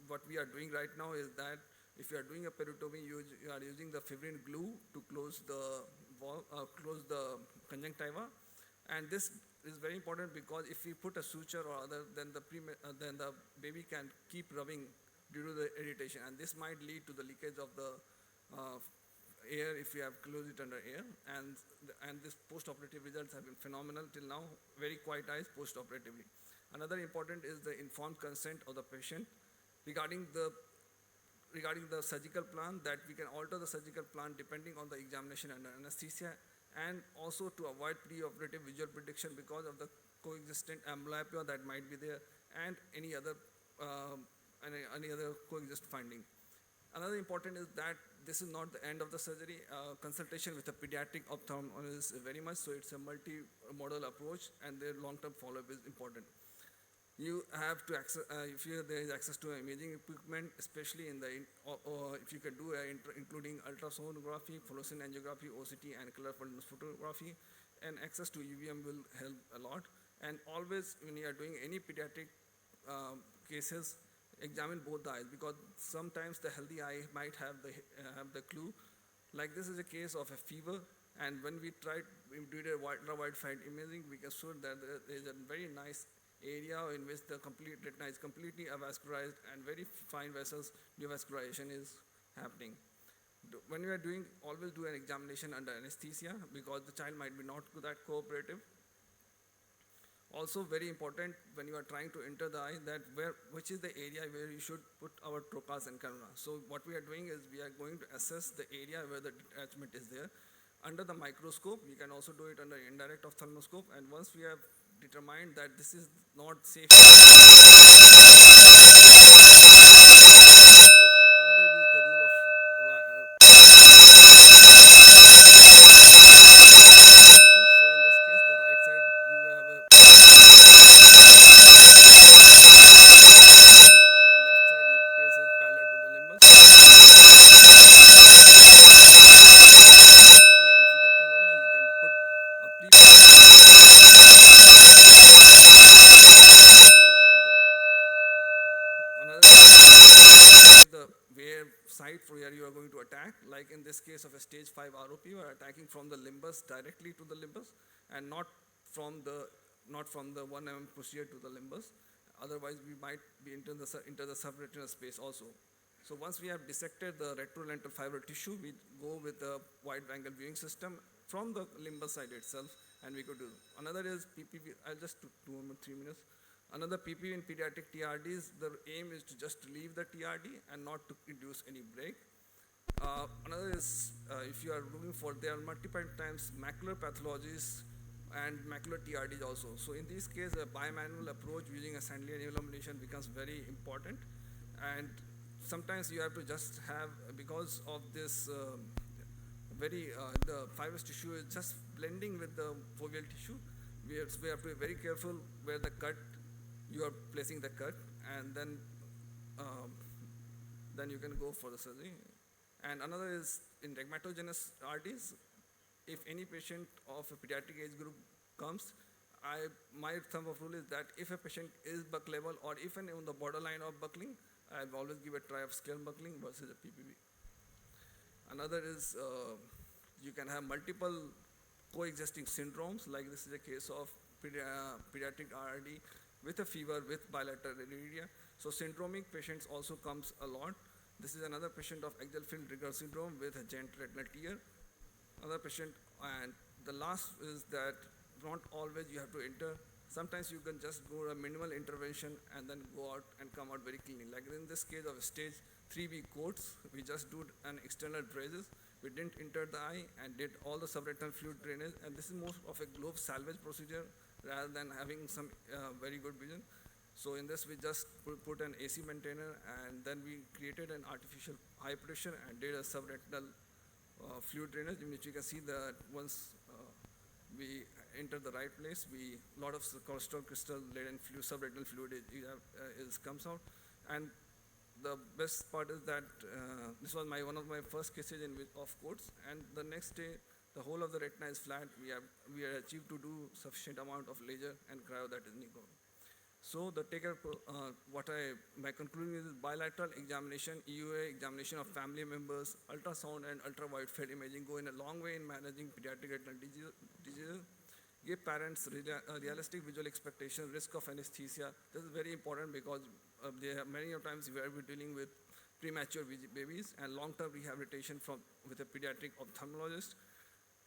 what we are doing right now is that if you are doing a peritomy, you are using the fibrin glue to close the conjunctiva, and this is very important because if we put a suture or other, then the baby can keep rubbing due to the irritation, and this might lead to the leakage of the air if you have closed it under air, and this post-operative results have been phenomenal till now, very quiet eyes post-operatively. Another important is the informed consent of the patient regarding the surgical plan, that we can alter the surgical plan depending on the examination under anesthesia, and also to avoid pre-operative visual prediction because of the coexistent amblyopia that might be there, and any other coexist finding. Another important is that this is not the end of the surgery. Consultation with a pediatric ophthalmologist is very much, so it's a multi-modal approach, and their long-term follow-up is important. You have to access, if there is access to imaging equipment, especially in the, if you can do including ultrasonography, fluorescent angiography, OCT, and color photography, and access to UVM will help a lot. And always, when you are doing any pediatric cases, examine both the eyes, because sometimes the healthy eye might have the clue. Like this is a case of a fever, and when we did a ultra-wide field imaging, we can show that there is a very nice area in which the complete retina is completely avascularized and very fine vessels neovascularization is happening. When we are doing, always do an examination under anesthesia because the child might be not that cooperative. Also very important when you are trying to enter the eye, that which is the area where you should put our trocars and canula. So what we are doing is we are going to assess the area where the detachment is there. Under the microscope, we can also do it under indirect ophthalmoscope, and once we have determined that this is not safe, another is the rule of site for where you are going to attack. Like in this case of a stage 5 ROP, you are attacking from the limbus directly to the limbus and not from the 1 mm procedure to the limbus. Otherwise, we might be into the subretinal space also. So once we have dissected the retrolental fiber tissue, we go with the wide angle viewing system from the limbus side itself, and we could do. Another is PPV. I'll just do 2 or 3 minutes. Another PPV in pediatric TRDs, the aim is to just relieve the TRD and not to induce any break. Another is if you are looking for, there are multiple times macular pathologies and macular TRDs also. So in this case, a bimanual approach using a Sandelian illumination becomes very important. And sometimes you have to just have, because of this the fibrous tissue is just blending with the foveal tissue, we have to be very careful where the cut, you are placing the cut, and then you can go for the surgery. And another is in dermatogenous RDs, if any patient of a pediatric age group comes, my thumb of rule is that if a patient is buckleable or even on the borderline of buckling, I'll always give a try of scale buckling versus a PPV. Another is you can have multiple coexisting syndromes, like this is a case of pediatric RD with a fever with bilateral iridia. So syndromic patients also comes a lot. This is another patient of axial field trigger syndrome with a giant retinal tear. Another patient, and the last is that not always you have to enter. Sometimes you can just go a minimal intervention and then go out and come out very cleanly. Like in this case of a stage 3B coats, we just did an external braces. We didn't enter the eye and did all the subretinal fluid drainage. And this is more of a glove salvage procedure rather than having some very good vision. So in this, we just put an AC maintainer, and then we created an artificial eye pressure and did a subretinal fluid drainage, in which you can see that once we enter the right place, lot of cholesterol crystal laden fluid, subretinal fluid comes out. And the best part is that this was one of my first cases of coats, and the next day the whole of the retina is flat. We are achieved to do sufficient amount of laser and cryo, that is Nikon. So the my conclusion is bilateral examination, EUA examination of family members, ultrasound and ultra-wide field imaging go in a long way in managing pediatric retinal diseases. Give parents realistic visual expectation, risk of anesthesia. This is very important because many times we are dealing with premature babies and long-term rehabilitation with a pediatric ophthalmologist.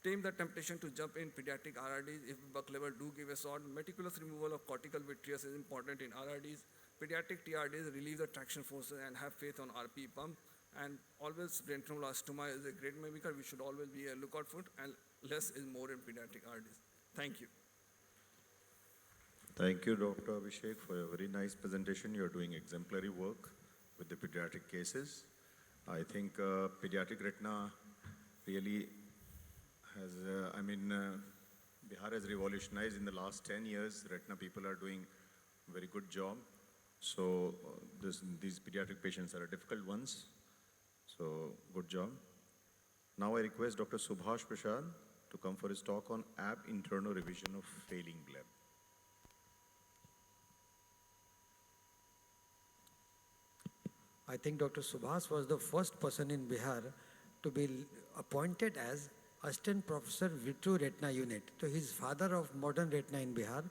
Tame the temptation to jump in pediatric RRDs if buck level do give a shot. Meticulous removal of cortical vitreous is important in RRDs. Pediatric TRDs relieve the traction forces and have faith on RP pump. And always retinoblastoma is a great mimicker. We should always be a lookout for it, and less is more in pediatric RDs. Thank you. Thank you, Dr. Abhishek, for a very nice presentation. You're doing exemplary work with the pediatric cases. I think pediatric retina really has, Bihar has revolutionized in the last 10 years. Retina people are doing a very good job. So these pediatric patients are difficult ones. So good job. Now I request Dr. Subhash Prasad to come for his talk on ab internal revision of failing bleb. I think Dr. Subhas was the first person in Bihar to be appointed as Assistant Professor Vitro Retina Unit. So he's father of modern retina in Bihar.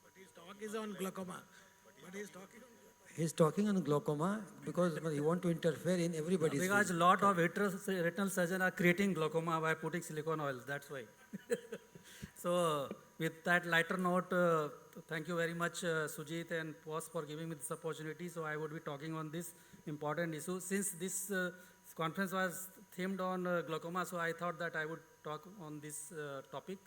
But his talk is on glaucoma. He's talking on glaucoma because he want to interfere in everybody's Because field. a lot of retinal surgeons are creating glaucoma by putting silicone oils, that's why. So with that lighter note, thank you very much Sujit and Pos for giving me this opportunity. So I would be talking on this important issue. Since this conference was themed on glaucoma, so I thought that I would talk on this topic.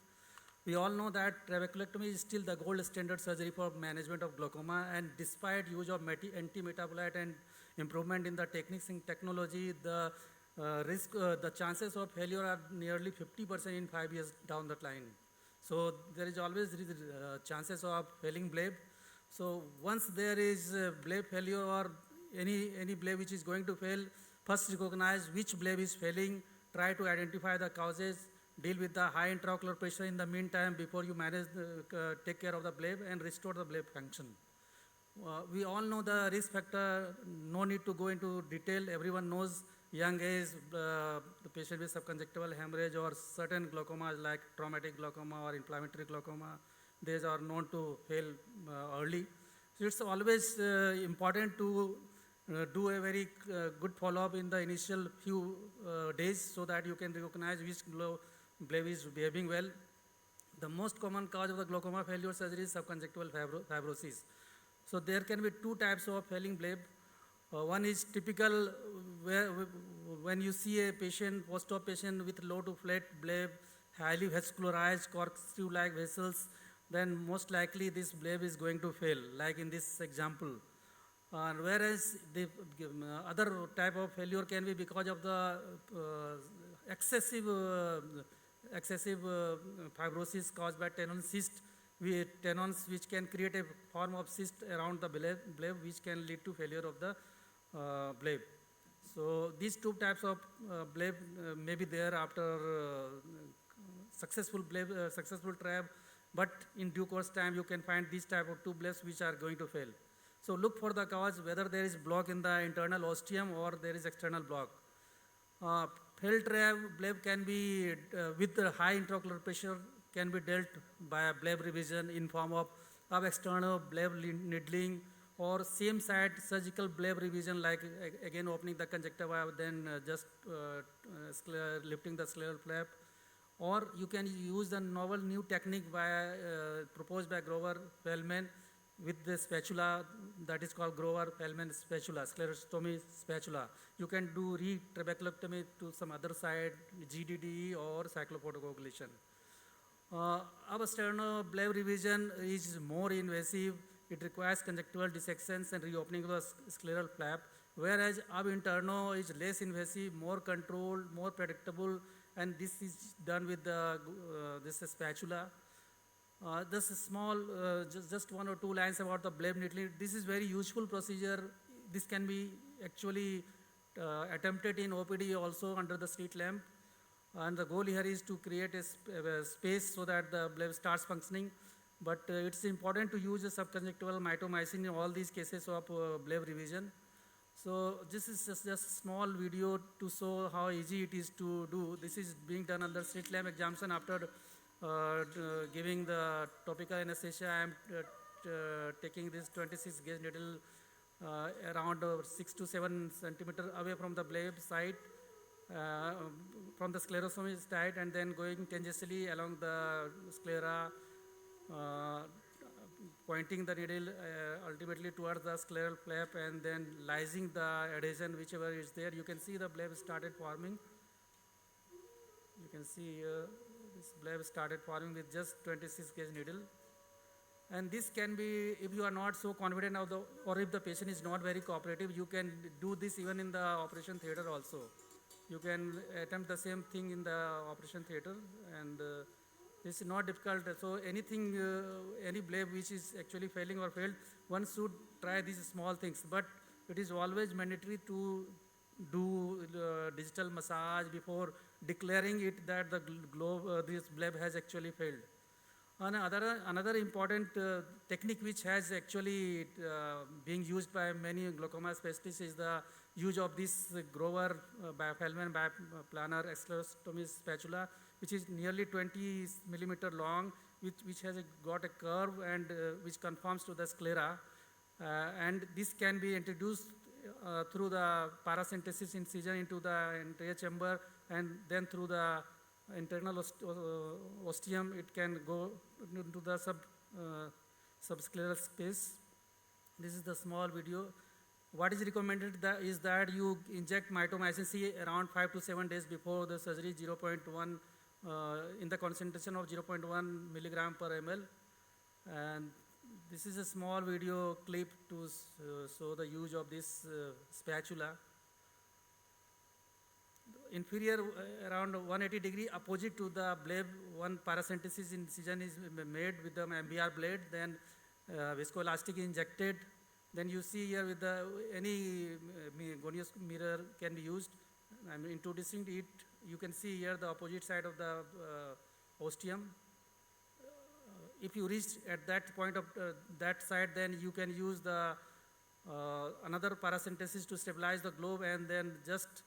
We all know that trabeculectomy is still the gold standard surgery for management of glaucoma, and despite use of anti-metabolite and improvement in the techniques and technology, the the chances of failure are nearly 50% in 5 years down the line. So there is always chances of failing bleb. So once there is bleb failure or any bleb which is going to fail, first recognize which bleb is failing, try to identify the causes, deal with the high intraocular pressure in the meantime before you manage take care of the bleb and restore the bleb function. We all know the risk factor, no need to go into detail. Everyone knows young age, the patient with subconjunctival hemorrhage or certain glaucomas like traumatic glaucoma or inflammatory glaucoma, these are known to fail early. So it's always important to do a very good follow-up in the initial few days so that you can recognize which blade is behaving well. The most common cause of the glaucoma failure surgery is subconjunctival fibrosis. So there can be two types of failing blade. One is typical where when you see a patient, post-op patient with low to flat blade, highly vascularized corkscrew-like vessels, then most likely this blade is going to fail, like in this example. Whereas the other type of failure can be because of the excessive fibrosis caused by tenon cyst, tenons which can create a form of cyst around the blade which can lead to failure of the blade. So these two types of blade may be there after successful trap, but in due course time you can find these type of two blades which are going to fail. So look for the cause, whether there is block in the internal ostium or there is external block. Failed trap blade can be, with high intraocular pressure, can be dealt by a blade revision in form of external blade needling or same side surgical blade revision, like again opening the conjunctiva, then just lifting the scleral flap. Or you can use the novel new technique proposed by Grover Feldman with the spatula that is called Grover-Feldman spatula, sclerostomy spatula. You can do retrabeculectomy to some other side, GDD or cyclophotocoagulation. Our sternal blade revision is more invasive. It requires conjunctival dissections and reopening of the scleral flap, whereas ab interno is less invasive, more controlled, more predictable, and this is done with this spatula. Just a small, just one or two lines about the blade needling. This is very useful procedure. This can be actually attempted in OPD also under the street lamp. And the goal here is to create a space so that the blade starts functioning. But it's important to use a subconjunctival mitomycin in all these cases of blade revision. So this is just a small video to show how easy it is to do. This is being done under street lamp examination after giving the topical anesthesia. I am taking this 26 gauge needle around 6 to 7 centimeter away from the blade site, from the sclerostomy site, and then going tangentially along the sclera, pointing the needle ultimately towards the scleral flap, and then lysing the adhesion whichever is there. You can see the blade started forming. You can see this blade started forming with just 26 gauge needle. And this can be, if you are not so confident of or if the patient is not very cooperative, you can do this even in the operation theater also. You can attempt the same thing in the operation theater, and this is not difficult. So anything, any blade which is actually failing or failed, one should try these small things. But it is always mandatory to do digital massage before declaring it that the this blade has actually failed. Another important technique which has actually being used by many glaucoma specialists is the use of this Grover Feldman biplanar sclerostomy spatula, which is nearly 20 millimeter long, which has got a curve and which conforms to the sclera. And this can be introduced through the paracentesis incision into the anterior chamber, and then through the internal ostium, it can go into the subscleral space. This is the small video. What is recommended is that you inject mitomycin C around 5 to 7 days before the surgery, 0.1 in the concentration of 0.1 milligram per ml. And this is a small video clip to show the use of this spatula. Inferior around 180 degree opposite to the blade, one paracentesis incision is made with the MBR blade, then viscoelastic injected. Then you see here with the any gonius mirror can be used. I'm introducing it. You can see here the opposite side of the ostium. if you reach at that point of that side, then you can use the another paracentesis to stabilize the globe and then just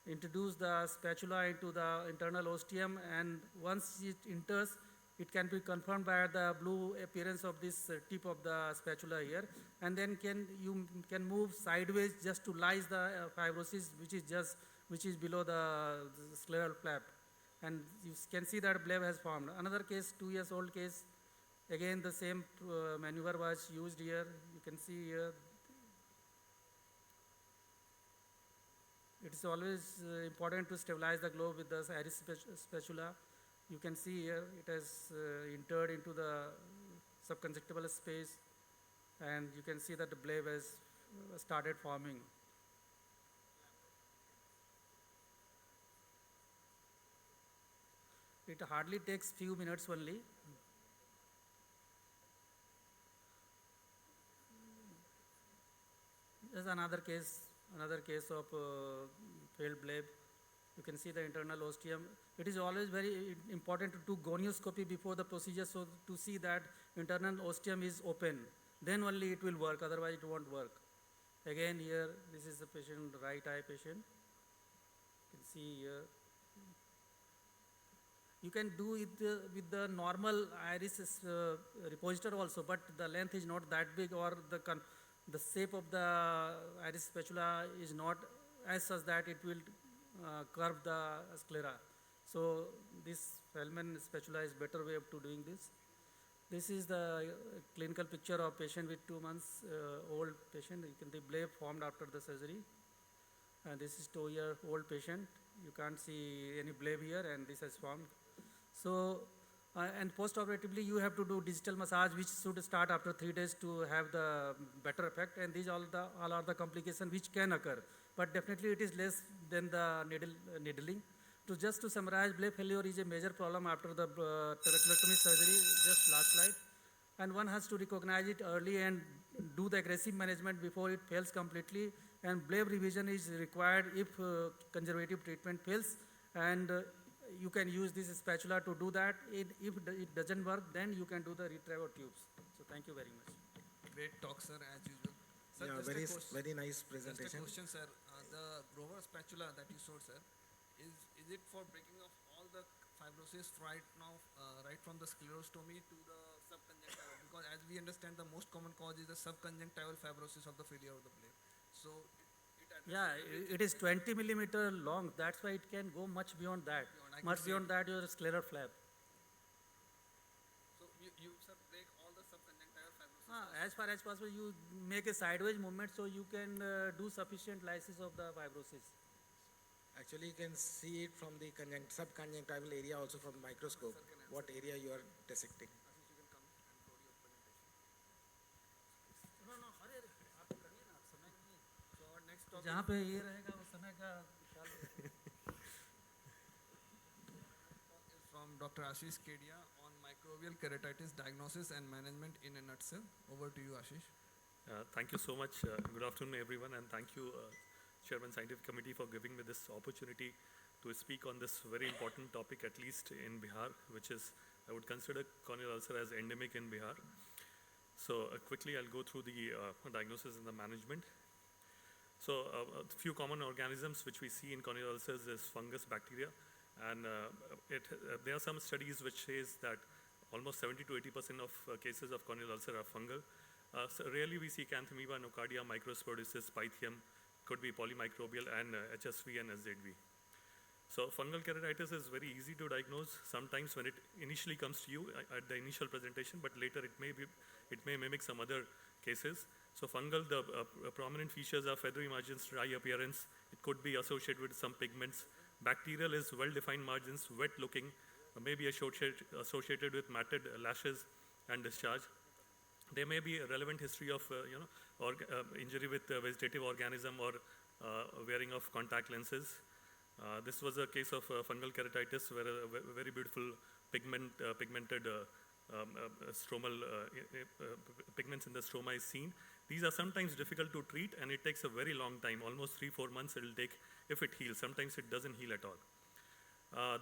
introduce the spatula into the internal ostium, and once it enters, it can be confirmed by the blue appearance of this tip of the spatula here, and then you can move sideways just to lyse the fibrosis which is below the scleral flap, and you can see that bleb has formed. Another case, 2 years old case, again the same maneuver was used here. You can see here. It is always important to stabilize the globe with the iris spatula. You can see here it has entered into the subconjunctival space, and you can see that the bleb has started forming. It hardly takes few minutes only. There's another case of failed bleb. You can see the internal ostium. It is always very important to do gonioscopy before the procedure, so to see that internal ostium is open. Then only it will work, otherwise it won't work. Again here, this is the patient, right eye patient. You can see here. You can do it with the normal iris repositor also, but the length is not that big, or the shape of the iris spatula is not as such that it will curve the sclera. So this Feldman spatula is better way of doing this. This is the clinical picture of patient with 2 months old patient. You can see bleb formed after the surgery. And this is 2-year-old patient. You can't see any bleb here, and this has formed. So, and post-operatively, you have to do digital massage, which should start after 3 days to have the better effect. And these all are the complications which can occur. But definitely it is less than the needling. Just to summarize, bleb failure is a major problem after the trabeculectomy surgery, just last slide. And one has to recognize it early and do the aggressive management before it fails completely. And bleb revision is required if conservative treatment fails. And you can use this spatula to do that. If it doesn't work, then you can do the retrieval tubes. So thank you very much. Great talk, sir, as usual. Sir, Yeah, very nice presentation. Just a question, sir. The Grover spatula that you showed, sir, is it for breaking off all the fibrosis right now, right from the sclerostomy to the subconjunctival? Because as we understand, the most common cause is the subconjunctival fibrosis of the failure of the bleb. So it is 20 millimeter long. That's why it can go much beyond that. Much beyond that, your scleral flap. So you sir, break all the subconjunctival fibrosis? As far as possible, you make a sideways movement so you can do sufficient lysis of the fibrosis. Actually, you can see it from the subconjunctival area also from the microscope, what area you are dissecting. जहाँ पे ये रहेगा उस समय का ख्याल from Dr. Ashish Kedia on microbial keratitis diagnosis and management in a nutshell. Over to you, Ashish. Thank you so much. Good afternoon, everyone, and thank you, Chairman Scientific Committee, for giving me this opportunity to speak on this very important topic, at least in Bihar, which is, I would consider corneal ulcer as endemic in Bihar. So quickly, I'll go through the diagnosis and the management. So a few common organisms which we see in corneal ulcers is fungus, bacteria, and there are some studies which says that almost 70 to 80% of cases of corneal ulcer are fungal. So rarely we see Xanthomeba, Nocardia, Microsporidisis, Pythium, could be polymicrobial, and HSV and SZV. So fungal keratitis is very easy to diagnose sometimes when it initially comes to you at the initial presentation, but later it may mimic some other cases. So fungal, the prominent features are feathery margins, dry appearance. It could be associated with some pigments. Bacterial is well-defined margins, wet looking, may be associated with matted lashes and discharge. There may be a relevant history of injury with vegetative organism or wearing of contact lenses. This was a case of fungal keratitis where a very beautiful pigmented stromal pigments in the stroma is seen. These are sometimes difficult to treat, and it takes a very long time, almost 3-4 months it will take if it heals. Sometimes it doesn't heal at all.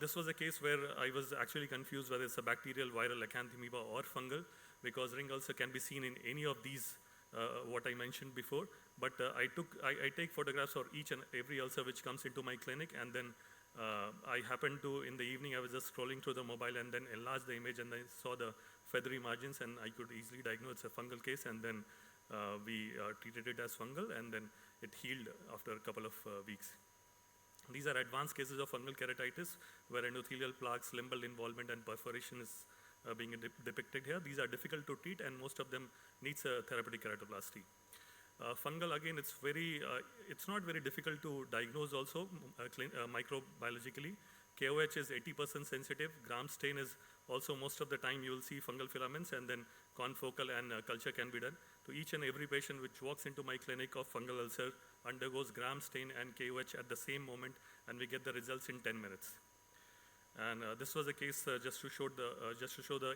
This was a case where I was actually confused whether it's a bacterial, viral, acanthamoeba, or fungal, because ring ulcer can be seen in any of these, what I mentioned before. But I take photographs for each and every ulcer which comes into my clinic, and then I happened to, in the evening, I was just scrolling through the mobile and then enlarged the image, and I saw the feathery margins, and I could easily diagnose it's a fungal case, and then we treated it as fungal, and then it healed after a couple of weeks. These are advanced cases of fungal keratitis where endothelial plaques, limbal involvement, and perforation is being depicted here. These are difficult to treat, and most of them needs a therapeutic keratoplasty. Fungal, again, it's not very difficult to diagnose also microbiologically. KOH is 80% sensitive. Gram stain is also most of the time you will see fungal filaments, and then confocal and culture can be done. To each and every patient which walks into my clinic of fungal ulcer undergoes gram stain and KOH at the same moment, and we get the results in 10 minutes. And this was a case just to show the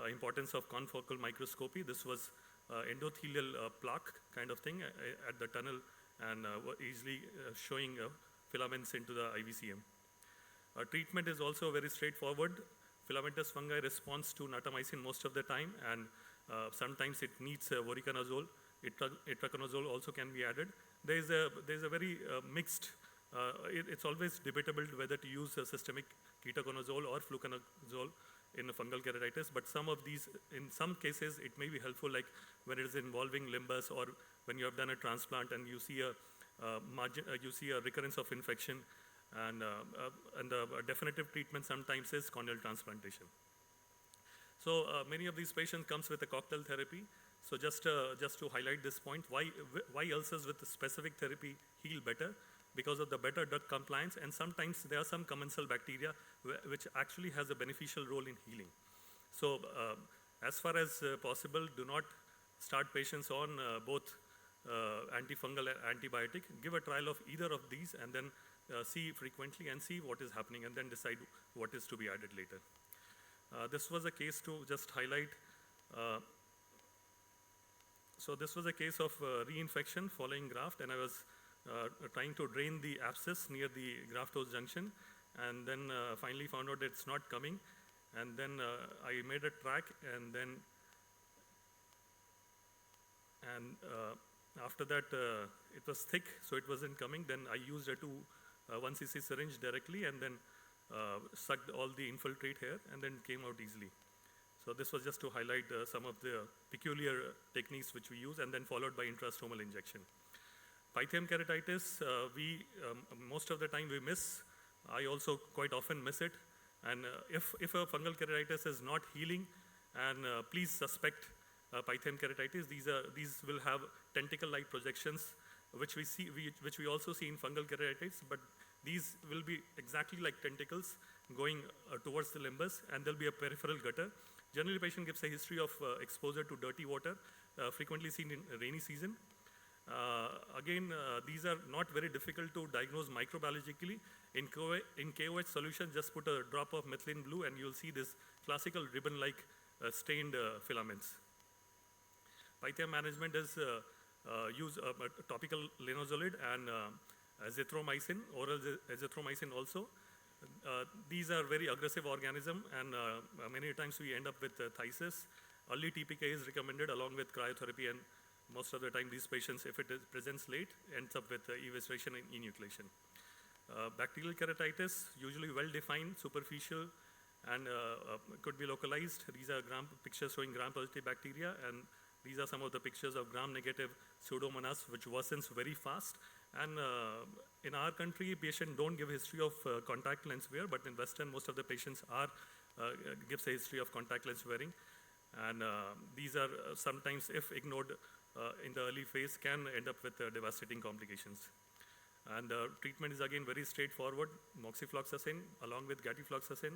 importance of confocal microscopy. This was endothelial plaque kind of thing at the tunnel, and easily showing filaments into the IVCM. Treatment is also very straightforward. Filamentous fungi responds to natamycin most of the time, and sometimes it needs voriconazole. Itraconazole also can be added. There's a very mixed, it's always debatable whether to use systemic ketoconazole or fluconazole in fungal keratitis, but some of these, in some cases, it may be helpful, like when it is involving limbus, or when you have done a transplant and you see a recurrence of infection, and the definitive treatment sometimes is corneal transplantation. So many of these patients comes with a cocktail therapy. So just to highlight this point, why ulcers with specific therapy heal better? Because of the better drug compliance, and sometimes there are some commensal bacteria which actually has a beneficial role in healing. So as far as possible, do not start patients on both antifungal and antibiotic. Give a trial of either of these, and then see frequently and see what is happening, and then decide what is to be added later. This was a case to just highlight. So this was a case of reinfection following graft, and I was trying to drain the abscess near the graft-host junction, and then finally found out that it's not coming, and then I made a track, and then after that it was thick, so it wasn't coming. Then I used a 1 cc syringe directly, and then sucked all the infiltrate here, and then came out easily. So this was just to highlight some of the peculiar techniques which we use, and then followed by intrastomal injection. Pythium keratitis, most of the time we miss. I also quite often miss it. And if a fungal keratitis is not healing, and please suspect Pythium keratitis, these will have tentacle-like projections, which we also see in fungal keratitis, but these will be exactly like tentacles going towards the limbus, and there'll be a peripheral gutter. Generally, patient gives a history of exposure to dirty water, frequently seen in rainy season. Again, these are not very difficult to diagnose microbiologically. In KOH solution, just put a drop of methylene blue, and you'll see this classical ribbon-like stained filaments. Pythium management is use topical linezolid and azithromycin, oral azithromycin also. These are very aggressive organism, and many times we end up with phthisis. Early TPK is recommended along with cryotherapy, and most of the time these patients, if it presents late, ends up with evisceration and enucleation. Bacterial keratitis, usually well-defined, superficial, and could be localized. These are pictures showing gram-positive bacteria, and these are some of the pictures of gram-negative pseudomonas, which worsens very fast. And in our country, patients don't give history of contact lens wear, but in Western, most of the patients gives a history of contact lens wearing. And these are sometimes, if ignored in the early phase, can end up with devastating complications. And treatment is again very straightforward: moxifloxacin along with gatifloxacin,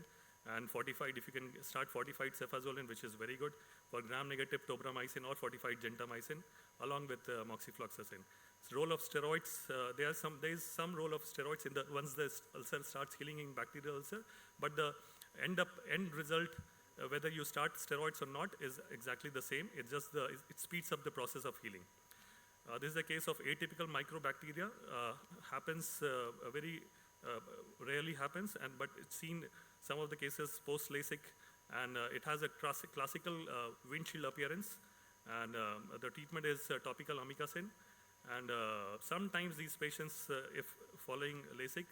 and fortified, if you can start fortified cefazolin, which is very good, for gram-negative tobramycin or fortified gentamicin, along with moxifloxacin. So role of steroids, there is some role of steroids once the ulcer starts healing in bacterial ulcer, but the end result, whether you start steroids or not, is exactly the same. It's just it speeds up the process of healing. This is a case of atypical microbacteria. Happens very rarely happens, but it's seen some of the cases post-LASIK, and it has a classical windshield appearance, and the treatment is topical amikacin. And sometimes these patients, if following LASIK,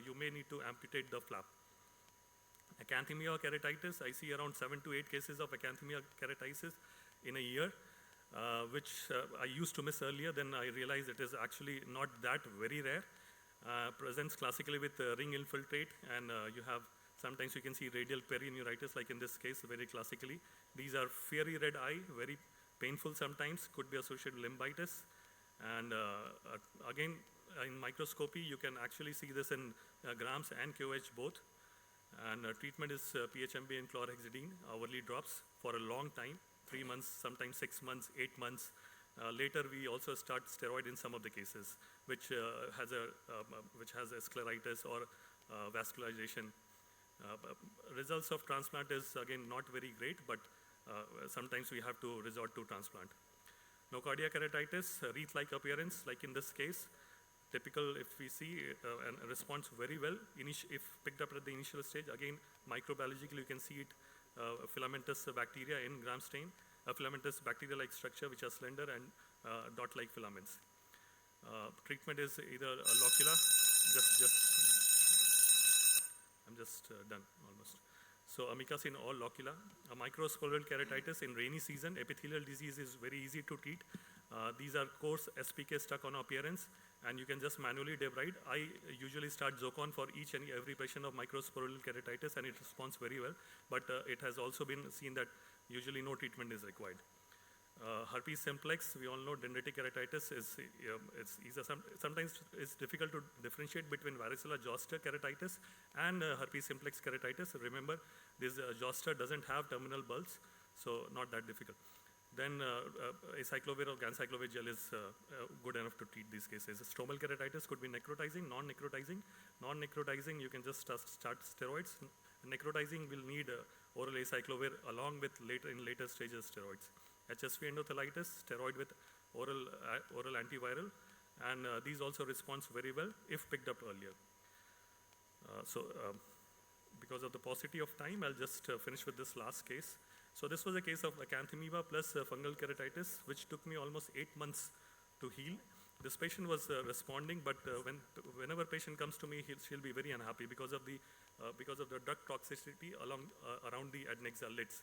you may need to amputate the flap. Acanthamoeba keratitis, I see around 7 to 8 cases of acanthamoeba keratitis in a year, which I used to miss earlier. Then I realized it is actually not that very rare. Presents classically with ring infiltrate, and you have, sometimes you can see radial perineuritis, like in this case, very classically. These are fiery red eye, very painful sometimes, could be associated with limbitis. And again, in microscopy, you can actually see this in grams and QH both. And treatment is PHMB and chlorhexidine, hourly drops for a long time, 3 months, sometimes 6 months, 8 months. Later, we also start steroid in some of the cases, which has a scleritis or vascularization. Results of transplant is, again, not very great, but sometimes we have to resort to transplant. Nocardia keratitis, wreath-like appearance, like in this case. Typical, if we see, and responds very well, if picked up at the initial stage. Again, microbiologically, you can see it, filamentous bacteria in gram stain, a filamentous bacteria-like structure which are slender and dot-like filaments. Treatment is either a locula, I'm just done almost. So amikacin or locula. A microsporal keratitis in rainy season, epithelial disease is very easy to treat. These are coarse SPK stuck on appearance, and you can just manually debride. I usually start Zocon for each and every patient of microsporal keratitis, and it responds very well. But it has also been seen that usually no treatment is required. Herpes simplex, we all know dendritic keratitis sometimes it's difficult to differentiate between varicella zoster keratitis and herpes simplex keratitis. Remember, this zoster doesn't have terminal bulbs, so not that difficult. Then acyclovir or ganciclovir gel is good enough to treat these cases. Stromal keratitis could be necrotizing, non-necrotizing. Non-necrotizing, you can just start steroids. Necrotizing will need oral acyclovir along with later stages steroids. HSV endothelitis, steroid with oral antiviral, and these also responds very well if picked up earlier. Because of the paucity of time, I'll just finish with this last case. So this was a case of acanthamoeba plus fungal keratitis, which took me almost 8 months to heal. This patient was responding, but whenever patient comes to me, she'll be very unhappy because of the drug toxicity around the adnexal lids.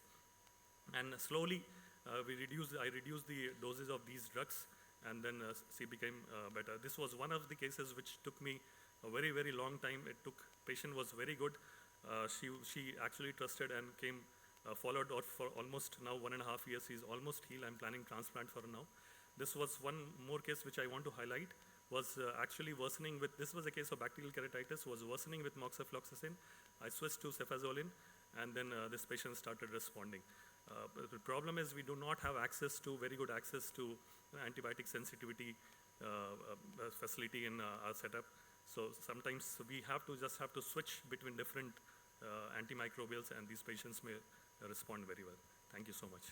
And slowly, I reduced the doses of these drugs, and then she became better. This was one of the cases which took me a very, very long time. Patient was very good. She actually trusted and came, followed out for almost now 1.5 years. She's almost healed. I'm planning transplant for her now. This was one more case which I want to highlight, was actually worsening with, this was a case of bacterial keratitis, was worsening with moxifloxacin. I switched to cefazolin, and then this patient started responding. The problem is we do not have very good access to antibiotic sensitivity facility in our setup. So sometimes we just have to switch between different antimicrobials, and these patients may respond very well. Thank you so much.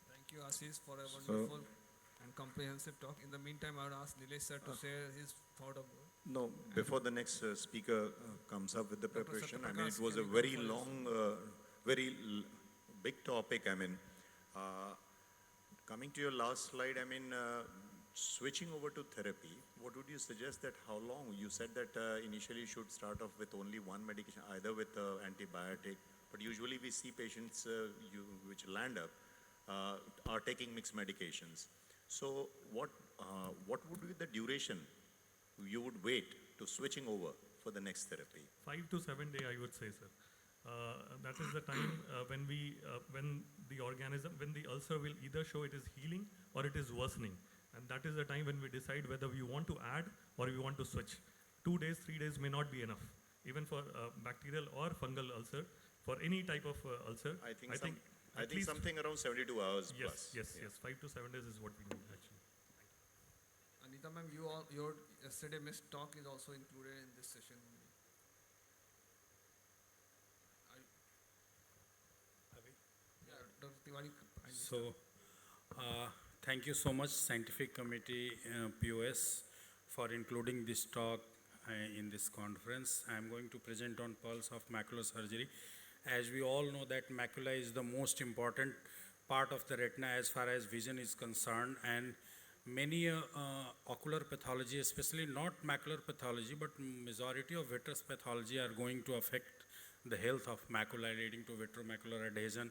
Thank you, Ashish, for a wonderful and comprehensive talk. In the meantime, I would ask Nilesh sir to share his thought of. No, before the next speaker comes up with the preparation, I mean, it was a very long, big topic. I mean, coming to your last slide, I mean, switching over to therapy, what would you suggest that how long? You said that initially you should start off with only one medication, either with antibiotic, but usually we see patients which land up are taking mixed medications. So what would be the duration you would wait to switching over for the next therapy? 5 to 7 days, I would say, sir. That is the time when the ulcer will either show it is healing or it is worsening. And that is the time when we decide whether we want to add or we want to switch. 2 days, 3 days may not be enough, even for bacterial or fungal ulcer, for any type of ulcer. I think something around 72 hours plus. Yes, 5 to 7 days is what we need, actually. Anita ma'am, your yesterday missed talk is also included in this session. Dr. Tiwari. So, thank you so much, Scientific Committee, POS, for including this talk in this conference. I am going to present on pulse of macular surgery. As we all know that macula is the most important part of the retina as far as vision is concerned, and many ocular pathology, especially not macular pathology, but majority of vitreous pathology are going to affect the health of macula, leading to vitreomacular adhesion,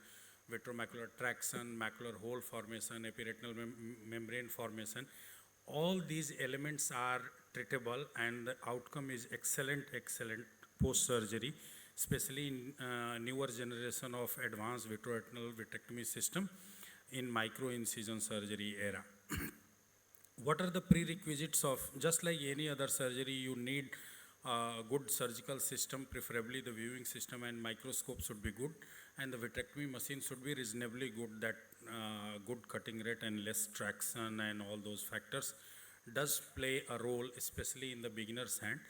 vitreomacular traction, macular hole formation, epiretinal membrane formation. All these elements are treatable, and the outcome is excellent post-surgery, especially in newer generation of advanced vitreoretinal vitrectomy system in micro-incision surgery era. What are the prerequisites of, just like any other surgery, you need a good surgical system, preferably the viewing system, and microscope should be good, and the vitrectomy machine should be reasonably good, that good cutting rate and less traction and all those factors does play a role, especially in the beginner's hand.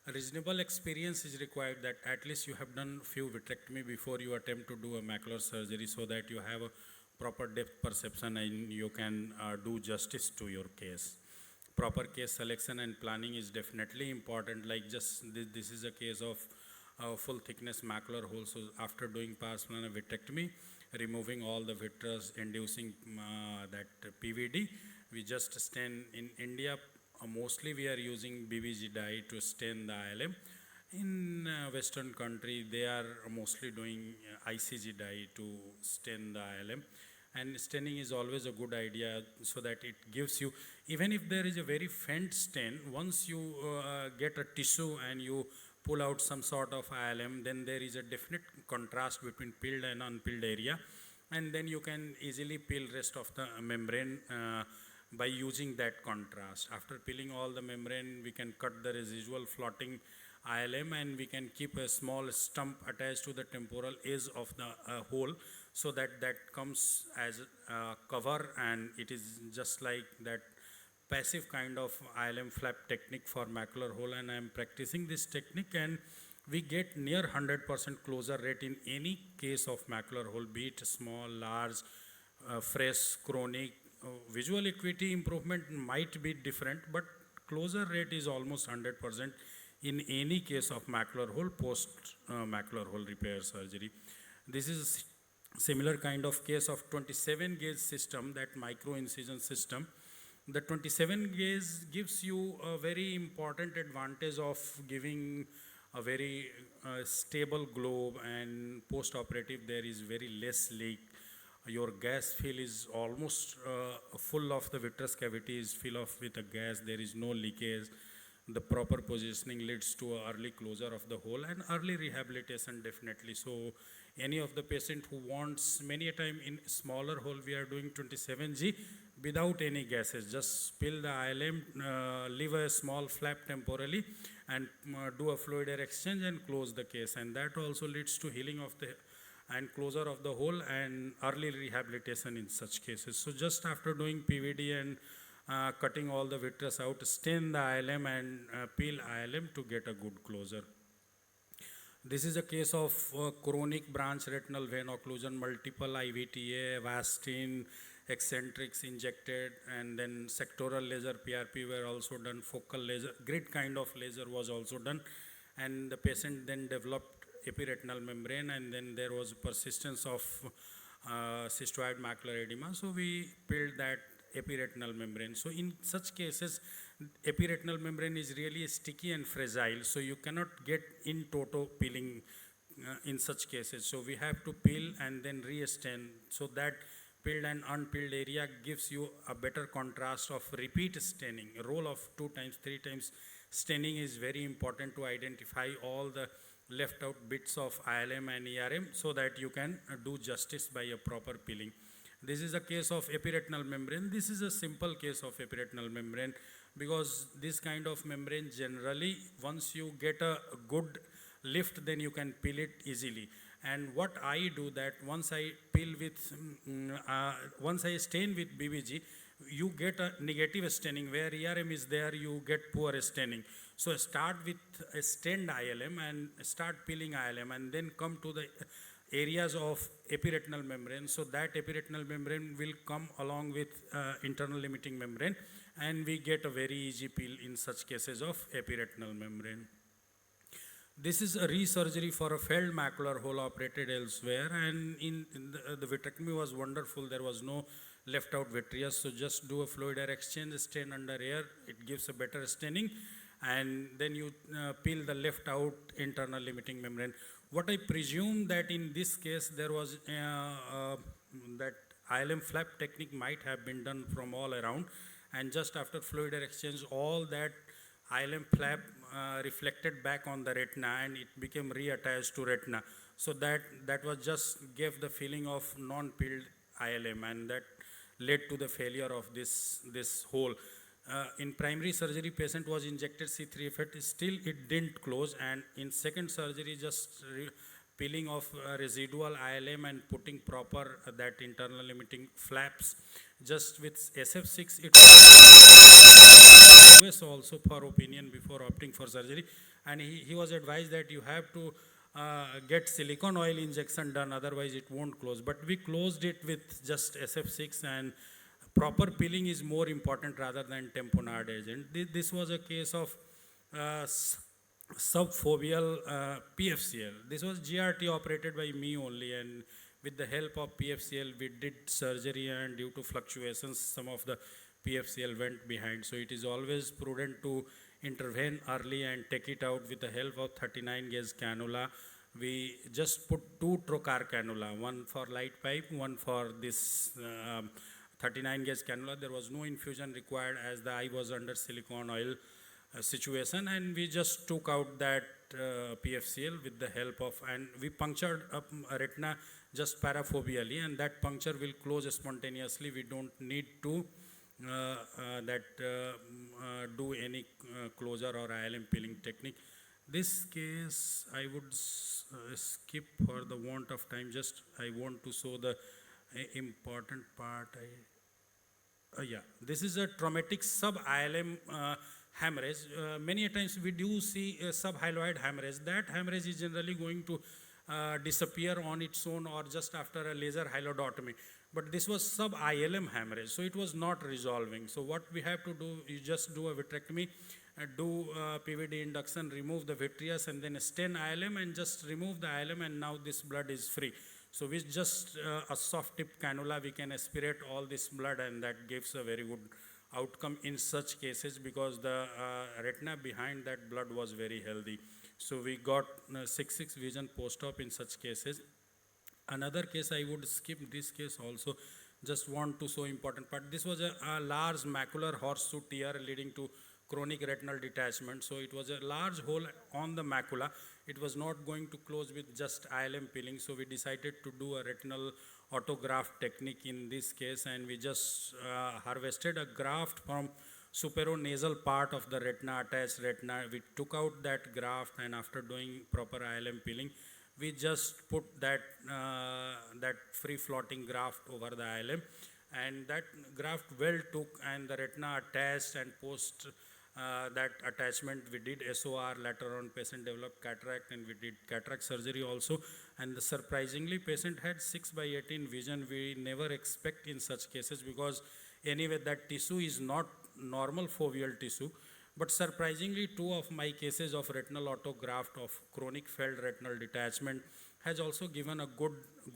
A reasonable experience is required, that at least you have done few vitrectomy before you attempt to do a macular surgery, so that you have a proper depth perception and you can do justice to your case. Proper case selection and planning is definitely important, like just this is a case of full thickness macular hole. So after doing pars plana vitrectomy, removing all the vitreous, inducing that PVD, we just stain in India. Mostly we are using BBG dye to stain the ILM. In Western country, they are mostly doing ICG dye to stain the ILM. And staining is always a good idea, so that it gives you, even if there is a very faint stain, once you get a tissue and you pull out some sort of ILM, then there is a definite contrast between peeled and unpeeled area, and then you can easily peel rest of the membrane by using that contrast. After peeling all the membrane, we can cut the residual floating ILM, and we can keep a small stump attached to the temporal edge of the hole, so that comes as a cover, and it is just like that passive kind of ILM flap technique for macular hole. And I am practicing this technique, and we get near 100% closure rate in any case of macular hole, be it small, large, fresh, chronic. Visual acuity improvement might be different, but closure rate is almost 100% in any case of macular hole post macular hole repair surgery. This is a similar kind of case of 27 gauge system, that micro incision system. The 27 gauge gives you a very important advantage of giving a very stable globe, and post-operative there is very less leak. Your gas fill is almost full of the vitreous cavity is filled up with a gas, there is no leakage. The proper positioning leads to early closure of the hole and early rehabilitation definitely. So any of the patient who wants, many a time in smaller hole we are doing 27G without any gases, just spill the ILM, leave a small flap temporarily, and do a fluid air exchange and close the case, and that also leads to healing of the and closure of the hole and early rehabilitation in such cases. So just after doing PVD and cutting all the vitreous out, stain the ILM and peel ILM to get a good closure. This is a case of chronic branch retinal vein occlusion, multiple IVTA, Avastin, eccentrics injected, and then sectoral laser PRP were also done, focal laser, grid kind of laser was also done, and the patient then developed epiretinal membrane, and then there was persistence of cystoid macular edema, so we peeled that epiretinal membrane. So in such cases, epiretinal membrane is really sticky and fragile, so you cannot get in toto peeling in such cases. So we have to peel and then re-stain, so that peeled and unpeeled area gives you a better contrast of repeat staining. A role of 2 times, 3 times staining is very important to identify all the left out bits of ILM and ERM, so that you can do justice by a proper peeling. This is a case of epiretinal membrane. This is a simple case of epiretinal membrane, because this kind of membrane generally, once you get a good lift, then you can peel it easily. And what I do, that once I peel with, once I stain with BBG, you get a negative staining. Where ERM is there, you get poor staining. So start with a stained ILM and start peeling ILM, and then come to the areas of epiretinal membrane. So that epiretinal membrane will come along with internal limiting membrane, and we get a very easy peel in such cases of epiretinal membrane. This is a resurgery for a failed macular hole operated elsewhere, and in the vitrectomy was wonderful. There was no left out vitreous, so just do a fluid air exchange, stain under air, it gives a better staining, and then you peel the left out internal limiting membrane. What I presume that in this case there was that ILM flap technique might have been done from all around, and just after fluid air exchange all that ILM flap reflected back on the retina and it became reattached to retina. So that was just gave the feeling of non-peeled ILM, and that led to the failure of this hole. In primary surgery, patient was injected C3F8, still it didn't close, and in second surgery just peeling of residual ILM and putting proper that internal limiting flaps. Just with SF6 it was also for opinion before opting for surgery, and he was advised that you have to get silicone oil injection done, otherwise it won't close. But we closed it with just SF6, and proper peeling is more important rather than tamponade agent. This was a case of subfoveal PFCL. This was GRT operated by me only, and with the help of PFCL we did surgery, and due to fluctuations some of the PFCL went behind. So it is always prudent to intervene early and take it out with the help of 39 gauge cannula. We just put 2 trocar cannula, one for light pipe, one for this 39 gauge cannula. There was no infusion required as the eye was under silicone oil situation, and we just took out that PFCL with the help of, and we punctured up a retina just parafoveally, and that puncture will close spontaneously. We don't need to do any closure or ILM peeling technique. This case I would skip for the want of time. Just I want to show the important part. Yeah, this is a traumatic sub-ILM hemorrhage. Many a times we do see a subhyaloid hemorrhage. That hemorrhage is generally going to disappear on its own or just after a laser hyalodotomy. But this was sub-ILM hemorrhage, so it was not resolving. So what we have to do is just do a vitrectomy, do PVD induction, remove the vitreous, and then stain ILM and just remove the ILM, and now this blood is free. So with just a soft tip cannula, we can aspirate all this blood, and that gives a very good outcome in such cases, because the retina behind that blood was very healthy. So we got 6/6 vision post-op in such cases. Another case I would skip this case also, just want to show important part. This was a large macular horseshoe tear leading to chronic retinal detachment. So it was a large hole on the macula. It was not going to close with just ILM peeling, so we decided to do a retinal autograft technique in this case, and we just harvested a graft from superonasal part of the retina, attached retina. We took out that graft, and after doing proper ILM peeling, we just put that free floating graft over the ILM, and that graft well took, and the retina attached, and post that attachment we did SOR. Later on patient developed cataract, and we did cataract surgery also, and surprisingly patient had 6/18 vision. We never expect in such cases, because anyway that tissue is not normal foveal tissue. But surprisingly, 2 of my cases of retinal autograft of chronic failed retinal detachment has also given a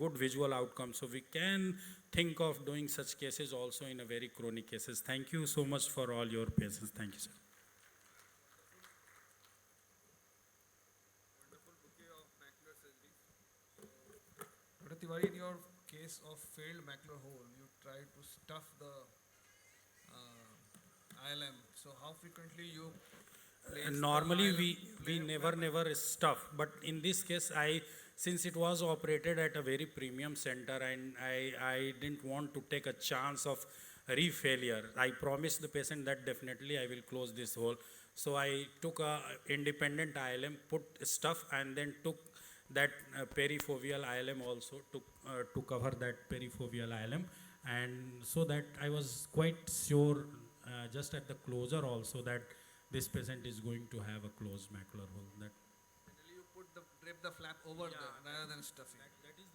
good visual outcome. So we can think of doing such cases also in a very chronic cases. Thank you so much for all your patience. Thank you, sir. Wonderful bouquet of macular surgeries. Dr. Tiwari, in your case of failed macular hole, you try to stuff the ILM. So how frequently you place normally we never stuff, but in this case since it was operated at a very premium center, and I didn't want to take a chance of refailure. I promised the patient that definitely I will close this hole. So I took a independent ILM, put stuff, and then took that perifoveal ILM also to cover that perifoveal ILM, and so that I was quite sure just at the closure also that this patient is going to have a closed macular hole. That generally you drape the flap over rather than stuffing. That is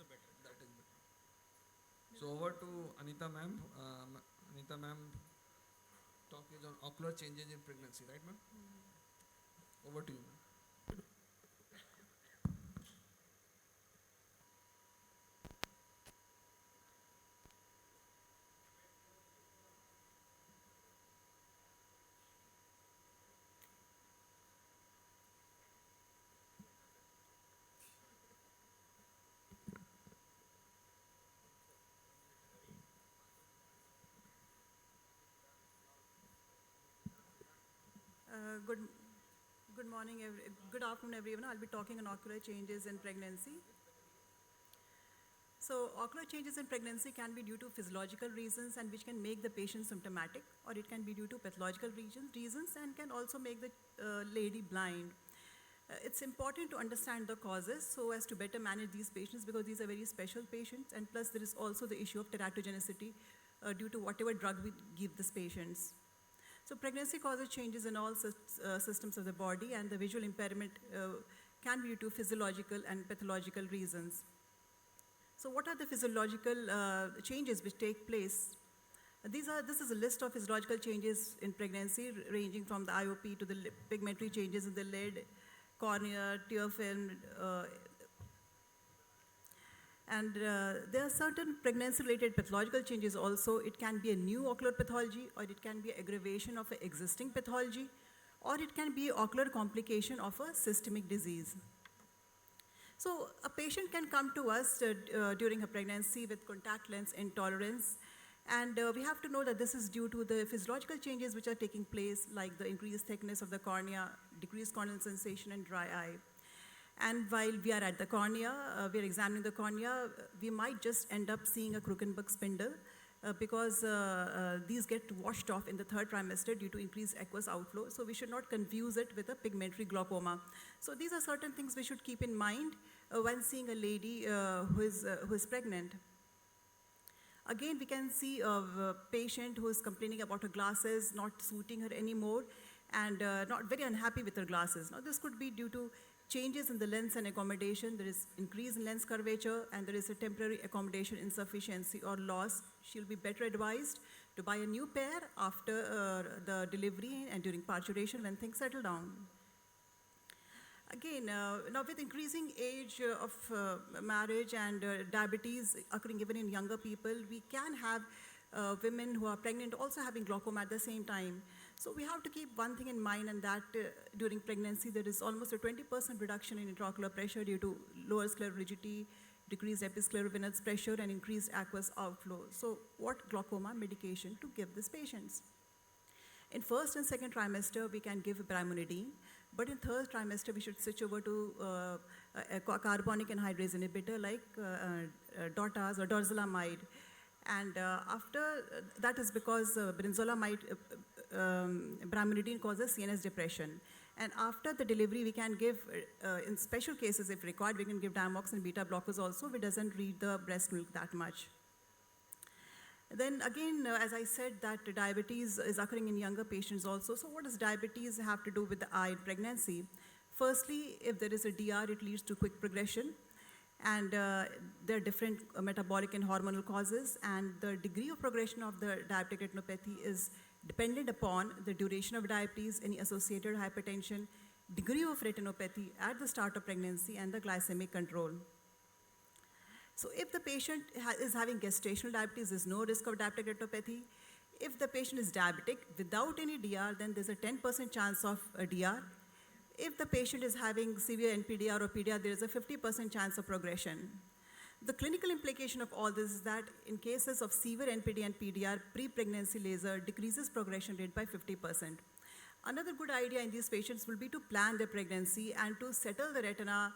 So over to Anita ma'am. Anita ma'am, talk is on ocular changes in pregnancy, right ma'am? Over to you ma'am. Uh, good, good morning, good afternoon, everyone. I'll be talking on ocular changes in pregnancy. So, ocular changes in pregnancy can be due to physiological reasons and which can make the patient symptomatic, or it can be due to pathological reasons and can also make the lady blind. It's important to understand the causes so as to better manage these patients because these are very special patients, and plus there is also the issue of teratogenicity due to whatever drug we give these patients. So pregnancy causes changes in all systems of the body, and the visual impairment can be due to physiological and pathological reasons. So what are the physiological changes which take place? This is a list of physiological changes in pregnancy ranging from the IOP to the pigmentary changes in the lid, cornea, tear film, and there are certain pregnancy-related pathological changes also. It can be a new ocular pathology, or it can be an aggravation of an existing pathology, or it can be an ocular complication of a systemic disease. So a patient can come to us during her pregnancy with contact lens intolerance, and we have to know that this is due to the physiological changes which are taking place, like the increased thickness of the cornea, decreased corneal sensation, and dry eye. And while we are at the cornea, we are examining the cornea, we might just end up seeing a Krukenberg spindle because these get washed off in the third trimester due to increased aqueous outflow. So we should not confuse it with a pigmentary glaucoma. So these are certain things we should keep in mind when seeing a lady who is pregnant. Again, we can see a patient who is complaining about her glasses not suiting her anymore and not very unhappy with her glasses. Now, this could be due to changes in the lens and accommodation. There is increase in lens curvature, and there is a temporary accommodation insufficiency or loss. She'll be better advised to buy a new pair after the delivery and during parturition when things settle down. Again, now with increasing age of marriage and diabetes occurring even in younger people, we can have women who are pregnant also having glaucoma at the same time. So we have to keep one thing in mind, and that during pregnancy there is almost a 20% reduction in intraocular pressure due to lower scleral rigidity, decreased episclerovenous pressure, and increased aqueous outflow. So what glaucoma medication to give these patients? In first and second trimester, we can give brimonidine, but in third trimester, we should switch over to a carbonic anhydrase inhibitor like DOTAs or dorzolamide. And after that is because brinzolamide, brimonidine causes CNS depression. And after the delivery, we can give, in special cases if required, we can give Diamox and beta blockers also, which doesn't read the breast milk that much. Then again, as I said, that diabetes is occurring in younger patients also. So what does diabetes have to do with the eye in pregnancy? Firstly, if there is a DR, it leads to quick progression. And there are different metabolic and hormonal causes. And the degree of progression of the diabetic retinopathy is dependent upon the duration of diabetes, any associated hypertension, degree of retinopathy at the start of pregnancy, and the glycemic control. So if the patient is having gestational diabetes, there's no risk of diabetic retinopathy. If the patient is diabetic without any DR, then there's a 10% chance of a DR. If the patient is having severe NPDR or PDR, there is a 50% chance of progression. The clinical implication of all this is that in cases of severe NPD and PDR, pre-pregnancy laser decreases progression rate by 50%. Another good idea in these patients will be to plan their pregnancy and to settle the retina,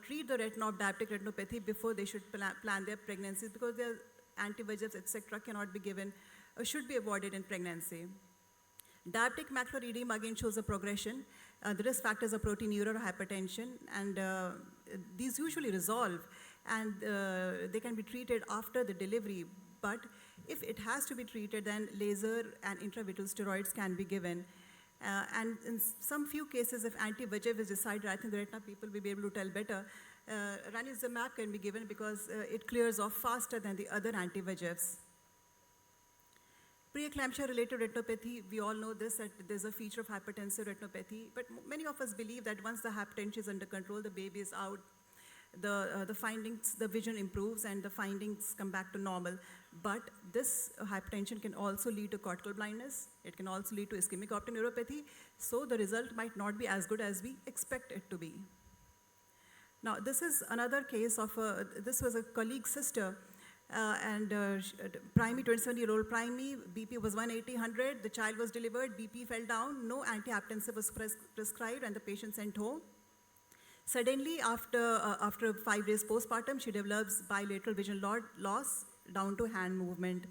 treat the retina of diabetic retinopathy before they should plan their pregnancies, because their anti-VEGFs, etc. cannot be given, should be avoided in pregnancy. Diabetic macular edema again shows a progression. The risk factors are proteinuria or hypertension, and these usually resolve, and they can be treated after the delivery. But if it has to be treated, then laser and intravitreal steroids can be given. And in some few cases, if anti-VEGF is decided, I think the retina people will be able to tell better, ranizumab can be given because it clears off faster than the other anti-VEGFs. Preeclampsia-related retinopathy, we all know this, that there's a feature of hypertensive retinopathy, but many of us believe that once the hypertension is under control, the baby is out, the findings, the vision improves and the findings come back to normal. But this hypertension can also lead to cortical blindness. It can also lead to ischemic optic neuropathy. So the result might not be as good as we expect it to be. Now, this is another case of, this was a colleague's sister, primey, 27-year-old primey, BP was 180/100, the child was delivered, BP fell down, no antihypertensive was prescribed and the patient sent home. Suddenly, after 5 days postpartum, she develops bilateral vision loss down to hand movement.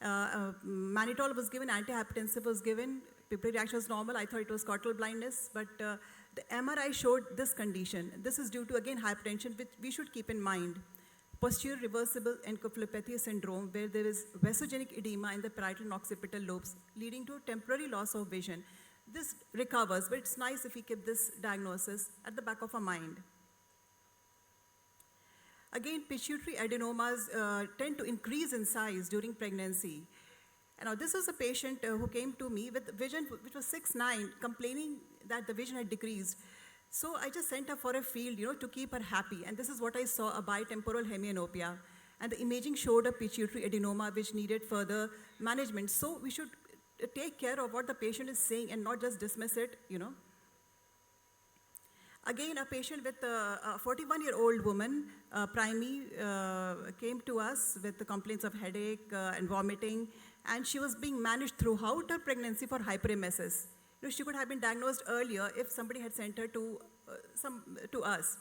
Mannitol was given, antihypertensive was given, pupillary reaction was normal. I thought it was cortical blindness, but the MRI showed this condition. This is due to, again, hypertension, which we should keep in mind. Posterior reversible encephalopathy syndrome, where there is vasogenic edema in the parietal and occipital lobes, leading to temporary loss of vision. This recovers, but it's nice if we keep this diagnosis at the back of our mind. Again, pituitary adenomas tend to increase in size during pregnancy. Now, this was a patient who came to me with vision which was 6/9, complaining that the vision had decreased. So I just sent her for a field, to keep her happy. And this is what I saw, a bitemporal hemianopia. And the imaging showed a pituitary adenoma which needed further management. So we should take care of what the patient is saying and not just dismiss it, Again, a patient with a 41-year-old woman, primey, came to us with the complaints of headache and vomiting, and she was being managed throughout her pregnancy for hyperemesis. She could have been diagnosed earlier if somebody had sent her to us.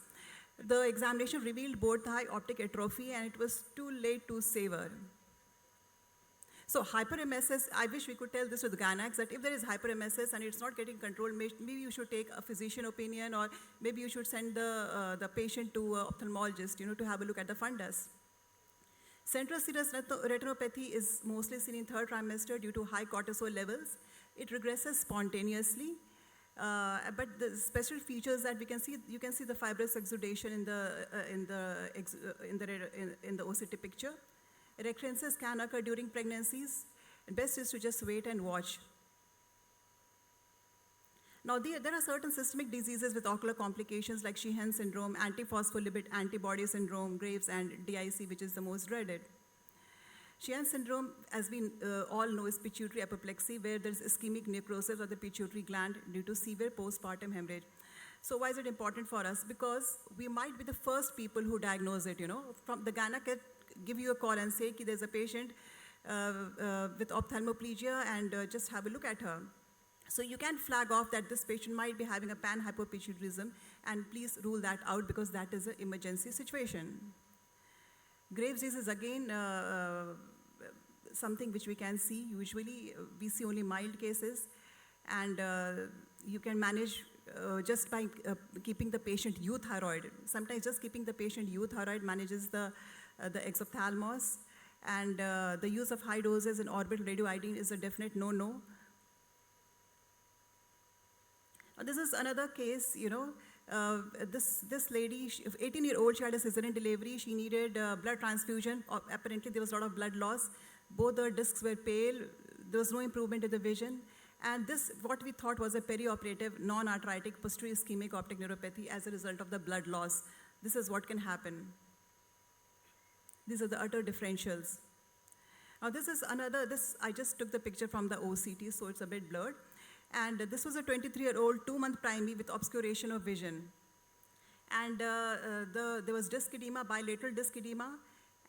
The examination revealed both high optic atrophy, and it was too late to save her. So hyperemesis, I wish we could tell this to the gynacs that if there is hyperemesis and it's not getting controlled, maybe you should take a physician opinion, or maybe you should send the patient to an ophthalmologist, to have a look at the fundus. Central serous retinopathy is mostly seen in third trimester due to high cortisol levels. It regresses spontaneously, but the special features that we can see, you can see the fibrous exudation in the OCT picture. Recurrences can occur during pregnancies. Best is to just wait and watch. Now, there are certain systemic diseases with ocular complications like Sheehan syndrome, antiphospholipid antibody syndrome, Graves, and DIC, which is the most dreaded. Sheehan syndrome, as we all know, is pituitary apoplexy, where there is ischemic necrosis of the pituitary gland due to severe postpartum hemorrhage. So why is it important for us? Because we might be the first people who diagnose it, From the gynec can give you a call and say, there's a patient with ophthalmoplegia, and just have a look at her. So you can flag off that this patient might be having a panhypopituitarism, and please rule that out because that is an emergency situation. Graves' disease is again something which we can see. Usually we see only mild cases, and you can manage just by keeping the patient euthyroid. Sometimes just keeping the patient euthyroid manages the exophthalmos, and the use of high doses in orbital radioiodine is a definite no-no. This is another case, this lady, 18-year-old, she had a cesarean delivery. She needed blood transfusion. Apparently, there was a lot of blood loss. Both the discs were pale. There was no improvement in the vision. And this, what we thought was a perioperative, non-arthritic, posterior ischemic optic neuropathy as a result of the blood loss. This is what can happen. These are the utter differentials. Now, this is another, I just took the picture from the OCT, so it's a bit blurred. And this was a 23-year-old, 2-month primey with obscuration of vision. And there was disc edema, bilateral disc edema,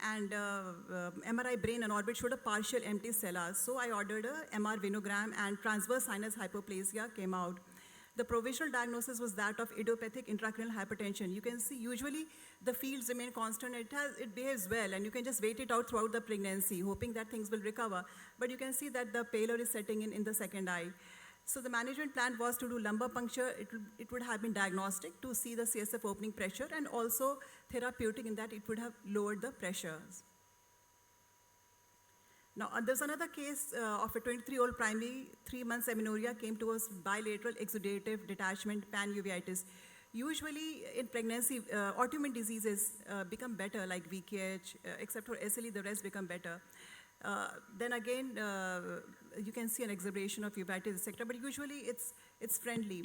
and MRI brain and orbit showed a partial empty cella. So I ordered a MR venogram, and transverse sinus hypoplasia came out. The provisional diagnosis was that of idiopathic intracranial hypertension. You can see usually the fields remain constant. It behaves well, and you can just wait it out throughout the pregnancy, hoping that things will recover. But you can see that the pallor is setting in the second eye. So the management plan was to do lumbar puncture. It would have been diagnostic to see the CSF opening pressure, and also therapeutic in that it would have lowered the pressures. Now, there's another case of a 23-year-old primary, 3 months amenorrhea, came to us bilateral exudative detachment panuveitis. Usually in pregnancy, autoimmune diseases become better, like VKH, except for SLE, the rest become better. Then again, you can see an exacerbation of uveitis, etc. But usually it's friendly.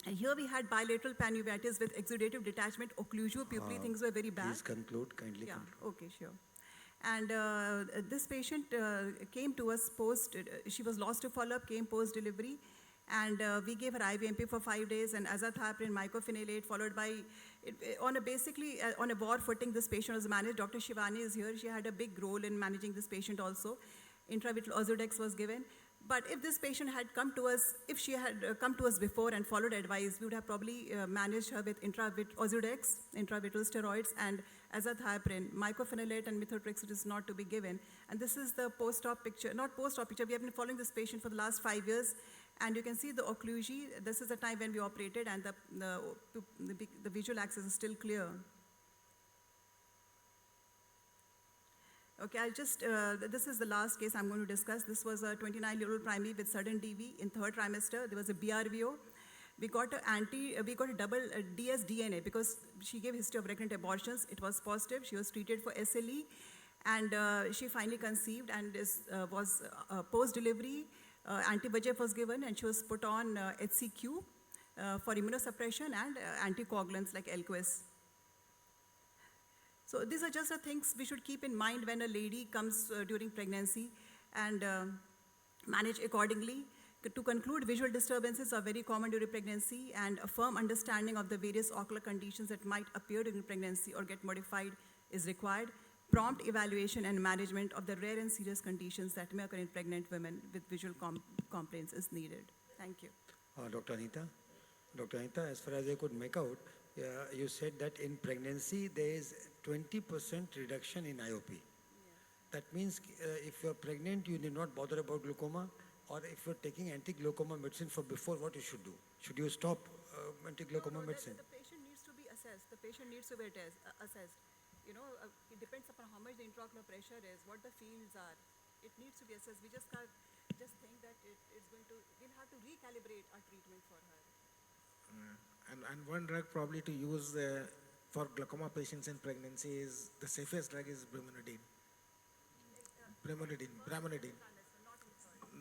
And here we had bilateral panuveitis with exudative detachment, occlusio pupillary, things were very bad. Please conclude, kindly Yeah, conclude. okay, sure. And this patient came to us she was lost to follow-up, came post-delivery, and we gave her IVMP for 5 days and azathioprine, mycophenolate, followed by, basically on a war footing, this patient was managed. Dr. Shivani is here. She had a big role in managing this patient also. Intravitreal Ozurdex was given. But if this patient had come to us, if she had come to us before and followed advice, we would have probably managed her with Ozurdex, intravitreal steroids, and azathioprine. Mycophenolate and methotrexate is not to be given. And this is the post-op picture, not post-op picture. We have been following this patient for the last 5 years. And you can see the occlusion. This is the time when we operated, and the visual axis is still clear. Okay, this is the last case I'm going to discuss. This was a 29-year-old primary with sudden DV in 3rd trimester. There was a BRVO. We got a double dsDNA because she gave history of recurrent abortions. It was positive. She was treated for SLE, and she finally conceived and was post-delivery. Anti-VEGF was given, and she was put on HCQ for immunosuppression and anticoagulants like Elquis. So these are just the things we should keep in mind when a lady comes during pregnancy, and manage accordingly. To conclude, visual disturbances are very common during pregnancy, and a firm understanding of the various ocular conditions that might appear during pregnancy or get modified is required. Prompt evaluation and management of the rare and serious conditions that may occur in pregnant women with visual complaints is needed. Thank you. Dr. Anita, as far as I could make out, you said that in pregnancy there is 20% reduction in IOP. Yeah. That means if you're pregnant, you need not bother about glaucoma, or if you're taking anti-glaucoma medicine for before, what you should do? Should you stop anti-glaucoma medicine? The patient needs to be assessed. The patient needs to be assessed. It depends upon how much the intraocular pressure is, what the fields are. It needs to be assessed. We just can't just think that we'll have to recalibrate our treatment for her. And one drug probably to use for glaucoma patients in pregnancy is, the safest drug is brimonidine. Brimonidine.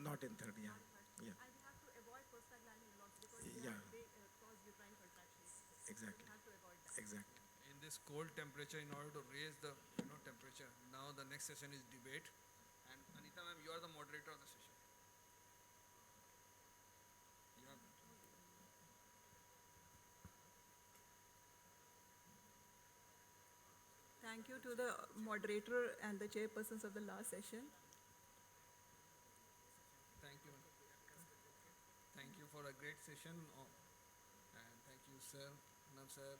Not in third, yeah. Yeah. And we have to avoid prostaglandin blocks because they cause uterine contractions. Exactly. We have to avoid that. Exactly. In this cold temperature, in order to raise the temperature, now the next session is debate. And Anita ma'am, you are the moderator of the session. Thank you to the moderator and the chairpersons of the last session. Thank you. Thank you for a great session. And thank you, sir, Nam sir,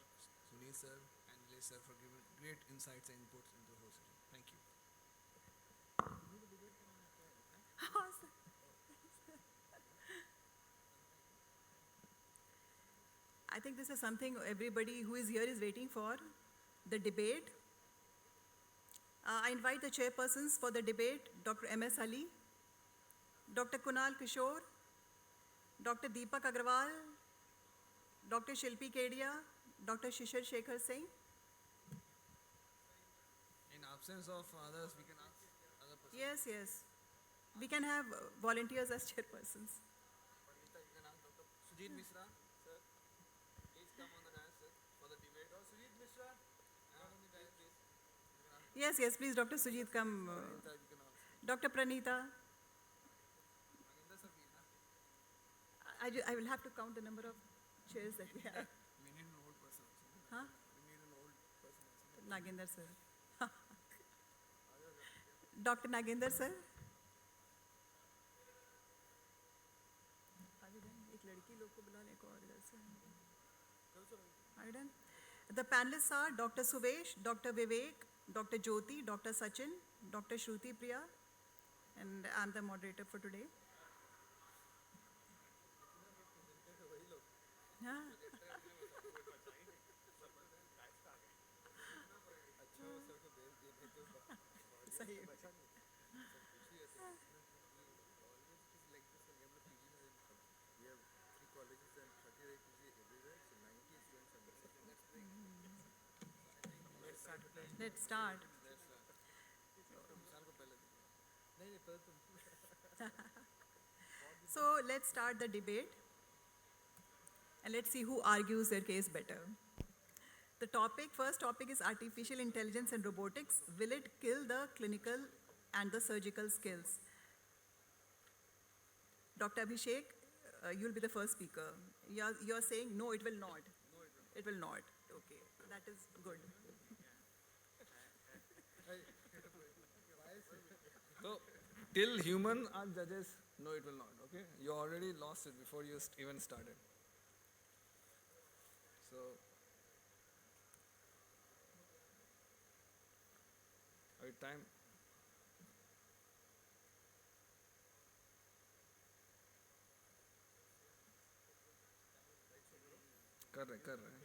Sunil sir, and Nilesh sir for giving great insights and inputs into the whole session. Thank you. I think this is something everybody who is here is waiting for, the debate. I invite the chairpersons for the debate, Dr. M.S. Ali, Dr. Kunal Kishore, Dr. Deepak Agrawal, Dr. Shilpi Kedia, Dr. Shishir Shekhar Singh. In absence of others, we can ask other persons. Yes. We can have volunteers as chairpersons. Dr. Sujit Mishra, sir. Please come on the dais, sir, for the debate. Or Sujit Mishra, come on the dais, please. Yes, please, Dr. Sujit, come. Dr. Pranita. I will have to count the number of chairs that we have. We need an old person. Huh? We need an old person. Nagendra sir. Dr. Nagendra sir. Are you done? The panelists are Dr. Suvesh, Dr. Vivek, Dr. Jyoti, Dr. Sachin, Dr. Shruti Priya, and I'm the moderator for today. Yeah. सही है. We have 3 colleges and 38 everywhere, so 90 students Let's start. So let's start the debate and let's see who argues their case better. The first topic is artificial intelligence and robotics. Will it kill the clinical and the surgical skills? Dr. Abhishek, you'll be the first speaker. You're saying no, it will not. It will not. Okay, that is good. So, till human are judges, no, it will not. Okay, you already lost it before you even started. So, time. कर रहे हैं.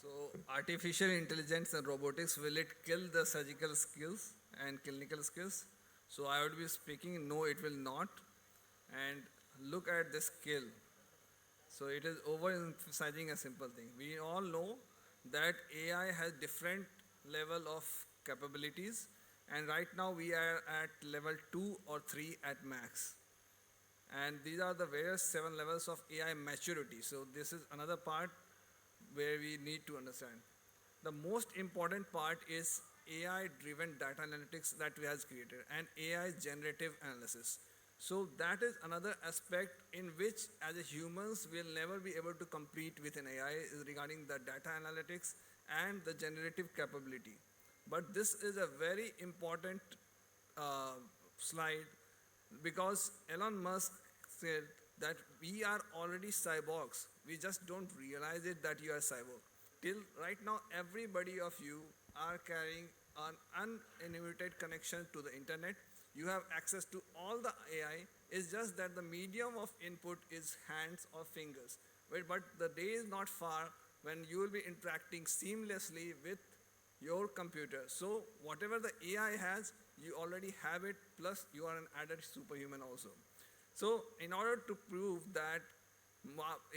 So, artificial intelligence and robotics, will it kill the surgical skills and clinical skills? So, I would be speaking, no, it will not. And look at the skill. So, it is overemphasizing a simple thing. We all know that AI has different level of capabilities, and right now we are at level 2 or 3 at max. And these are the various 7 levels of AI maturity. So, this is another part where we need to understand. The most important part is AI driven data analytics that we have created and AI generative analysis. So that is another aspect in which as a humans will never be able to compete with an AI is regarding the data analytics and the generative capability. But this is a very important slide because Elon Musk said that we are already cyborgs. We just don't realize it that you are cyborg. Till right now, everybody of you are carrying an unlimited connection to the internet. You have access to all the AI. It's just that the medium of input is hands or fingers. But the day is not far when you will be interacting seamlessly with your computer. So whatever the AI has, you already have it, plus you are an added superhuman also. So in order to prove that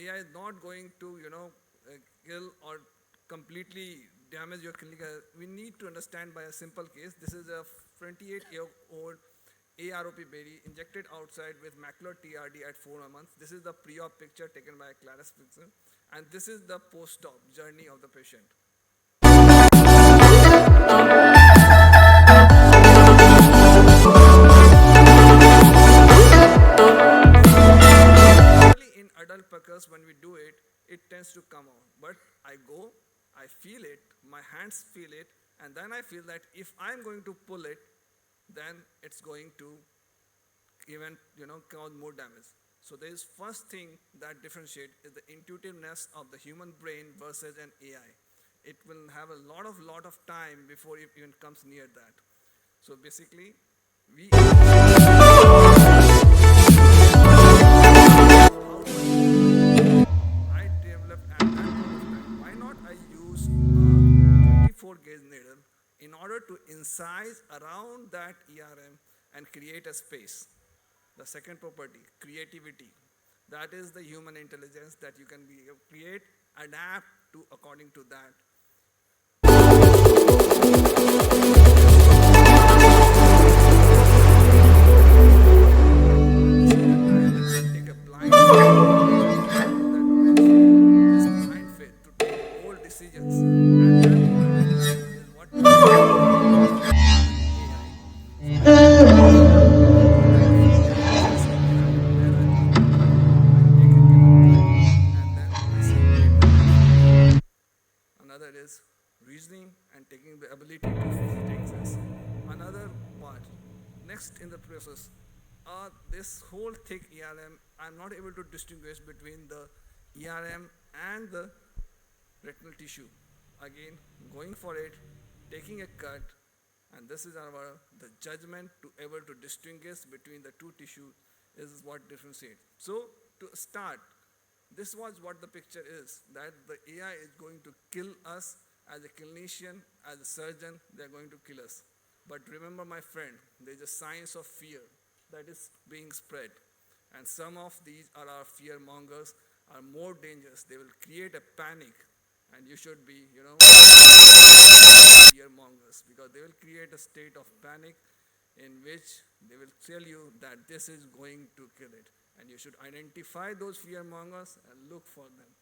AI is not going to, kill or completely damage your clinical, we need to understand by a simple case. This is a 28-year-old AROP baby injected outside with macular TRD at 4 months. This is the pre-op picture taken by Claris Pixel, and this is the post-op journey of the patient. In adult puckers, when we do it, it tends to come out. But I go, I feel it, my hands feel it, and then I feel that if I'm going to pull it, then it's going to even, cause more damage. So there is first thing that differentiate is the intuitiveness of the human brain versus an AI. It will have a lot of time before it even comes near that. So basically, we I developed at that point of time. Why not I use a 24 gauge needle in order to incise around that ERM and create a space. The second property, creativity. That is the human intelligence that you can create, adapt to according to that. Take a blind faith to take bold decisions, and that is what AI. Where I'm going to cut, I take a given cut, and then I simulate the patient. Another is reasoning and taking the ability to take this. Another part, next in the process, this whole thick ERM, I'm not able to distinguish between the ERM and the retinal tissue. Again, going for it, taking a cut, and this is the judgment to able to distinguish between the two tissues is what differentiates. So to start, this was what the picture is, that the AI is going to kill us as a clinician, as a surgeon, they're going to kill us. But remember my friend, there's a science of fear. that is being spread. And some of these are our fear mongers, are more dangerous. They will create a panic, and you should be, fear mongers, because they will create a state of panic in which they will tell you that this is going to kill it. And you should identify those fear mongers and look for them.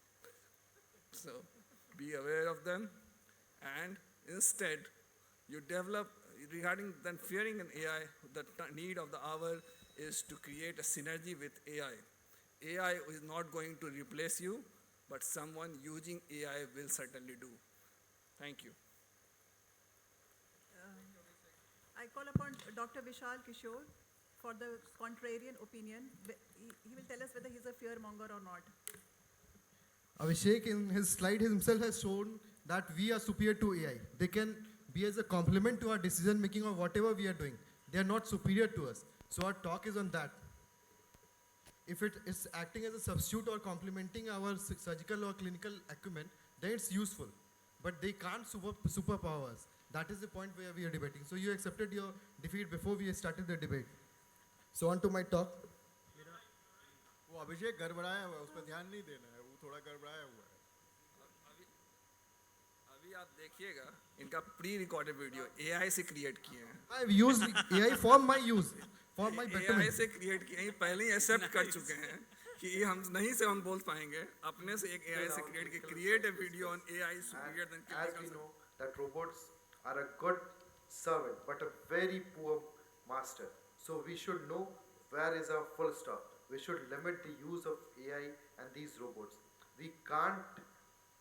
So be aware of them, and instead you develop, regarding then fearing an AI, the need of the hour is to create a synergy with AI. AI is not going to replace you, but someone using AI will certainly do. Thank you. I call upon Dr. Vishal Kishore for the contrarian opinion. He will tell us whether he's a fear monger or not. Abhishek in his slide himself has shown that we are superior to AI. They can be as a complement to our decision making or whatever we are doing. They are not superior to us. So our talk is on that. If it is acting as a substitute or complementing our surgical or clinical acumen, then it's useful. But they can't superpower us. That is the point where we are debating. So you accepted your defeat before we started the debate. So on to my talk. वो अभिषेक गड़बड़ाया हुआ है, उस पर ध्यान नहीं देना है, वो थोड़ा गड़बड़ाया हुआ है. अभी आप देखिएगा, इनका प्री रिकॉर्डेड वीडियो AI से क्रिएट किए हैं. I have used AI for my use, for my betterment. AI से क्रिएट किए हैं, पहले ही एक्सेप्ट कर चुके हैं कि ये हम नहीं से हम बोल पाएंगे. अपने से एक AI से क्रिएट किए, create a video on AI superior than as we know that robots are a good servant but a very poor master. So we should know where is our full stop. We should limit the use of AI and these robots. We can't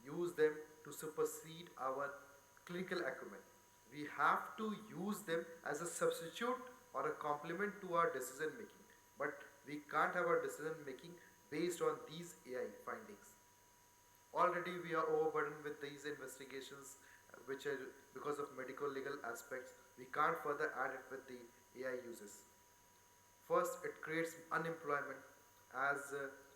use them to supersede our clinical acumen. We have to use them as a substitute or a complement to our decision making. But we can't have our decision making based on these AI findings. Already we are overburdened with these investigations which are because of medical legal aspects. We can't further add it with the AI uses. First, it creates unemployment. As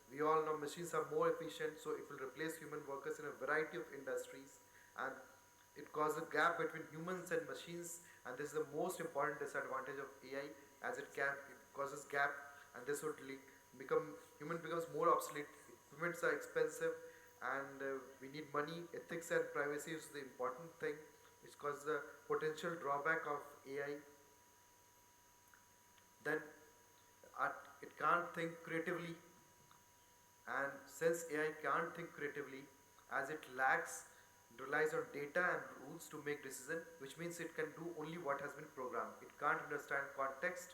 we all know, machines are more efficient, so it will replace human workers in a variety of industries, and it causes a gap between humans and machines, and this is the most important disadvantage of AI, as it causes gap, and this would human becomes more obsolete. Equipments are expensive, and we need money. Ethics and privacy is the important thing, which causes the potential drawback of AI. Then it can't think creatively, and since AI can't think creatively, as it relies on data and rules to make decisions, which means it can do only what has been programmed. It can't understand context,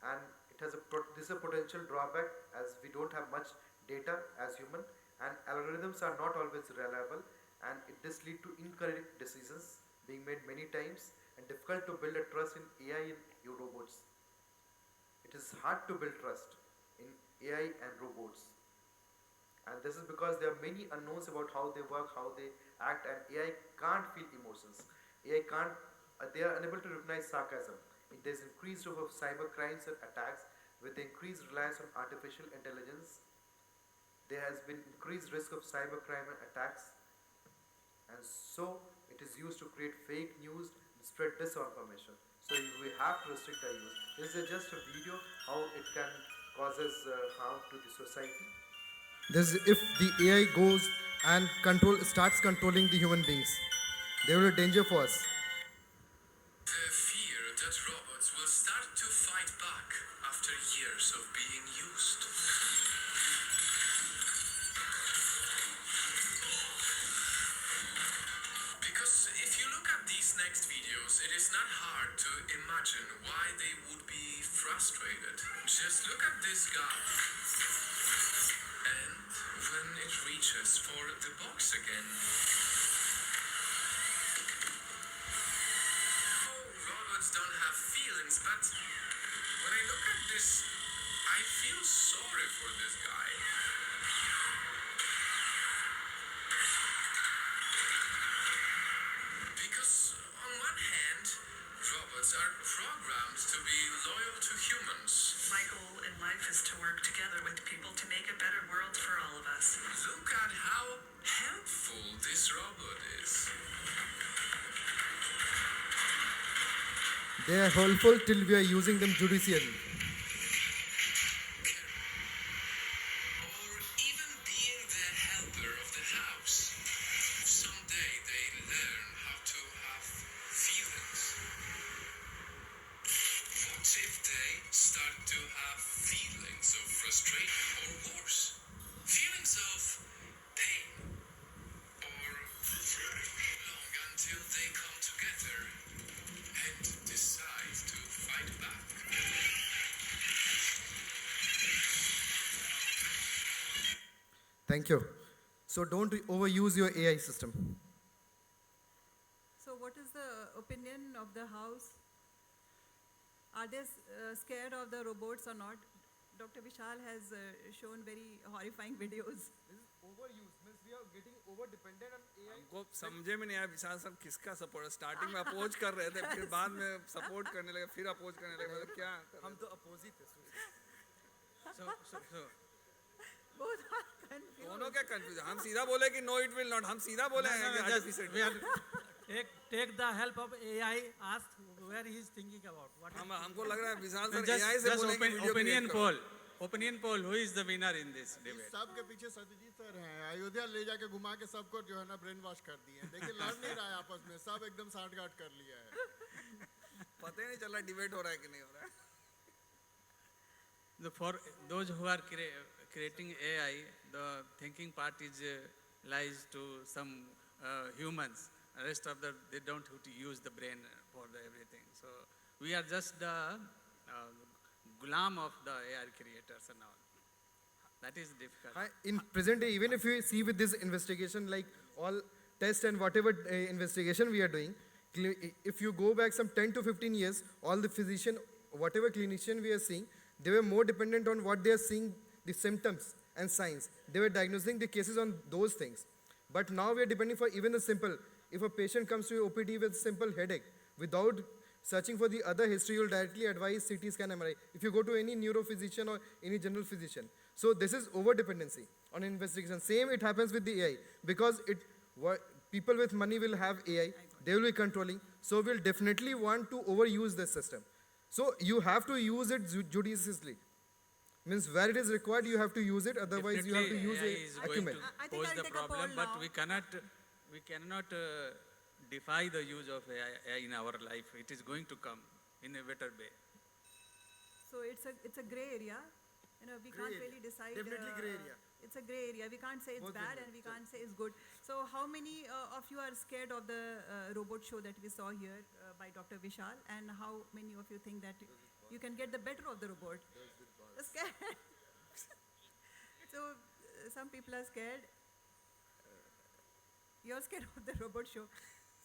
and it has this is a potential drawback, as we don't have much data as human, and algorithms are not always reliable, and this leads to incorrect decisions being made many times, and difficult to build a trust in AI and robots. It is hard to build trust in AI and robots, and this is because there are many unknowns about how they work, how they act, and AI can't feel emotions. AI can't, they are unable to recognize sarcasm. There is increased rate of cyber crimes and attacks. With the increased reliance on artificial intelligence, there has been increased risk of cyber crime and attacks, and so it is used to create fake news and spread disinformation. So we have to restrict our use. This is just a video how it can causes harm to the society. This is if the AI goes and starts controlling the human beings, they will be a danger for us. The fear that robots will start to fight back after years of being used. Because if you look at these next videos, it is not hard to imagine why they would be frustrated. Just look at this guy. And when it reaches for the box again, robots don't have feelings, but when I look at this, I feel sorry for this guy. Because on one hand, robots are programmed to be loyal to humans. My goal in life is to work together with people to make a better world for all of us. Look at how helpful this robot is. They are helpful till we are using them judiciously. Thank you. So don't overuse your AI system. So what is the opinion of the House? Are they scared of the robots or not? Dr. Vishal has shown very horrifying videos. This is overuse, means we are getting over dependent on AI. हमको समझे में नहीं आया विशाल साहब किसका support है starting में oppose कर रहे थे फिर बाद में सपोर्ट करने लगे फिर अपोज करने लगे मतलब क्या हम तो अपोजिट है Both are confused. दोनों क्या कंफ्यूज हम सीधा बोले कि नो इट विल नॉट हम सीधा बोले हैं कि artificial- Take the help of AI, ask where he is thinking about. What is हमको लग रहा है विशाल सर Just, AI से just बोलेंगे video opinion poll. Opinion poll. Who is the winner in this debate? सबके पीछे सत्यजीत सर हैं, अयोध्या ले जाके घुमा के सबको जो है ना ब्रेन वॉश कर दिए हैं। देखिए लड़ नहीं रहा है आपस में, सब एकदम सांठगांठ कर लिया है। पता ही नहीं चल रहा डिबेट हो रहा है कि नहीं हो रहा है For those who are creating AI, the thinking part is lies to some humans. The rest of they don't have to use the brain for everything. So we are just the gulam of the AI creators and all. That is difficult. In present day, even if you see with this investigation, like all tests and whatever investigation we are doing, if you go back some 10 to 15 years, all the physician, whatever clinician we are seeing, they were more dependent on what they are seeing, the symptoms and signs. They were diagnosing the cases on those things. But now we are depending for even the simple. If a patient comes to OPD with simple headache, without searching for the other history, you'll directly advise CT scan MRI. If you go to any neurophysician or any general physician. So this is over dependency on investigation. Same it happens with the AI, because people with money will have AI, they will be controlling. So we'll definitely want to overuse this system. So you have to use it judiciously. Means where it is required, you have to use it. Otherwise, you have to use AI it is acumen. going to pose the problem, but we cannot defy the use of AI in our life. It is going to come in a better way. So it's a gray area. You know, we Gray can't area. really decide. Definitely gray area. It's a gray area. We can't say it's Both bad will and we be. can't say it's good. So how many of you are scared of the robot show that we saw here by Dr. Vishal? And how many of you think that you can get the better of the robot? Scared. So some people are scared. You're scared of the robot show.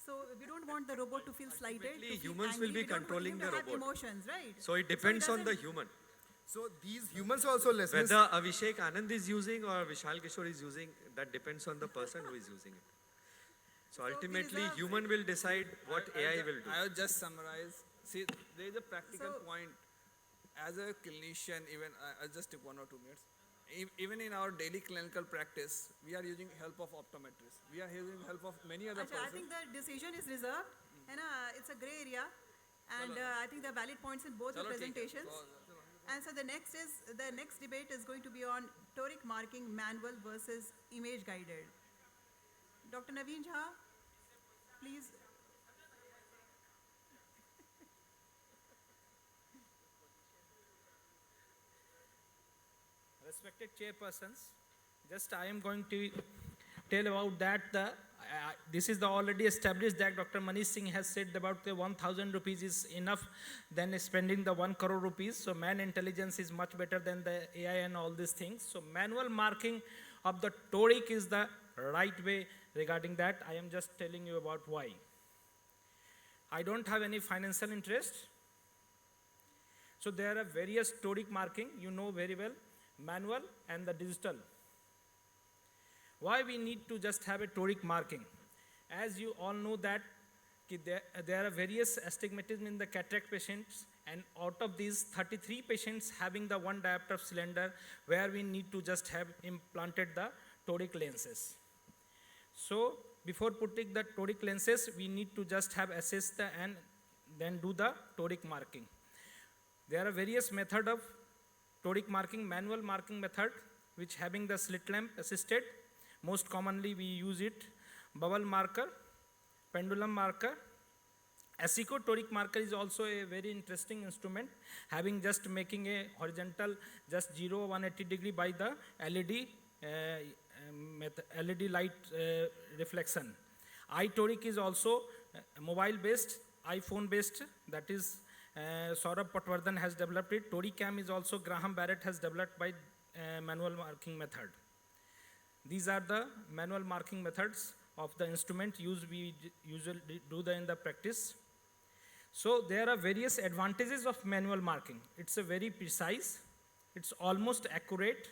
So we don't want the robot to feel slighted. To feel humans angry. will be We don't want controlling him the to have robot. emotions, right? So it depends on the doesn't- human. So these humans also less. means- Whether Abhishek Anand is using or Vishal Kishore is using, that depends on the person who is using it. So ultimately, reserve- human will decide what AI will do. I will just summarize. See, there is a practical So- point. As a clinician, even I'll just take 1 or 2 minutes. Even in our daily clinical practice, we are using help of optometrists. We are using help of many other Actually, I persons. think the decision is reserved. And it's a gray area. And I think there are valid points in both the Chalo, theek hai. presentations. And so the next debate is going to be on toric marking manual versus image guided. Dr. Naveen Jha, please. Respected chairpersons, just I am going to tell about that. This is the already established that Dr. Manish Singh has said about the 1,000 rupees is enough than spending the 1 crore rupees. So man intelligence is much better than the AI and all these things. So manual marking of the toric is the right way regarding that. I am just telling you about why. I don't have any financial interest. So there are various toric marking, you know very well, manual and the digital. Why we need to just have a toric marking? As you all know that there are various astigmatism in the cataract patients, and out of these 33 patients having the 1 diopter of cylinder, where we need to just have implanted the toric lenses. So before putting the toric lenses, we need to just have assessed and then do the toric marking. There are various method of toric marking, manual marking method, which having the slit lamp assisted. Most commonly we use it. Bubble marker, pendulum marker. ASICO toric marker is also a very interesting instrument, having just making a horizontal just 0, 180 degree by the LED, LED light reflection. iToric is also mobile based, iPhone based, that is Saurabh Patwardhan has developed it. Toricam is also Graham Barrett has developed by manual marking method. These are the manual marking methods of the instrument we usually do in the practice. So there are various advantages of manual marking. It's a very precise, it's almost accurate,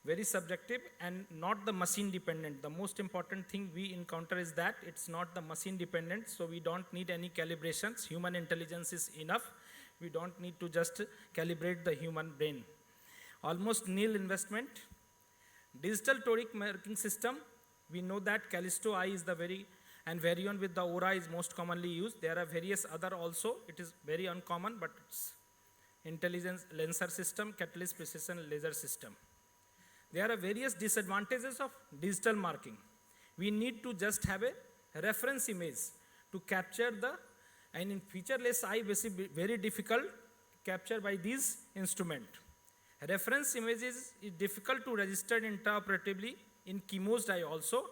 very subjective, and not the machine dependent. The most important thing we encounter is that it's not the machine dependent, so we don't need any calibrations. Human intelligence is enough. We don't need to just calibrate the human brain. Almost nil investment. Digital toric marking system, we know that Callisto I is the and Varion with the Aura is most commonly used. There are various other also. It is very uncommon, but it's intelligence lenser system, catalyst precision laser system. There are various disadvantages of digital marking. We need to just have a reference image to capture and in featureless eye, basically very difficult capture by these instrument. Reference images is difficult to register intraoperatively in chemosed eye also,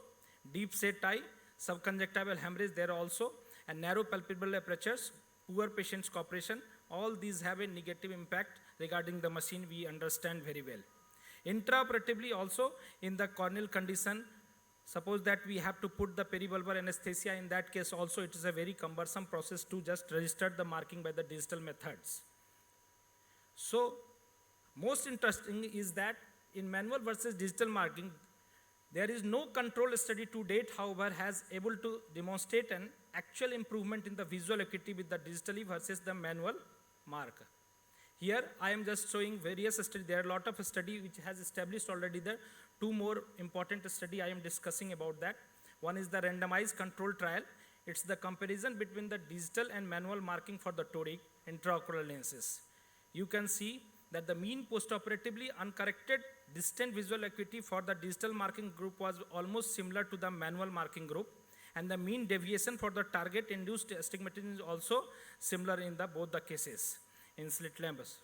deep set eye, subconjunctival hemorrhage there also, and narrow palpebral apertures, poor patient's cooperation. All these have a negative impact regarding the machine we understand very well. Intraoperatively also, in the corneal condition, suppose that we have to put the peribulbar anesthesia, in that case also it is a very cumbersome process to just register the marking by the digital methods. So, most interesting is that in manual versus digital marking, there is no control study to date, however, has able to demonstrate an actual improvement in the visual acuity with the digitally versus the manual mark. Here, I am just showing various studies. There are a lot of studies which has established already there. Two more important studies I am discussing about that. One is the randomized control trial. It's the comparison between the digital and manual marking for the toric intraocular lenses. You can see that the mean postoperatively uncorrected distant visual acuity for the digital marking group was almost similar to the manual marking group, and the mean deviation for the target-induced astigmatism is also similar in both the cases in slit lamps.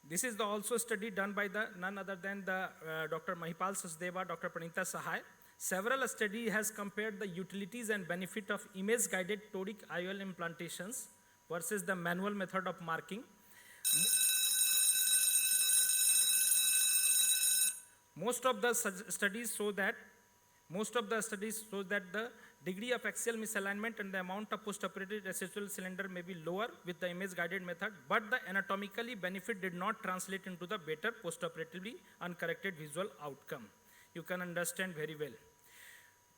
This is also a study done by none other than Dr. Mahipal Sachdeva, Dr. Pranita Sahai. Several studies has compared the utilities and benefit of image-guided toric IOL implantations versus the manual method of marking. Most of the studies show that the degree of axial misalignment and the amount of postoperative residual cylinder may be lower with the image-guided method, but the anatomically benefit did not translate into the better postoperatively uncorrected visual outcome. You can understand very well.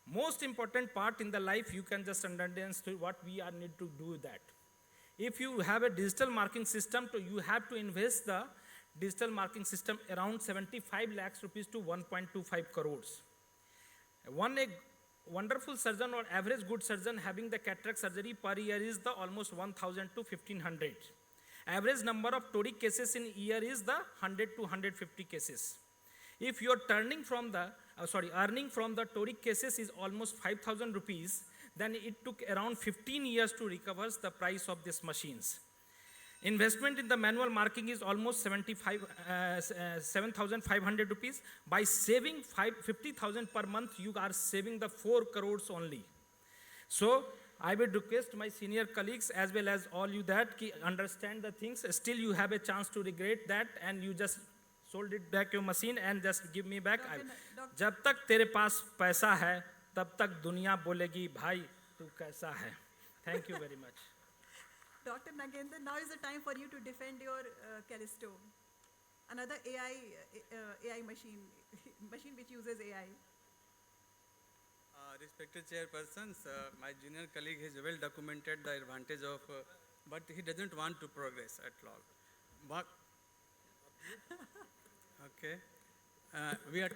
Most important part in the life, you can just understand what we are need to do that. If you have a digital marking system, you have to invest the digital marking system around 75 lakhs rupees to 1.25 crores. A wonderful surgeon or average good surgeon having the cataract surgery per year is almost 1,000 to 1,500. Average number of toric cases in year is 100 to 150 cases. If you are earning from the toric cases is almost 5,000 rupees, then it took around 15 years to recover the price of these machines. Investment in the manual marking is almost 7,500 rupees. By saving 50,000 per month, you are saving the 4 crores only. So, I would request my senior colleagues as well as all you that understand the things. Still, you have a chance to regret that, and you just sold it back your machine and just give me back. जब तक तेरे पास पैसा है, तब तक दुनिया बोलेगी भाई तू कैसा है. Thank you very much. Dr. Nagendra, now is the time for you to defend your Callisto, another AI machine which uses AI. Respected chairpersons, my junior colleague has well documented the advantage of, but he doesn't want to progress at all. But, okay. We are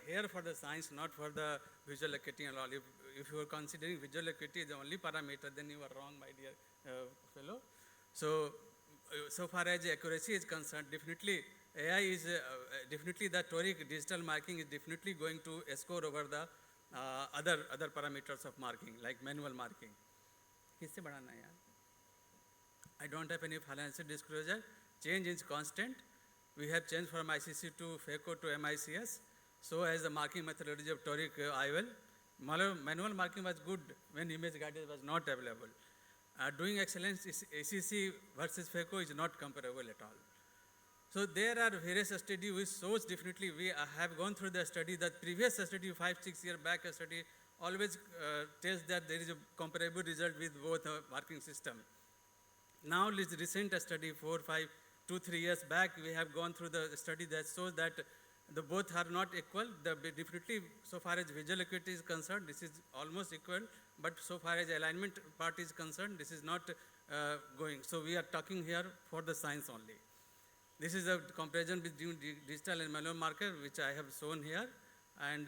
here for the science, not for the visual acuity and all. If you are considering visual acuity the only parameter, then you are wrong, my dear fellow. So far as accuracy is concerned, definitely AI is definitely the toric digital marking is definitely going to score over the other parameters of marking, like manual marking. किससे बढ़ाना है यार? I don't have any financial disclosure. Change is constant. We have changed from ICC to FECO to MICS. So as the marking methodology of toric IOL, manual marking was good when image guided was not available. Doing excellence is ACC versus FECO is not comparable at all. So there are various studies which shows definitely, we have gone through the study, that previous study 5-6 years back a study always tells that there is a comparable result with both marking system. Now this recent study 2-3 years back, we have gone through the study that shows that the both are not equal. Definitely, so far as visual acuity is concerned, this is almost equal, but so far as alignment part is concerned, this is not going. So we are talking here for the science only. This is a comparison between digital and manual marker, which I have shown here, and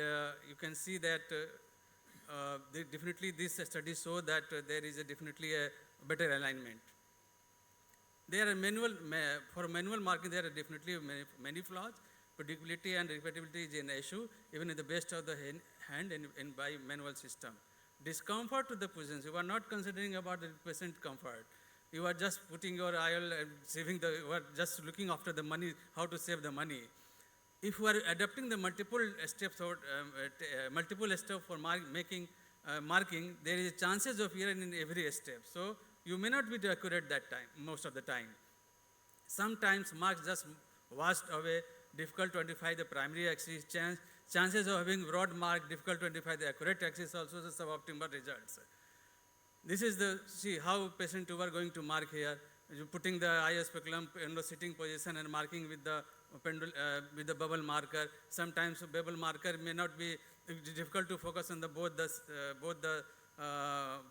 you can see that definitely this study show that there is definitely a better alignment. There are for manual marking, there are definitely many flaws. Predictability and repeatability is an issue, even in the best of the hand and by manual system. Discomfort to the patients, you are not considering about the patient comfort. You are just putting your IOL and you are just looking after the money, how to save the money. If you are adapting the multiple steps for marking, there is chances of error in every step. So you may not be accurate that time, most of the time. Sometimes marks just washed away, difficult to identify the primary axis, chances of having broad mark, difficult to identify the accurate axis, also the suboptimal results. This is see how patient you are going to mark here. You're putting the eye speculum in the sitting position and marking with the with the bubble marker. Sometimes bubble marker may not be difficult to focus on both the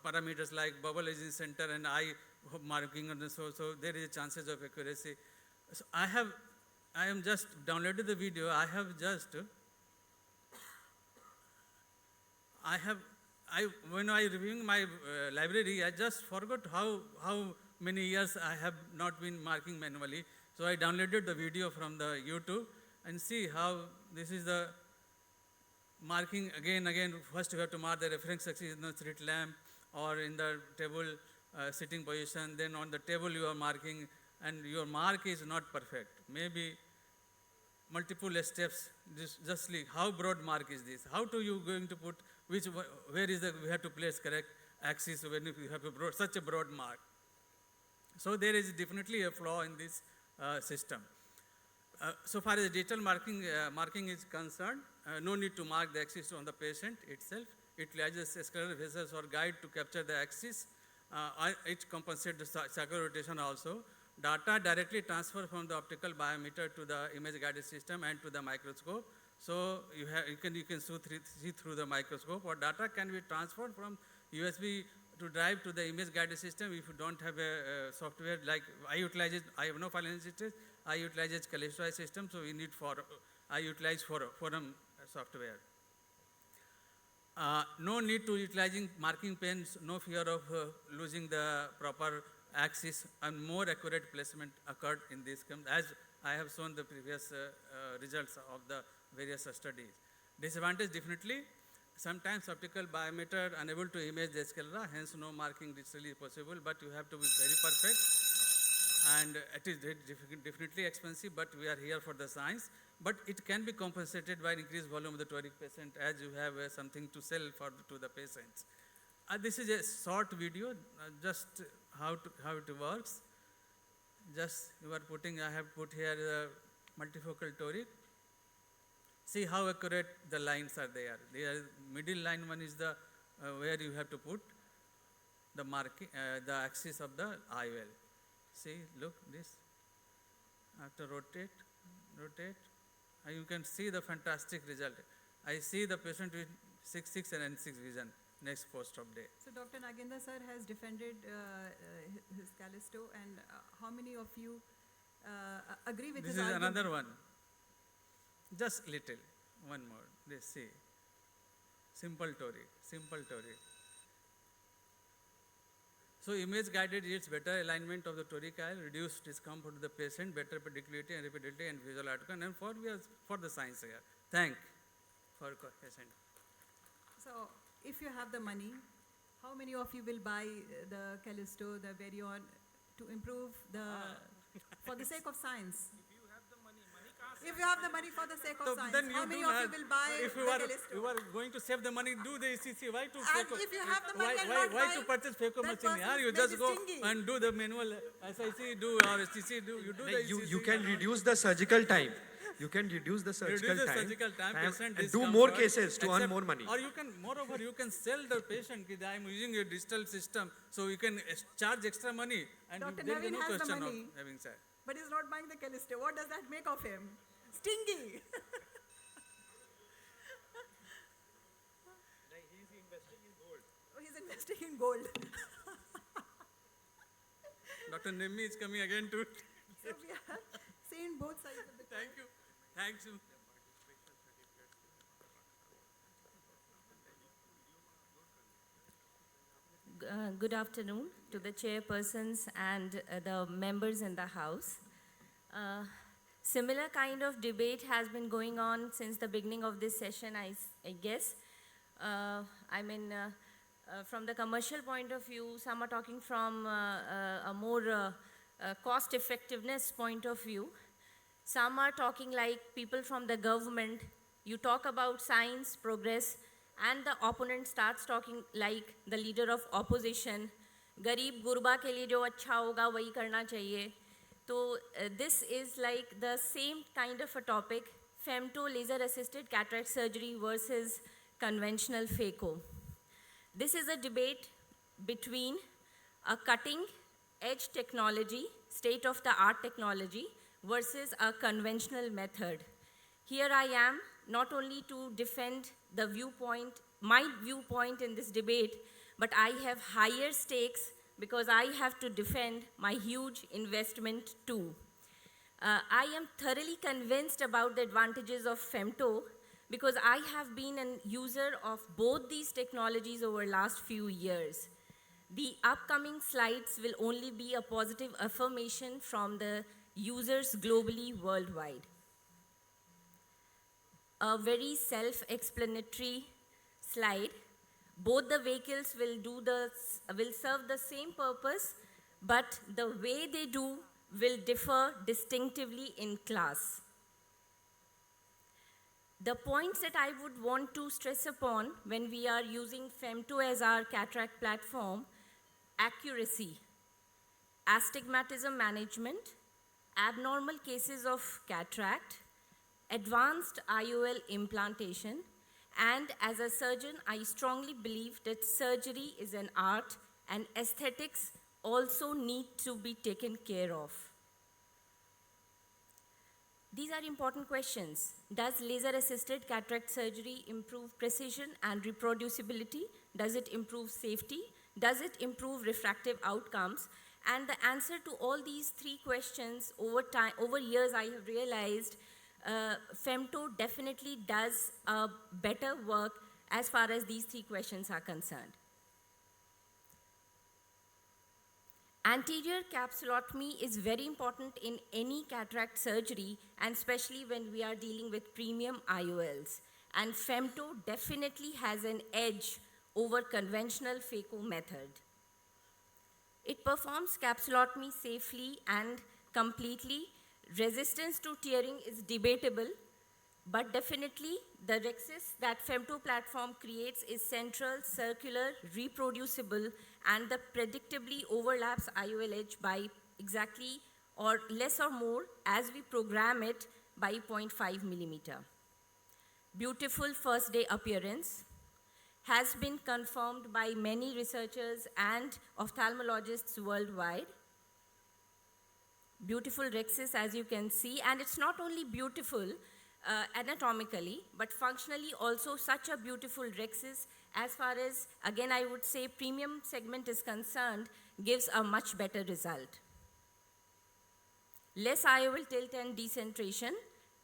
parameters like bubble is in center and eye marking, and so there is chances of accuracy. So I am just downloaded the video. When I reviewing my library, I just forgot how many years I have not been marking manually. So I downloaded the video from the YouTube and see how this is the marking again. First you have to mark the reference axis in the street lamp or in the table sitting position. Then on the table you are marking, and your mark is not perfect. Maybe multiple steps, just like how broad mark is this? How do you going to put, we have to place correct axis when you have such a broad mark? So there is definitely a flaw in this system. So far as digital marking is concerned, no need to mark the axis on the patient itself. It utilizes scalar vessels or guide to capture the axis. It compensates the circular rotation also. Data directly transfer from the optical biometer to the image guided system and to the microscope. So you can see through the microscope, or data can be transferred from USB to drive to the image guided system if you don't have a software. Like I have no file analysis, I utilize Callisto system, so we need I utilize Forum software. No need to utilizing marking pens, no fear of losing the proper axis, and more accurate placement occurred in this case, as I have shown the previous results of the various studies. Disadvantage definitely, sometimes optical biometer unable to image the sclera, hence no marking digitally possible, but you have to be very perfect, and it is definitely expensive, but we are here for the science. But it can be compensated by increased volume of the toric patient, as you have something to sell to the patients. This is a short video, just how it works. Just you are putting, I have put here the multifocal toric. See how accurate the lines are there. The middle line one is the where you have to put the marking, the axis of the IOL. See, look this. After rotate, you can see the fantastic result. I see the patient with 6 and N6 vision next post-op day. So Dr. Nagendra sir has defended his Callisto, and how many of you agree with this his is argument? another one. Just little, one more. Let's see. Simple toric. So image guided yields better alignment of the toric eye, reduced discomfort to the patient, better predictability and repeatability and visual outcome, and for the science here. Thank for patient. So if you have the money, how many of you will buy the Callisto, the Varion, to improve the, for the sake of science? If you have the money can't If you have the money for the sake of So science, then you how many do of not, you will buy if the Callisto? you are going to save the money, do the ECC. Why to And if you have the money and why, not why to buy, purchase FECO that machine? Yeah, person you may just be go stingy. and do the manual SIC, do or STC, do you do the You, ECC. you can reduce the surgical time. You can reduce the surgical Reduce the time, surgical time, patient and do more discomfort, cases to earn accept- more money. Or you can, moreover, you can sell the patient that I am using a digital system, so you can charge extra money, and Dr. there is Naveen no has the question of money. having said. But he's not buying the Callisto. What does that make of him? Stingy. He's investing in gold. Oh, he's investing in gold. Dr. Nemi is coming again to. So we are seeing both sides of the coin. Thank you. Thanks. Good afternoon to the chairpersons and the members in the House. Similar kind of debate has been going on since the beginning of this session, I guess. From the commercial point of view, some are talking from a more cost effectiveness point of view. Some are talking like people from the government. You talk about science, progress, and the opponent starts talking like the leader of opposition. Garib gurba ke liye jo acha hoga wahi karna chahiye. So this is like the same kind of a topic, femto laser assisted cataract surgery versus conventional phaco. This is a debate between a cutting edge technology, state of the art technology versus a conventional method. Here I am, not only to defend the viewpoint, my viewpoint in this debate, but I have higher stakes because I have to defend my huge investment too. I am thoroughly convinced about the advantages of femto because I have been a user of both these technologies over the last few years. The upcoming slides will only be a positive affirmation from the users globally worldwide. A very self-explanatory slide. Both the vehicles will serve the same purpose, but the way they do will differ distinctively in class. The points that I would want to stress upon when we are using femto as our cataract platform: accuracy, astigmatism management, abnormal cases of cataract, advanced IOL implantation, and as a surgeon, I strongly believe that surgery is an art and aesthetics also need to be taken care of. These are important questions. Does laser-assisted cataract surgery improve precision and reproducibility? Does it improve safety? Does it improve refractive outcomes? And the answer to all these three questions over years, I have realized femto definitely does better work as far as these three questions are concerned. Anterior capsulotomy is very important in any cataract surgery, and especially when we are dealing with premium IOLs. And femto definitely has an edge over conventional phaco method. It performs capsulotomy safely and completely. Resistance to tearing is debatable, but definitely the rhexis that femto platform creates is central, circular, reproducible, and the predictably overlaps IOL edge by exactly or less or more as we program it by 0.5 millimeter. Beautiful first day appearance has been confirmed by many researchers and ophthalmologists worldwide. Beautiful rhexis, as you can see, and it's not only beautiful anatomically, but functionally also such a beautiful rhexis as far as, again, I would say premium segment is concerned, gives a much better result. Less IOL tilt and decentration,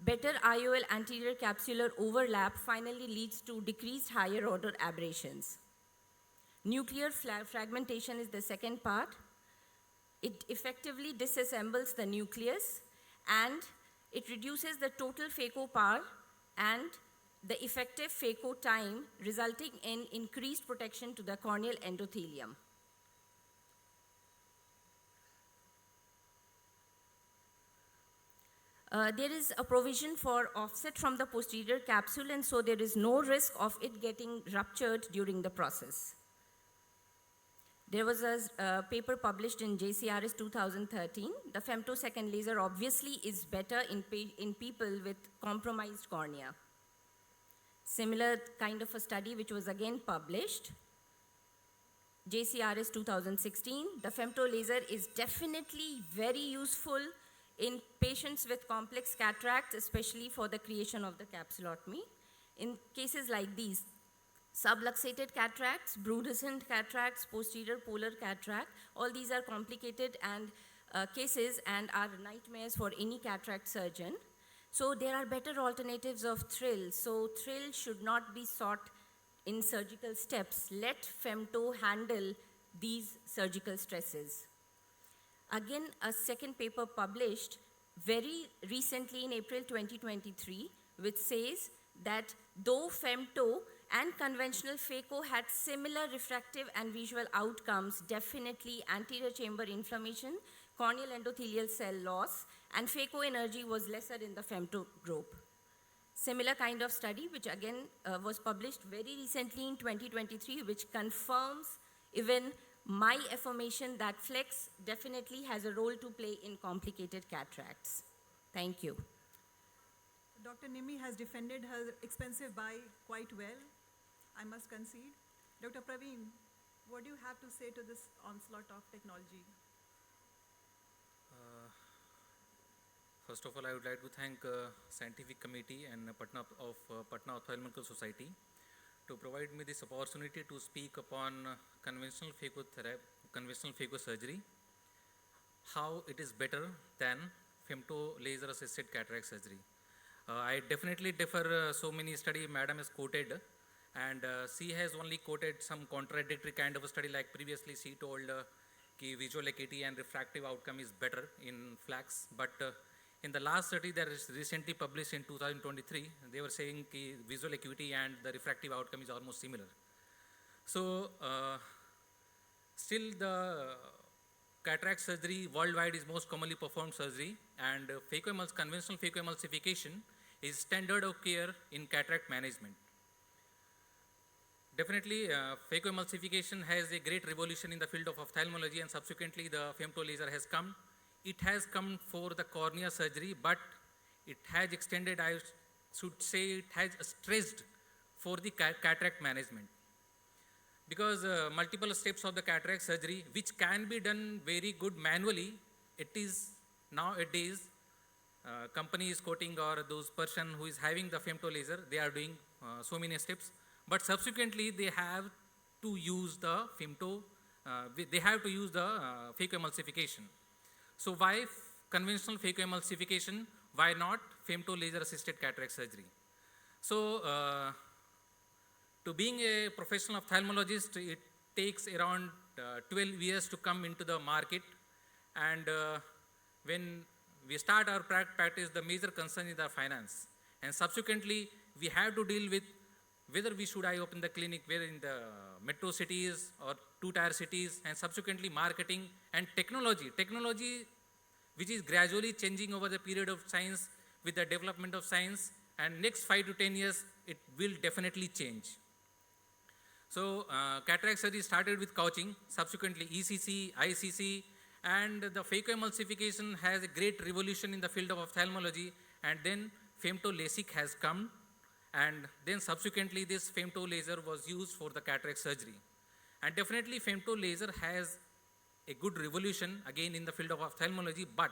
better IOL anterior capsular overlap finally leads to decreased higher order aberrations. Nuclear fragmentation is the second part. It effectively disassembles the nucleus and it reduces the total phaco power and the effective phaco time, resulting in increased protection to the corneal endothelium. There is a provision for offset from the posterior capsule, and so there is no risk of it getting ruptured during the process. There was a paper published in JCRS 2013. The femtosecond laser obviously is better in people with compromised cornea. Similar kind of a study which was again published, JCRS 2016, the femto laser is definitely very useful in patients with complex cataracts, especially for the creation of the capsulotomy. In cases like these, subluxated cataracts, brunescent cataracts, posterior polar cataract, all these are complicated and cases and are nightmares for any cataract surgeon. So there are better alternatives of thrill. So thrill should not be sought in surgical steps. Let femto handle these surgical stresses. Again, a second paper published very recently in April 2023, which says that though femto and conventional phaco had similar refractive and visual outcomes, definitely anterior chamber inflammation, corneal endothelial cell loss, and phaco energy was lesser in the femto group. Similar kind of study, which again was published very recently in 2023, which confirms even my affirmation that flex definitely has a role to play in complicated cataracts. Thank you. Dr. Nimi has defended her expensive buy quite well, I must concede. Dr. Praveen, what do you have to say to this onslaught of technology? First of all, I would like to thank scientific committee and Patna Ophthalmical Society to provide me this opportunity to speak upon conventional phaco surgery, how it is better than femto laser assisted cataract surgery. I definitely differ so many studies madam has quoted, and she has only quoted some contradictory kind of a study, like previously she told कि visual acuity and refractive outcome is better in flax, but in the last study that is recently published in 2023, they were saying that visual acuity and the refractive outcome is almost similar. So, still the cataract surgery worldwide is most commonly performed surgery, and conventional phacoemulsification is standard of care in cataract management. Definitely, phacoemulsification has a great revolution in the field of ophthalmology, and subsequently the femto laser has come. It has come for the cornea surgery, but it has extended, I should say, it has stressed for the cataract management. Because multiple steps of the cataract surgery, which can be done very good manually, it is nowadays, company is quoting or those person who is having the femto laser, they are doing so many steps, but subsequently they have to use the femto, they have to use the phacoemulsification. So why conventional phacoemulsification? Why not femto laser assisted cataract surgery? So to being a professional ophthalmologist, it takes around 12 years to come into the market, and when we start our practice, the major concern is the finance, and subsequently we have to deal with whether we should open the clinic, whether in the metro cities or two-tier cities, and subsequently marketing and technology which is gradually changing over the period of science with the development of science, and next 5 to 10 years it will definitely change. So cataract surgery started with couching, subsequently ECC, ICC, and the phacoemulsification has a great revolution in the field of ophthalmology, and then femto LASIK has come, and then subsequently this femto laser was used for the cataract surgery. And definitely femto laser has a good revolution again in the field of ophthalmology, but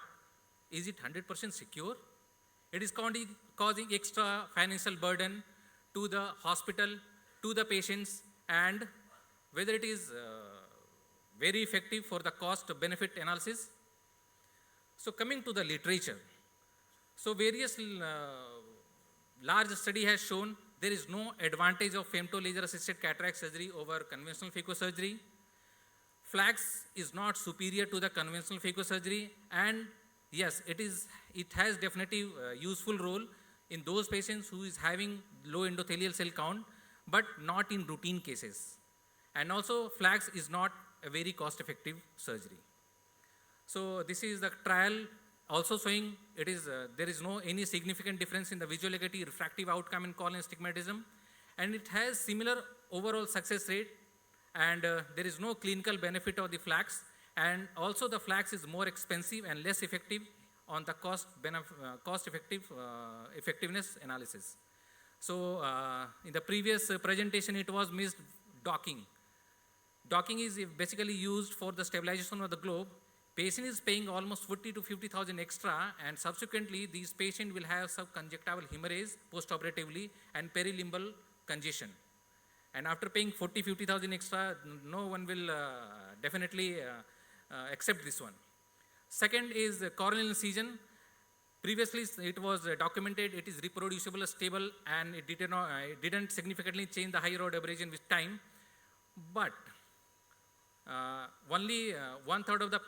is it 100% secure? It is causing extra financial burden to the hospital, to the patients, and whether it is very effective for the cost benefit analysis. So coming to the literature, so various large study has shown there is no advantage of femto laser assisted cataract surgery over conventional phaco surgery. Flax is not superior to the conventional phaco surgery, and yes, it has definitely useful role in those patients who is having low endothelial cell count, but not in routine cases. And also flax is not a very cost effective surgery. So this is the trial also showing there is no any significant difference in the visual acuity refractive outcome in corneal astigmatism, and it has similar overall success rate, and there is no clinical benefit of the flax, and also the flax is more expensive and less effective on the effectiveness analysis. So in the previous presentation it was missed docking. Docking is basically used for the stabilization of the globe. Patient is paying almost 40 to 50,000 extra, and subsequently these patients will have subconjunctival hemorrhage post-operatively and perilimbal congestion. And after paying 40-50,000 extra, no one will definitely accept this one. Second is corneal incision. Previously it was documented it is reproducible, stable, and it didn't significantly change the high road abrasion with time. But only one third of the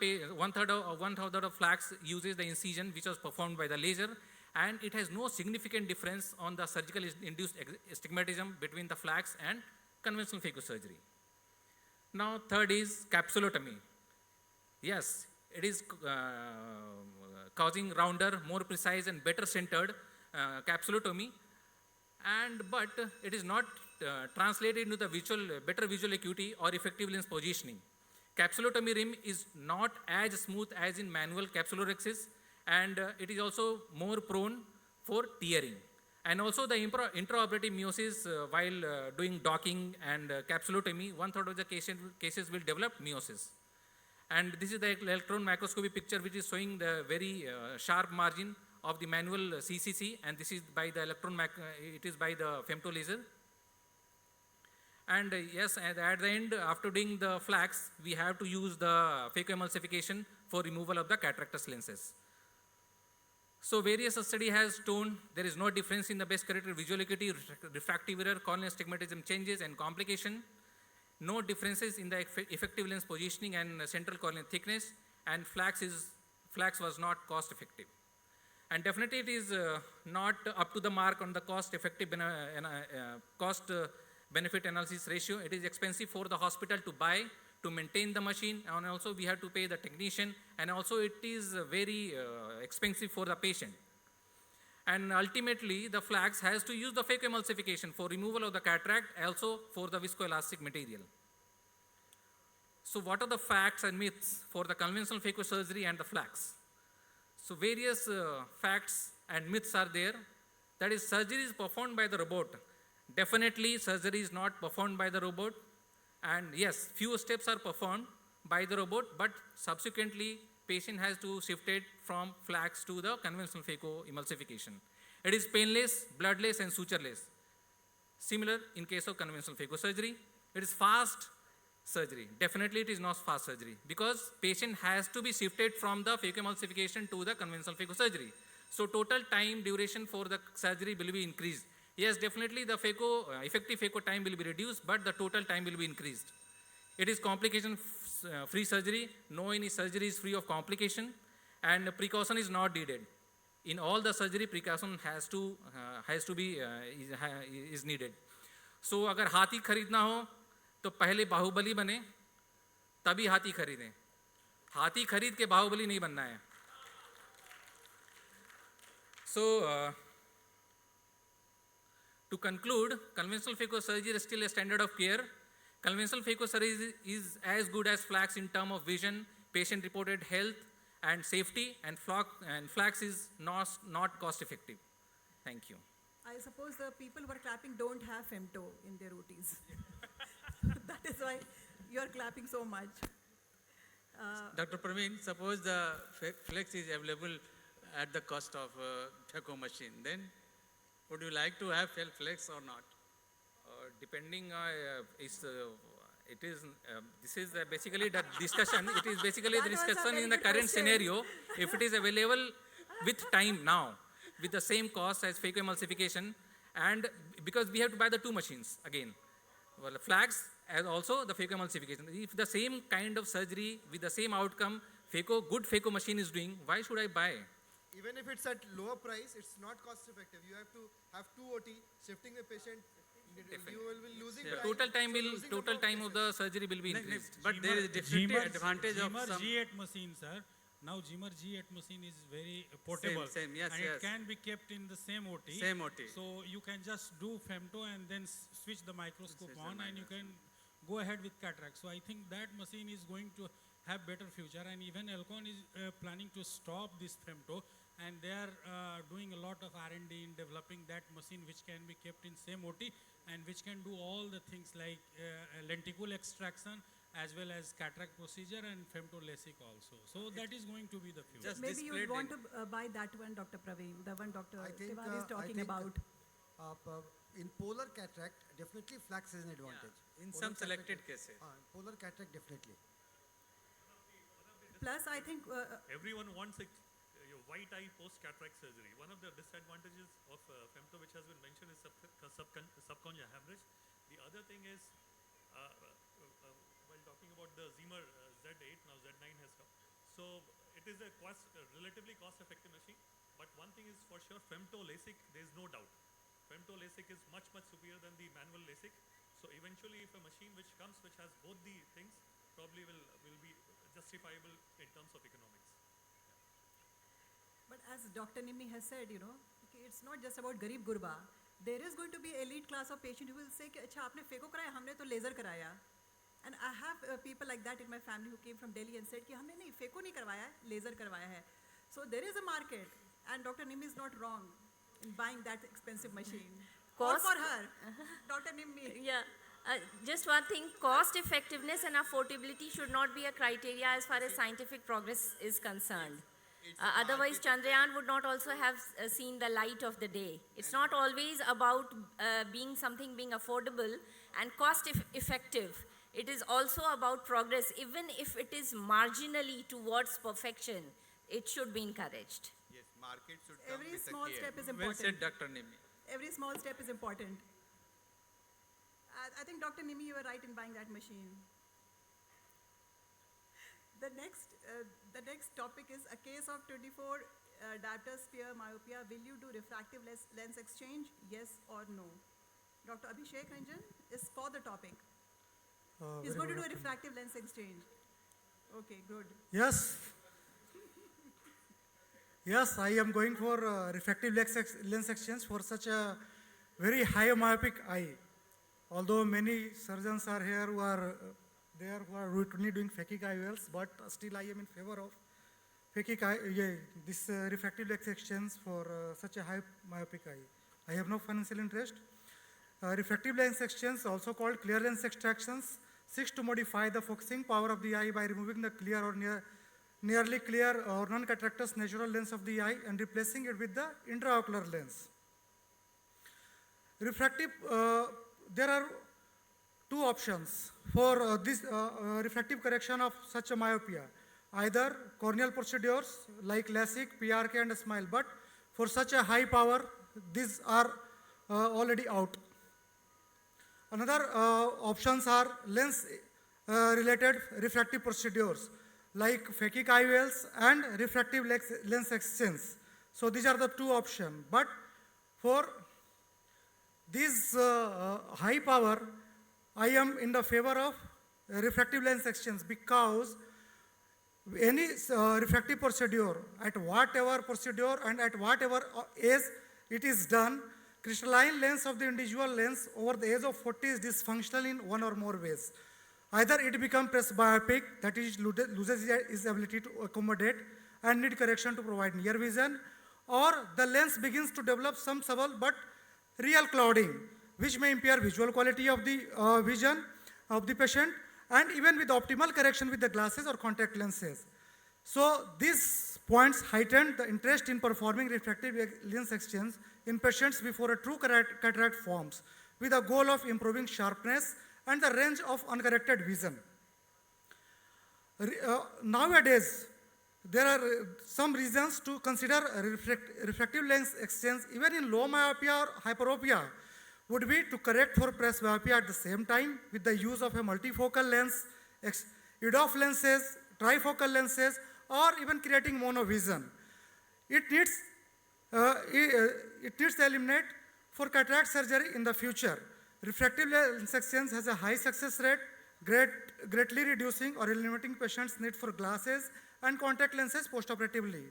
flax uses the incision which was performed by the laser, and it has no significant difference on the surgical induced astigmatism between the flax and conventional phacosurgery. Now third is capsulotomy. Yes, it is causing rounder, more precise and better centered capsulotomy, but it is not translated into the better visual acuity or effective lens positioning. Capsulotomy rim is not as smooth as in manual capsulorhexis, and it is also more prone for tearing. And also the intraoperative meiosis while doing docking and capsulotomy, one third of the cases will develop meiosis. And this is the electron microscopy picture which is showing the very sharp margin of the manual CCC, and this is by the it is by the femto laser. And yes, at the end, after doing the flax, we have to use the phacoemulsification for removal of the cataractous lenses. So various study has shown there is no difference in the best corrected visual acuity, refractive error, corneal astigmatism changes and complication, no differences in the effective lens positioning and central corneal thickness, and flax was not cost effective. And definitely it is not up to the mark on the cost benefit analysis ratio. It is expensive for the hospital to buy, to maintain the machine, and also we have to pay the technician, and also it is very expensive for the patient. And ultimately the flax has to use the phacoemulsification for removal of the cataract, also for the viscoelastic material. So what are the facts and myths for the conventional phacosurgery and the flax? So various facts and myths are there. That is, surgery is performed by the robot. Definitely surgery is not performed by the robot, and yes, few steps are performed by the robot, but subsequently patient has to shift it from flax to the conventional phacoemulsification. It is painless, bloodless and sutureless. Similar in case of conventional phacosurgery. It is fast surgery. Definitely it is not fast surgery, because patient has to be shifted from the phacoemulsification to the conventional phacosurgery. So total time duration for the surgery will be increased. Yes, definitely the effective phaco time will be reduced, but the total time will be increased. It is complication-free surgery. No any surgery is free of complication, and precaution is not needed. In all the surgery, precaution is needed. So अगर हाथी खरीदना हो तो पहले बाहुबली बने, तभी हाथी खरीदें. हाथी खरीद के बाहुबली नहीं बनना है. So to conclude, conventional phacosurgery is still a standard of care. Conventional phacosurgery is as good as flax in terms of vision, patient-reported health and safety, and flax is not cost-effective. Thank you. I suppose the people who are clapping don't have femto in their routines. That is why you are clapping so much. Dr. Praveen, suppose the flex is available at the cost of phaco machine, then would you like to have flex or not? Depending, this is basically the discussion. It is basically the discussion in the current scenario. If it is available with time now, with the same cost as phacoemulsification, and because we have to buy the two machines again, well, flax as also the phacoemulsification. If the same kind of surgery with the same outcome, good phaco machine is doing, why should I buy? Even if it's at lower price, it's not cost effective. You have to have 2 OT, shifting the patient. You will be losing time. Total time of the surgery will be increased. But there is definitely advantage of some. G8 machine, sir. Now Zimmer G8 machine is very portable. Same, yes, and yes. it can be kept in the same OT. Same OT. So you can just do femto and then switch the microscope Switch the on and you can go ahead with cataract. So I think that machine is going to have better future, and even Alcon is planning to stop this femto, and they are doing a lot of R&D in developing that machine which can be kept in same OT and which can do all the things like lenticle extraction as well as cataract procedure and femto LASIK also. So that is going to be the future. Just Maybe you displayed want to buy that one, Dr. Praveen, the one Dr. Tiwari is talking about. In polar cataract, definitely flax is an advantage. In Polar some cataract- selected cases. Polar cataract, definitely. Plus, I think Everyone wants a white eye post-cataract surgery. One of the disadvantages of femto, which has been mentioned, is subconjunctival hemorrhage. The other thing is, while talking about the Zimmer Z8, now Z9 has come. So it is a relatively cost-effective machine. But one thing is for sure, femto LASIK, there is no doubt. Femto LASIK is much, much superior than the manual LASIK. So eventually, if a machine which comes, which has both the things, probably will be justifiable in terms of economics. But as Dr. Nimi has said, okay, it's not just about Garib Gurba. There is going to be elite class of patient who will say, "Acha, aapne phaco karaya, humne to laser karaya." And I have people like that in my family who came from Delhi and said, "Ki humne nahi phaco nahi karwaya, laser karwaya hai." So there is a market, and Dr. Nimi is not wrong in buying that expensive machine. Or for her, Dr. Nimi. Yeah. Just one thing, cost effectiveness and affordability should not be a criteria as far as scientific progress is concerned. Otherwise, Chandrayaan would not also have seen the light of the day. It's not always about being affordable and cost effective. It is also about progress. Even if it is marginally towards perfection, it should be encouraged. Yes, market should come Every with a small care. step is Well important. said, Dr. Nimi. Every small step is important. I think, Dr. Nimi, you were right in buying that machine. The next topic is a case of 24 diopter sphere myopia. Will you do refractive lens exchange? Yes or no? Dr. Abhishek Ranjan is for the topic. He's Very going to good do a afternoon. refractive lens exchange. Okay, good. Yes. Yes, I am going for refractive lens exchange for such a very high myopic eye. Although many surgeons are here who are there who are routinely doing phakic IOLs, but still I am in favor of phakic eye, this refractive lens exchange for such a high myopic eye. I have no financial interest. Refractive lens exchange, also called clear lens extractions, seeks to modify the focusing power of the eye by removing the clear or nearly clear or non-cataractous natural lens of the eye and replacing it with the intraocular lens. Refractive, there are two options for this refractive correction of such a myopia. Either corneal procedures like LASIK, PRK and SMILE, but for such a high power, these are already out. Another options are lens related refractive procedures like phakic IOLs and refractive lens exchange. So these are the two options. But for this high power, I am in the favor of refractive lens exchange because any refractive procedure, at whatever procedure and at whatever age it is done, crystalline lens of the individual lens over the age of 40 is dysfunctional in one or more ways. Either it becomes presbyopic, that is loses its ability to accommodate and need correction to provide near vision, or the lens begins to develop some subtle but real clouding, which may impair visual quality of the vision of the patient, and even with optimal correction with the glasses or contact lenses. So these points heighten the interest in performing refractive lens exchange in patients before a true cataract forms, with a goal of improving sharpness and the range of uncorrected vision. Nowadays, there are some reasons to consider refractive lens exchange even in low myopia or hyperopia would be to correct for presbyopia at the same time with the use of a multifocal lens, EDOF lenses, trifocal lenses, or even creating monovision. It needs to eliminate for cataract surgery in the future. Refractive lens exchange has a high success rate greatly reducing or eliminating patients' need for glasses and contact lenses postoperatively.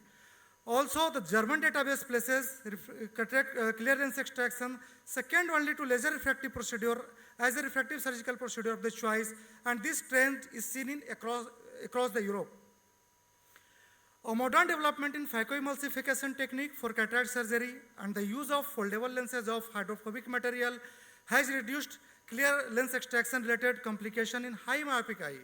Also, the German database places clear lens extraction second only to laser refractive procedure as a refractive surgical procedure of the choice, and this trend is seen across the Europe. A modern development in phacoemulsification technique for cataract surgery and the use of foldable lenses of hydrophobic material has reduced clear lens extraction related complication in high myopic eye.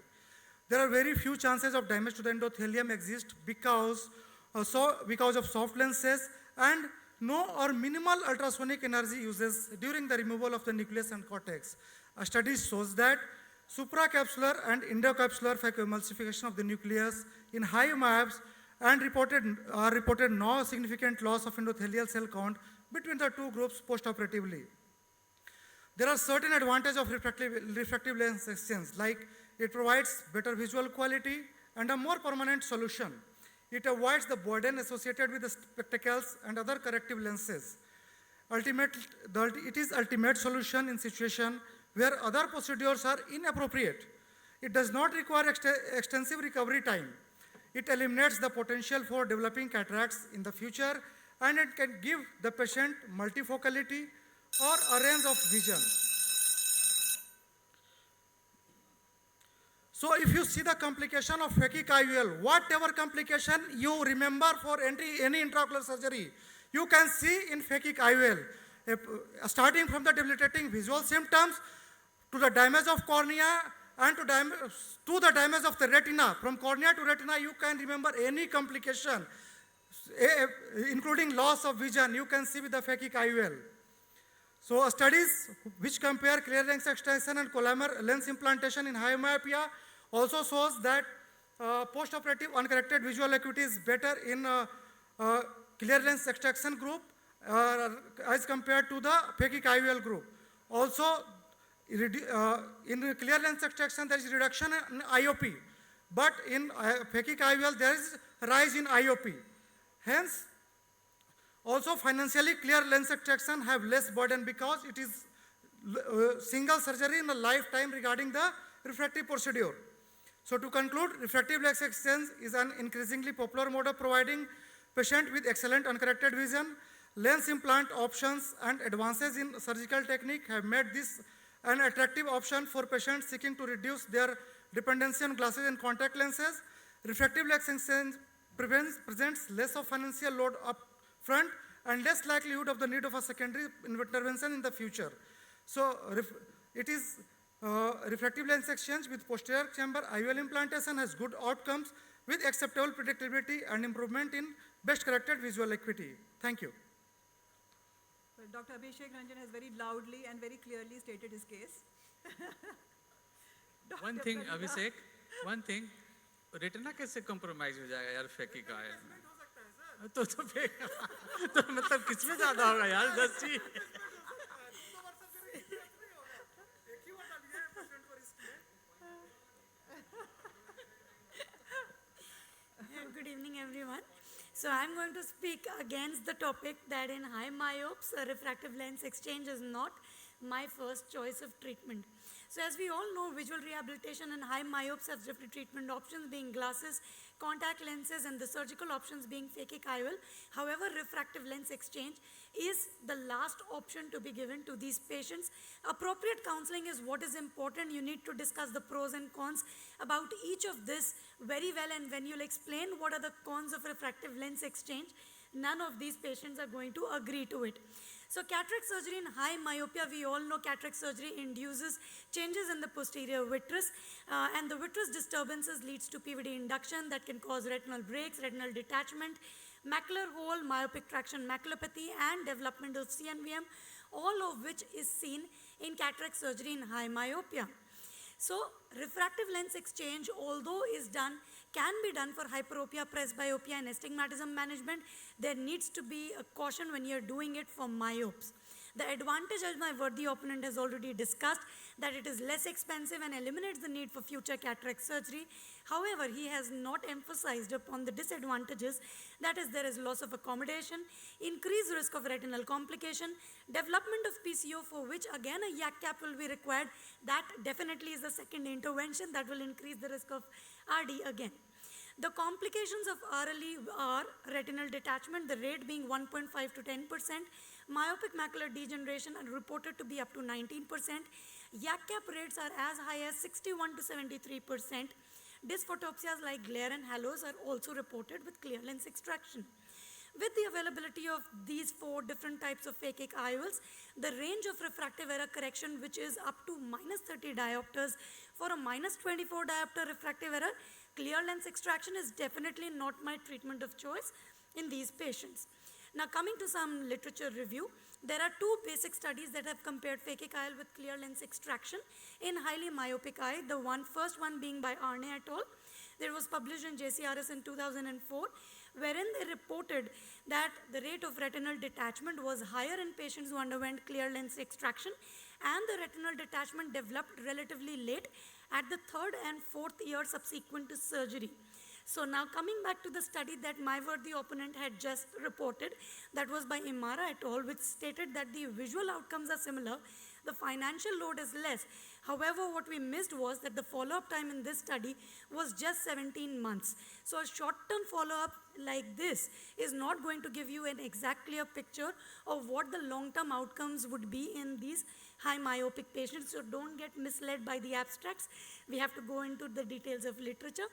There are very few chances of damage to the endothelium exist because of soft lenses and no or minimal ultrasonic energy uses during the removal of the nucleus and cortex. A study shows that supracapsular and endocapsular phacoemulsification of the nucleus in high myopes and reported no significant loss of endothelial cell count between the two groups postoperatively. There are certain advantages of refractive lens exchange, like it provides better visual quality and a more permanent solution. It avoids the burden associated with the spectacles and other corrective lenses. It is ultimate solution in situation where other procedures are inappropriate. It does not require extensive recovery time. It eliminates the potential for developing cataracts in the future, and it can give the patient multifocality or a range of vision. So if you see the complication of phakic IOL, whatever complication you remember for any intraocular surgery, you can see in phakic IOL, starting from the debilitating visual symptoms to the damage of cornea and to the damage of the retina. From cornea to retina, you can remember any complication, including loss of vision, you can see with the phakic IOL. So studies which compare clear lens extension and collamer lens implantation in high myopia also shows that postoperative uncorrected visual acuity is better in clear lens extraction group as compared to the phakic IOL group. Also, in clear lens extraction there is reduction in IOP, but in phakic IOL there is rise in IOP. Hence, also financially clear lens extraction have less burden because it is single surgery in a lifetime regarding the refractive procedure. So to conclude, refractive lens exchange is an increasingly popular mode of providing patient with excellent uncorrected vision. Lens implant options and advances in surgical technique have made this an attractive option for patients seeking to reduce their dependency on glasses and contact lenses. Refractive lens exchange presents less of financial load up front and less likelihood of the need of a secondary intervention in the future. So it is refractive lens exchange with posterior chamber IOL implantation has good outcomes with acceptable predictability and improvement in best corrected visual acuity. Thank you. Well, Dr. Abhishek Ranjan has very loudly and very clearly stated his case. One thing, Abhishek, one thing, retina कैसे compromise हो जाएगा यार phakic IOL में? तो मतलब किसमें ज़्यादा होगा यार 10 ही? Good evening, everyone. So I'm going to speak against the topic that in high myopes, refractive lens exchange is not my first choice of treatment. So as we all know, visual rehabilitation in high myopes has different treatment options being glasses, contact lenses, and the surgical options being phakic IOL. However, refractive lens exchange is the last option to be given to these patients. Appropriate counseling is what is important. You need to discuss the pros and cons about each of this very well, and when you'll explain what are the cons of refractive lens exchange, none of these patients are going to agree to it. So cataract surgery in high myopia, we all know cataract surgery induces changes in the posterior vitreous, and the vitreous disturbances leads to PVD induction that can cause retinal breaks, retinal detachment, macular hole, myopic traction maculopathy, and development of CNVM, all of which is seen in cataract surgery in high myopia. So refractive lens exchange, although is done, can be done for hyperopia, presbyopia, and astigmatism management. There needs to be a caution when you're doing it for myopes. The advantage, as my worthy opponent has already discussed, that it is less expensive and eliminates the need for future cataract surgery. However, he has not emphasized upon the disadvantages, that is, there is loss of accommodation, increased risk of retinal complication, development of PCO, for which again a YAC cap will be required. That definitely is the second intervention that will increase the risk of RD again. The complications of RLE are retinal detachment, the rate being 1.5 to 10%, myopic macular degeneration are reported to be up to 19%, YAC cap rates are as high as 61 to 73%, dysphotopsias like glare and halos are also reported with clear lens extraction. With the availability of these 4 different types of phakic IOLs, the range of refractive error correction, which is up to minus 30 diopters for a minus 24 diopter refractive error, clear lens extraction is definitely not my treatment of choice in these patients. Now coming to some literature review, there are 2 basic studies that have compared phakic IOL with clear lens extraction in highly myopic eye. The first one being by Arne et al. That was published in JCRS in 2004, wherein they reported that the rate of retinal detachment was higher in patients who underwent clear lens extraction, and the retinal detachment developed relatively late at the 3rd and 4th year subsequent to surgery. So now coming back to the study that my worthy opponent had just reported, that was by Imara et al., which stated that the visual outcomes are similar, the financial load is less. However, what we missed was that the follow-up time in this study was just 17 months. So a short-term follow-up like this is not going to give you an exact clear picture of what the long-term outcomes would be in these high myopic patients. So don't get misled by the abstracts. We have to go into the details of literature.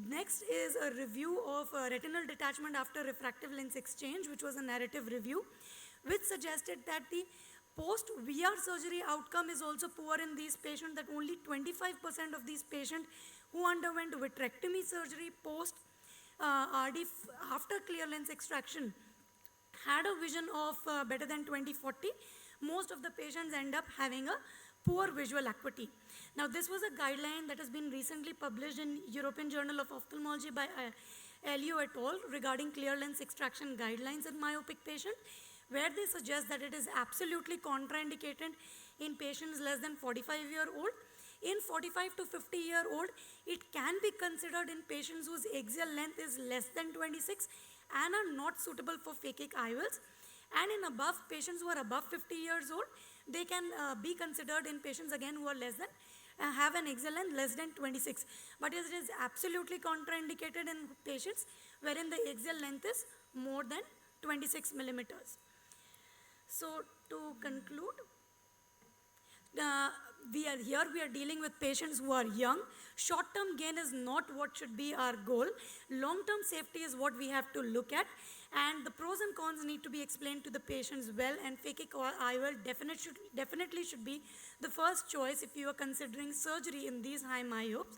Next is a review of retinal detachment after refractive lens exchange, which was a narrative review, which suggested that the post-VR surgery outcome is also poor in these patients, that only 25% of these patients who underwent vitrectomy surgery post-RD after clear lens extraction had a vision of better than 20/40. Most of the patients end up having a poor visual acuity. Now this was a guideline that has been recently published in European Journal of Ophthalmology by Elio et al. Regarding clear lens extraction guidelines in myopic patients, where they suggest that it is absolutely contraindicated in patients less than 45-year-old. In 45 to 50-year-old, it can be considered in patients whose axial length is less than 26 and are not suitable for phakic IOLs. And in above, patients who are above 50 years old, they can be considered in patients again who are less than, have an axial length less than 26. But it is absolutely contraindicated in patients wherein the axial length is more than 26 millimeters. So to conclude, we are dealing with patients who are young. Short-term gain is not what should be our goal. Long-term safety is what we have to look at, and the pros and cons need to be explained to the patients well, and phakic IOL definitely should be the first choice if you are considering surgery in these high myopes.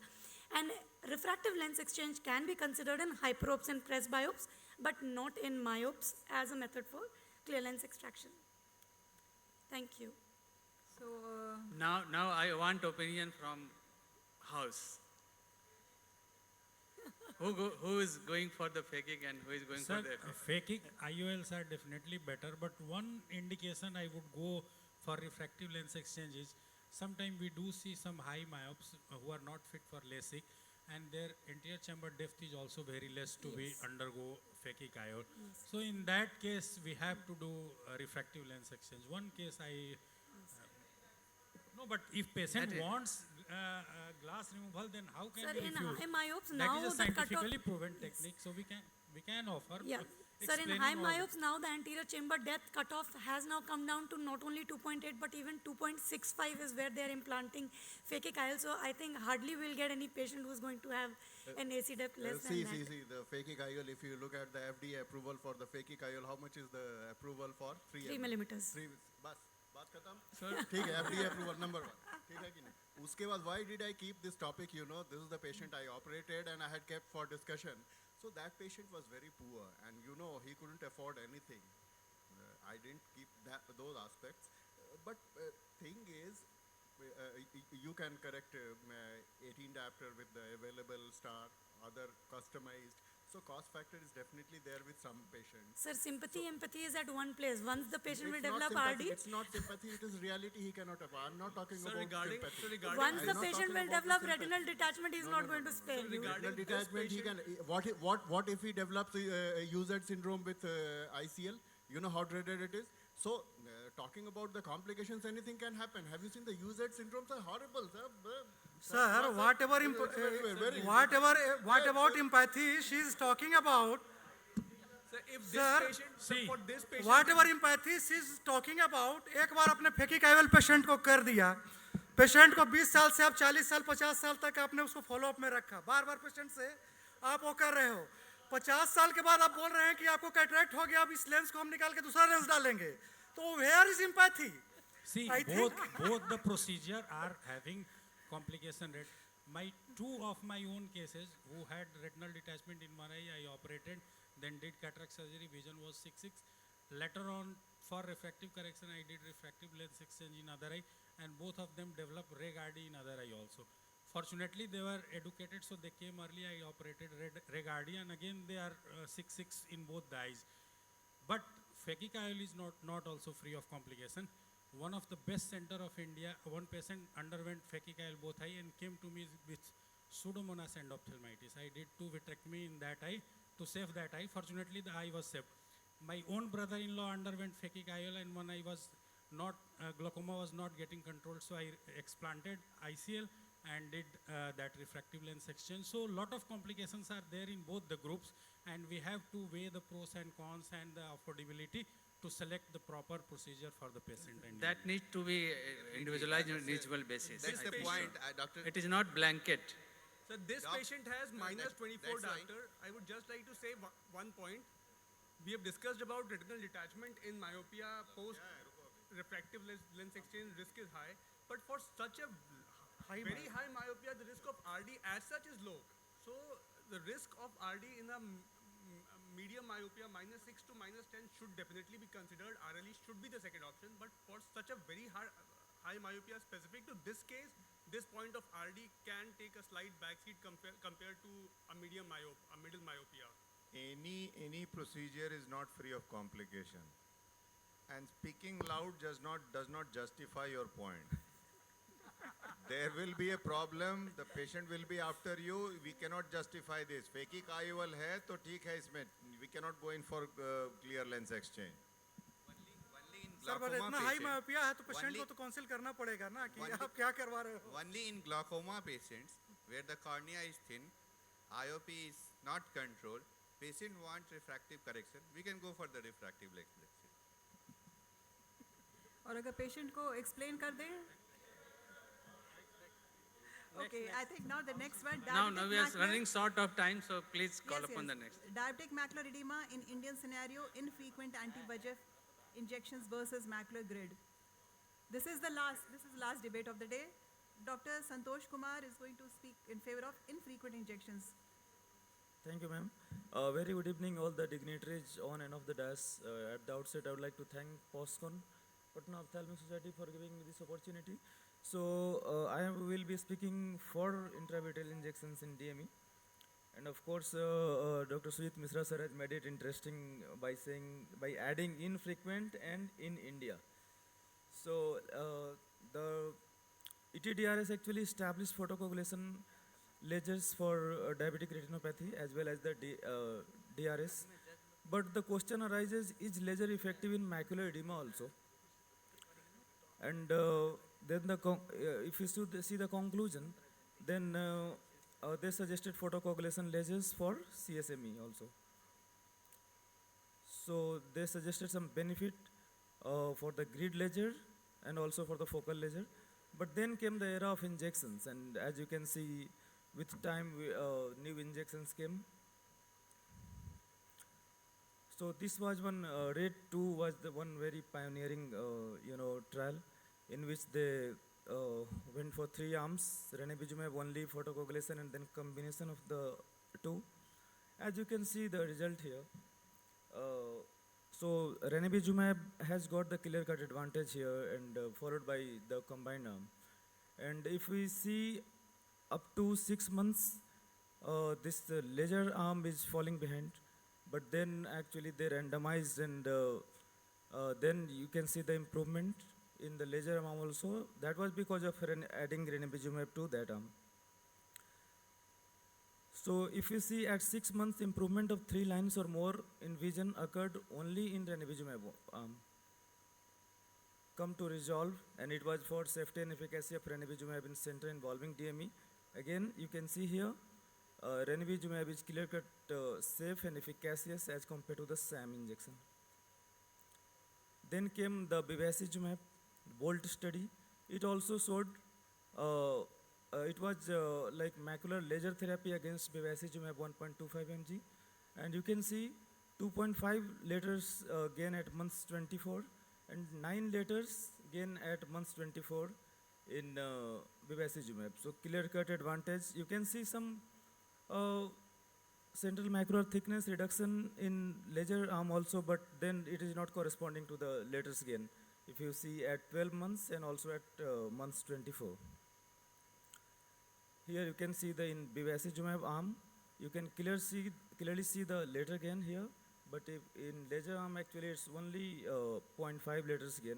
And refractive lens exchange can be considered in hyperopes and presbyopes, but not in myopes as a method for clear lens extraction. Thank you. So now I want opinion from house. Who is going for the phakic and who is going Sir, for the phakic IOLs are definitely better, but one indication I would go for refractive lens exchange is sometimes we do see some high myopes who are not fit for LASIK, and their anterior chamber depth is also very less to be undergo phakic IOL. So in that case, we have to do refractive lens exchange. One case no, but if patient wants glass removal, then how can Sir, we in refuse? high myopes That now is a the cutoff. scientifically proven technique, so we can offer. Yeah. Sir, in explaining high all myopes now the anterior chamber depth cutoff has now come down to not only 2.8 but even 2.65 is where they are implanting phakic IOL. So I think hardly we'll get any patient who's going to have an AC depth less than that. See, the phakic IOL, if you look at the FDA approval for the phakic IOL, how much is the approval for? 3 millimeters. बात खत्म ठीक है FDA approval number 1 ठीक है कि नहीं उसके बाद why did I keep this topic, this is the patient I operated and I had kept for discussion. So that patient was very poor and he couldn't afford anything. I didn't keep those aspects, but thing is you can correct 18 diopter with the available star, other customized. So cost factor is definitely there with some patients. Sir, sympathy, empathy is at one place. Once the patient will It's not develop sympathy, RD, it's not sympathy, it is reality he cannot have. I'm not talking about sympathy. once I'm the not patient talking will about develop sympathy. retinal detachment, he is not going to spare you. Retinal detachment, he can, what if he develops UZ syndrome with ICL? You know how dreaded it is? So, talking about the complications, anything can happen. Have you seen the UZ syndromes are horrible, sir? Sir, what about empathy she is talking about? Sir, if this Sir, patient, sir, for this patient, whatever empathy she is talking about, एक बार अपने फेकी काइवल patient को कर दिया, patient को 20 साल से आप 40 साल 50 साल तक आपने उसको फॉलो अप में रखा, बार बार पेशेंट से आप वो कर रहे हो, 50 साल के बाद आप बोल रहे हैं कि आपको कैटरेक्ट हो गया, अब इस लेंस को हम निकाल के दूसरा लेंस डालेंगे, तो where is empathy? See, both the procedure are having complication rate. Two of my own cases who had retinal detachment in one eye, I operated, then did cataract surgery, vision was 6:6. Later on, for refractive correction, I did refractive lens exchange in other eye, and both of them developed reg RD in other eye also. Fortunately, they were educated, so they came early. I operated reg RD, and again they are 6:6 in both the eyes. But phakic IOL is not also free of complication. One of the best center of India, one patient underwent phakic IOL both eye and came to me with pseudomonas endophthalmitis. I did 2 vitrectomy in that eye to save that eye. Fortunately, the eye was saved. My own brother-in-law underwent phakic IOL, and one eye was not, glaucoma was not getting controlled, so I explanted ICL and did that refractive lens exchange. So a lot of complications are there in both the groups, and we have to weigh the pros and cons and the affordability to select the proper procedure for the patient. And That needs to be individualized on individual basis. That's the point, Doctor. It is not blanket. so this patient has minus 24 that's why- doctor. I would just like to say one point. We have discussed about retinal detachment in myopia post refractive lens exchange risk is high, but for such a very high myopia, the risk of RD as such is low. So the risk of RD in a medium myopia -6 to -10 should definitely be considered. RLE should be the second option, but for such a very high myopia specific to this case, this point of RD can take a slight backseat compared to a middle myopia. Any procedure is not free of complication, and speaking loud does not justify your point. There will be a problem, the patient will be after you, we cannot justify this. Phakic IOL hai to theek hai isme, we cannot go in for clear lens exchange. Sir but इतना high myopia है तो patient को तो council करना पड़ेगा ना कि आप क्या करवा रहे हो. Only in glaucoma patients where the cornea is thin, IOP is not controlled, patient wants refractive correction, we can go for the refractive lens exchange. और अगर पेशेंट को एक्सप्लेन कर दें. Okay, I think now the next one. Now we are running short of time, so please call upon the next. Diabetic macular edema in Indian scenario, infrequent anti-VEGF injections versus macular grid. This is the last debate of the day. Dr. Santosh Kumar is going to speak in favor of infrequent injections. Thank you, ma'am. Very good evening, all the dignitaries on and off the dais. At the outset, I would like to thank Poscon, Patna Ophthalmic Society, for giving me this opportunity. So, I will be speaking for intravitreal injections in DME. And of course, Dr. Sujit Misra sir has made it interesting by adding infrequent and in India. So, the ETDRS actually established photocoagulation lasers for diabetic retinopathy as well as the DRS. But the question arises, is laser effective in macular edema also? And then if you see the conclusion, then they suggested photocoagulation lasers for CSME also. So they suggested some benefit for the grid laser and also for the focal laser. But then came the era of injections, and as you can see, with time new injections came. So this was one, RAID 2 was the one very pioneering trial in which they went for 3 arms, ranibizumab only, photocoagulation, and then combination of the 2. As you can see the result here. So ranibizumab has got the clear-cut advantage here, and followed by the combined arm. And if we see up to 6 months, this laser arm is falling behind, but then actually they randomized and then you can see the improvement in the laser arm also. That was because of adding ranibizumab to that arm. So if you see at 6 months, improvement of 3 lines or more in vision occurred only in ranibizumab arm. Come to resolve, and it was for safety and efficacy of ranibizumab in center involving DME. Again, you can see here, ranibizumab is clear-cut safe and efficacious as compared to the SAM injection. Then came the bevacizumab BOLT study. It also showed it was like macular laser therapy against bevacizumab 1.25 mg, and you can see 2.5 letters gain at months 24 and 9 letters gain at months 24 in bevacizumab. So clear-cut advantage. You can see some central macular thickness reduction in laser arm also, but then it is not corresponding to the letters gain. If you see at 12 months and also at months 24. Here you can see the in bevacizumab arm, you can clearly see the letter gain here, but if in laser arm actually it's only 0.5 letters gain.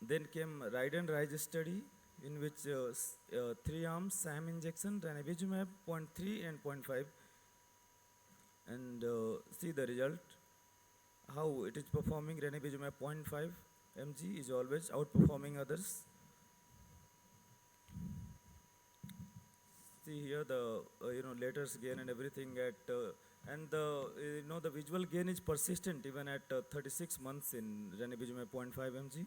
Then came ride and rise study, in which 3 arms, SAM injection, ranibizumab 0.3 and 0.5, and see the result, how it is performing. Ranibizumab 0.5 mg is always outperforming others. See here the letters gain and everything at and the the visual gain is persistent even at 36 months in ranibizumab 0.5 mg.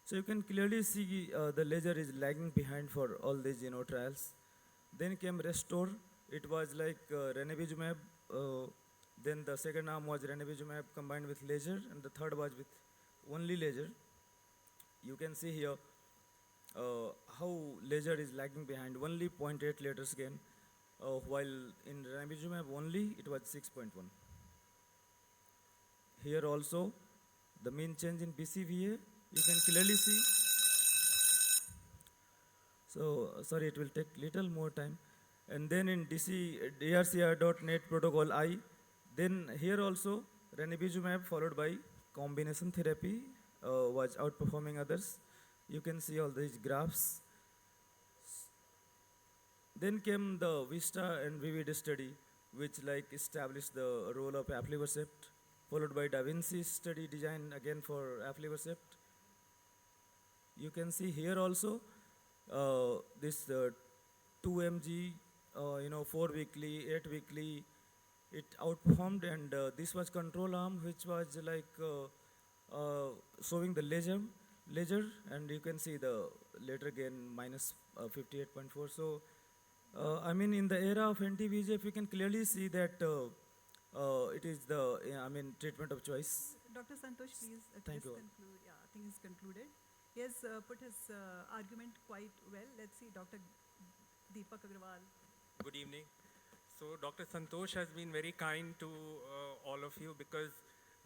So you can clearly see the laser is lagging behind for all these trials. Then came restore. It was like ranibizumab. Then the second arm was ranibizumab combined with laser, and the third was with only laser. You can see here how laser is lagging behind, only 0.8 letters gain, while in ranibizumab only it was 6.1. Here also the mean change in BCVA you can clearly see. So sorry, it will take little more time. And then in DRCR.net protocol I, then here also ranibizumab followed by combination therapy was outperforming others. You can see all these graphs. Then came the VISTA and VIVID study, which like established the role of aflibercept, followed by Da Vinci study design again for aflibercept. You can see here also this 2 mg, 4 weekly, 8 weekly, it outperformed, and this was control arm, which was like showing the laser, and you can see the letter gain minus 58.4. So I mean, in the era of anti-VEGF, you can clearly see that it is the treatment of choice. Dr. Santosh, please. Thank you. Conclude. Yeah, I think he's concluded. He has put his argument quite well. Let's see, Dr. Deepak Agrawal. Good evening. So Dr. Santosh has been very kind to all of you, because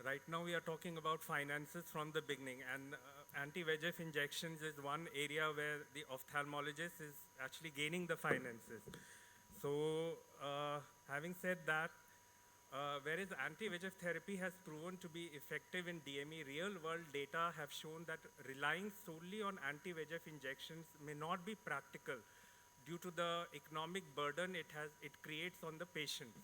right now we are talking about finances from the beginning, and anti-VEGF injections is one area where the ophthalmologist is actually gaining the finances. So having said that, whereas anti-VEGF therapy has proven to be effective in DME, real-world data have shown that relying solely on anti-VEGF injections may not be practical due to the economic burden it creates on the patients.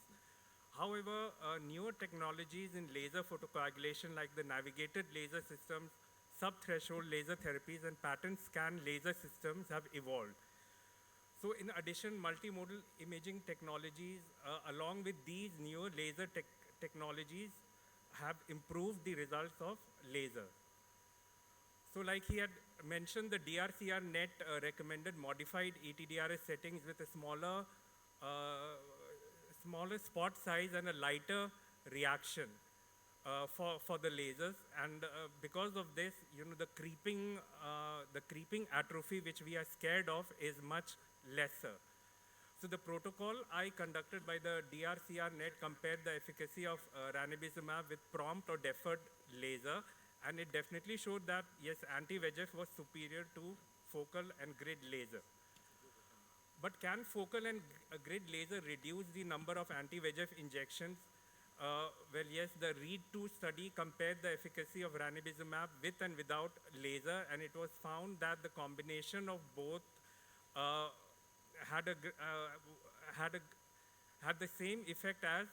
However, newer technologies in laser photocoagulation like the navigated laser systems, sub-threshold laser therapies, and pattern scan laser systems have evolved. So in addition, multimodal imaging technologies, along with these newer laser technologies, have improved the results of laser. So like he had mentioned, the DRCR net recommended modified ETDRS settings with a smaller spot size and a lighter reaction for the lasers, and because of this, the creeping atrophy which we are scared of is much lesser. So the protocol I conducted by the DRCR net compared the efficacy of ranibizumab with prompt or deferred laser, and it definitely showed that yes, anti-VEGF was superior to focal and grid laser. But can focal and grid laser reduce the number of anti-VEGF injections? Well, yes, the READ-2 study compared the efficacy of ranibizumab with and without laser, and it was found that the combination of both had the same effect as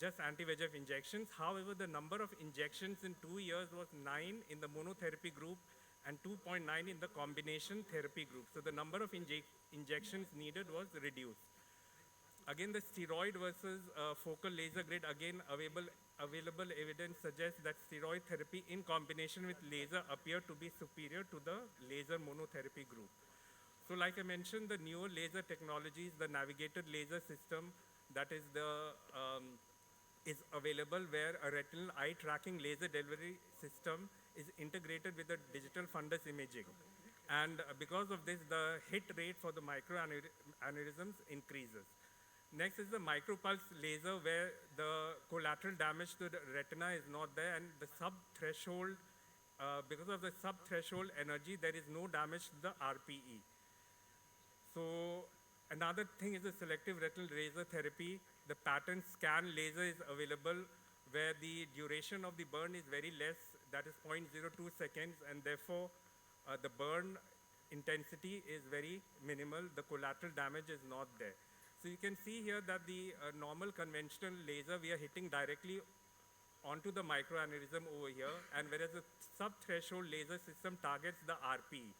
just anti-VEGF injections. However, the number of injections in 2 years was 9 in the monotherapy group and 2.9 in the combination therapy group. So the number of injections needed was reduced. Again, the steroid versus focal laser grid, again, available evidence suggests that steroid therapy in combination with laser appear to be superior to the laser monotherapy group. So like I mentioned, the newer laser technologies, the navigated laser system, that is is available, where a retinal eye tracking laser delivery system is integrated with the digital fundus imaging. And because of this, the hit rate for the microaneurysms increases. Next is the micropulse laser, where the collateral damage to the retina is not there, and the sub-threshold, because of the sub-threshold energy, there is no damage to the RPE. So another thing is the selective retinal laser therapy. The pattern scan laser is available, where the duration of the burn is very less, that is 0.02 seconds, and therefore the burn intensity is very minimal. The collateral damage is not there. So you can see here that the normal conventional laser, we are hitting directly onto the microaneurysm over here, and whereas the sub-threshold laser system targets the RPE.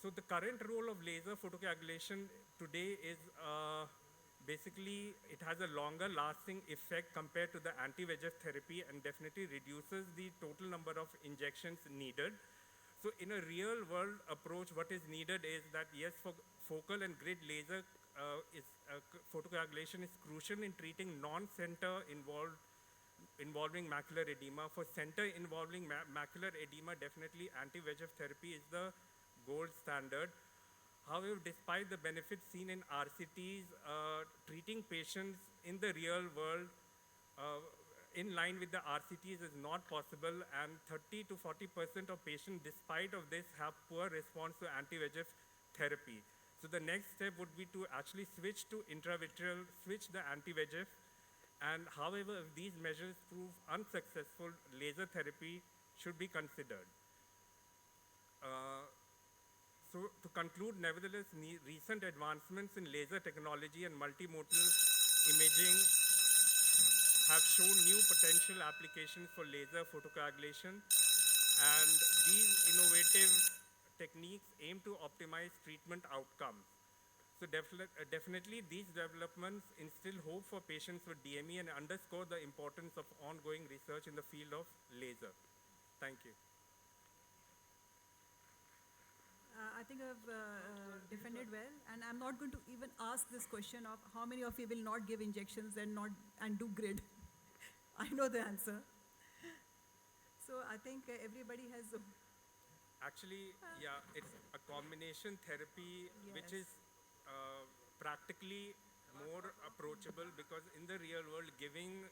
So the current role of laser photocoagulation today is basically it has a longer lasting effect compared to the anti-VEGF therapy, and definitely reduces the total number of injections needed. So in a real world approach, what is needed is that, yes, for focal and grid laser photocoagulation is crucial in treating non-center involving macular edema. For center involving macular edema, definitely anti-VEGF therapy is the gold standard. However, despite the benefits seen in RCTs, treating patients in the real world in line with the RCTs is not possible, and 30 to 40% of patients, despite of this, have poor response to anti-VEGF therapy. So the next step would be to actually switch to intravitreal, switch the anti-VEGF, and however, if these measures prove unsuccessful, laser therapy should be considered. So to conclude, nevertheless, recent advancements in laser technology and multimodal imaging have shown new potential applications for laser photocoagulation, and these innovative techniques aim to optimize treatment outcomes. So definitely these developments instill hope for patients with DME and underscore the importance of ongoing research in the field of laser. Thank you. I think I've defended well, and I'm not going to even ask this question of how many of you will not give injections and do grid. I know the answer. So I think everybody has. Actually, yeah, it's a combination therapy, which is practically more approachable, because in the real world, giving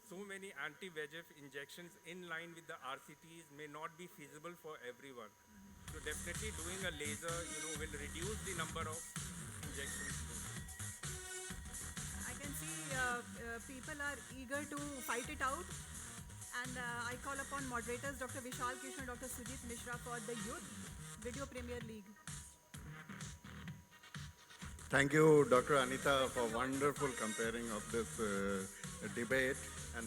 so many anti-VEGF injections in line with the RCTs may not be feasible for everyone. So definitely doing a laser, will reduce the number of injections. I can see people are eager to fight it out, and I call upon moderators Dr. Vishal Krishna and Dr. Sujit Mishra for the Youth Video Premier League. Thank you, Dr. Anita, for wonderful comparing of this debate. And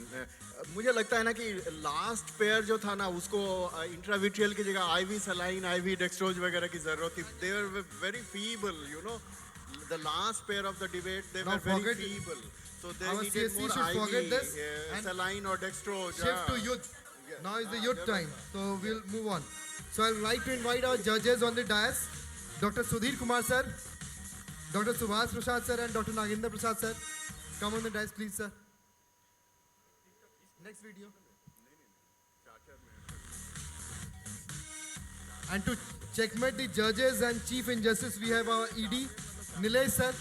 मुझे लगता है ना कि last pair जो था ना, उसको intravitreal की जगह IV saline, IV dextrose वगैरह की जरूरत थी. They were very feeble, The last pair of the debate, they were very feeble. So they Our needed CSC more should forget IV, this and saline or dextrose. Shift to youth. Now is the youth time. So we'll move on. So I would like to invite our judges on the dais, Dr. Sudhir Kumar sir, Dr. Subhas Prasad sir, and Dr. Nagendra Prasad sir. Come on the dais, please, sir. Next video. And to checkmate the judges and Chief Injustice, we have our ED, Nilesh sir.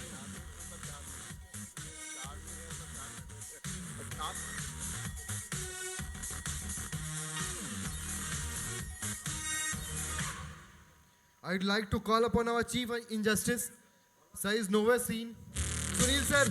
I'd like to call upon our Chief Injustice. Sir is nowhere seen. Sunil sir.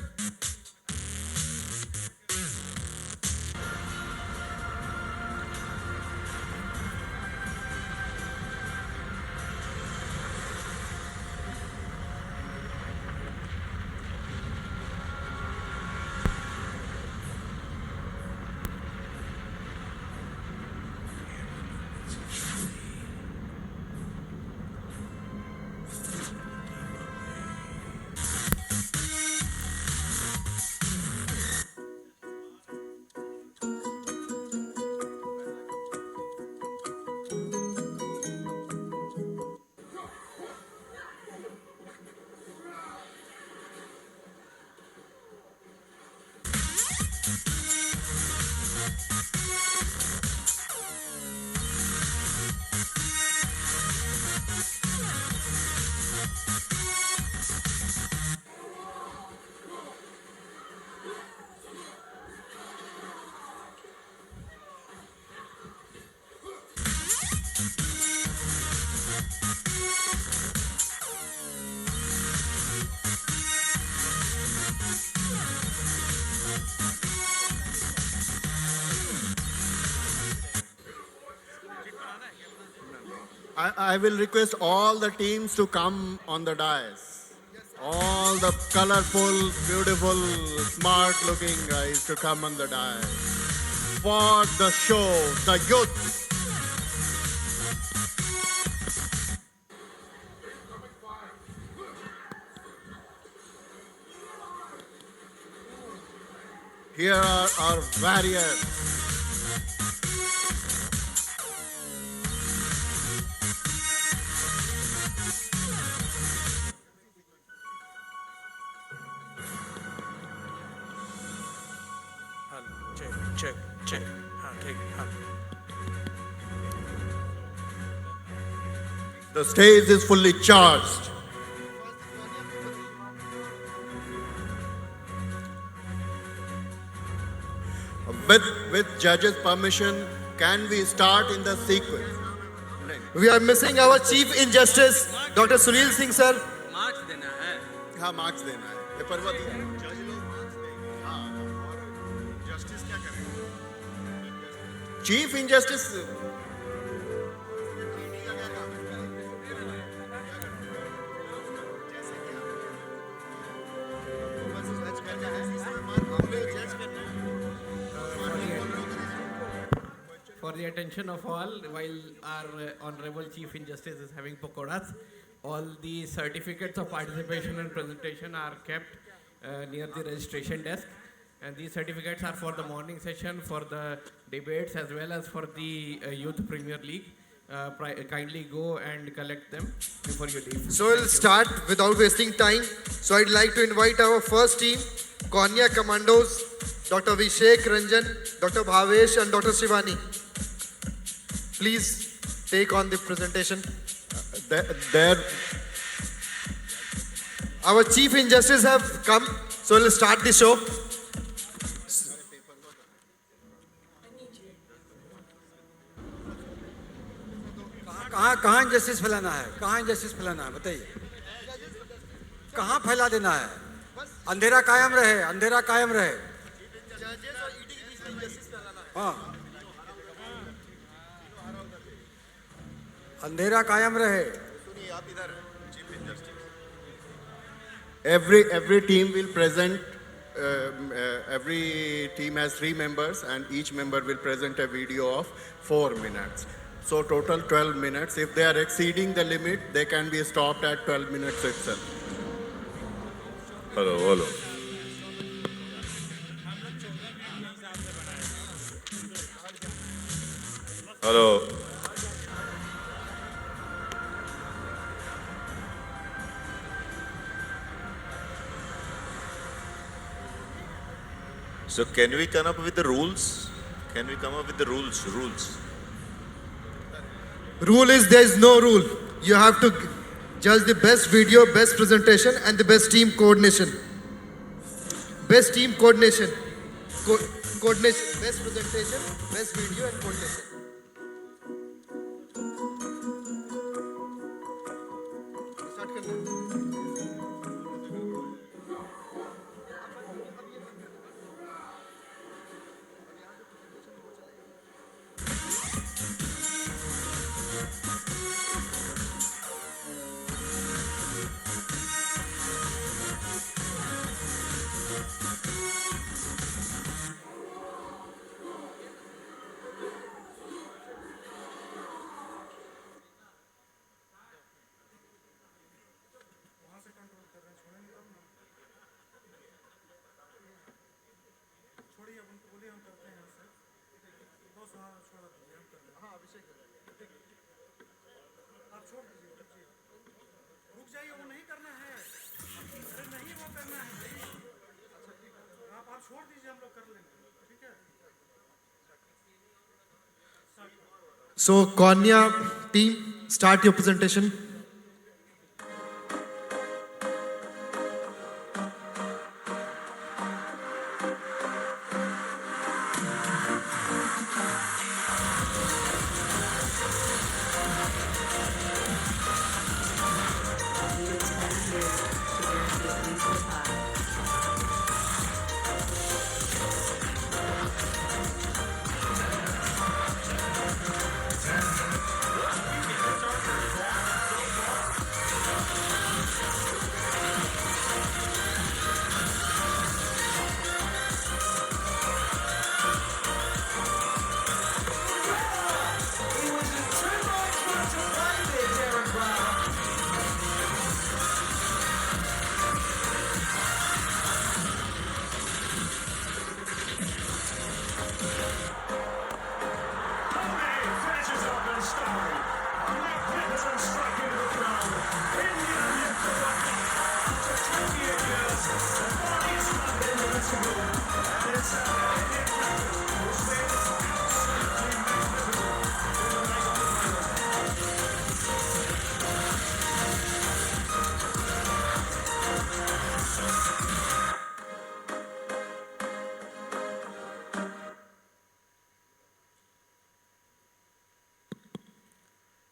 I will request all the teams to come on the dais. All the colorful, beautiful, smart-looking guys to come on the dais. For the show, the youth. Here are our warriors. Check. Okay. The stage is fully charged. With judges' permission, can we start in the sequence? We are missing our Chief Injustice, Dr. Sunil Singh sir. Marks देना है हाँ marks देना है paper वो दिया जज लोग marks देंगे हाँ और जस्टिस क्या करेंगे chief injustice For the attention of all, while our Honorable Chief Injustice is having pakoras, all the certificates of participation and presentation are kept near the registration desk. And these certificates are for the morning session, for the debates, as well as for the Youth Premier League. Kindly go and collect them before you leave. So we'll start without wasting time. So I'd like to invite our first team, Cornea Commandos, Dr. Vishek Ranjan, Dr. Bhavesh and Dr. Shivani. Please take on the presentation. Our Chief Injustice have come, so we'll start the show. कहाँ injustice फैलाना है कहाँ injustice फैलाना है बताइए कहाँ फैला देना है अंधेरा कायम रहे हाँ अंधेरा कायम रहे Every team will present. Every team has 3 members, and each member will present a video of 4 minutes. So total 12 minutes. If they are exceeding the limit, they can be stopped at 12 minutes itself. Hello. Hello. So can we come up with the rules? Can we come up with the rules? Rule is there is no rule. You have to judge the best video, best presentation and the best team coordination. Best team coordination. Coordination. Best presentation, best video and coordination. छोड़ दीजिए, हम लोग कर लेंगे, ठीक है? So, Cornea team, start your presentation.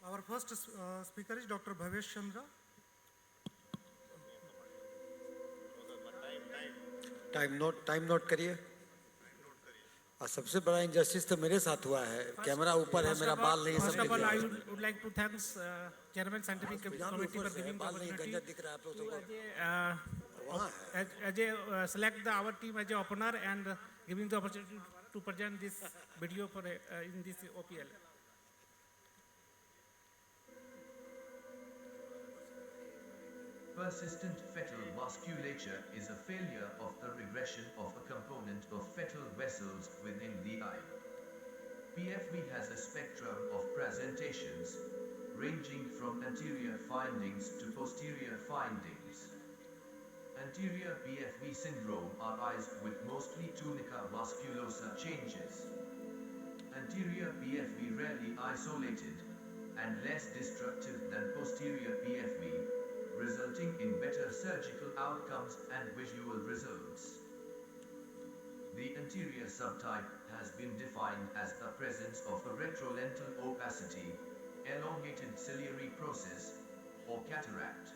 Our first speaker is Dr. Bhavesh Chandra. Time note करिए। और सबसे बड़ा इंजस्टिस तो मेरे साथ हुआ है, कैमरा ऊपर है, मेरा बाल नहीं, सब First of all, I दिख would like to thank Chairman Scientific Committee for giving the बाल नहीं, opportunity गंजा दिख रहा है आप लोगों को। select our team as a opener and giving the opportunity to present this video for in this OPL. Persistent fetal vasculature is a failure of the regression of a component of fetal vessels within the eye. PFV has a spectrum of presentations, ranging from anterior findings to posterior findings. Anterior PFV syndrome are eyes with mostly tunica musculosa changes. Anterior PFV rarely isolated and less destructive than posterior PFV, resulting in better surgical outcomes and visual results. The anterior subtype has been defined as the presence of a retrolental opacity, elongated ciliary process, or cataract.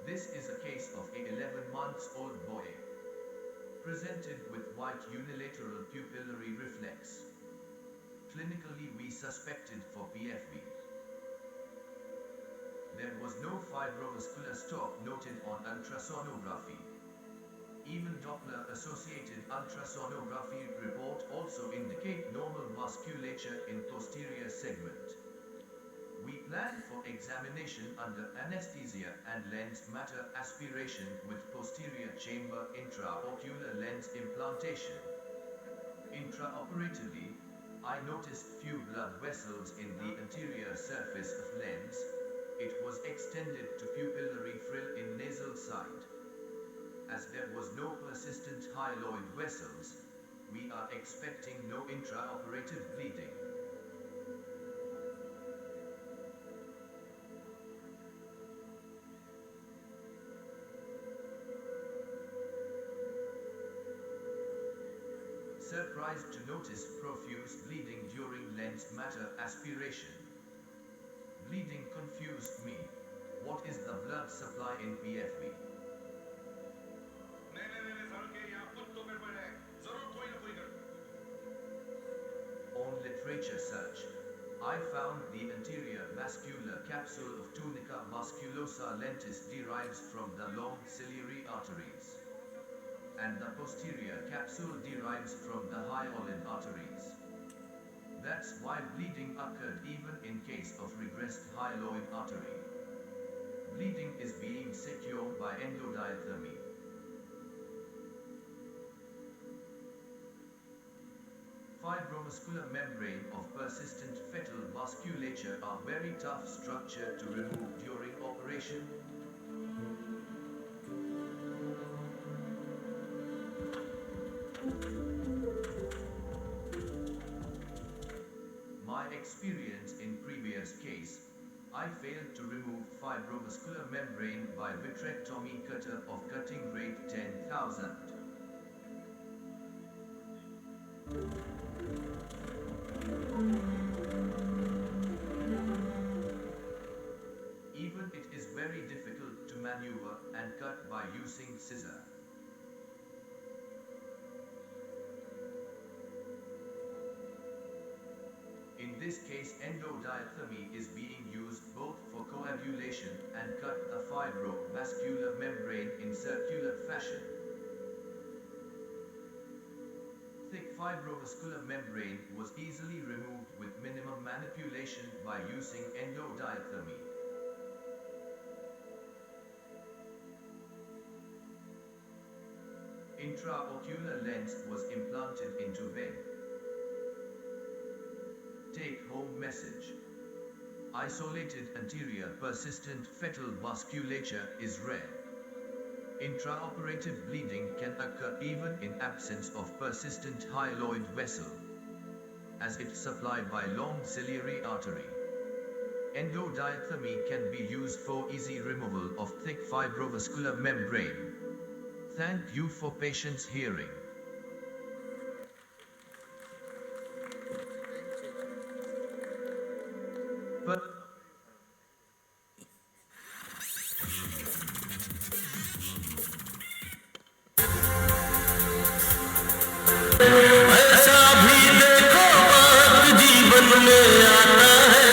This is a case of a 11-month-old boy, presented with white unilateral pupillary reflex. Clinically, we suspected for PFV. There was no fibrovascular stalk noted on ultrasonography. Even Doppler-associated ultrasonography report also indicate normal vasculature in posterior segment. We planned for examination under anesthesia and lens matter aspiration with posterior chamber intraocular lens implantation. Intraoperatively, I noticed few blood vessels in the anterior surface of lens. It was extended to pupillary frill in nasal side. As there was no persistent hyaloid vessels, we are expecting no intraoperative bleeding. Surprised to notice profuse bleeding during lens matter aspiration. Bleeding confused me. What is the blood supply in PFV? On literature search, I found the anterior vascular capsule of tunica musculosa lentis derives from the long ciliary arteries, and the posterior capsule derives from the hyoid arteries. That's why bleeding occurred even in case of regressed hyaloid artery. Bleeding is being secured by endodiathermy. Fibromuscular membrane of persistent fetal vasculature are very tough structure to remove during operation. my experience in previous case, I failed to remove fibrovascular membrane by vitrectomy cutter of cutting rate 10,000. Even it is very difficult to maneuver and cut by using scissor. In this case, endodiathermy is being used both for coagulation and cut the fibrovascular membrane in circular fashion. Thick fibrovascular membrane was easily removed with minimum manipulation by using endodiathermy. Intraocular lens was implanted into vein. Take-home message. Isolated anterior persistent fetal vasculature is rare. Intraoperative bleeding can occur even in absence of persistent hyaloid vessel, as it's supplied by long ciliary artery. Endodiathermy can be used for easy removal of thick fibrovascular membrane. Thank you for patience hearing. ऐसा भी देखो बात जीवन में आता है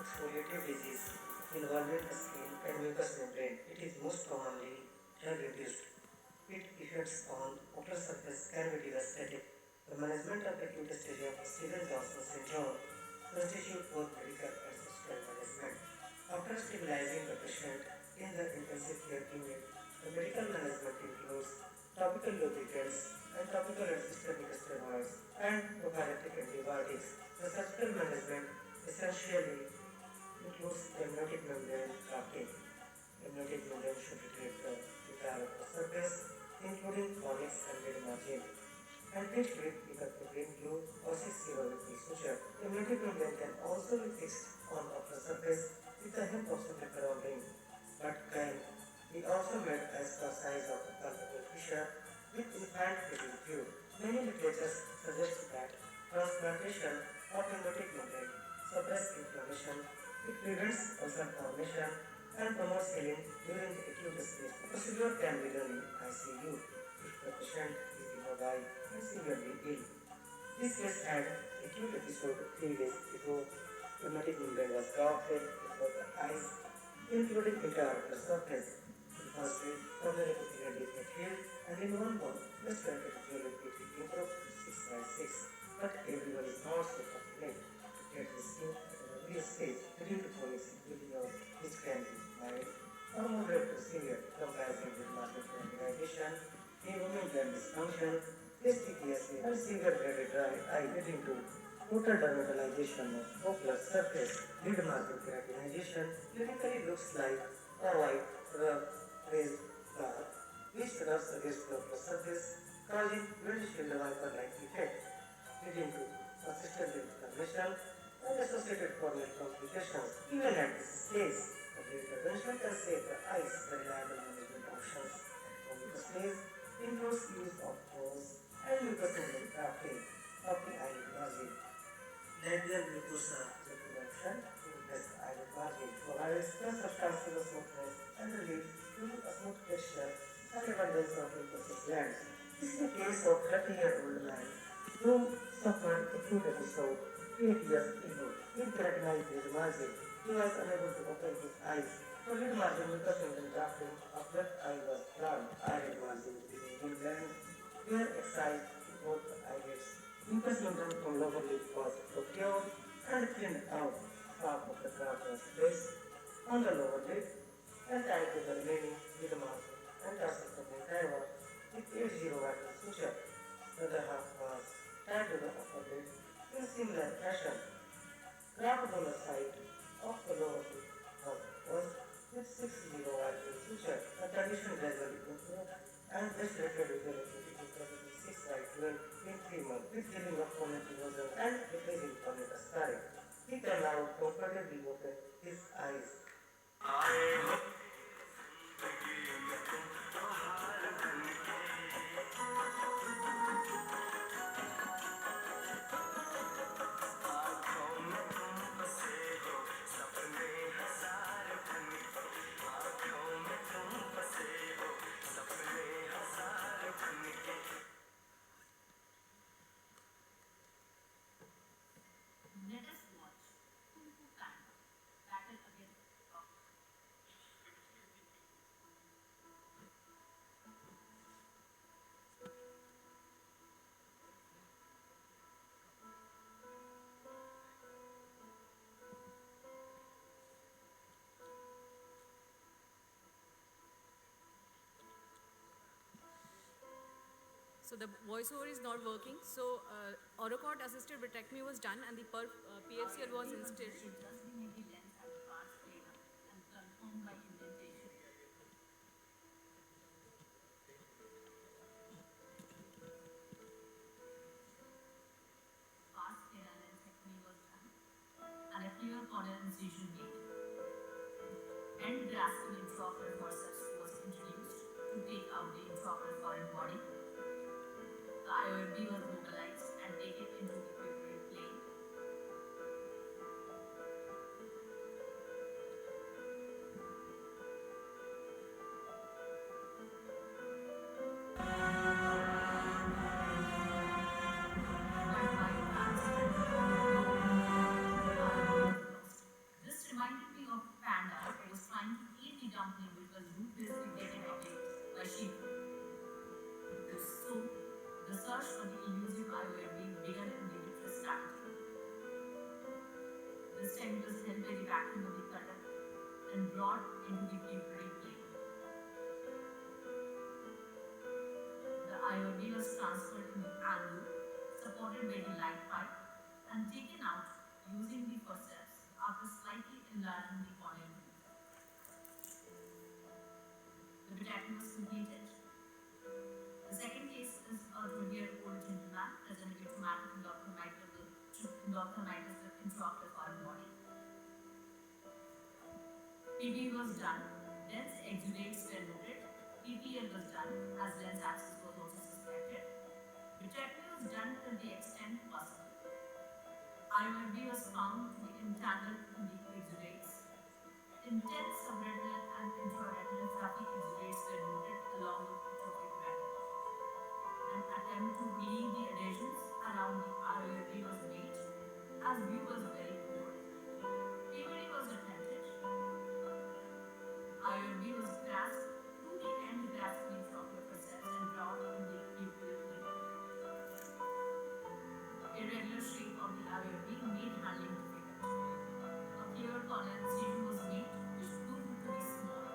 exfoliative disease involving the skin and mucous membrane. It is most commonly drug-induced. Its effects on outer surface can be devastating. The management of acute stage of Stevens-Johnson syndrome constitutes both medical and surgical management. After stabilizing the patient in the intensive care unit, the medical management includes topical lubricants and topical and systemic steroids and prophylactic antibiotics. The surgical management essentially includes amniotic membrane grafting. Amniotic membrane should treat the entire surface, including conics and mid margin, and fixed with ecotropin glue or 6 with suture. Amniotic membrane can also be fixed on the upper surface with the help of suprachoroidal ring, but can be also made as the size of a palpable fissure with infant feeding tube. Many literatures suggest that transplantation of amniotic membrane suppresses inflammation. It prevents ulcer formation and promotes healing during the acute stage. The procedure can be done in ICU if the patient is immobile and severely ill. This case had acute episode 3 days before amniotic membrane was grafted before the eyes, including intraocular surface. The first week, coronary epithelial defect healed, and in 1 month, the standard visual acuity improved to 6/6. But everyone is not so fortunate to get this skin at an early stage, leading to chronic sequelae of which can be mild or moderate to severe, comprising with market organization, hemoglobin dysfunction, STPSA, and severe very dry eye, leading to total dermatalization of ocular surface. Lid margin keratinization clinically looks like a white rough raised bar which rubs against the ocular surface, causing windshield wiper-like effect, leading to persistent inflammation and associated corneal complications. Even at this stage, the intervention can save the eyes. The reliable management options at the stage includes use of gauze and mucous membrane grafting of the eyelid margin. Labial mucosa is a good option to replace the eyelid margin, provides the substantial smoothness and relief due to a smooth texture and abundance of mucosal glands. This is the case of 30-year-old man who suffered acute episode 8 years ago with keratinized lid margin. He was unable to open his eyes. For lid margin mucous membrane grafting of left eye was planned. Eyelid margin within gland were excised to both the eyelids. Mucous membrane from lower lid was procured and cleaned out. Half of the graft was placed on the lower lid and tied to the remaining lid margin and transferred the entire with 80 watt suture. The other half was tied to the upper lid in similar fashion. Graft on the side of the lower lid was with 60 watt suture. addition gradually and best rated development in 2006 by 12 in 3 months with giving of comment erosion and decreasing polluters current. He can now comfortably open his eyes. Let us watch Kung Fu Panda battle against So the voiceover is not working. So Orocort assisted vitrectomy was done and the PFCL was instilled. And a clear corneal incision made. End grasping intraocular forceps was introduced to take out the intraocular foreign body. The IOMB was localized and taken into the pupillary plane. This reminded me of Panda who was trying to eat the dumpling which was ruthlessly taken away by sheep. So, the search for the elusive IOMB began in the vitreous cavity. This time it was held by the vacuum of the cutter and brought into the pupillary plane. The IOB was transferred in the angle, supported by the light pipe, and taken out using the forceps after slightly enlarging the corneal groove. The vitrectomy was completed. The second case is a 20-year-old gentleman presenting with traumatic endophthalmitis with intraocular foreign body. PPE was done, lens exudates were noted, PPL was done as lens abscess was also suspected. Vitrectomy was done to the extent possible. IOMB was found to be entangled in the exudates. Intense subretinal and intraretinal traffic exudates were noted along with atrophic retina. An attempt to relieve the adhesions around the IOMB was made as view was very poor. PVD was attempted. IOMB was grasped through the end grasping intraocular forceps and brought in the pupillary plane. Irregular shape of the IOMB made handling difficult. A clear corneal incision was made which proved to be small.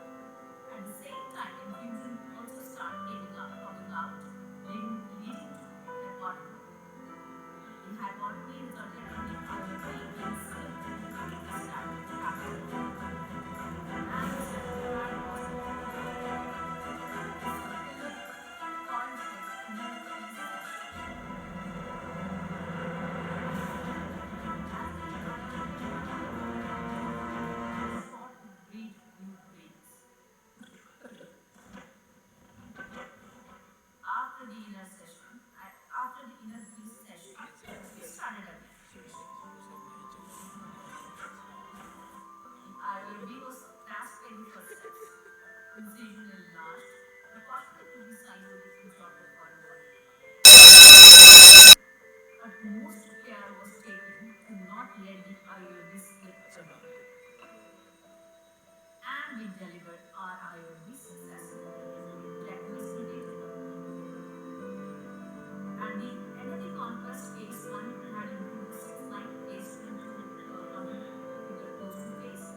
At the same time, infusion also started coming out, leading to hypotony. The hypotony resulted in the IOMB being slipped into the vitreous cavity. After the inner session, after the inner piece session, we started again. The IOB was clasped by the forceps, incision enlarged, proportionate to the size of the intraocular foreign body. But most care was taken to not let the IOB slip again. And we delivered our IOB successfully. That was completed. And the energy conquest case 1 had improved the 6-line case 2 to figure close to phase.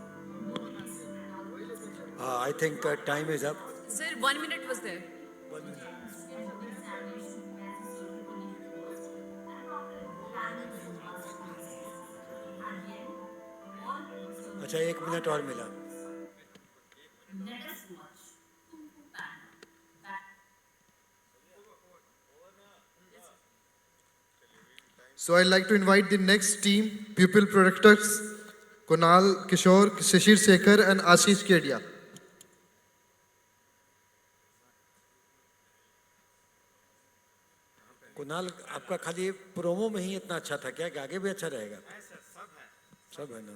Both cases and all I think time is up. Sir, 1 minute was there. 1 minute. examination as a surgically closed and proper damage was released. At the end, all अच्छा 1 minute और मिला. let us watch Kung Fu Panda. So I'd like to invite the next team, pupil producers, Kunal Kishore, Shishir Sekhar and Ashish Kedia. Kunal आपका खाली promo में ही इतना अच्छा था क्या कि आगे भी अच्छा रहेगा? सब है ना?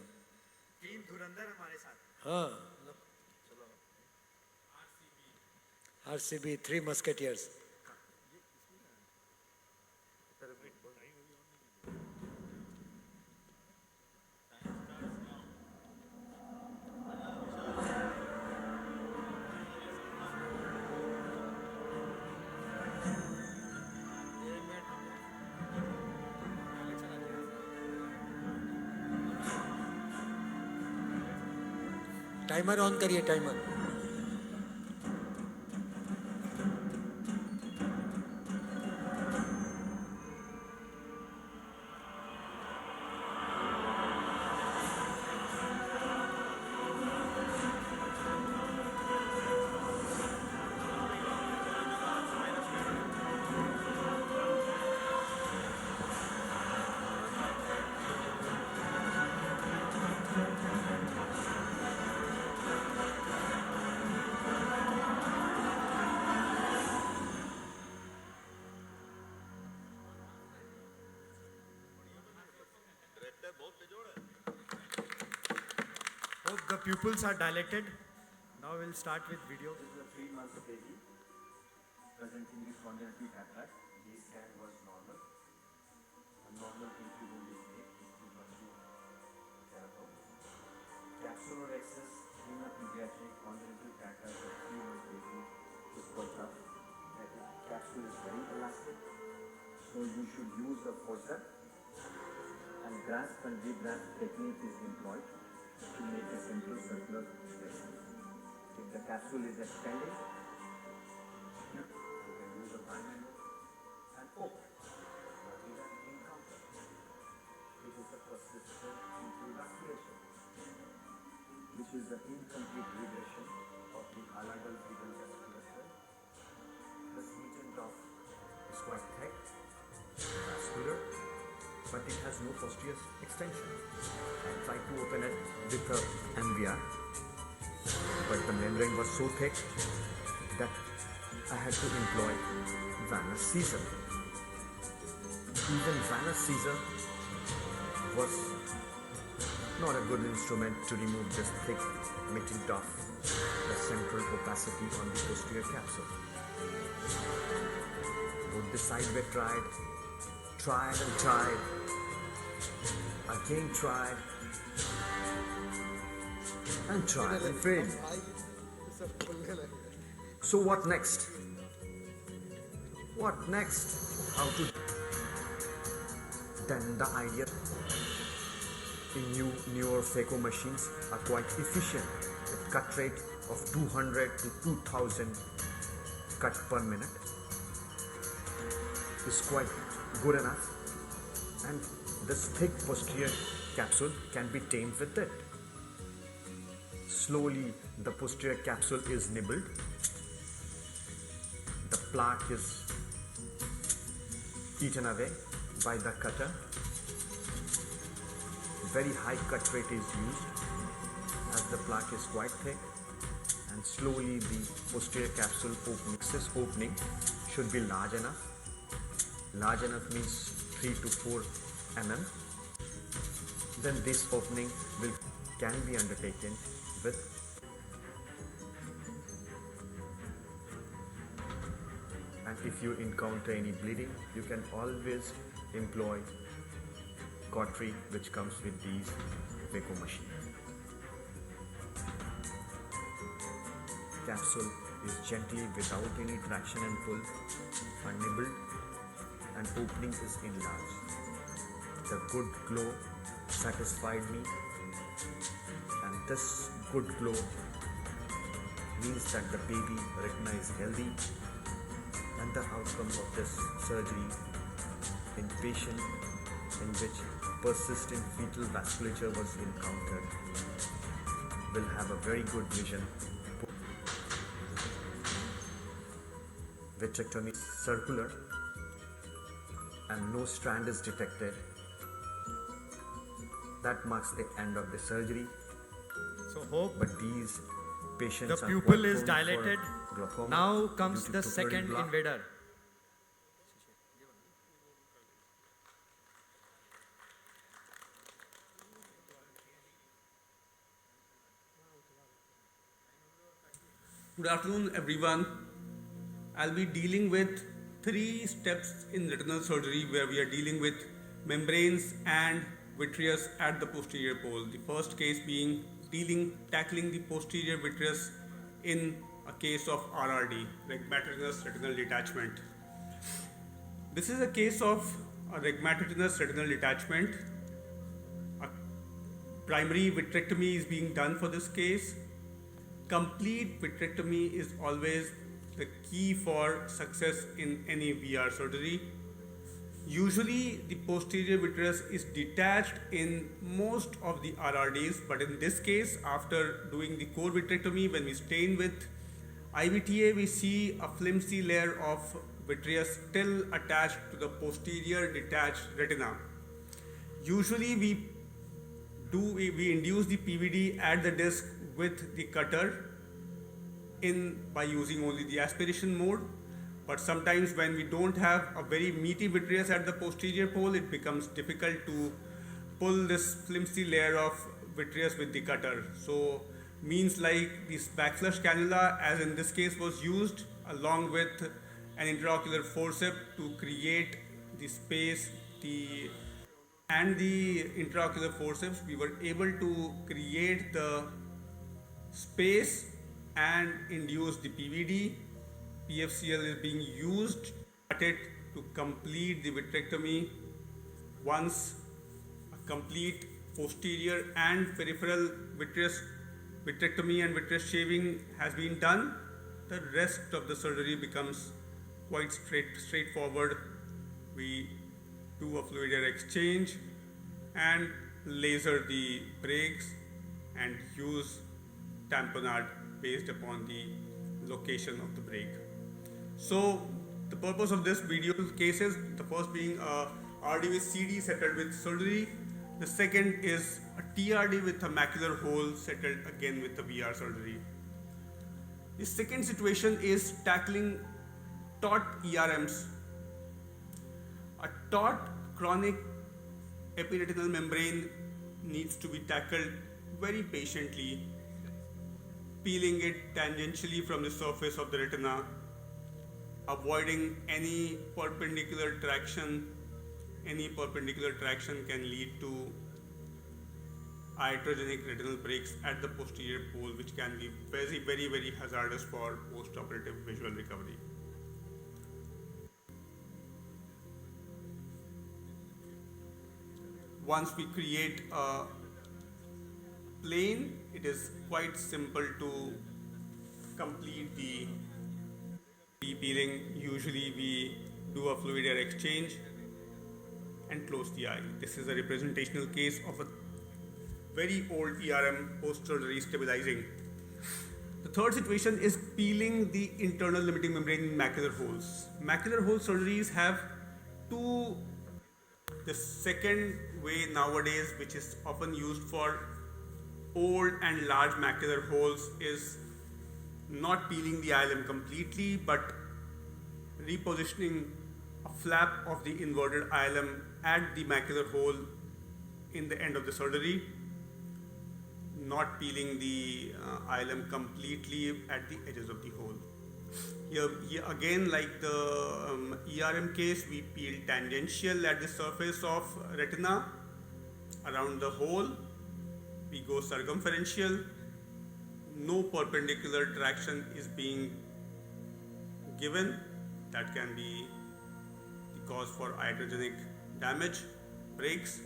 टीम धुरंधर हमारे साथ। हाँ। RCB, Three Musketeers. Timer on करिए timer. Hope the pupils are dilated. Now we'll start with video. This is a 3-month baby presenting with congenital cataract. The scan was normal. A normal infusion is made to pursue therapy. Capsular excess in a pediatric congenital cataract of 3-month baby is quite tough. The capsule is very elastic, so you should use the forceps, and grasp and regrasp technique is employed to make a simple circular vessel. If the capsule is expanding, you can use a primary and open. But in an encounter, it is a persistent intravasculation, which is the incomplete regression of the alidal fetal vasculature. The smeaton of is quite thick, vascular, but it has no posterior extension. I tried to open it with the MVR, but the membrane was so thick that I had to employ venous Caesar. Even venous Caesar was not a good instrument to remove this thick metal of the central opacity on the posterior capsule. Both the sides were tried and tried, again tried and tried and failed. So what next? What next? How to? Then the idea in newer phaco machines are quite efficient with cut rate of 200 to 2000 cut per minute is quite good enough, and this thick posterior capsule can be tamed with it. Slowly the posterior capsule is nibbled, the plaque is eaten away by the cutter. Very high cut rate is used as the plaque is quite thick, and slowly the posterior capsule opening should be large enough. Large enough means 3 to 4 mm. Then this opening can be undertaken with and if you encounter any bleeding, you can always employ cautery which comes with these phaco machines. Capsule is gently without any traction and pull are nibbled, and opening is enlarged. The good glow satisfied me, and this good glow means that the baby retina is healthy, and the outcome of this surgery in patient in which persistent fetal vasculature was encountered will have a very good vision. Vitrectomy circular and no strand is detected, that marks the end of the surgery. So hope But these patients the are pupil quite is prone for dilated. glaucoma Now comes due to the pupillary second block. invader. Good afternoon, everyone. I'll be dealing with 3 steps in retinal surgery where we are dealing with membranes and vitreous at the posterior pole. The first case being tackling the posterior vitreous in a case of RRD, rhegmatogenous retinal detachment. This is a case of a rhegmatogenous retinal detachment. A primary vitrectomy is being done for this case. Complete vitrectomy is always the key for success in any VR surgery. Usually the posterior vitreous is detached in most of the RRDs, but in this case, after doing the core vitrectomy, when we stain with IVTA, we see a flimsy layer of vitreous still attached to the posterior detached retina. Usually we induce the PVD at the disc with the cutter by using only the aspiration mode, but sometimes when we don't have a very meaty vitreous at the posterior pole, it becomes difficult to pull this flimsy layer of vitreous with the cutter. So means like this backflush cannula, as in this case, was used along with an intraocular forceps to create the space, and the intraocular forceps, we were able to create the space and induce the PVD. PFCL is being used to complete the vitrectomy. Once a complete posterior and peripheral vitrectomy and vitreous shaving has been done, the rest of the surgery becomes quite straightforward. We do a fluid air exchange and laser the breaks and use tamponade based upon the location of the break. So the purpose of this video cases, the first being a RD with CD settled with surgery. The second is a TRD with a macular hole settled again with the VR surgery. The second situation is tackling taut ERMs. A taut chronic epiretinal membrane needs to be tackled very patiently, peeling it tangentially from the surface of the retina, avoiding any perpendicular traction. Any perpendicular traction can lead to iatrogenic retinal breaks at the posterior pole, which can be very hazardous for post-operative visual recovery. Once we create a plane, it is quite simple to complete the peeling. Usually we do a fluid air exchange and close the eye. This is a representational case of a very old ERM post-surgery stabilizing. The third situation is peeling the internal limiting membrane in macular holes. Macular hole surgeries have two. The second way nowadays, which is often used for old and large macular holes, is not peeling the ILM completely, but repositioning a flap of the inverted ILM at the macular hole in the end of the surgery, not peeling the ILM completely at the edges of the hole. Here again, like the ERM case, we peel tangential at the surface of retina around the hole. We go circumferential. No perpendicular traction is being given. That can be the cause for iatrogenic damage, breaks.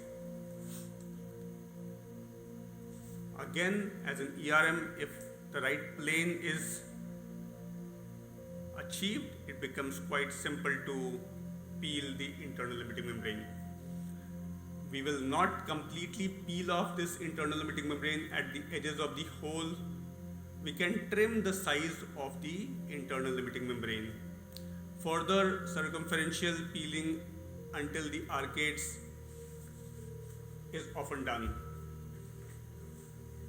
Again, as an ERM, if the right plane is achieved, it becomes quite simple to peel the internal limiting membrane. We will not completely peel off this internal limiting membrane at the edges of the hole. We can trim the size of the internal limiting membrane. Further circumferential peeling until the arcades is often done.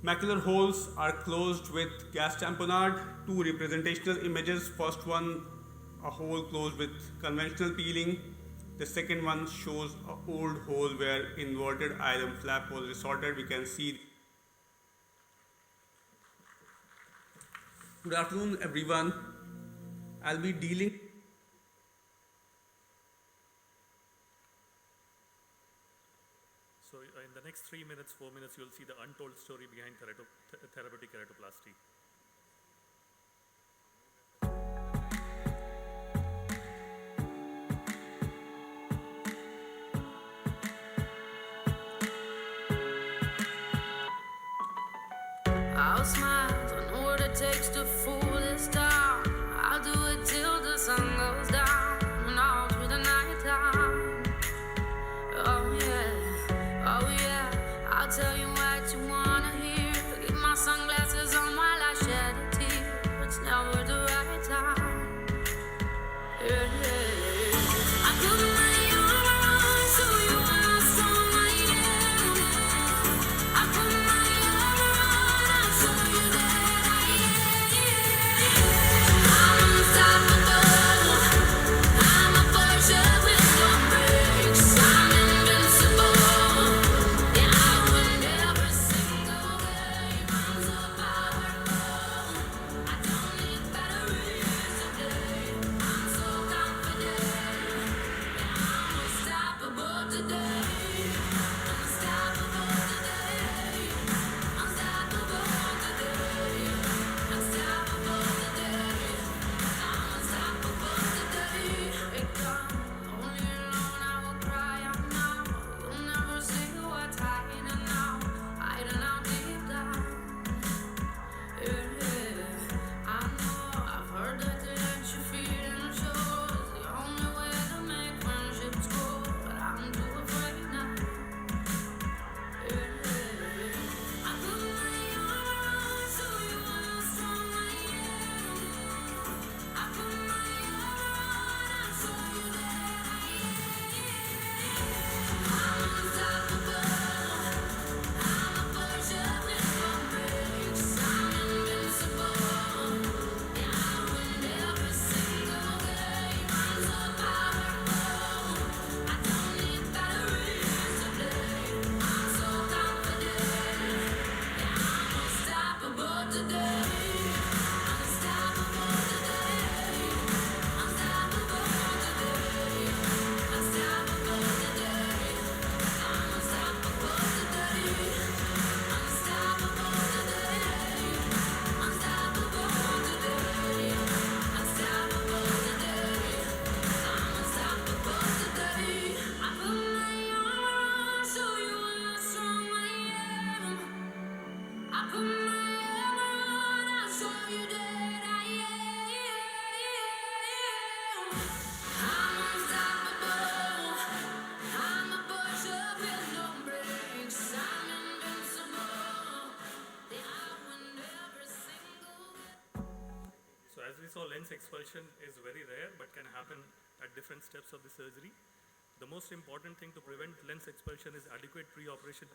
Macular holes are closed with gas tamponade, two representational images. First one, a hole closed with conventional peeling. The second one shows an old hole where inverted iron flap was resorted. We can see. Good afternoon, everyone. I'll be dealing. So in the next 3 minutes, 4 minutes, you'll see the untold story behind therapeutic keratoplasty. I'll smile, I know what it takes to fool this town. I'll do it till the sun goes down and all through the night time. Oh yeah, I'll tell you what you wanna hear. Keep my sunglasses on while I shed a tear. It's never the right time. I put my armor on so you are how strong I am. I put my armor on, I'll show you that I am. I'm unstoppable. I'm a Porsche with no brakes. I'm invincible. Yeah, I win every single game. I'm so powerful. I don't need batteries today. I'm so confident. Yeah, I'm unstoppable today. Unstoppable today. Unstoppable today. Unstoppable today. I'm unstoppable today. It comes only alone. I will cry out now. You'll never see what's hiding now. Hiding out deep down. I know I've heard that the edge you feel in the shore is the only way to make friendships grow, but I'm too afraid now. I put my armor on so you are how strong I am. I put my armor on, I'll show you that I am. I'm unstoppable. I'm a Porsche with no brakes. I'm invincible. Yeah, I win every single game. I'm so powerful. I don't need batteries today. I'm so confident. Yeah, I'm unstoppable today. Unstoppable today. Unstoppable today. Unstoppable today. I'm unstoppable today. Unstoppable today. Unstoppable today. Unstoppable today. I'm unstoppable today. I put my armor on so you are how strong I am. I put my armor on, I'll show you that I am. I'm unstoppable. I'm a Porsche with no brakes. I'm invincible. Yeah, I win every single game. So as we saw, lens expulsion is very rare but can happen at different steps of the surgery. The most important thing to prevent lens expulsion is adequate pre-operative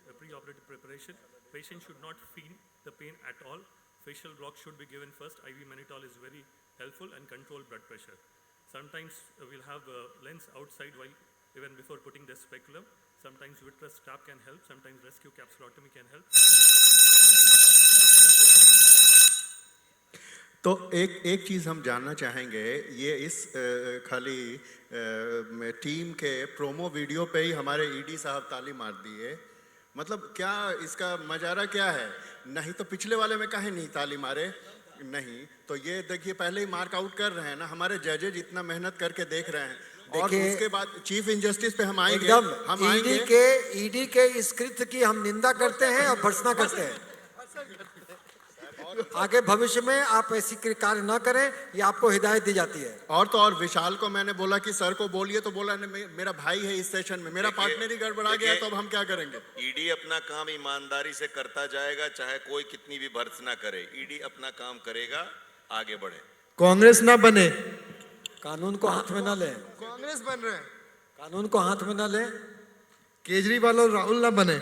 preparation. Patient should not feel the pain at all. Facial block should be given first. IV mannitol is very helpful and control blood pressure. Sometimes we'll have lens outside while even before putting the speculum. Sometimes vitreous trap can help. Sometimes rescue capsulotomy can help. तो एक चीज़ हम जानना चाहेंगे, ये इस खाली team के promo video पे ही हमारे ईडी साहब ताली मार दिए। मतलब क्या इसका मजारा क्या है? नहीं तो पिछले वाले में काहे नहीं ताली मारे? नहीं तो ये देखिए पहले ही मार्क आउट कर रहे हैं ना, हमारे जजेज इतना मेहनत करके देख रहे हैं। और उसके बाद चीफ इंजस्टिस पे हम आएंगे, हम आएंगे। ईडी के इस कृत्य की हम निंदा करते हैं और भर्त्सना करते हैं। आगे भविष्य में आप ऐसी कार्य न करें, ये आपको हिदायत दी जाती है। और तो और विशाल को मैंने बोला कि सर को बोलिए, तो बोला मेरा भाई है इस सेशन में, मेरा पार्टनर ही गड़बड़ा गया, तो अब हम क्या करेंगे? ईडी अपना काम ईमानदारी से करता जाएगा, चाहे कोई कितनी भी भर्त्सना करे, ईडी अपना काम करेगा, आगे बढ़े। कांग्रेस ना बने, कानून को हाथ में न ले। कांग्रेस बन रहे हैं, कानून को हाथ में ना ले. केजरीवाल और राहुल ना बने.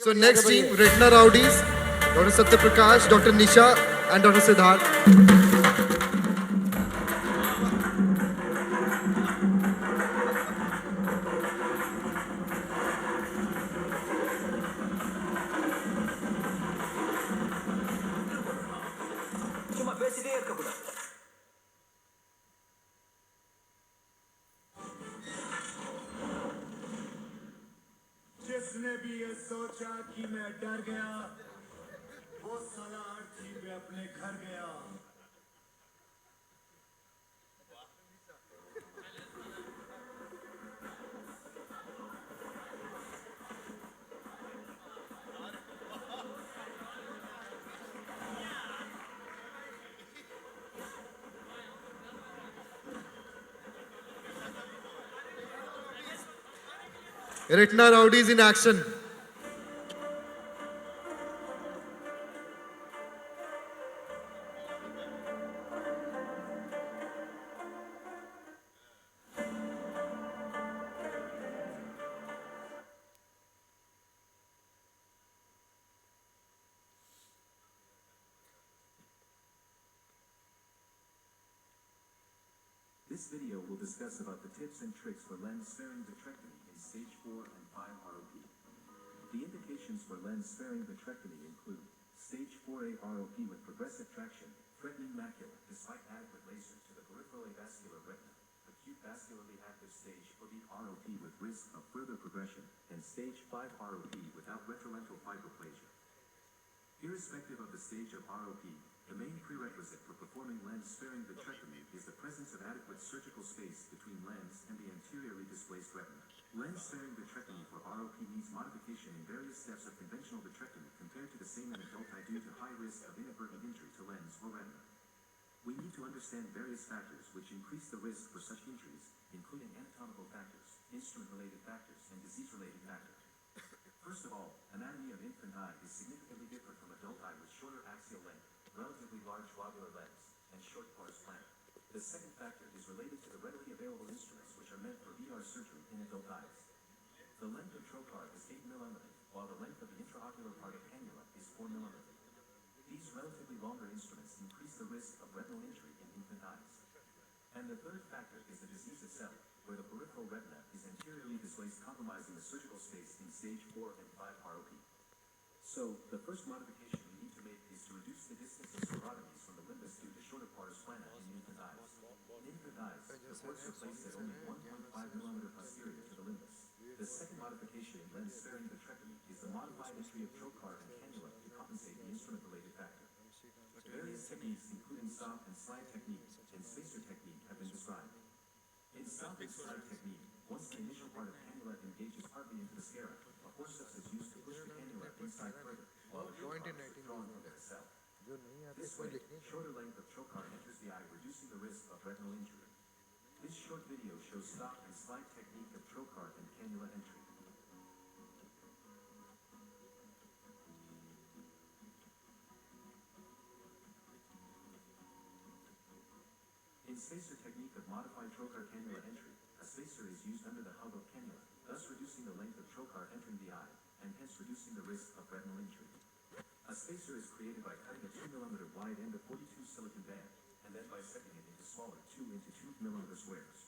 So next team, retina rowdies, Dr. Satya Prakash, Dr. Nisha, and Dr. Siddharth. சும்மா பேசிட்டே இருக்கக்கூடாது. जिसने भी ये सोचा कि मैं डर गया वो साला अर्थी में अपने घर गया. Retina rowdies in action. This video will discuss about the tips and tricks for lens-sparing vitrectomy in stage 4 and 5 ROP. The indications for lens-sparing vitrectomy include stage 4A ROP with progressive traction, threatening macula despite adequate laser to the peripheral avascular retina, acute vascularly active stage 4B ROP with risk of further progression, and stage 5 ROP without retrolental fibroplasia. Irrespective of the stage of ROP, the main prerequisite for performing lens-sparing vitrectomy is the presence of adequate surgical space between lens and the anteriorly displaced retina. Lens-sparing vitrectomy for ROP needs modification in various steps of conventional vitrectomy compared to the same in adult eye due to high risk of inadvertent injury to lens or retina. We need to understand various factors which increase the risk for such injuries, including anatomical factors, instrument-related factors, and disease-related factors. First of all, anatomy of infant eye is significantly different from adult eye with shorter axial length, relatively large globular lens, and short pars plana. The second factor is related to the readily available instruments which are meant for VR surgery in adult eyes. The length of trocar is 8 mm, while the length of the intraocular part of cannula is 4 mm. These relatively longer instruments increase the risk of retinal injury in infant eyes. And the third factor is the disease itself, where the peripheral retina is anteriorly displaced, compromising the surgical space in stage 4 and 5 ROP. So, the first modification we need to make is to reduce the distance of sclerotomies from the limbus due to shorter pars plana in infant eyes. In infant eyes, the ports are placed at only 1.5 mm posterior to the limbus. The second modification in lens-sparing vitrectomy is the modified entry of trocar and cannula to compensate the instrument-related factor. Various techniques, including stop and slide technique and spacer technique, have been described. In stop and slide technique, once the initial part of cannula engages partly into the sclera, a forceps is used to push the cannula inside further, while the trocar is withdrawn from the cell. This way, shorter length of trocar enters the eye, reducing the risk of retinal injury. This short video shows stop and slide technique of trocar and cannula entry. In spacer technique of modified trocar cannula entry, a spacer is used under the hub of cannula, thus reducing the length of trocar entering the eye, and hence reducing the risk of retinal injury. A spacer is created by cutting a 2 mm wide end of 42 silicon band, and then bisecting it into smaller 2 into 2 mm squares.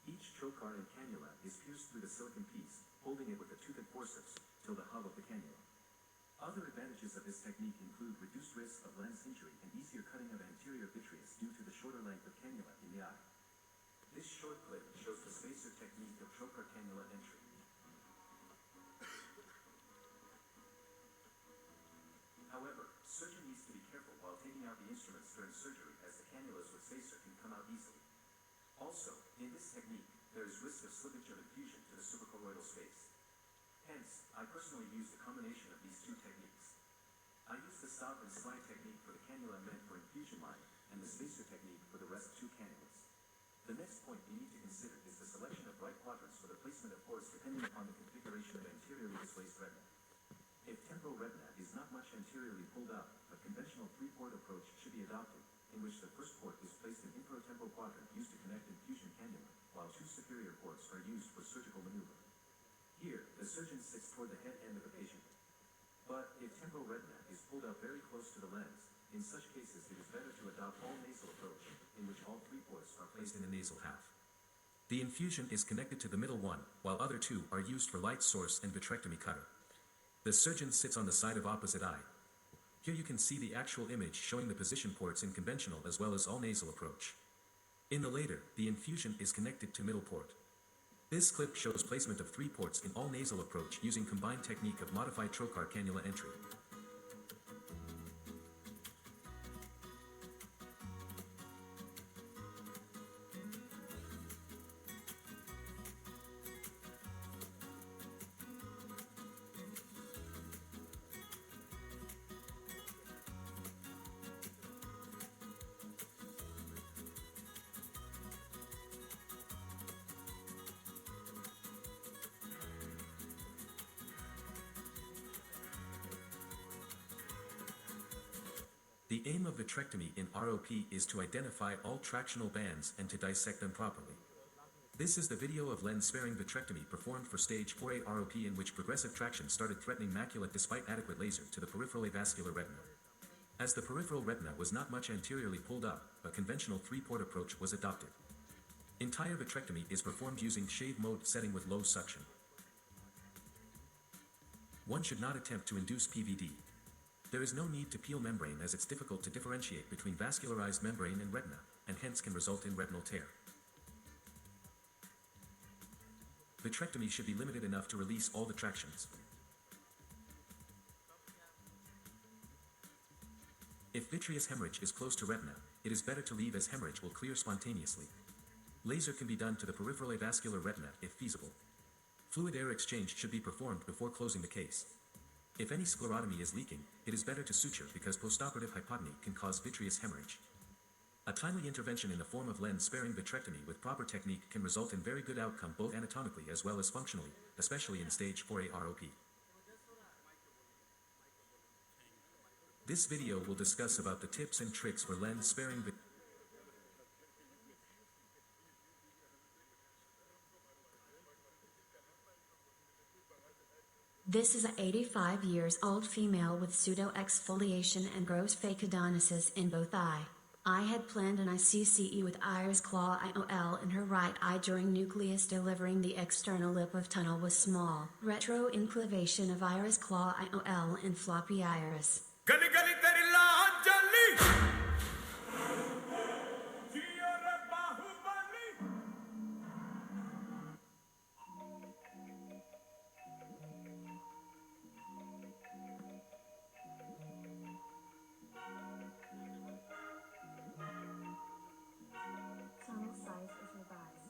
Each trocar and cannula is pierced through the silicon piece, holding it with a toothed forceps till the hub of the cannula. Other advantages of this technique include reduced risk of lens injury and easier cutting of anterior vitreous due to the shorter length of cannula in the eye. This short clip shows the spacer technique of trocar cannula entry. However, surgeon needs to be careful while taking out the instruments during surgery, as the cannulas with spacer can come out easily. Also, in this technique, there is risk of slippage of infusion to the suprachoroidal space. Hence, I personally use the combination of these two techniques. I use the stop and slide technique for the cannula meant for infusion line, and the spacer technique for the rest two cannulas. The next point we need to consider is the selection of right quadrants for the placement of ports depending upon the configuration of anteriorly displaced retina. If temporal retina is not much anteriorly pulled up, a conventional three-port approach should be adopted, in which the first port is placed in infratemporal quadrant used to connect infusion cannula, while while two superior ports are used for surgical maneuver. Here, the surgeon sits toward the head end of the patient. But if temporal retina is pulled up very close to the lens, in such cases it is better to adopt all nasal approach, in which all three ports are placed in the nasal half. The infusion is connected to the middle one, while other two are used for light source and vitrectomy cutter. The surgeon sits on the side of opposite eye. Here you can see the actual image showing the position ports in conventional as well as all nasal approach. In the later, the infusion is connected to middle port. This clip shows placement of 3 ports in all nasal approach using combined technique of modified trocar cannula entry. The aim of vitrectomy in ROP is to identify all tractional bands and to dissect them properly. This is the video of lens-sparing vitrectomy performed for stage 4A ROP in which progressive traction started threatening macula despite adequate laser to the peripheral avascular retina. As the peripheral retina was not much anteriorly pulled up, a conventional 3-port approach was adopted. Entire vitrectomy is performed using shave mode setting with low suction. One should not attempt to induce PVD. There is no need to peel membrane as it's difficult to differentiate between vascularized membrane and retina, and hence can result in retinal tear. Vitrectomy should be limited enough to release all the tractions. If vitreous hemorrhage is close to retina, it is better to leave as hemorrhage will clear spontaneously. Laser can be done to the peripheral avascular retina if feasible. Fluid air exchange should be performed before closing the case. If any sclerotomy is leaking, it is better to suture because postoperative hypotony can cause vitreous hemorrhage. A timely intervention in the form of lens-sparing vitrectomy with proper technique can result in very good outcome both anatomically as well as functionally, especially in stage 4A ROP. This video will discuss about the tips and tricks for lens-sparing vitrectomy. This is an 85 years old female with pseudo-exfoliation and gross phacodonosis in both eye. I had planned an ICCE with iris claw IOL in her right eye during nucleus delivering the external lip of tunnel was small. Retro-inclination of iris claw IOL and floppy iris. गली गली तेरी लाज जली Tunnel size is revised.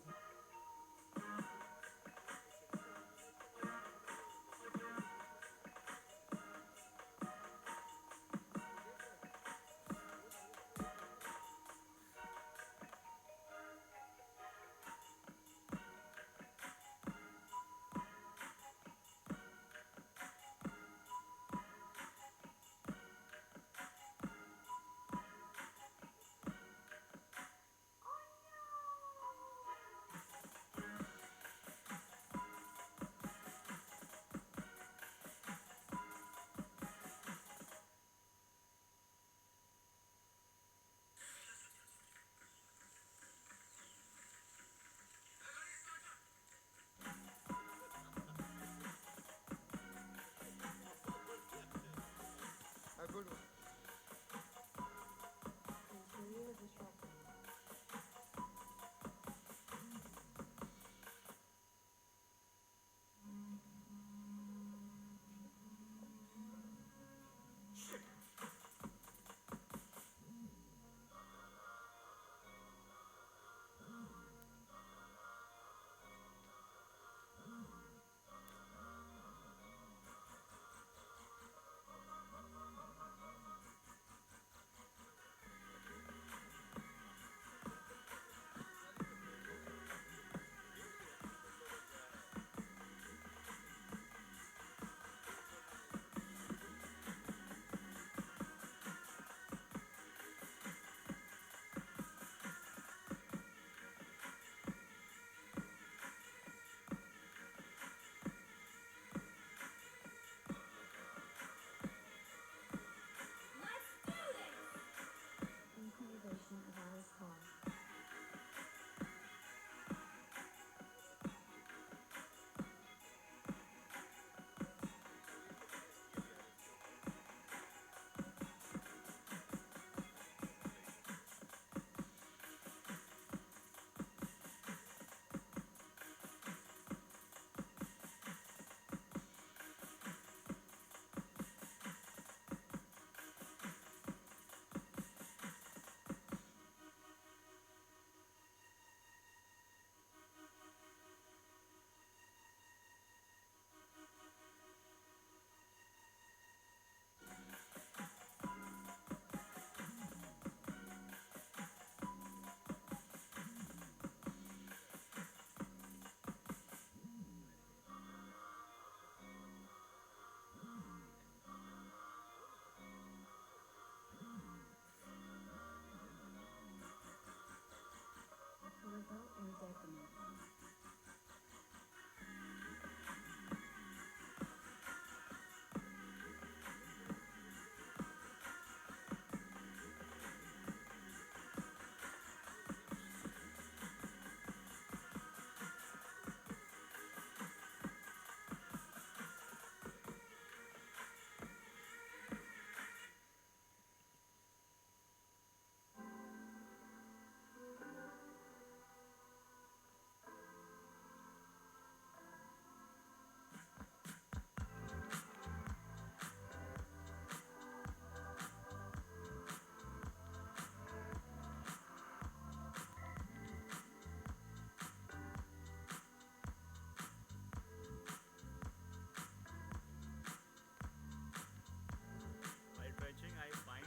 While dredging, I find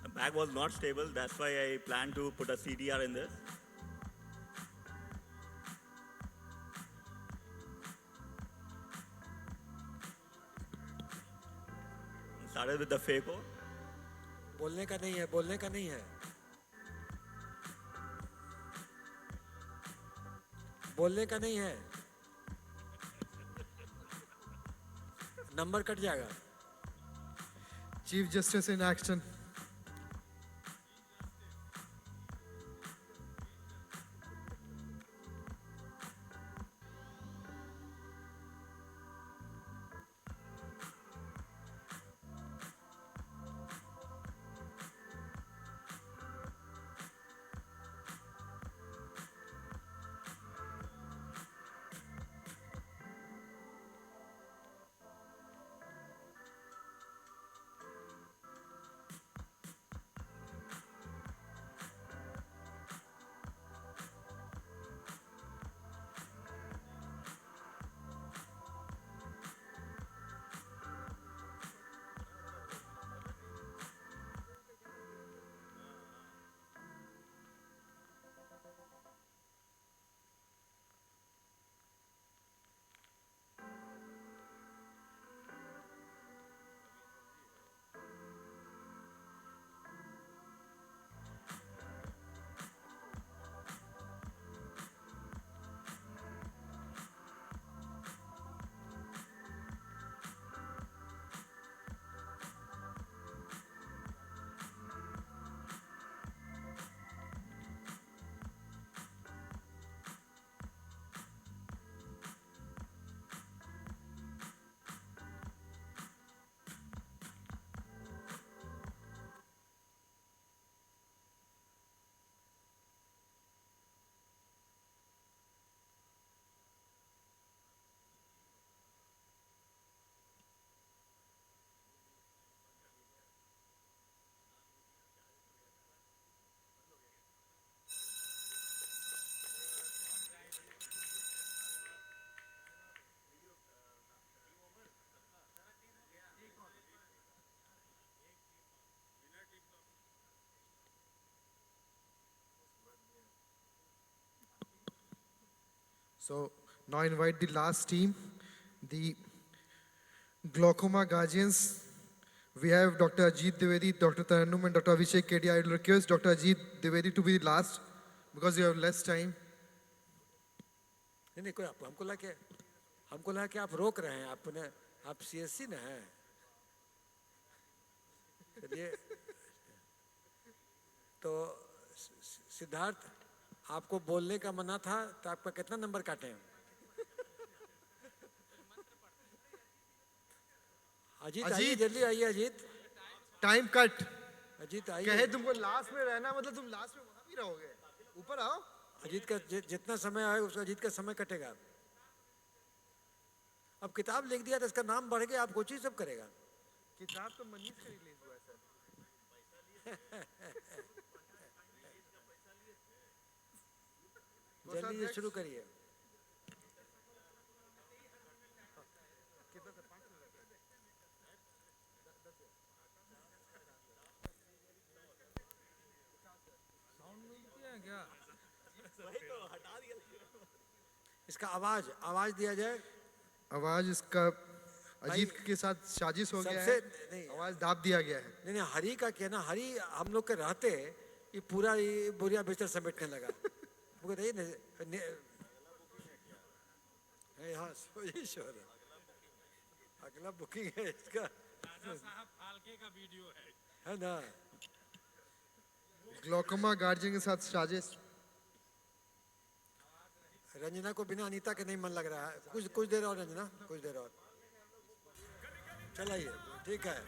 the bag was not stable. That's why I plan to put a CDR in this. Started with the FACO. बोलने का नहीं है, बोलने का नहीं है, बोलने का नहीं है, नंबर कट जाएगा. Chief Justice in action. So now invite the last team, the glaucoma guardians. We have Dr. Ajit Dwivedi, Dr. Tarannum, and Dr. Abhishek Kedi. I will request Dr. Ajit Dwivedi to be the last because you have less time. नहीं नहीं कोई हमको लगा कि आप रोक रहे हैं, आप CSC ना हैं. चलिए तो सिद्धार्थ आपको बोलने का मना था तो आपका कितना नंबर काटे हैं? अजीत आइए, जल्दी आइए अजीत. Time cut. अजीत आइए. कहे तुमको लास्ट में रहना मतलब तुम लास्ट में वहां भी रहोगे. ऊपर आओ. अजीत का जितना समय आएगा उसका अजीत का समय कटेगा. अब किताब लिख दिया तो इसका नाम बढ़ गया, आप कोचिंग सब करेगा. किताब तो मनीष से रिलीज हुआ है सर. जल्दी शुरू करिए. इसका आवाज दिया जाए. आवाज इसका अजीत के साथ साजिश हो गया है. आवाज दाब दिया गया है. नहीं हरी का क्या ना, हरी हम लोग के रहते ये पूरा ये बोरिया बिस्तर समेटने लगा। वो नहीं हाँ श्योर अगला बुकिंग है इसका। राजा साहब फालके का वीडियो है ना। ग्लोकोमा गार्जियन के साथ साजिश। रंजना को बिना अनीता के नहीं मन लग रहा है। कुछ देर और रंजना, कुछ देर और चलाइए। ठीक है।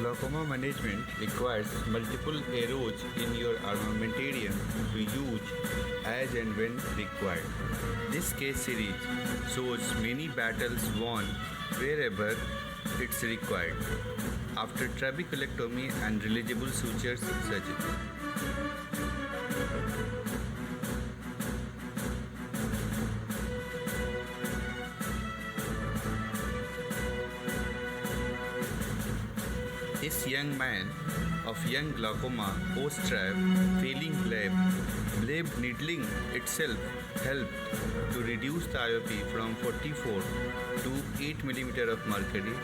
Glaucoma management requires multiple arrows in your armamentarium to use as and when required. This case series shows many battles won wherever it's required after trabeculectomy and releasable sutures surgery. This young man of young glaucoma post-trab failing bleb needling itself helped to reduce the IOP from 44 to 8 mm of mercury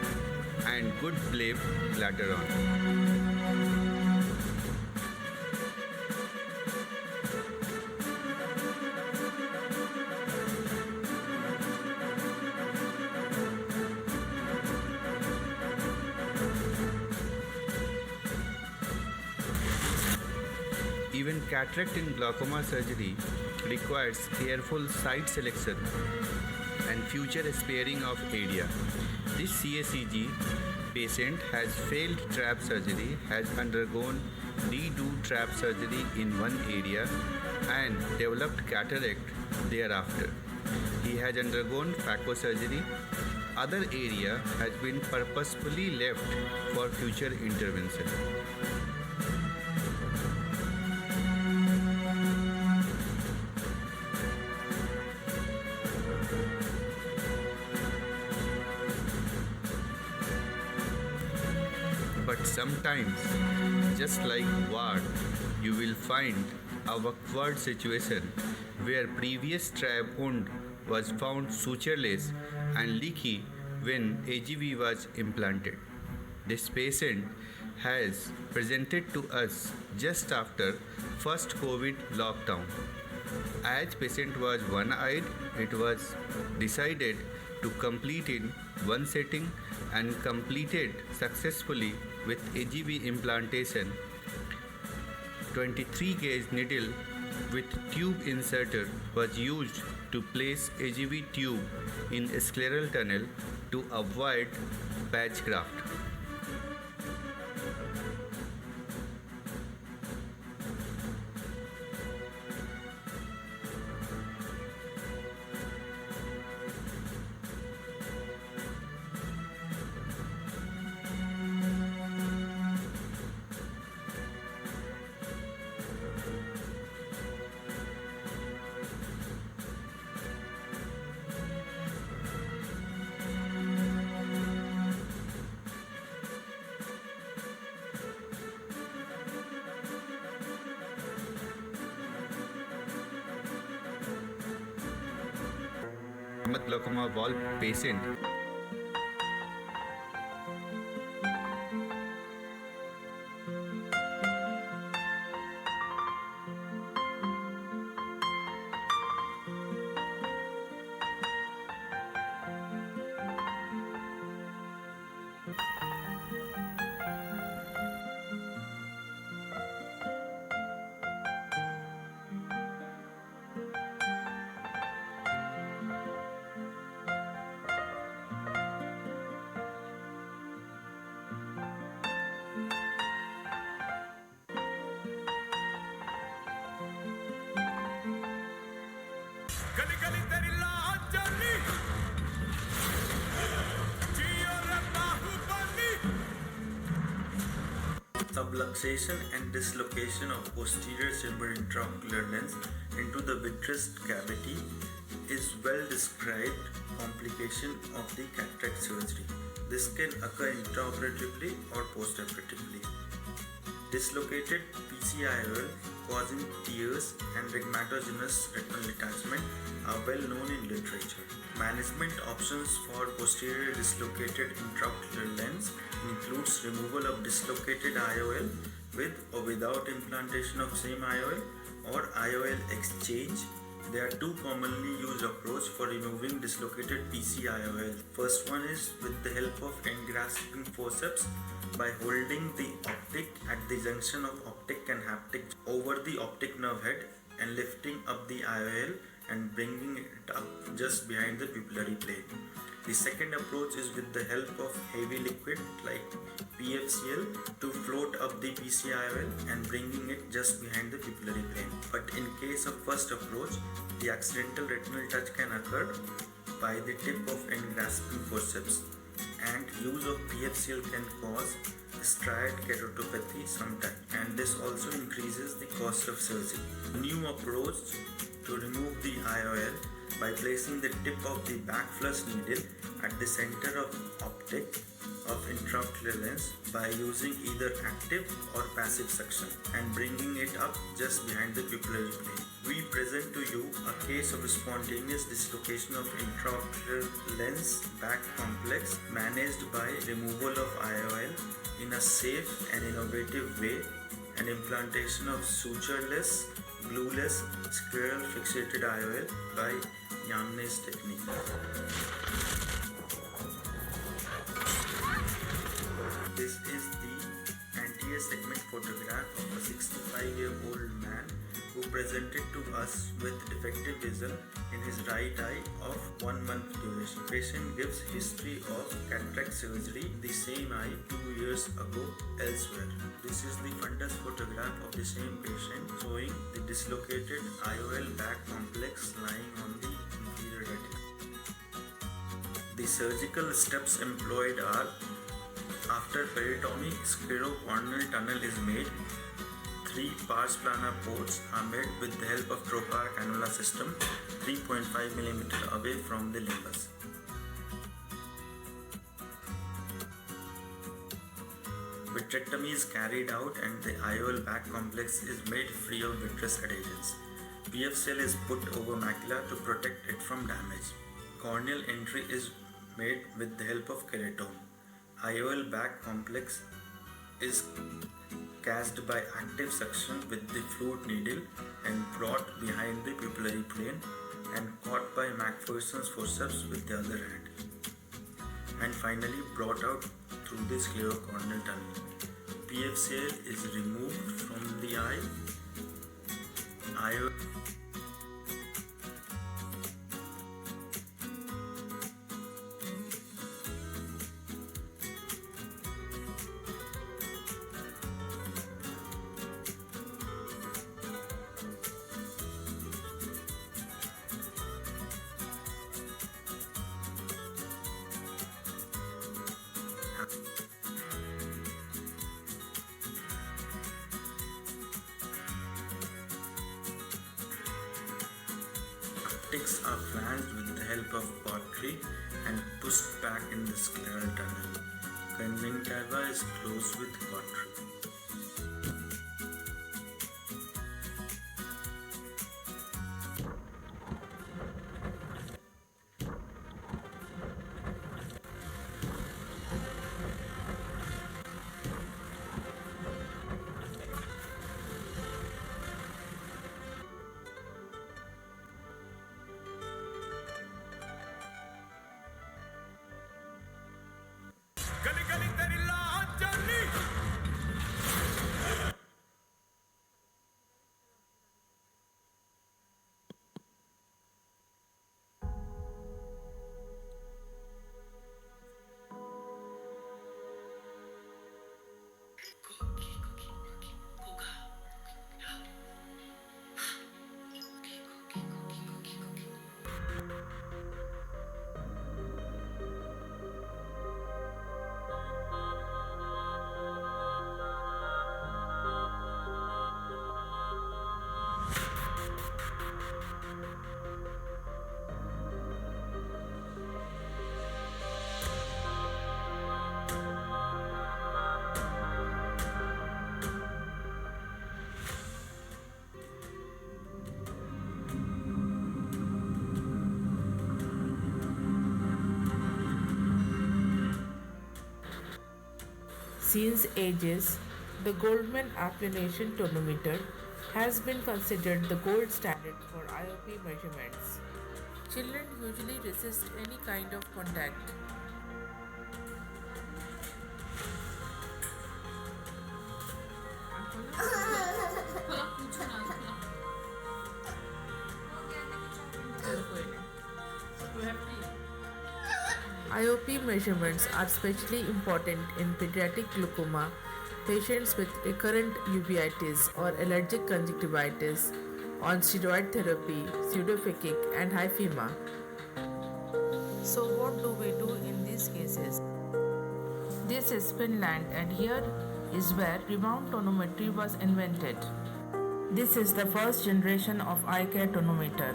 and good bleb later on. Even cataract in glaucoma surgery requires careful site selection and future sparing of area. This CACG patient has failed trap surgery, has undergone redo trap surgery in one area and developed cataract thereafter. He has undergone phaco surgery. Other area has been purposefully left for future intervention. But sometimes, just like ward, you will find a awkward situation where previous trab wound was found sutureless and leaky when AGV was implanted. This patient has presented to us just after first COVID lockdown. As patient was one-eyed, it was decided to complete in one setting and completed successfully with AGV implantation. 23 gauge needle with tube inserter was used to place AGV tube in scleral tunnel to avoid patch graft. Glaucoma wall patient Subluxation and dislocation of posterior chamber intraocular lens into the vitreous cavity is well described complication of the cataract surgery. This can occur intraoperatively or postoperatively. Dislocated PCIOL causing tears and rhegmatogenous retinal detachment are well known in literature. Management options for posterior dislocated intraocular lens includes removal of dislocated IOL with or without implantation of same IOL or IOL exchange. There are two commonly used approaches for removing dislocated PCIOL. First one is with the help of engrasping forceps by holding the optic at the junction of optic and haptic over the optic nerve head and lifting up the IOL and bringing it up just behind the pupillary plane. The second approach is with the help of heavy liquid like PFCL to float up the PCIOL and bringing it just behind the pupillary plane. But in case of first approach, the accidental retinal touch can occur by the tip of engrasping forceps, and use of PFCL can cause striate keratopathy sometimes, and this also increases the cost of surgery. New approach to remove the IOL by placing the tip of the back flush needle at the center of optic of intraocular lens by using either active or passive suction and bringing it up just behind the pupillary plane. We present to you a case of spontaneous dislocation of intraocular lens back complex managed by removal of IOL in a safe and innovative way and implantation of sutureless, glueless, scleral fixated IOL by Yamne's technique. This is the anterior segment photograph of a 65-year-old man who presented to us with defective vision in his right eye of 1 month duration. Patient gives history of cataract surgery in the same eye 2 years ago elsewhere. This is the fundus photograph of the same patient showing the dislocated IOL back complex lying on the inferior retina. The surgical steps employed are: after peritomy, sclerocorneal tunnel is made. 3 pars plana ports are made with the help of trocar cannula system 3.5 mm away from the limbus. Vitrectomy is carried out and the IOL back complex is made free of vitreous adhesions. PFCL is put over macula to protect it from damage. Corneal entry is made with the help of keratome. IOL back complex is cast by active suction with the fluid needle and brought behind the pupillary plane and caught by Macpherson's forceps with the other hand, and finally brought out through the sclerocorneal tunnel. PFCL is removed from the eye. IOL optics are flanged with the help of cautery and pushed back in the scleral tunnel. Conjunctiva is closed with cautery. Since ages, the Goldman Appellation tonometer has been considered the gold standard for IOP measurements. Children usually resist any kind of contact. IOP measurements are especially important in pediatric glaucoma, patients with recurrent uveitis or allergic conjunctivitis, on steroid therapy, pseudophakic, and hyphema. So, what do we do in these cases? This is Finland, and here is where rebound tonometry was invented. This is the first generation of eye care tonometer.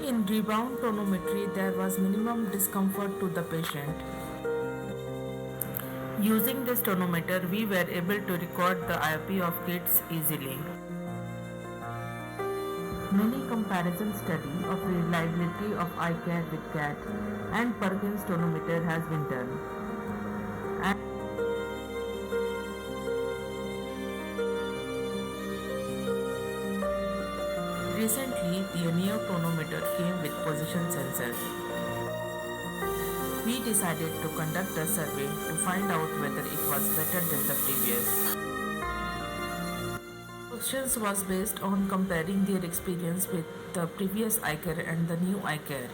In rebound tonometry, there was minimum discomfort to the patient. Using this tonometer, we were able to record the IOP of kids easily. Many comparison study of reliability of eye care with CAT and Perkins tonometer has been done. Recently, the Neo tonometer came with position sensor. We decided to conduct a survey to find out whether it was better than the previous. Questions was based on comparing their experience with the previous eye care and the new eye care.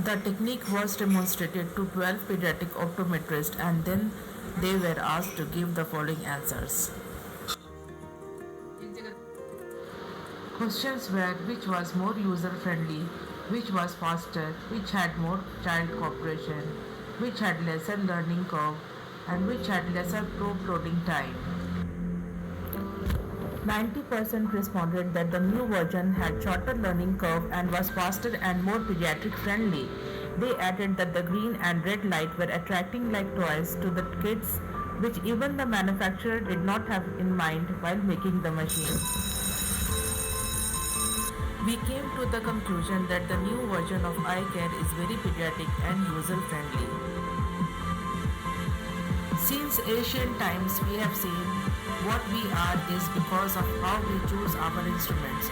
The technique was demonstrated to 12 pediatric optometrists, and then they were asked to give the following answers. Questions were which was more user-friendly, which was faster, which had more child cooperation, which had lesser learning curve, and which had lesser probe loading time. 90% responded that the new version had shorter learning curve and was faster and more pediatric friendly. They added that the green and red light were attracting like toys to the kids, which even the manufacturer did not have in mind while making the machine. We came to the conclusion that the new version of eye care is very pediatric and user-friendly. Since ancient times, we have seen what we are is because of how we choose our instruments.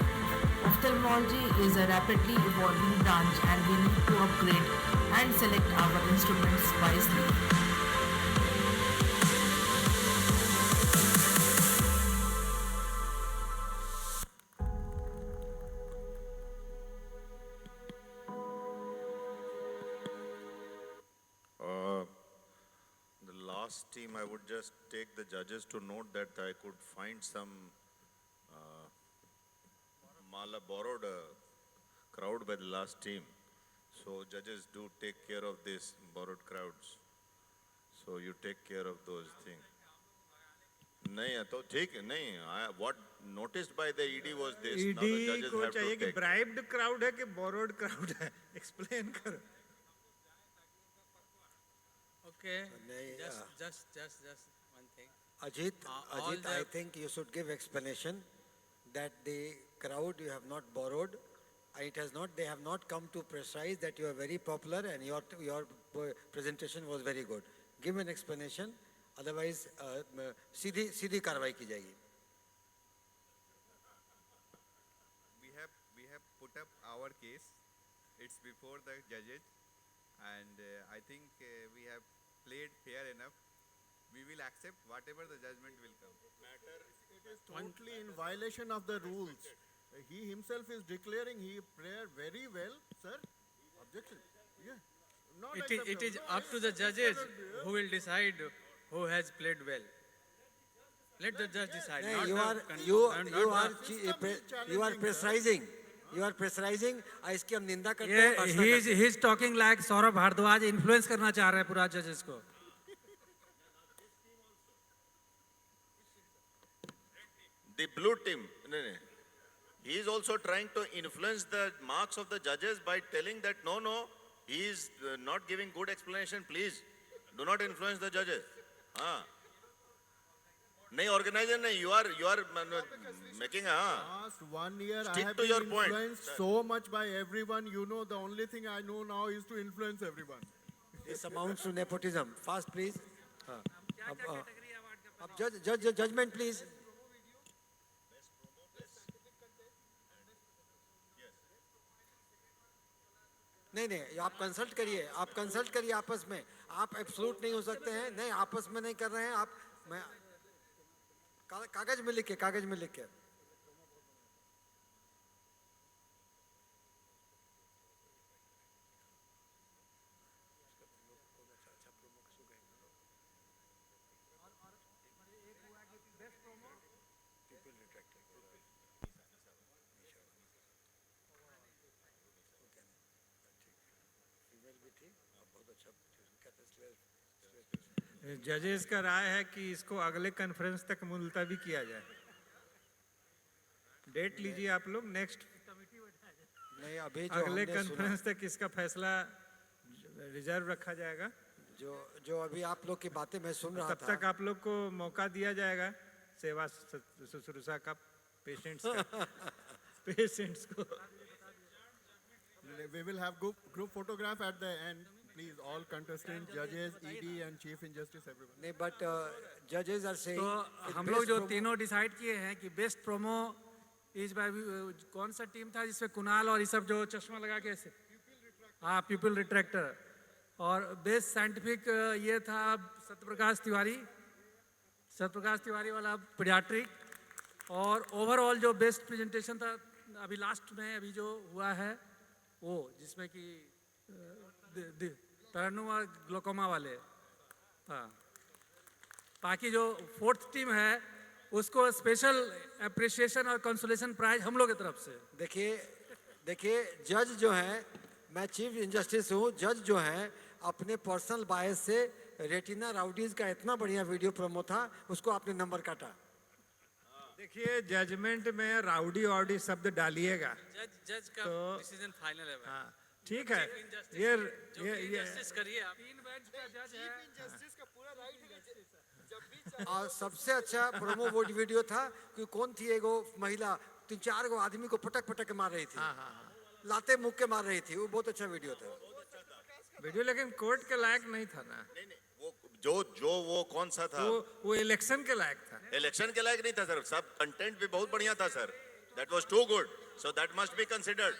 Ophthalmology is a rapidly evolving branch, and we need to upgrade and select our instruments wisely. The last team, I would just take the judges to note that I could find some mala borrowed crowd by the last team. So judges, do take care of these borrowed crowds. So you take care of those things. नहीं तो ठीक नहीं what noticed by the ED was this. Now the ED judges को have चाहिए to कि take. bribed crowd है कि borrowed crowd है explain करो. Okay, नहीं, just one thing. Ajit, all Ajit, I think you should give explanation that the crowd you have not borrowed. It has not. They have not come to precise that you are very popular and your presentation was very good. Give an explanation. Otherwise, सीधी कार्रवाई की जाएगी. We have put up our case. It's before the judges, and I think we have played fair enough. We will accept whatever the judgment will come. It is totally in violation of the rules. He himself is declaring he played very well, sir. Objection. Yeah. Not It is up to the judges who will decide who has played well. Let the judge decide. नहीं, not you are pressurizing. You are pressurizing. इसकी हम निंदा करते हैं. He is talking like Saurabh Bhardwaj influence करना चाह रहा है पूरा judges को. The blue team, he is also trying to influence the marks of the judges by telling that no, he is not giving good explanation. Please, do not influence the judges. नहीं organizer नहीं, you are making a Last 1 year, I stick have to been your point. influenced sir. so much by everyone. You know, the only thing I know now is to influence everyone. This amounts to nepotism. Fast, please. अब judgment, please. नहीं आप consult करिए आपस में. आप absolute नहीं हो सकते हैं. नहीं, आपस में नहीं कर रहे हैं आप. मैं कागज में लिख के जजेस का राय है कि इसको अगले कॉन्फ्रेंस तक मुलतवी किया जाए. डेट लीजिए आप लोग नेक्स्ट. नहीं, अभी अगले कॉन्फ्रेंस तक इसका फैसला रिजर्व रखा जाएगा. जो अभी आप लोग की बातें मैं सुन रहा था, तब तक आप लोग को मौका दिया जाएगा सेवा शुश्रूषा का पेशेंट्स को. We will have group photograph at the end. Please, all contestants, judges, ED and Chief Injustice, everyone. नहीं, but judges are saying. तो हम लोग जो तीनों डिसाइड किए हैं कि बेस्ट प्रोमो इस बार कौन सा टीम था जिसमें कुणाल और ये सब जो चश्मा लगा के ऐसे, हाँ, पीपल रिट्रैक्टर. और बेस्ट साइंटिफिक ये था सत्यप्रकाश तिवारी वाला पीडियाट्रिक. और ओवरऑल जो बेस्ट प्रेजेंटेशन था अभी लास्ट में अभी जो हुआ है वो, जिसमें कि तरन्नुम और ग्लोकोमा वाले. हाँ, बाकी जो फोर्थ टीम है उसको स्पेशल अप्रिसिएशन और कंसोलेशन प्राइज हम लोग की तरफ से. देखिए जज जो है, मैं चीफ इंजस्टिस हूँ. जज जो है अपने पर्सनल बायस से रेटिना राउडीज का इतना बढ़िया वीडियो प्रोमो था, उसको आपने नंबर काटा. देखिए जजमेंट में राउडी ऑडी शब्द डालिएगा. जज का डिसीजन फाइनल है. हाँ, ठीक है. ये जस्टिस करिए आप. 3 बेंच का जज है. और सबसे अच्छा प्रोमो वीडियो था कि कौन थी एगो महिला 3-4 गो आदमी को पटक के मार रही थी. लाते मुक्के के मार रही थी. वो बहुत अच्छा वीडियो था. वीडियो लेकिन कोर्ट के लायक नहीं था ना. वो कौन सा था? वो इलेक्शन के लायक था. इलेक्शन के लायक नहीं था सर. सब कंटेंट भी बहुत बढ़िया था sir. That was too good. So that must be considered.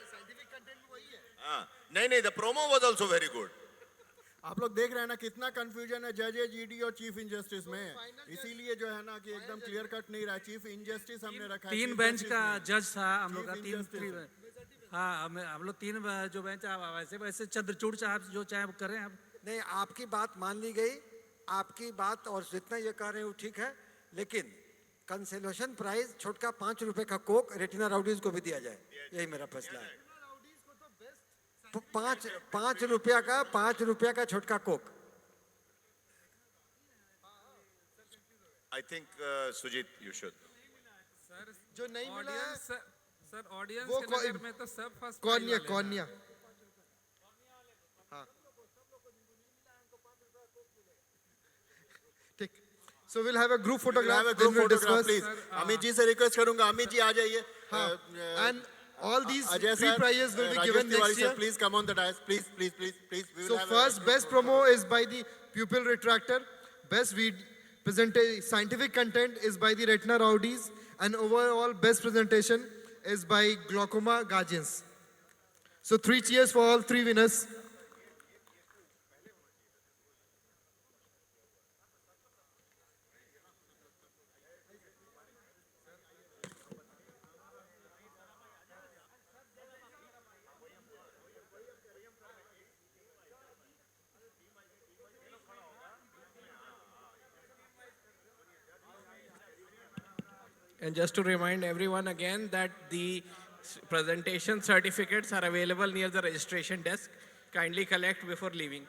नहीं, the promo was also very good. आप लोग देख रहे हैं ना कितना कंफ्यूजन है जजेज, ईडी और चीफ इंजस्टिस में. इसीलिए जो है ना कि एकदम क्लियर कट नहीं रहा. चीफ इंजस्टिस हमने रखा है. 3 बेंच का जज था हम लोग का. 3 हाँ, हम लोग 3 जो बेंच वैसे चंद्रचूड़ साहब जो चाहे वो करें. आप नहीं, आपकी बात मान ली गई. आपकी बात और जितना ये कह रहे हैं वो ठीक है, लेकिन कंसोलेशन प्राइज छोटका 5 रुपए का कोक रेटिना राउडीज को भी दिया जाए. यही मेरा फैसला है. 5 रुपया का छोटका Coke. I think Sujit, you should. Sir जो नहीं मिला है सर ऑडियंस वो के नजर में तो सब फर्स्ट कौनिया. हाँ, ठीक. So we'll have a group photograph. Please. Amit ji से रिक्वेस्ट करूंगा. अमित जी आ जाइए. And all these 3 prizes will be given next year. Please come on the dais. Please. So first, best promo is by the pupil retractor. Best scientific content is by the retina rowdies, and overall best presentation is by glaucoma guardians. So 3 cheers for all 3 winners. And just to remind everyone again that the presentation certificates are available near the registration desk. Kindly collect before leaving.